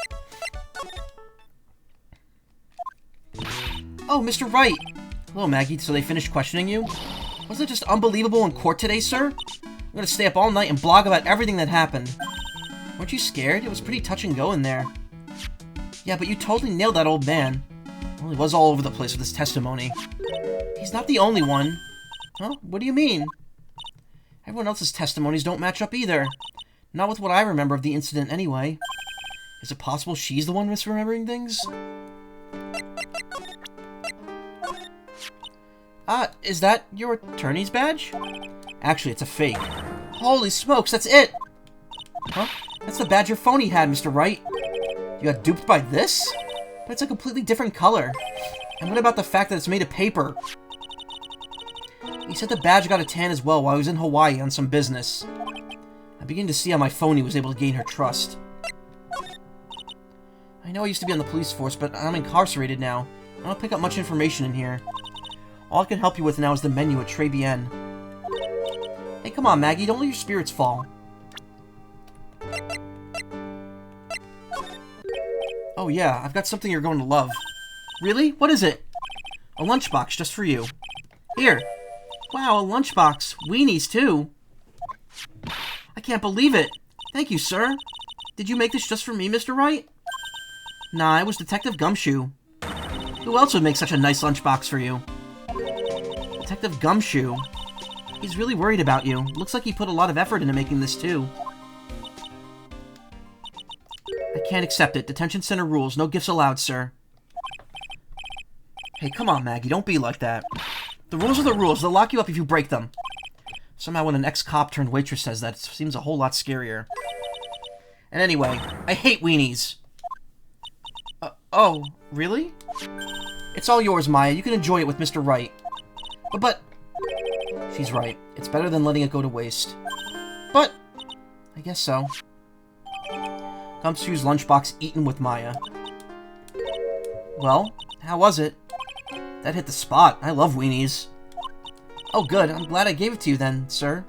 Speaker 1: Oh, Mr. Wright! Hello, Maggie. So they finished questioning you? Wasn't it just unbelievable in court today, sir? I'm gonna stay up all night and blog about everything that happened. Weren't you scared? It was pretty touch and go in there. Yeah, but you totally nailed that old man. Well, he was all over the place with his testimony. He's not the only one. Huh? What do you mean? Everyone else's testimonies don't match up either. Not with what I remember of the incident anyway. Is it possible she's the one misremembering things? Is that your attorney's badge? Actually, it's a fake. Holy smokes, that's it! Huh? That's the badge your phony had, Mr. Wright. You got duped by this? But it's a completely different color. And what about the fact that it's made of paper? He said the badge got a tan as well while he was in Hawaii on some business. I begin to see how my phony was able to gain her trust. I know I used to be on the police force, but I'm incarcerated now. I don't pick up much information in here. All I can help you with now is the menu at Tribulations. Hey, come on, Maggie, don't let your spirits fall. Oh yeah, I've got something you're going to love. Really? What is it? A lunchbox just for you. Here. Wow, a lunchbox. Weenies, too. I can't believe it. Thank you, sir. Did you make this just for me, Mr. Wright? Nah, it was Detective Gumshoe. Who else would make such a nice lunchbox for you? Detective Gumshoe. He's really worried about you. Looks like he put a lot of effort into making this, too. I can't accept it. Detention center rules. No gifts allowed, sir. Hey, come on, Maggie. Don't be like that. The rules are the rules. They'll lock you up if you break them. Somehow when an ex-cop turned waitress says that, it seems a whole lot scarier. And anyway, I hate weenies. Oh, really? It's all yours, Maya. You can enjoy it with Mr. Wright. But... She's right. It's better than letting it go to waste. But... I guess so. Gumshoe's lunchbox eaten with Maya. Well, how was it? That hit the spot. I love weenies. Oh, good. I'm glad I gave it to you then, sir.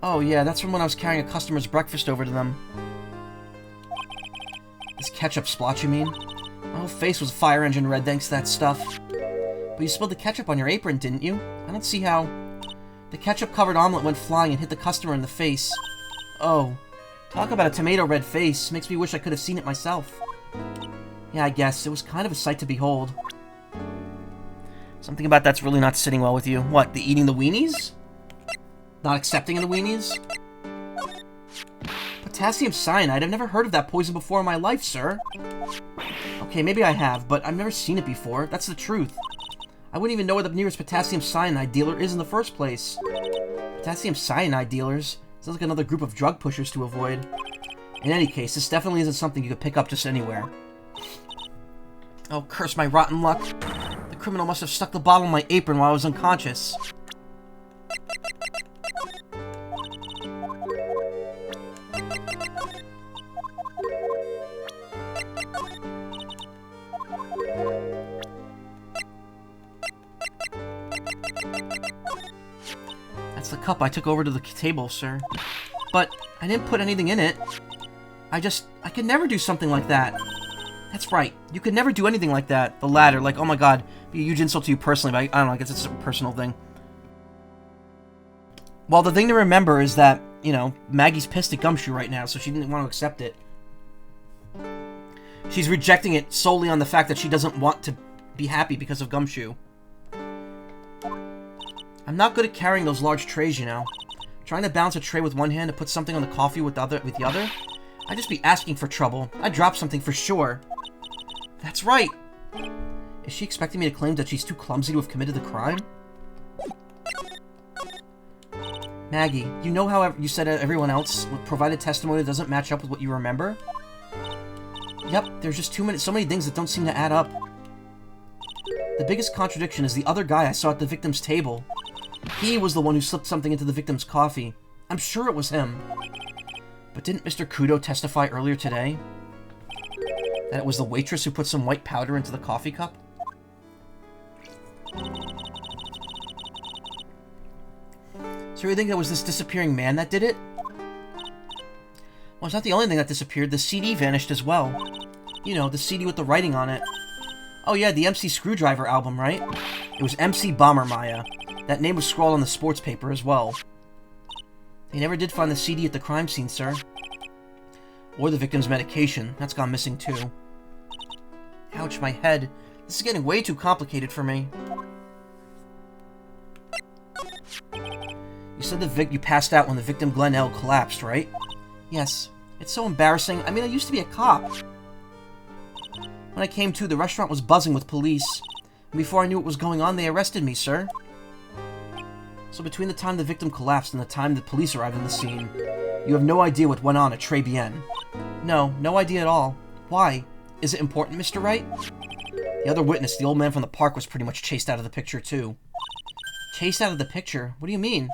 Speaker 1: Oh, yeah, that's from when I was carrying a customer's breakfast over to them. This ketchup splotch, you mean? My whole face was fire engine red thanks to that stuff. But you spilled the ketchup on your apron, didn't you? I don't see how... The ketchup-covered omelet went flying and hit the customer in the face. Oh. Talk about a tomato red face. Makes me wish I could have seen it myself. Yeah, I guess. It was kind of a sight to behold. Something about that's really not sitting well with you. What, the eating the weenies? Not accepting of the weenies? Potassium cyanide? I've never heard of that poison before in my life, sir. Okay, maybe I have, but I've never seen it before. That's the truth. I wouldn't even know where the nearest potassium cyanide dealer is in the first place. Potassium cyanide dealers? Sounds like another group of drug pushers to avoid. In any case, this definitely isn't something you could pick up just anywhere. Oh, curse my rotten luck. The criminal must have stuck the bottle in my apron while I was unconscious. That's the cup I took over to the table, sir. But I didn't put anything in it. I could never do something like that. That's right. You could never do anything like that. The latter, like, oh my god, be a huge insult to you personally, but I don't know, I guess it's a personal thing. Well, the thing to remember is that, you know, Maggie's pissed at Gumshoe right now, so she didn't want to accept it. She's rejecting it solely on the fact that she doesn't want to be happy because of Gumshoe. I'm not good at carrying those large trays, you know. Trying to balance a tray with one hand to put something on the coffee with the other? I'd just be asking for trouble. I'd drop something for sure. That's right. Is she expecting me to claim that she's too clumsy to have committed the crime? Maggie, you know how you said everyone else provided testimony that doesn't match up with what you remember? Yep, there's just so many things that don't seem to add up. The biggest contradiction is the other guy I saw at the victim's table. He was the one who slipped something into the victim's coffee. I'm sure it was him. But didn't Mr. Kudo testify earlier today that it was the waitress who put some white powder into the coffee cup? So you think it was this disappearing man that did it? Well, it's not the only thing that disappeared. The CD vanished as well. You know, the CD with the writing on it. Oh yeah, the MC Screwdriver album, right? It was MC Bombermaya. That name was scrawled on the sports paper as well. They never did find the CD at the crime scene, sir. Or the victim's medication. That's gone missing too. Ouch, my head. This is getting way too complicated for me. You said you passed out when the victim Glenn L. collapsed, right? Yes. It's so embarrassing. I mean, I used to be a cop. When I came to, the restaurant was buzzing with police. And before I knew what was going on, they arrested me, sir. So between the time the victim collapsed and the time the police arrived on the scene, you have no idea what went on at Tribulations. No, no idea at all. Why? Is it important, Mr. Wright? The other witness, the old man from the park, was pretty much chased out of the picture, too. Chased out of the picture? What do you mean?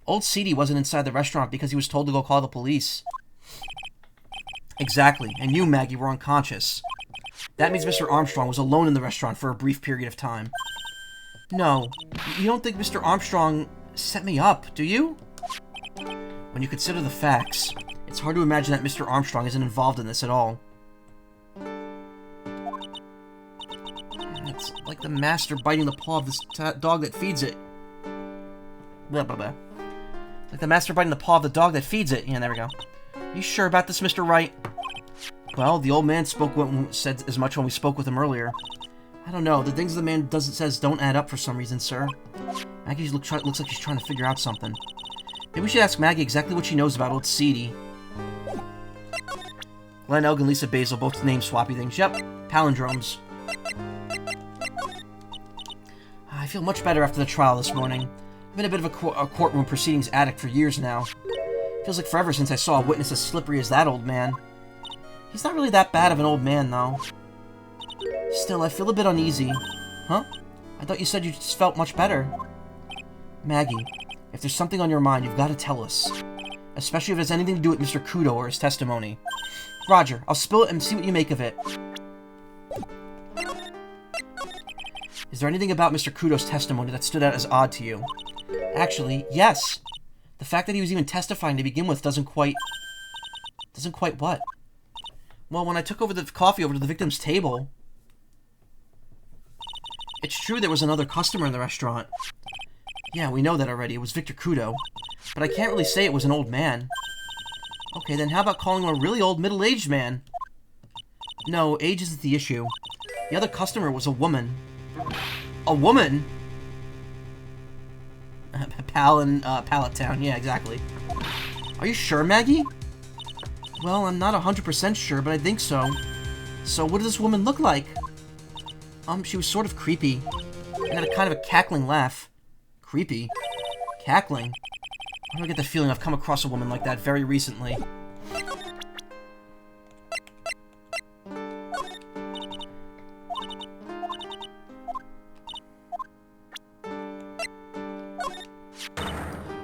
Speaker 1: Old CD wasn't inside the restaurant because he was told to go call the police. Exactly, and you, Maggie, were unconscious. That means Mr. Armstrong was alone in the restaurant for a brief period of time. No, you don't think Mr. Armstrong set me up, do you? When you consider the facts, it's hard to imagine that Mr. Armstrong isn't involved in this at all. It's like the master biting the paw of this dog that feeds it. Blah, blah, blah. Like the master biting the paw of the dog that feeds it. Yeah, there we go. Are you sure about this, Mr. Wright? Well, the old man said as much when we spoke with him earlier. I don't know. The things the man says don't add up for some reason, sir. Maggie looks like she's trying to figure out something. Maybe we should ask Maggie exactly what she knows about old Seedy. Glenn Elg and Lisa Basil, both name swappy things. Yep, palindromes. I feel much better after the trial this morning. I've been a bit of a courtroom proceedings addict for years now. Feels like forever since I saw a witness as slippery as that old man. He's not really that bad of an old man, though. Still, I feel a bit uneasy. Huh? I thought you said you just felt much better. Maggie, if there's something on your mind, you've got to tell us. Especially if it has anything to do with Mr. Kudo or his testimony. Roger, I'll spill it and see what you make of it. Is there anything about Mr. Kudo's testimony that stood out as odd to you? Actually, yes. The fact that he was even testifying to begin with doesn't quite what? Well, when I took over the coffee over to the victim's table... It's true there was another customer in the restaurant. Yeah, we know that already. It was Victor Kudo. But I can't really say it was an old man. Okay, then how about calling him a really old middle-aged man? No, age isn't the issue. The other customer was a woman. A woman? Pal in Pallet Town. Yeah, exactly. Are you sure, Maggie? Well, I'm not 100% sure, but I think so. So, what does this woman look like? She was sort of creepy. And had a kind of a cackling laugh. Creepy? Cackling? I don't get the feeling I've come across a woman like that very recently.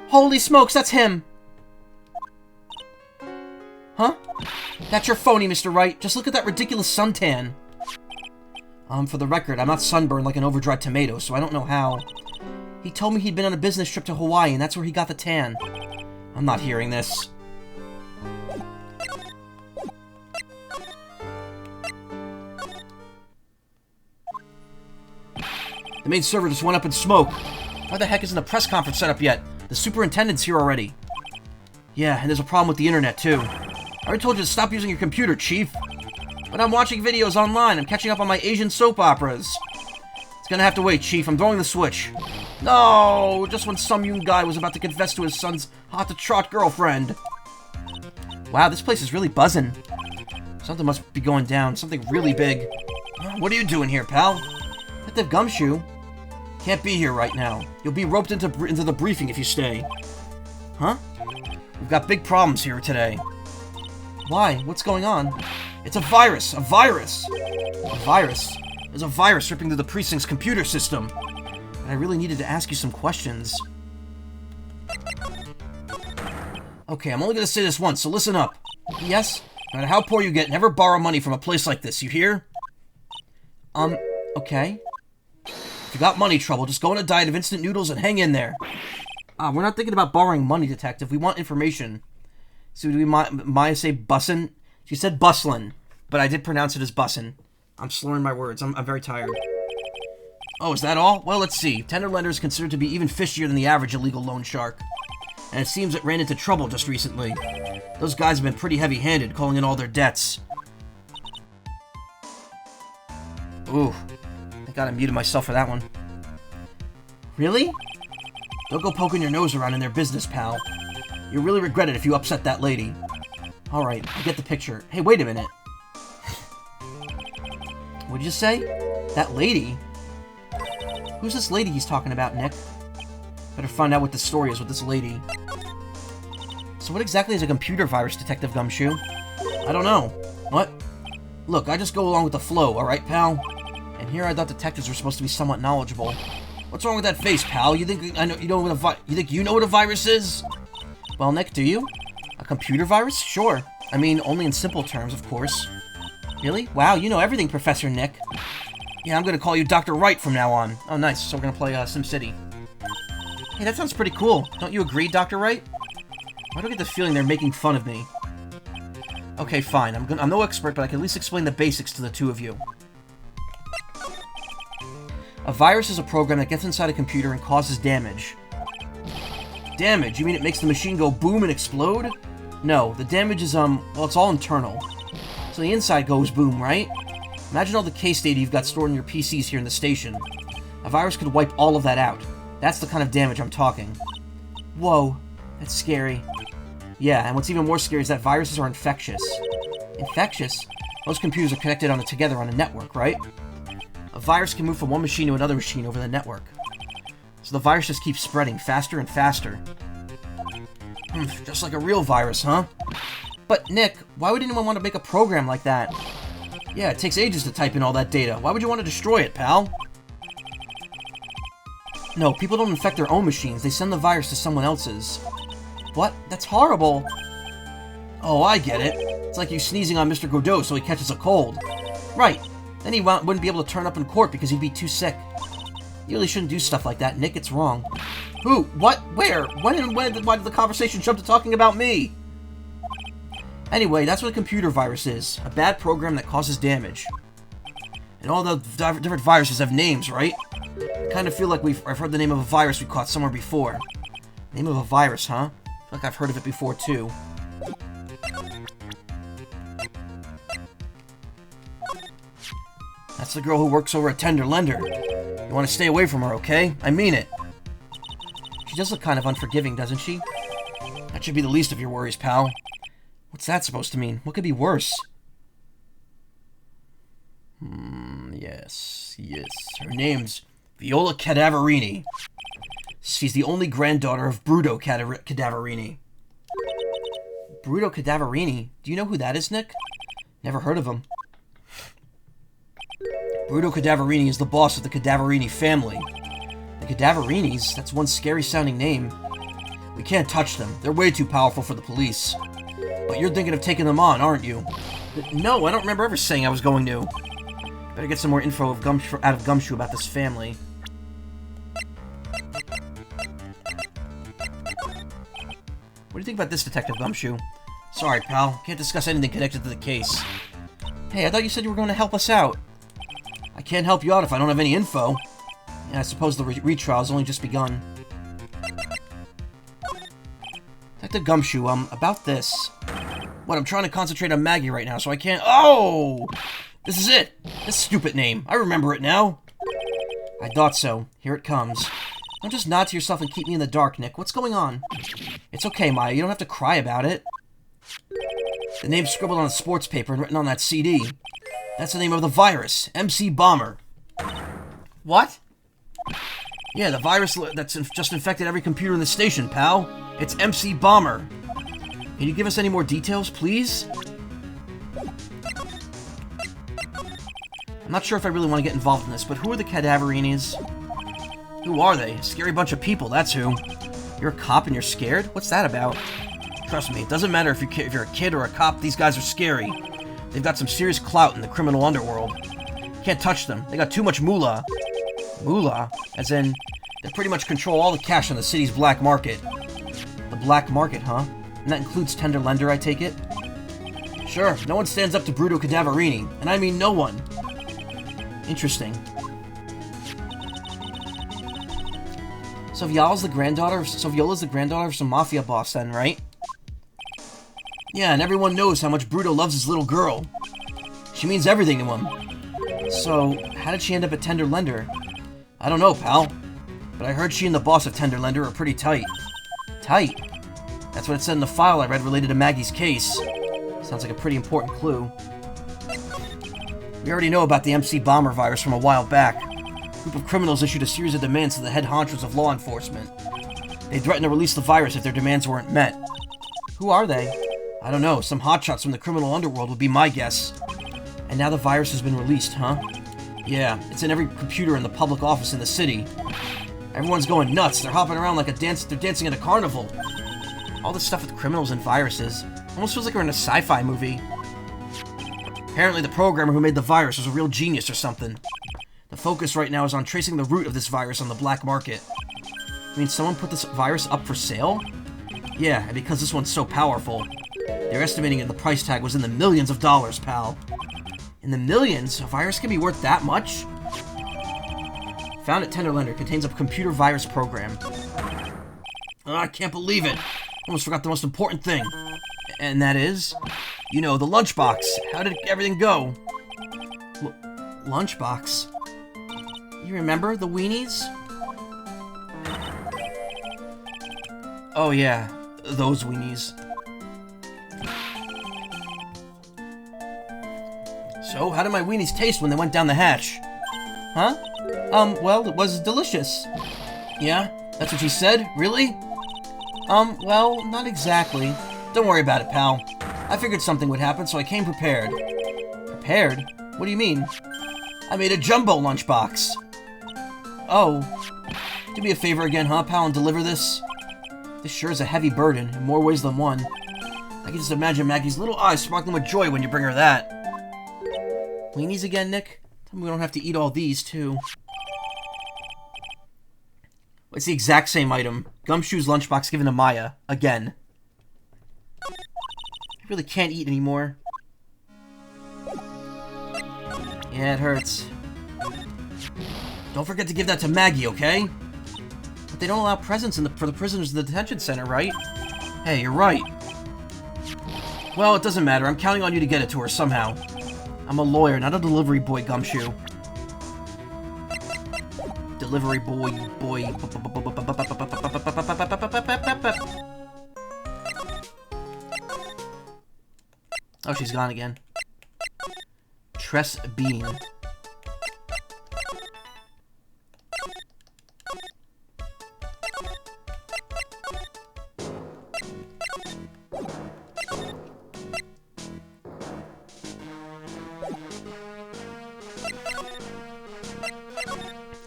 Speaker 1: Holy smokes, that's him! Huh? That's your phony, Mr. Wright. Just look at that ridiculous suntan. For the record, I'm not sunburned like an overdried tomato, so I don't know how. He told me he'd been on a business trip to Hawaii, and that's where he got the tan. I'm not hearing this. The main server just went up in smoke. Why the heck isn't a press conference set up yet? The superintendent's here already. Yeah, and there's a problem with the internet, too. I already told you to stop using your computer, Chief. But I'm watching videos online. I'm catching up on my Asian soap operas. It's gonna have to wait, Chief. I'm throwing the switch. No! Just when some young guy was about to confess to his son's hot-to-trot girlfriend. Wow, this place is really buzzing. Something must be going down. Something really big. What are you doing here, pal? Detective Gumshoe? Can't be here right now. You'll be roped into the briefing if you stay. Huh? We've got big problems here today. Why? What's going on? It's a virus! A virus! A virus? There's a virus ripping through the precinct's computer system. And I really needed to ask you some questions. Okay, I'm only gonna say this once, so listen up. Yes? No matter how poor you get, never borrow money from a place like this, you hear? Okay. If you got money trouble, just go on a diet of instant noodles and hang in there. We're not thinking about borrowing money, Detective. We want information. So do we Maya say bussin'? She said bustlin', but I did pronounce it as bussin'. I'm slurring my words. I'm very tired. Oh, is that all? Well, let's see. Tender lender is considered to be even fishier than the average illegal loan shark. And it seems it ran into trouble just recently. Those guys have been pretty heavy-handed, calling in all their debts. Ooh. I gotta muted myself for that one. Really? Don't go poking your nose around in their business, pal. You'll really regret it if you upset that lady. Alright, I get the picture. Hey, wait a minute. What'd you say? That lady? Who's this lady he's talking about, Nick? Better find out what the story is with this lady. So what exactly is a computer virus, Detective Gumshoe? I don't know. What? Look, I just go along with the flow, alright, pal? And here I thought detectives were supposed to be somewhat knowledgeable. What's wrong with that face, pal? You think you know what a virus is? Well, Nick, do you? A computer virus? Sure. I mean, only in simple terms, of course. Really? Wow, you know everything, Professor Nick. Yeah, I'm gonna call you Dr. Wright from now on. Oh, nice. So we're gonna play SimCity. Hey, that sounds pretty cool. Don't you agree, Dr. Wright? Why do I get the feeling they're making fun of me? Okay, fine. I'm no expert, but I can at least explain the basics to the two of you. A virus is a program that gets inside a computer and causes damage. Damage? You mean it makes the machine go boom and explode? No, the damage is, well, it's all internal. So the inside goes boom, right? Imagine all the case data you've got stored in your PCs here in the station. A virus could wipe all of that out. That's the kind of damage I'm talking. Whoa, that's scary. Yeah, and what's even more scary is that viruses are infectious. Infectious? Most computers are connected together on a network, right? A virus can move from one machine to another machine over the network. So the virus just keeps spreading faster and faster. Just like a real virus, huh? But, Nick, why would anyone want to make a program like that? Yeah, it takes ages to type in all that data. Why would you want to destroy it, pal? No, people don't infect their own machines. They send the virus to someone else's. What? That's horrible. Oh, I get it. It's like you sneezing on Mr. Godot so he catches a cold. Right. Then he wouldn't be able to turn up in court because he'd be too sick. You really shouldn't do stuff like that, Nick. It's wrong. Who? What? Where? When and why did the conversation jump to talking about me? Anyway, that's what a computer virus is. A bad program that causes damage. And all the different viruses have names, right? I kind of feel like I've heard the name of a virus we caught somewhere before. Name of a virus, huh? I feel like I've heard of it before, too. That's the girl who works over at Tender Lender. You want to stay away from her, okay? I mean it. She does look kind of unforgiving, doesn't she? That should be the least of your worries, pal. What's that supposed to mean? What could be worse? Yes. Her name's Viola Cadaverini. She's the only granddaughter of Bruto Cadaverini. Bruto Cadaverini? Do you know who that is, Nick? Never heard of him. Bruto Cadaverini is the boss of the Cadaverini family. The Cadaverinis? That's one scary-sounding name. We can't touch them. They're way too powerful for the police. But you're thinking of taking them on, aren't you? No, I don't remember ever saying I was going to. Better get some more info out of Gumshoe about this family. What do you think about this, Detective Gumshoe? Sorry, pal. Can't discuss anything connected to the case. Hey, I thought you said you were going to help us out. I can't help you out if I don't have any info. Yeah, I suppose the retrial's only just begun. Detective Gumshoe, about this. What, I'm trying to concentrate on Maggie right now, so I can't— Oh! This is it! This stupid name. I remember it now. I thought so. Here it comes. Don't just nod to yourself and keep me in the dark, Nick. What's going on? It's okay, Maya. You don't have to cry about it. The name's scribbled on a sports paper and written on that CD. That's the name of the virus. MC Bomber. What? Yeah, the virus that's just infected every computer in the station, pal. It's MC Bomber. Can you give us any more details, please? I'm not sure if I really want to get involved in this, but who are the Cadaverinis? Who are they? A scary bunch of people, that's who. You're a cop and you're scared? What's that about? Trust me, it doesn't matter if you're a kid or a cop, these guys are scary. They've got some serious clout in the criminal underworld. Can't touch them. They got too much moolah. Moolah? As in, they pretty much control all the cash on the city's black market. The black market, huh? And that includes Tender Lender, I take it? Sure, no one stands up to Bruto Cadaverini, and I mean no one. Interesting. So Viola's the granddaughter of some mafia boss then, right? Yeah, and everyone knows how much Bruto loves his little girl. She means everything to him. So, how did she end up at Tender Lender? I don't know, pal. But I heard she and the boss of Tender Lender are pretty tight. Tight? That's what it said in the file I read related to Maggie's case. Sounds like a pretty important clue. We already know about the MC Bomber virus from a while back. A group of criminals issued a series of demands to the head honchos of law enforcement. They threatened to release the virus if their demands weren't met. Who are they? I don't know, some hotshots from the criminal underworld would be my guess. And now the virus has been released, huh? Yeah, it's in every computer in the public office in the city. Everyone's going nuts, they're hopping around like they're dancing at a carnival. All this stuff with criminals and viruses. Almost feels like we're in a sci-fi movie. Apparently the programmer who made the virus was a real genius or something. The focus right now is on tracing the root of this virus on the black market. I mean, someone put this virus up for sale? Yeah, and because this one's so powerful, they're estimating that the price tag was in the millions of dollars, pal. In the millions? A virus can be worth that much? Found at Tender Lender contains a computer virus program. Oh, I can't believe it. Almost forgot the most important thing. And that is? You know, the lunchbox. How did everything go? Lunchbox? You remember the weenies? Oh yeah, those weenies. So, how did my weenies taste when they went down the hatch? Huh? Well, it was delicious. Yeah? That's what you said? Really? Well, not exactly. Don't worry about it, pal. I figured something would happen, so I came prepared. Prepared? What do you mean? I made a jumbo lunchbox. Oh. Do me a favor again, huh, pal, and deliver this? This sure is a heavy burden, in more ways than one. I can just imagine Maggie's little eyes sparkling with joy when you bring her that. Weenies again, Nick? Tell me we don't have to eat all these, too. It's the exact same item. Gumshoe's lunchbox given to Maya. Again. I Really can't eat anymore. Yeah, it hurts. Don't forget to give that to Maggie, okay? But they don't allow presents for the prisoners in the detention center, right? Hey, you're right. Well, it doesn't matter. I'm counting on you to get it to her somehow. I'm a lawyer, not a delivery boy, Gumshoe. Delivery boy. Oh, she's gone again. Tress Bean.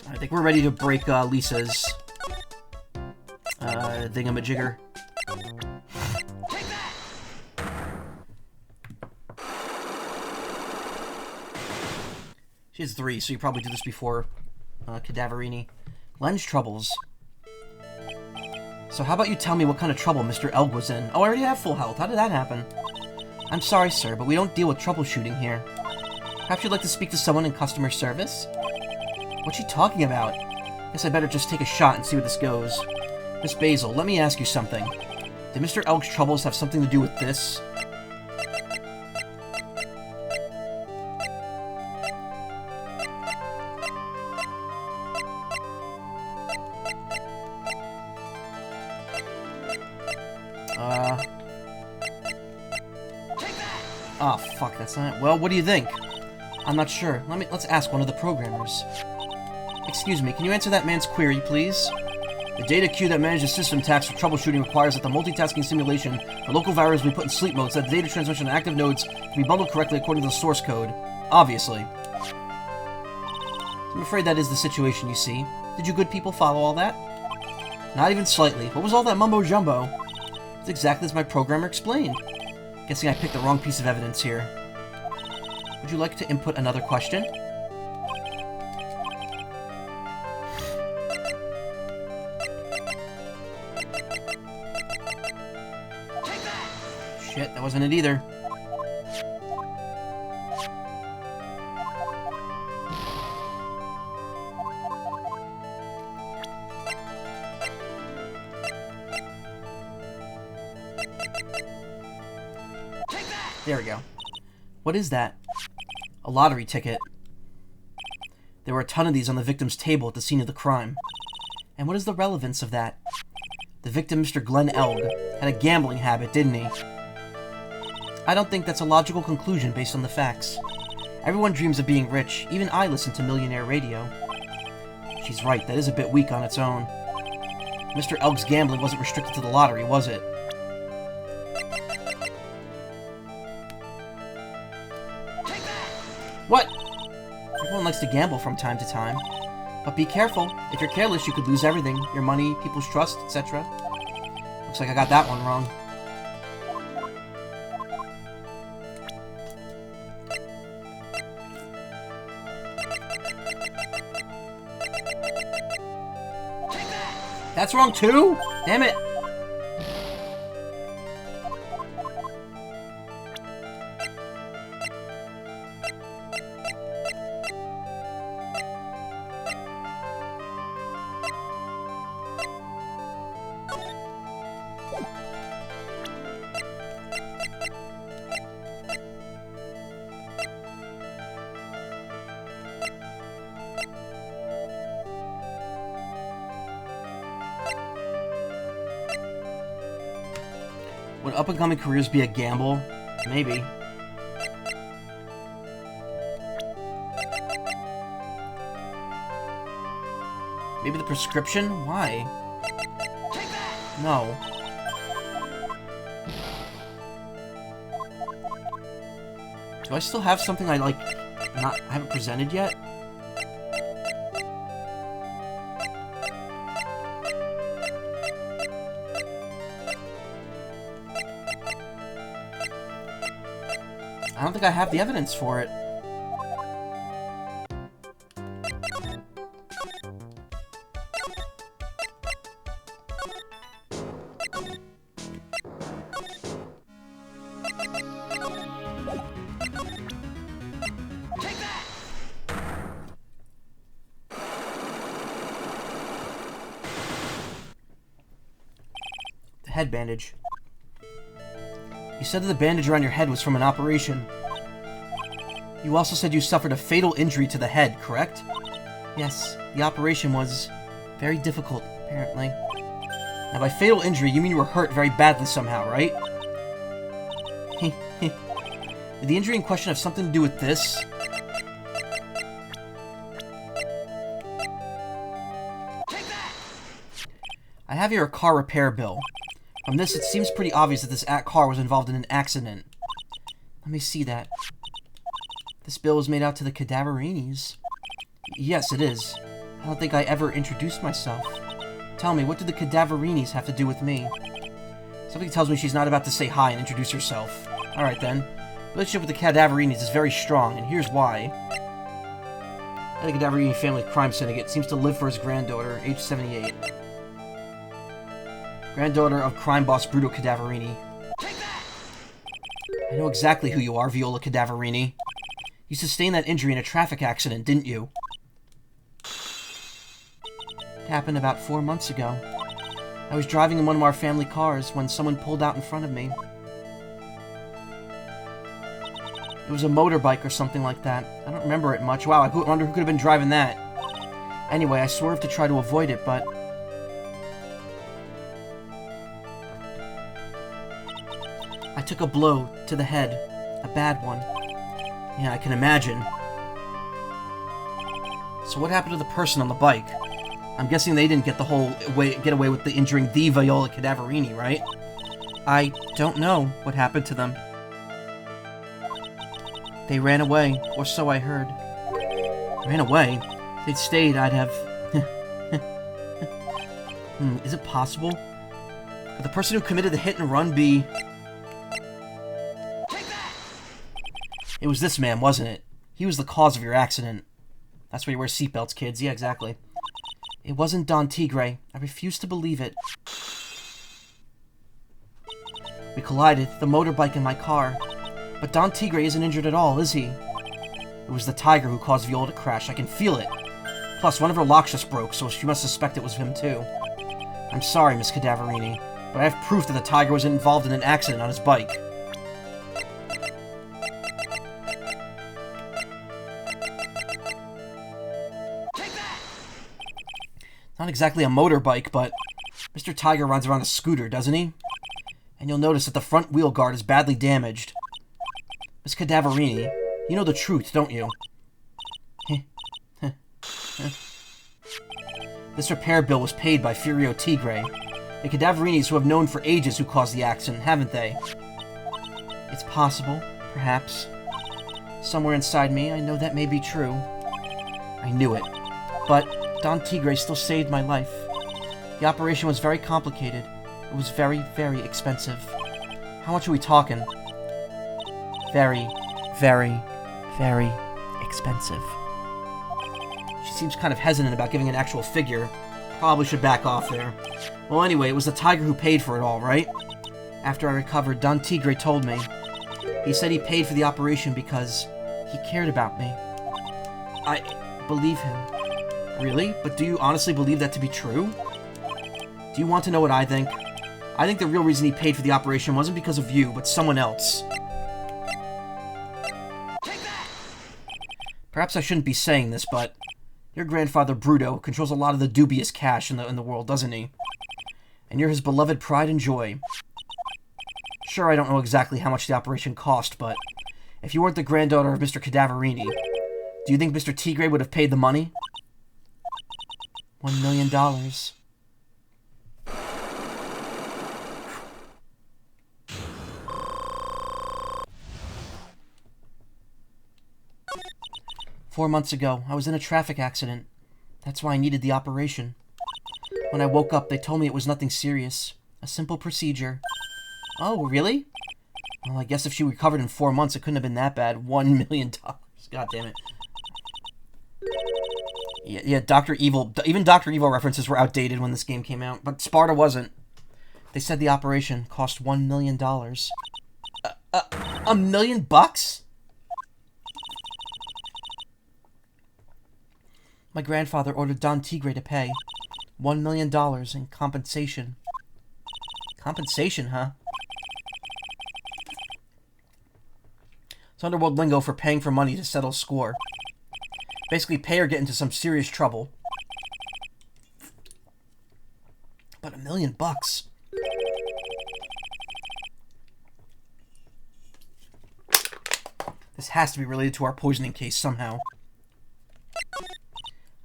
Speaker 1: I think we're ready to break Lisa's thingamajigger. She has 3, so you probably did this before Cadaverini. Lens troubles. So how about you tell me what kind of trouble Mr. Elg was in? Oh, I already have full health. How did that happen? I'm sorry, sir, but we don't deal with troubleshooting here. Perhaps you'd like to speak to someone in customer service? What's she talking about? Guess I better just take a shot and see where this goes. Miss Basil, let me ask you something. Did Mr. Elg's troubles have something to do with this? Oh, fuck, that's not... Well, what do you think? I'm not sure. Let's ask one of the programmers. Excuse me, can you answer that man's query, please? The data queue that manages system tasks for troubleshooting requires that the multitasking simulation for local variables be put in sleep mode so that the data transmission on active nodes can be bundled correctly according to the source code. Obviously. I'm afraid that is the situation, you see. Did you good people follow all that? Not even slightly. What was all that mumbo-jumbo? It's exactly as my programmer explained. Guessing I picked the wrong piece of evidence here. Would you like to input another question? Shit, that wasn't it either. There we go. What is that? A lottery ticket. There were a ton of these on the victim's table at the scene of the crime. And what is the relevance of that? The victim, Mr. Glenn Elg, had a gambling habit, didn't he? I don't think that's a logical conclusion based on the facts. Everyone dreams of being rich. Even I listen to Millionaire Radio. She's right, that is a bit weak on its own. Mr. Elg's gambling wasn't restricted to the lottery, was it? What? Everyone likes to gamble from time to time. But be careful. If you're careless, you could lose everything. Your money, people's trust, etc. Looks like I got that one wrong. That's wrong too? Damn it. Would up-and-coming careers be a gamble? Maybe. Maybe the prescription? Why? No. Do I still have something I haven't presented yet? I don't think I have the evidence for it. head bandage. You said that the bandage around your head was from an operation. You also said you suffered a fatal injury to the head, correct? Yes, the operation was very difficult, apparently. Now, by fatal injury, you mean you were hurt very badly somehow, right? Did the injury in question have something to do with this?
Speaker 3: Take that!
Speaker 1: I have here a car repair bill. From this, it seems pretty obvious that this car was involved in an accident. Let me see that. This bill was made out to the Cadaverinis. Yes, it is. I don't think I ever introduced myself. Tell me, what did the Cadaverinis have to do with me? Something tells me she's not about to say hi and introduce herself. Alright then. Relationship with the Cadaverinis is very strong, and here's why. The Cadaverini family crime syndicate seems to live for his granddaughter, age 78. Granddaughter of crime boss Bruto Cadaverini.
Speaker 3: Take that!
Speaker 1: I know exactly who you are, Viola Cadaverini. You sustained that injury in a traffic accident, didn't you? It happened about 4 months ago. I was driving in one of our family cars when someone pulled out in front of me. It was a motorbike or something like that. I don't remember it much. Wow, I wonder who could have been driving that. Anyway, I swerved to try to avoid it, but... I took a blow to the head. A bad one. Yeah, I can imagine. So what happened to the person on the bike? I'm guessing they didn't get get away with the injuring the Viola Cadaverini, right? I don't know what happened to them. They ran away, or so I heard. Ran away? If they'd stayed, I'd have... Is it possible? Could the person who committed the hit and run be... It was this man, wasn't it? He was the cause of your accident. That's why you wear seatbelts, kids. Yeah, exactly. It wasn't Don Tigre. I refuse to believe it. We collided, the motorbike and my car. But Don Tigre isn't injured at all, is he? It was the tiger who caused Viola to crash. I can feel it. Plus, one of her locks just broke, so she must suspect it was him, too. I'm sorry, Miss Cadaverini, but I have proof that the tiger was involved in an accident on his bike. Not exactly a motorbike, but Mr. Tiger rides around a scooter, doesn't he? And you'll notice that the front wheel guard is badly damaged. Miss Cadaverini, you know the truth, don't you? This repair bill was paid by Furio Tigre. The Cadaverinis who have known for ages who caused the accident, haven't they? It's possible, perhaps. Somewhere inside me, I know that may be true. I knew it. But Don Tigre still saved my life. The operation was very complicated. It was very, very expensive. How much are we talking? Very, very, very expensive. She seems kind of hesitant about giving an actual figure. Probably should back off there. Well, anyway, it was the tiger who paid for it all, right? After I recovered, Don Tigre told me. He said he paid for the operation because he cared about me. I believe him. Really? But do you honestly believe that to be true? Do you want to know what I think? I think the real reason he paid for the operation wasn't because of you, but someone else. Perhaps I shouldn't be saying this, but your grandfather Bruto controls a lot of the dubious cash in the world, doesn't he? And you're his beloved pride and joy. Sure, I don't know exactly how much the operation cost, but if you weren't the granddaughter of Mr. Cadaverini, do you think Mr. Tigre would have paid the money? $1 million. 4 months ago, I was in a traffic accident. That's why I needed the operation. When I woke up, they told me it was nothing serious. A simple procedure. Oh, really? Well, I guess if she recovered in 4 months, it couldn't have been that bad. $1 million. God damn it. Yeah, Dr. Evil... Even Dr. Evil references were outdated when this game came out, but Sparta wasn't. They said the operation cost $1 million. $1 million bucks? My grandfather ordered Don Tigre to pay $1 million in compensation. Compensation, huh? It's underworld lingo for paying for money to settle score. Basically, pay or get into some serious trouble. But $1 million bucks. This has to be related to our poisoning case somehow.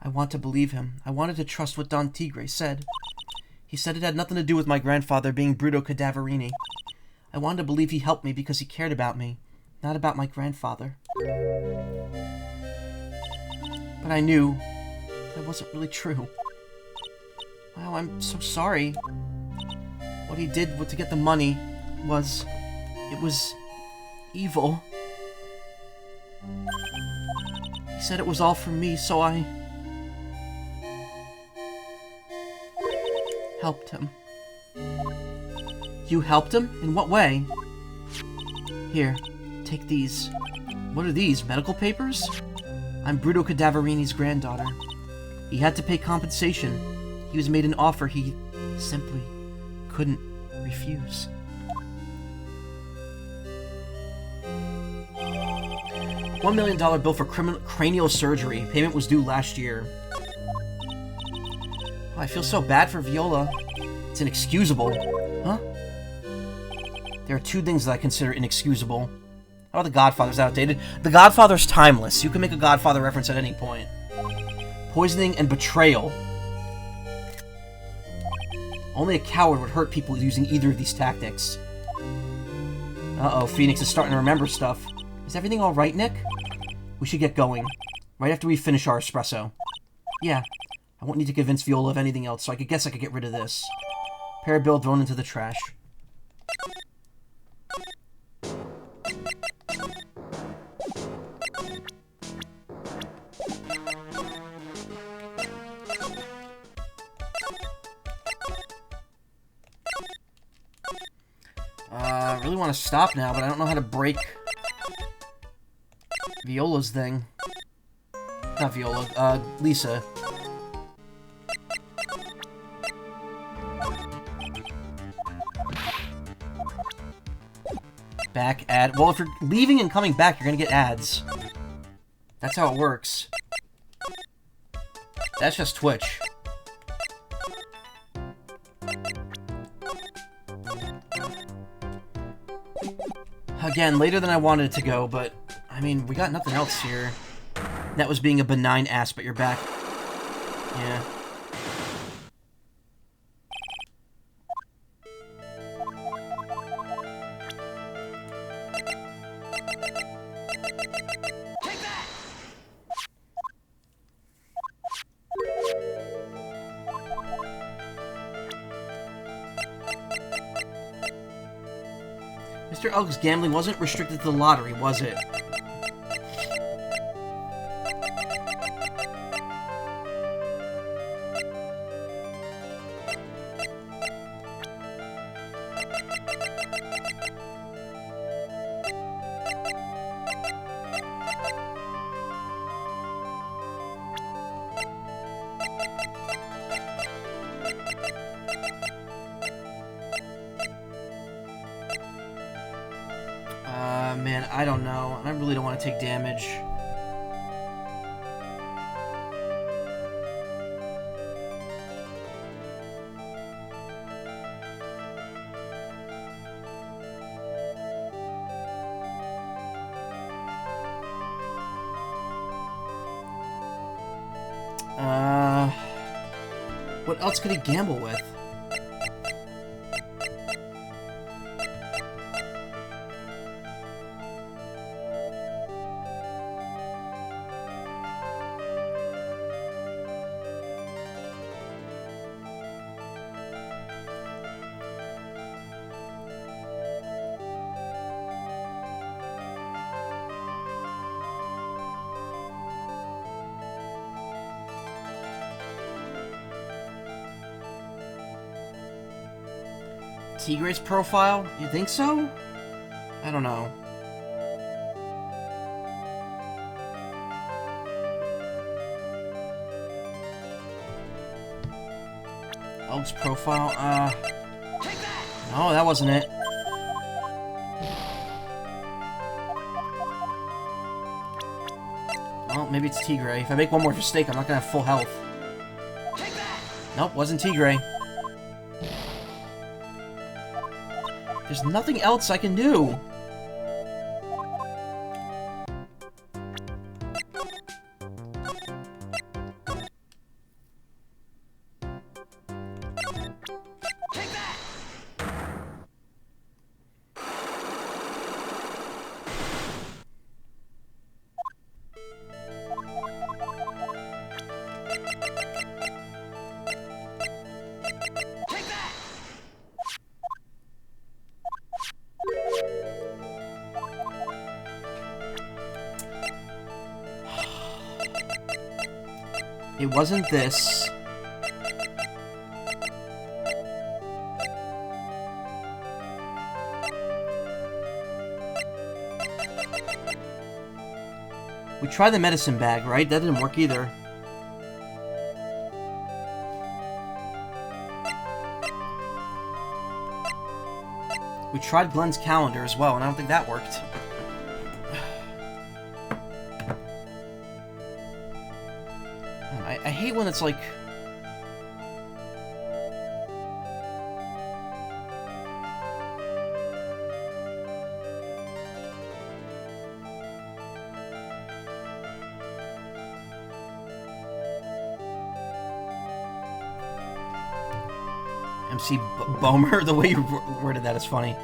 Speaker 1: I want to believe him. I wanted to trust what Don Tigre said. He said it had nothing to do with my grandfather being Bruto Cadaverini. I wanted to believe he helped me because he cared about me, not about my grandfather. But I knew that wasn't really true. Wow, I'm so sorry. What he did to get the money was... it was... evil. He said it was all for me, so I... helped him. You helped him? In what way? Here, take these. What are these, medical papers? I'm Bruto Cadaverini's granddaughter. He had to pay compensation. He was made an offer he simply couldn't refuse. $1 million bill for cranial surgery. Payment was due last year. Oh, I feel so bad for Viola. It's inexcusable. Huh? There are two things that I consider inexcusable. How about The Godfather's outdated? The Godfather's timeless. You can make a Godfather reference at any point. Poisoning and betrayal. Only a coward would hurt people using either of these tactics. Uh-oh, Phoenix is starting to remember stuff. Is everything alright, Nick? We should get going. Right after we finish our espresso. Yeah. I won't need to convince Viola of anything else, so I guess I could get rid of this. Parabill thrown into the trash. I really want to stop now, but I don't know how to break Viola's thing. Not Viola, Lisa. Back ad. Well, if you're leaving and coming back, you're gonna get ads. That's how it works. That's just Twitch. Again, later than I wanted it to go, but, I mean, we got nothing else here. That was being a benign ass, but you're back. Yeah.
Speaker 3: Take that!
Speaker 1: Mr. Elk's gambling wasn't restricted to the lottery, was it? Man, I don't know. I really don't want to take damage. What else could he gamble with? Tigre's profile? You think so? I don't know. Elk's profile?
Speaker 3: Take that!
Speaker 1: No, that wasn't it. Well, maybe it's Tigray. If I make one more mistake, I'm not gonna have full health. Nope, wasn't Tigray. There's nothing else I can do. It wasn't this. We tried the medicine bag, right? That didn't work either. We tried Glenn's calendar as well, and I don't think that worked. I hate when it's like... MC Bomer, the way you worded that is funny.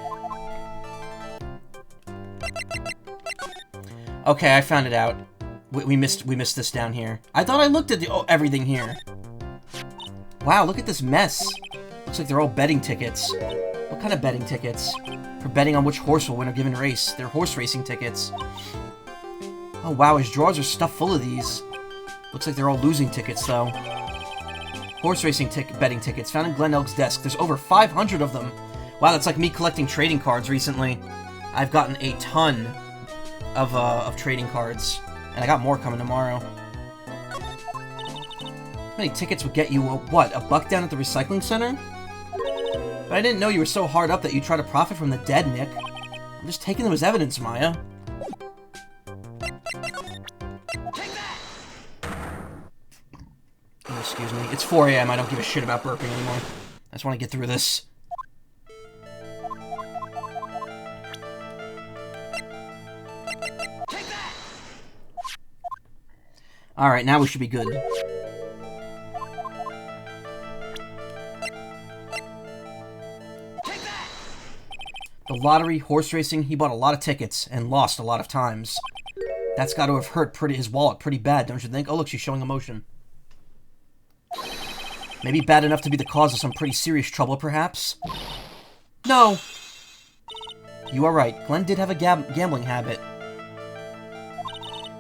Speaker 1: Okay, I found it out. We missed this down here. I thought I looked at everything here. Wow, look at this mess. Looks like they're all betting tickets. What kind of betting tickets? For betting on which horse will win a given race. They're horse racing tickets. Oh wow, his drawers are stuffed full of these. Looks like they're all losing tickets though. Horse racing betting tickets found in Glenn Elk's desk. There's over 500 of them. Wow, that's like me collecting trading cards recently. I've gotten a ton of trading cards. And I got more coming tomorrow. How many tickets would get you, what, a buck down at the recycling center? But I didn't know you were so hard up that you try to profit from the dead, Nick. I'm just taking them as evidence, Maya. Oh, excuse me. It's 4 AM. I don't give a shit about burping anymore. I just want to get through this. Alright, now we should be good. The lottery, horse racing, he bought a lot of tickets and lost a lot of times. That's got to have hurt his wallet pretty bad, don't you think? Oh, look, she's showing emotion. Maybe bad enough to be the cause of some pretty serious trouble, perhaps? No! You are right. Glenn did have a gambling habit.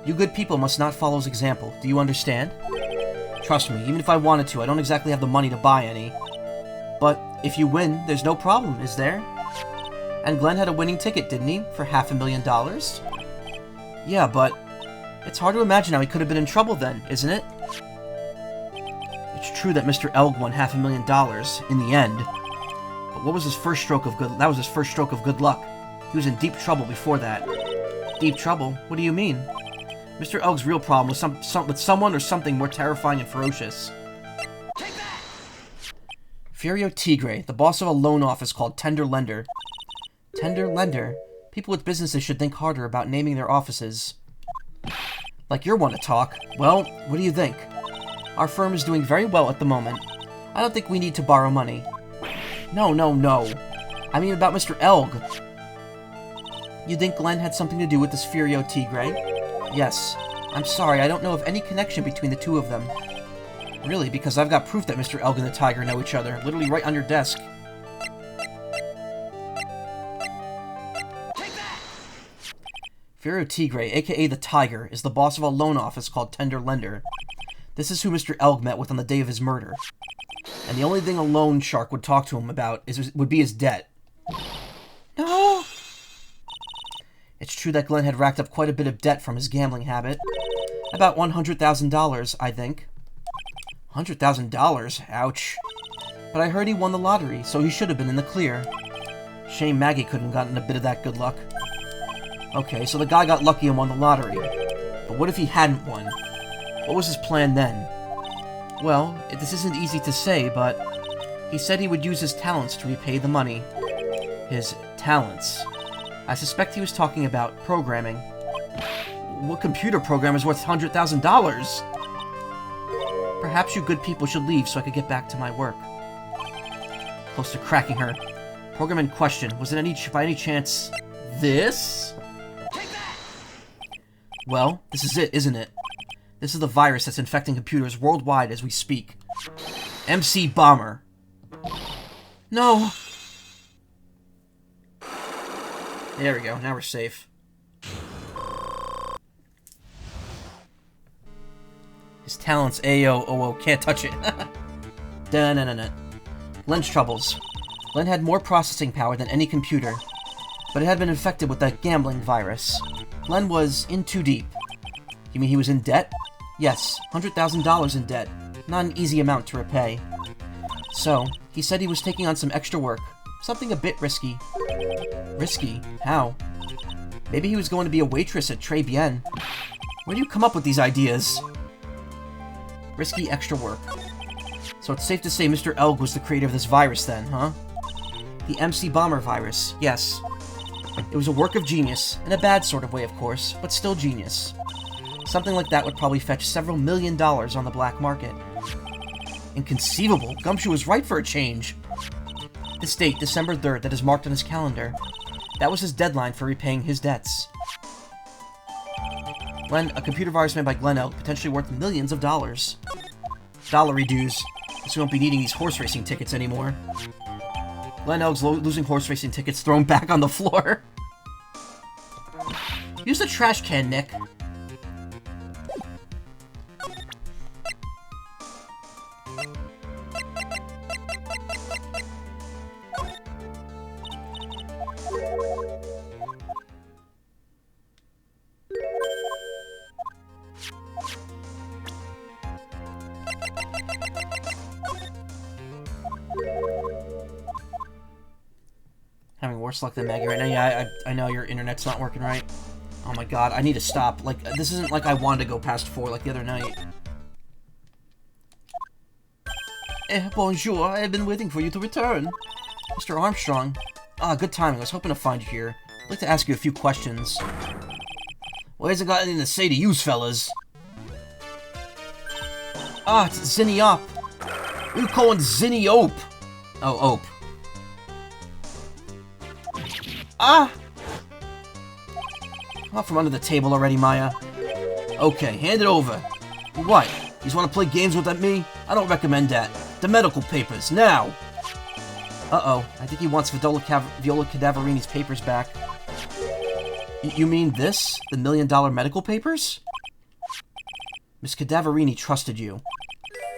Speaker 1: You good people must not follow his example. Do you understand? Trust me, even if I wanted to, I don't exactly have the money to buy any. But if you win, there's no problem, is there? And Glenn had a winning ticket, didn't he? For $500,000? Yeah, but it's hard to imagine how he could have been in trouble then, isn't it? It's true that Mr. Elg won $500,000 in the end. But what was his first stroke of good? That was his first stroke of good luck. He was in deep trouble before that. Deep trouble? What do you mean? Mr. Elg's real problem was with someone or something more terrifying and ferocious. Furio Tigre, the boss of a loan office called Tender Lender. Tender Lender? People with businesses should think harder about naming their offices. Like you're one to talk. Well, what do you think? Our firm is doing very well at the moment. I don't think we need to borrow money. No, no, no. I mean about Mr. Elg. You think Glenn had something to do with this Furio Tigre? Yes. I'm sorry, I don't know of any connection between the two of them. Really, because I've got proof that Mr. Elg and the Tiger know each other, literally right on your desk. Furio Tigre, aka the Tiger, is the boss of a loan office called Tender Lender. This is who Mr. Elg met with on the day of his murder. And the only thing a loan shark would talk to him about would be his debt. No! It's true that Glenn had racked up quite a bit of debt from his gambling habit. About $100,000, I think. $100,000? Ouch. But I heard he won the lottery, so he should have been in the clear. Shame Maggie couldn't have gotten a bit of that good luck. Okay, so the guy got lucky and won the lottery. But what if he hadn't won? What was his plan then? Well, this isn't easy to say, but he said he would use his talents to repay the money. His talents. I suspect he was talking about programming. What computer program is worth $100,000? Perhaps you good people should leave so I could get back to my work. Close to cracking her. Program in question. Was it by any chance this? Well, this is it, isn't it? This is the virus that's infecting computers worldwide as we speak. MC Bomber. No! There we go, now we're safe. His talents, Ayo, can't touch it. Da-na-na-na. Glen's troubles. Glen had more processing power than any computer, but it had been infected with that gambling virus. Glen was in too deep. You mean he was in debt? Yes, $100,000 in debt. Not an easy amount to repay. So, he said he was taking on some extra work. Something a bit risky. Risky? How? Maybe he was going to be a waitress at Tribulations. Where do you come up with these ideas? Risky extra work. So it's safe to say Mr. Elg was the creator of this virus then, huh? The MC Bomber virus, yes. It was a work of genius, in a bad sort of way of course, but still genius. Something like that would probably fetch several $1 million on the black market. Inconceivable! Gumshoe was right for a change! This date, December 3rd, that is marked on his calendar. That was his deadline for repaying his debts. Glen, a computer virus made by Glen Elg, potentially worth millions of dollars. Dollary dues. Guess we won't be needing these horse racing tickets anymore. Glen Elg's losing horse racing tickets thrown back on the floor. Use the trash can, Nick. Having worse luck than Maggie right now. Yeah, I know your internet's not working right. Oh my god, I need to stop. Like, this isn't like I wanted to go past 4 like the other night. Bonjour, I have been waiting for you to return. Mr. Armstrong. Ah, good timing. I was hoping to find you here. I'd like to ask you a few questions. Well, hasn't got anything to say to you, fellas. Ah, it's Zinny Op. What are you calling Zinny Ope? Oh, Ope. Ah! Out from under the table already, Maya. Okay, hand it over. What? You just want to play games with me? I don't recommend that. The medical papers, now! Uh-oh, I think he wants Viola Cadaverini's papers back. You mean this? The $1 million medical papers? Miss Cadaverini trusted you.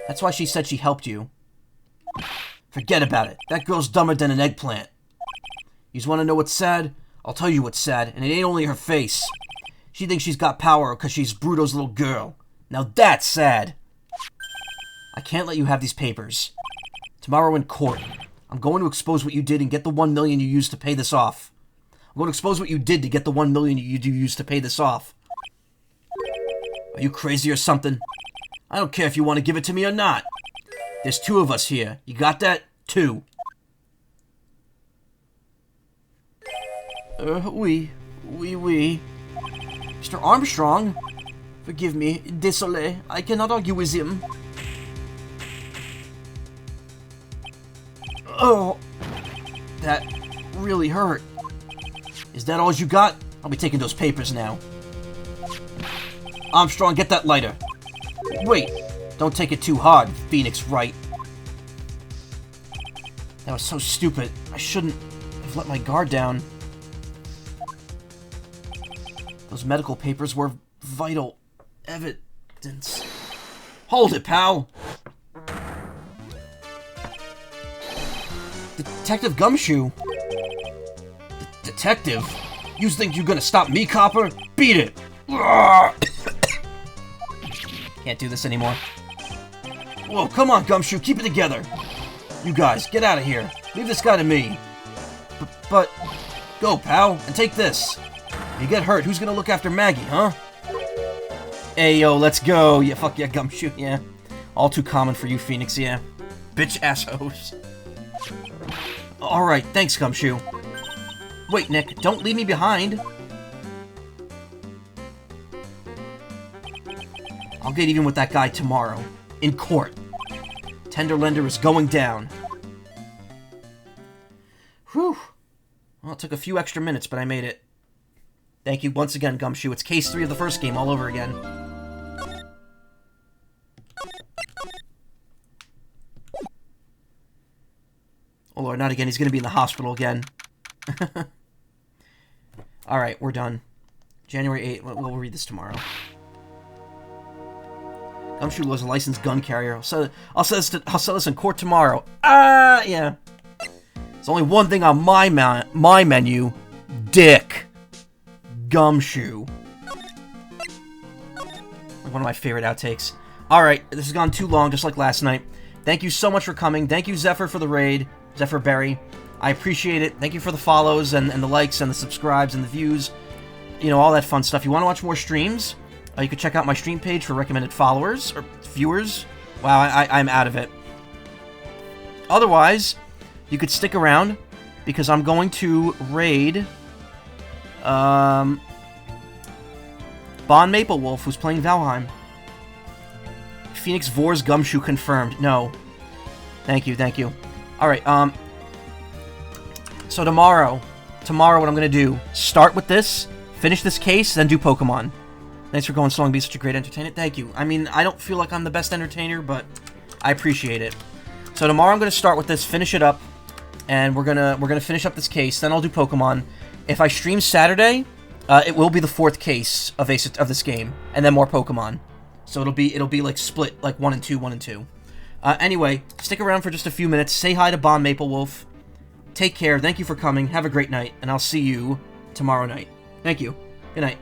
Speaker 1: That's why she said she helped you. Forget about it. That girl's dumber than an eggplant. You just want to know what's sad? I'll tell you what's sad, and it ain't only her face. She thinks she's got power because she's Bruto's little girl. Now that's sad. I can't let you have these papers. Tomorrow in court, I'm going to expose what you did and get the $1 million you used to pay this off. I'm going to expose what you did to get the $1 million you used to pay this off. Are you crazy or something? I don't care if you want to give it to me or not. There's 2 of us here. You got that? 2. Oui. Mr. Armstrong? Forgive me. Désolé. I cannot argue with him. Oh. That really hurt. Is that all you got? I'll be taking those papers now. Armstrong, get that lighter. Wait. Don't take it too hard, Phoenix Wright. That was so stupid. I shouldn't have let my guard down. Those medical papers were vital evidence. Hold it, pal! Detective Gumshoe? Detective? You think you're gonna stop me, Copper? Beat it! Can't do this anymore. Whoa, come on, Gumshoe, keep it together! You guys, get out of here. Leave this guy to me. but... Go, pal, and take this. If you get hurt, who's gonna look after Maggie, huh? Hey, yo, let's go. Yeah, fuck yeah, Gumshoe, yeah. All too common for you, Phoenix, yeah. Bitch-ass hoes. Alright, thanks, Gumshoe. Wait, Nick, don't leave me behind. I'll get even with that guy tomorrow. In court. Tenderlender is going down. Whew. Well, it took a few extra minutes, but I made it. Thank you once again, Gumshoe. It's case 3 of the first game all over again. Oh lord, not again. He's gonna be in the hospital again. Alright, we're done. January 8th. We'll read this tomorrow. Gumshoe was a licensed gun carrier. I'll sell this in court tomorrow. Yeah. There's only one thing on my menu. Dick. Gumshoe. One of my favorite outtakes. Alright, this has gone too long, just like last night. Thank you so much for coming. Thank you, Zephyr, for the raid. Zephyr Berry. I appreciate it. Thank you for the follows and the likes and the subscribes and the views. You know, all that fun stuff. You want to watch more streams? You can check out my stream page for recommended followers or viewers. Wow, I'm out of it. Otherwise, you could stick around because I'm going to raid Bon Maple Wolf, who's playing Valheim. Phoenix Vor's Gumshoe confirmed. No. Thank you, thank you. Alright, so tomorrow what I'm going to do, start with this, finish this case, then do Pokemon. Thanks for going so long, being such a great entertainer. Thank you. I mean, I don't feel like I'm the best entertainer, but I appreciate it. So tomorrow I'm going to start with this, finish it up, and we're gonna finish up this case, then I'll do Pokemon. If I stream Saturday, it will be the 4th case of this game, and then more Pokemon. So it'll be like split, like 1 and 2, 1 and 2. Anyway, stick around for just a few minutes. Say hi to Bon Maple Wolf. Take care. Thank you for coming. Have a great night, and I'll see you tomorrow night. Thank you. Good night.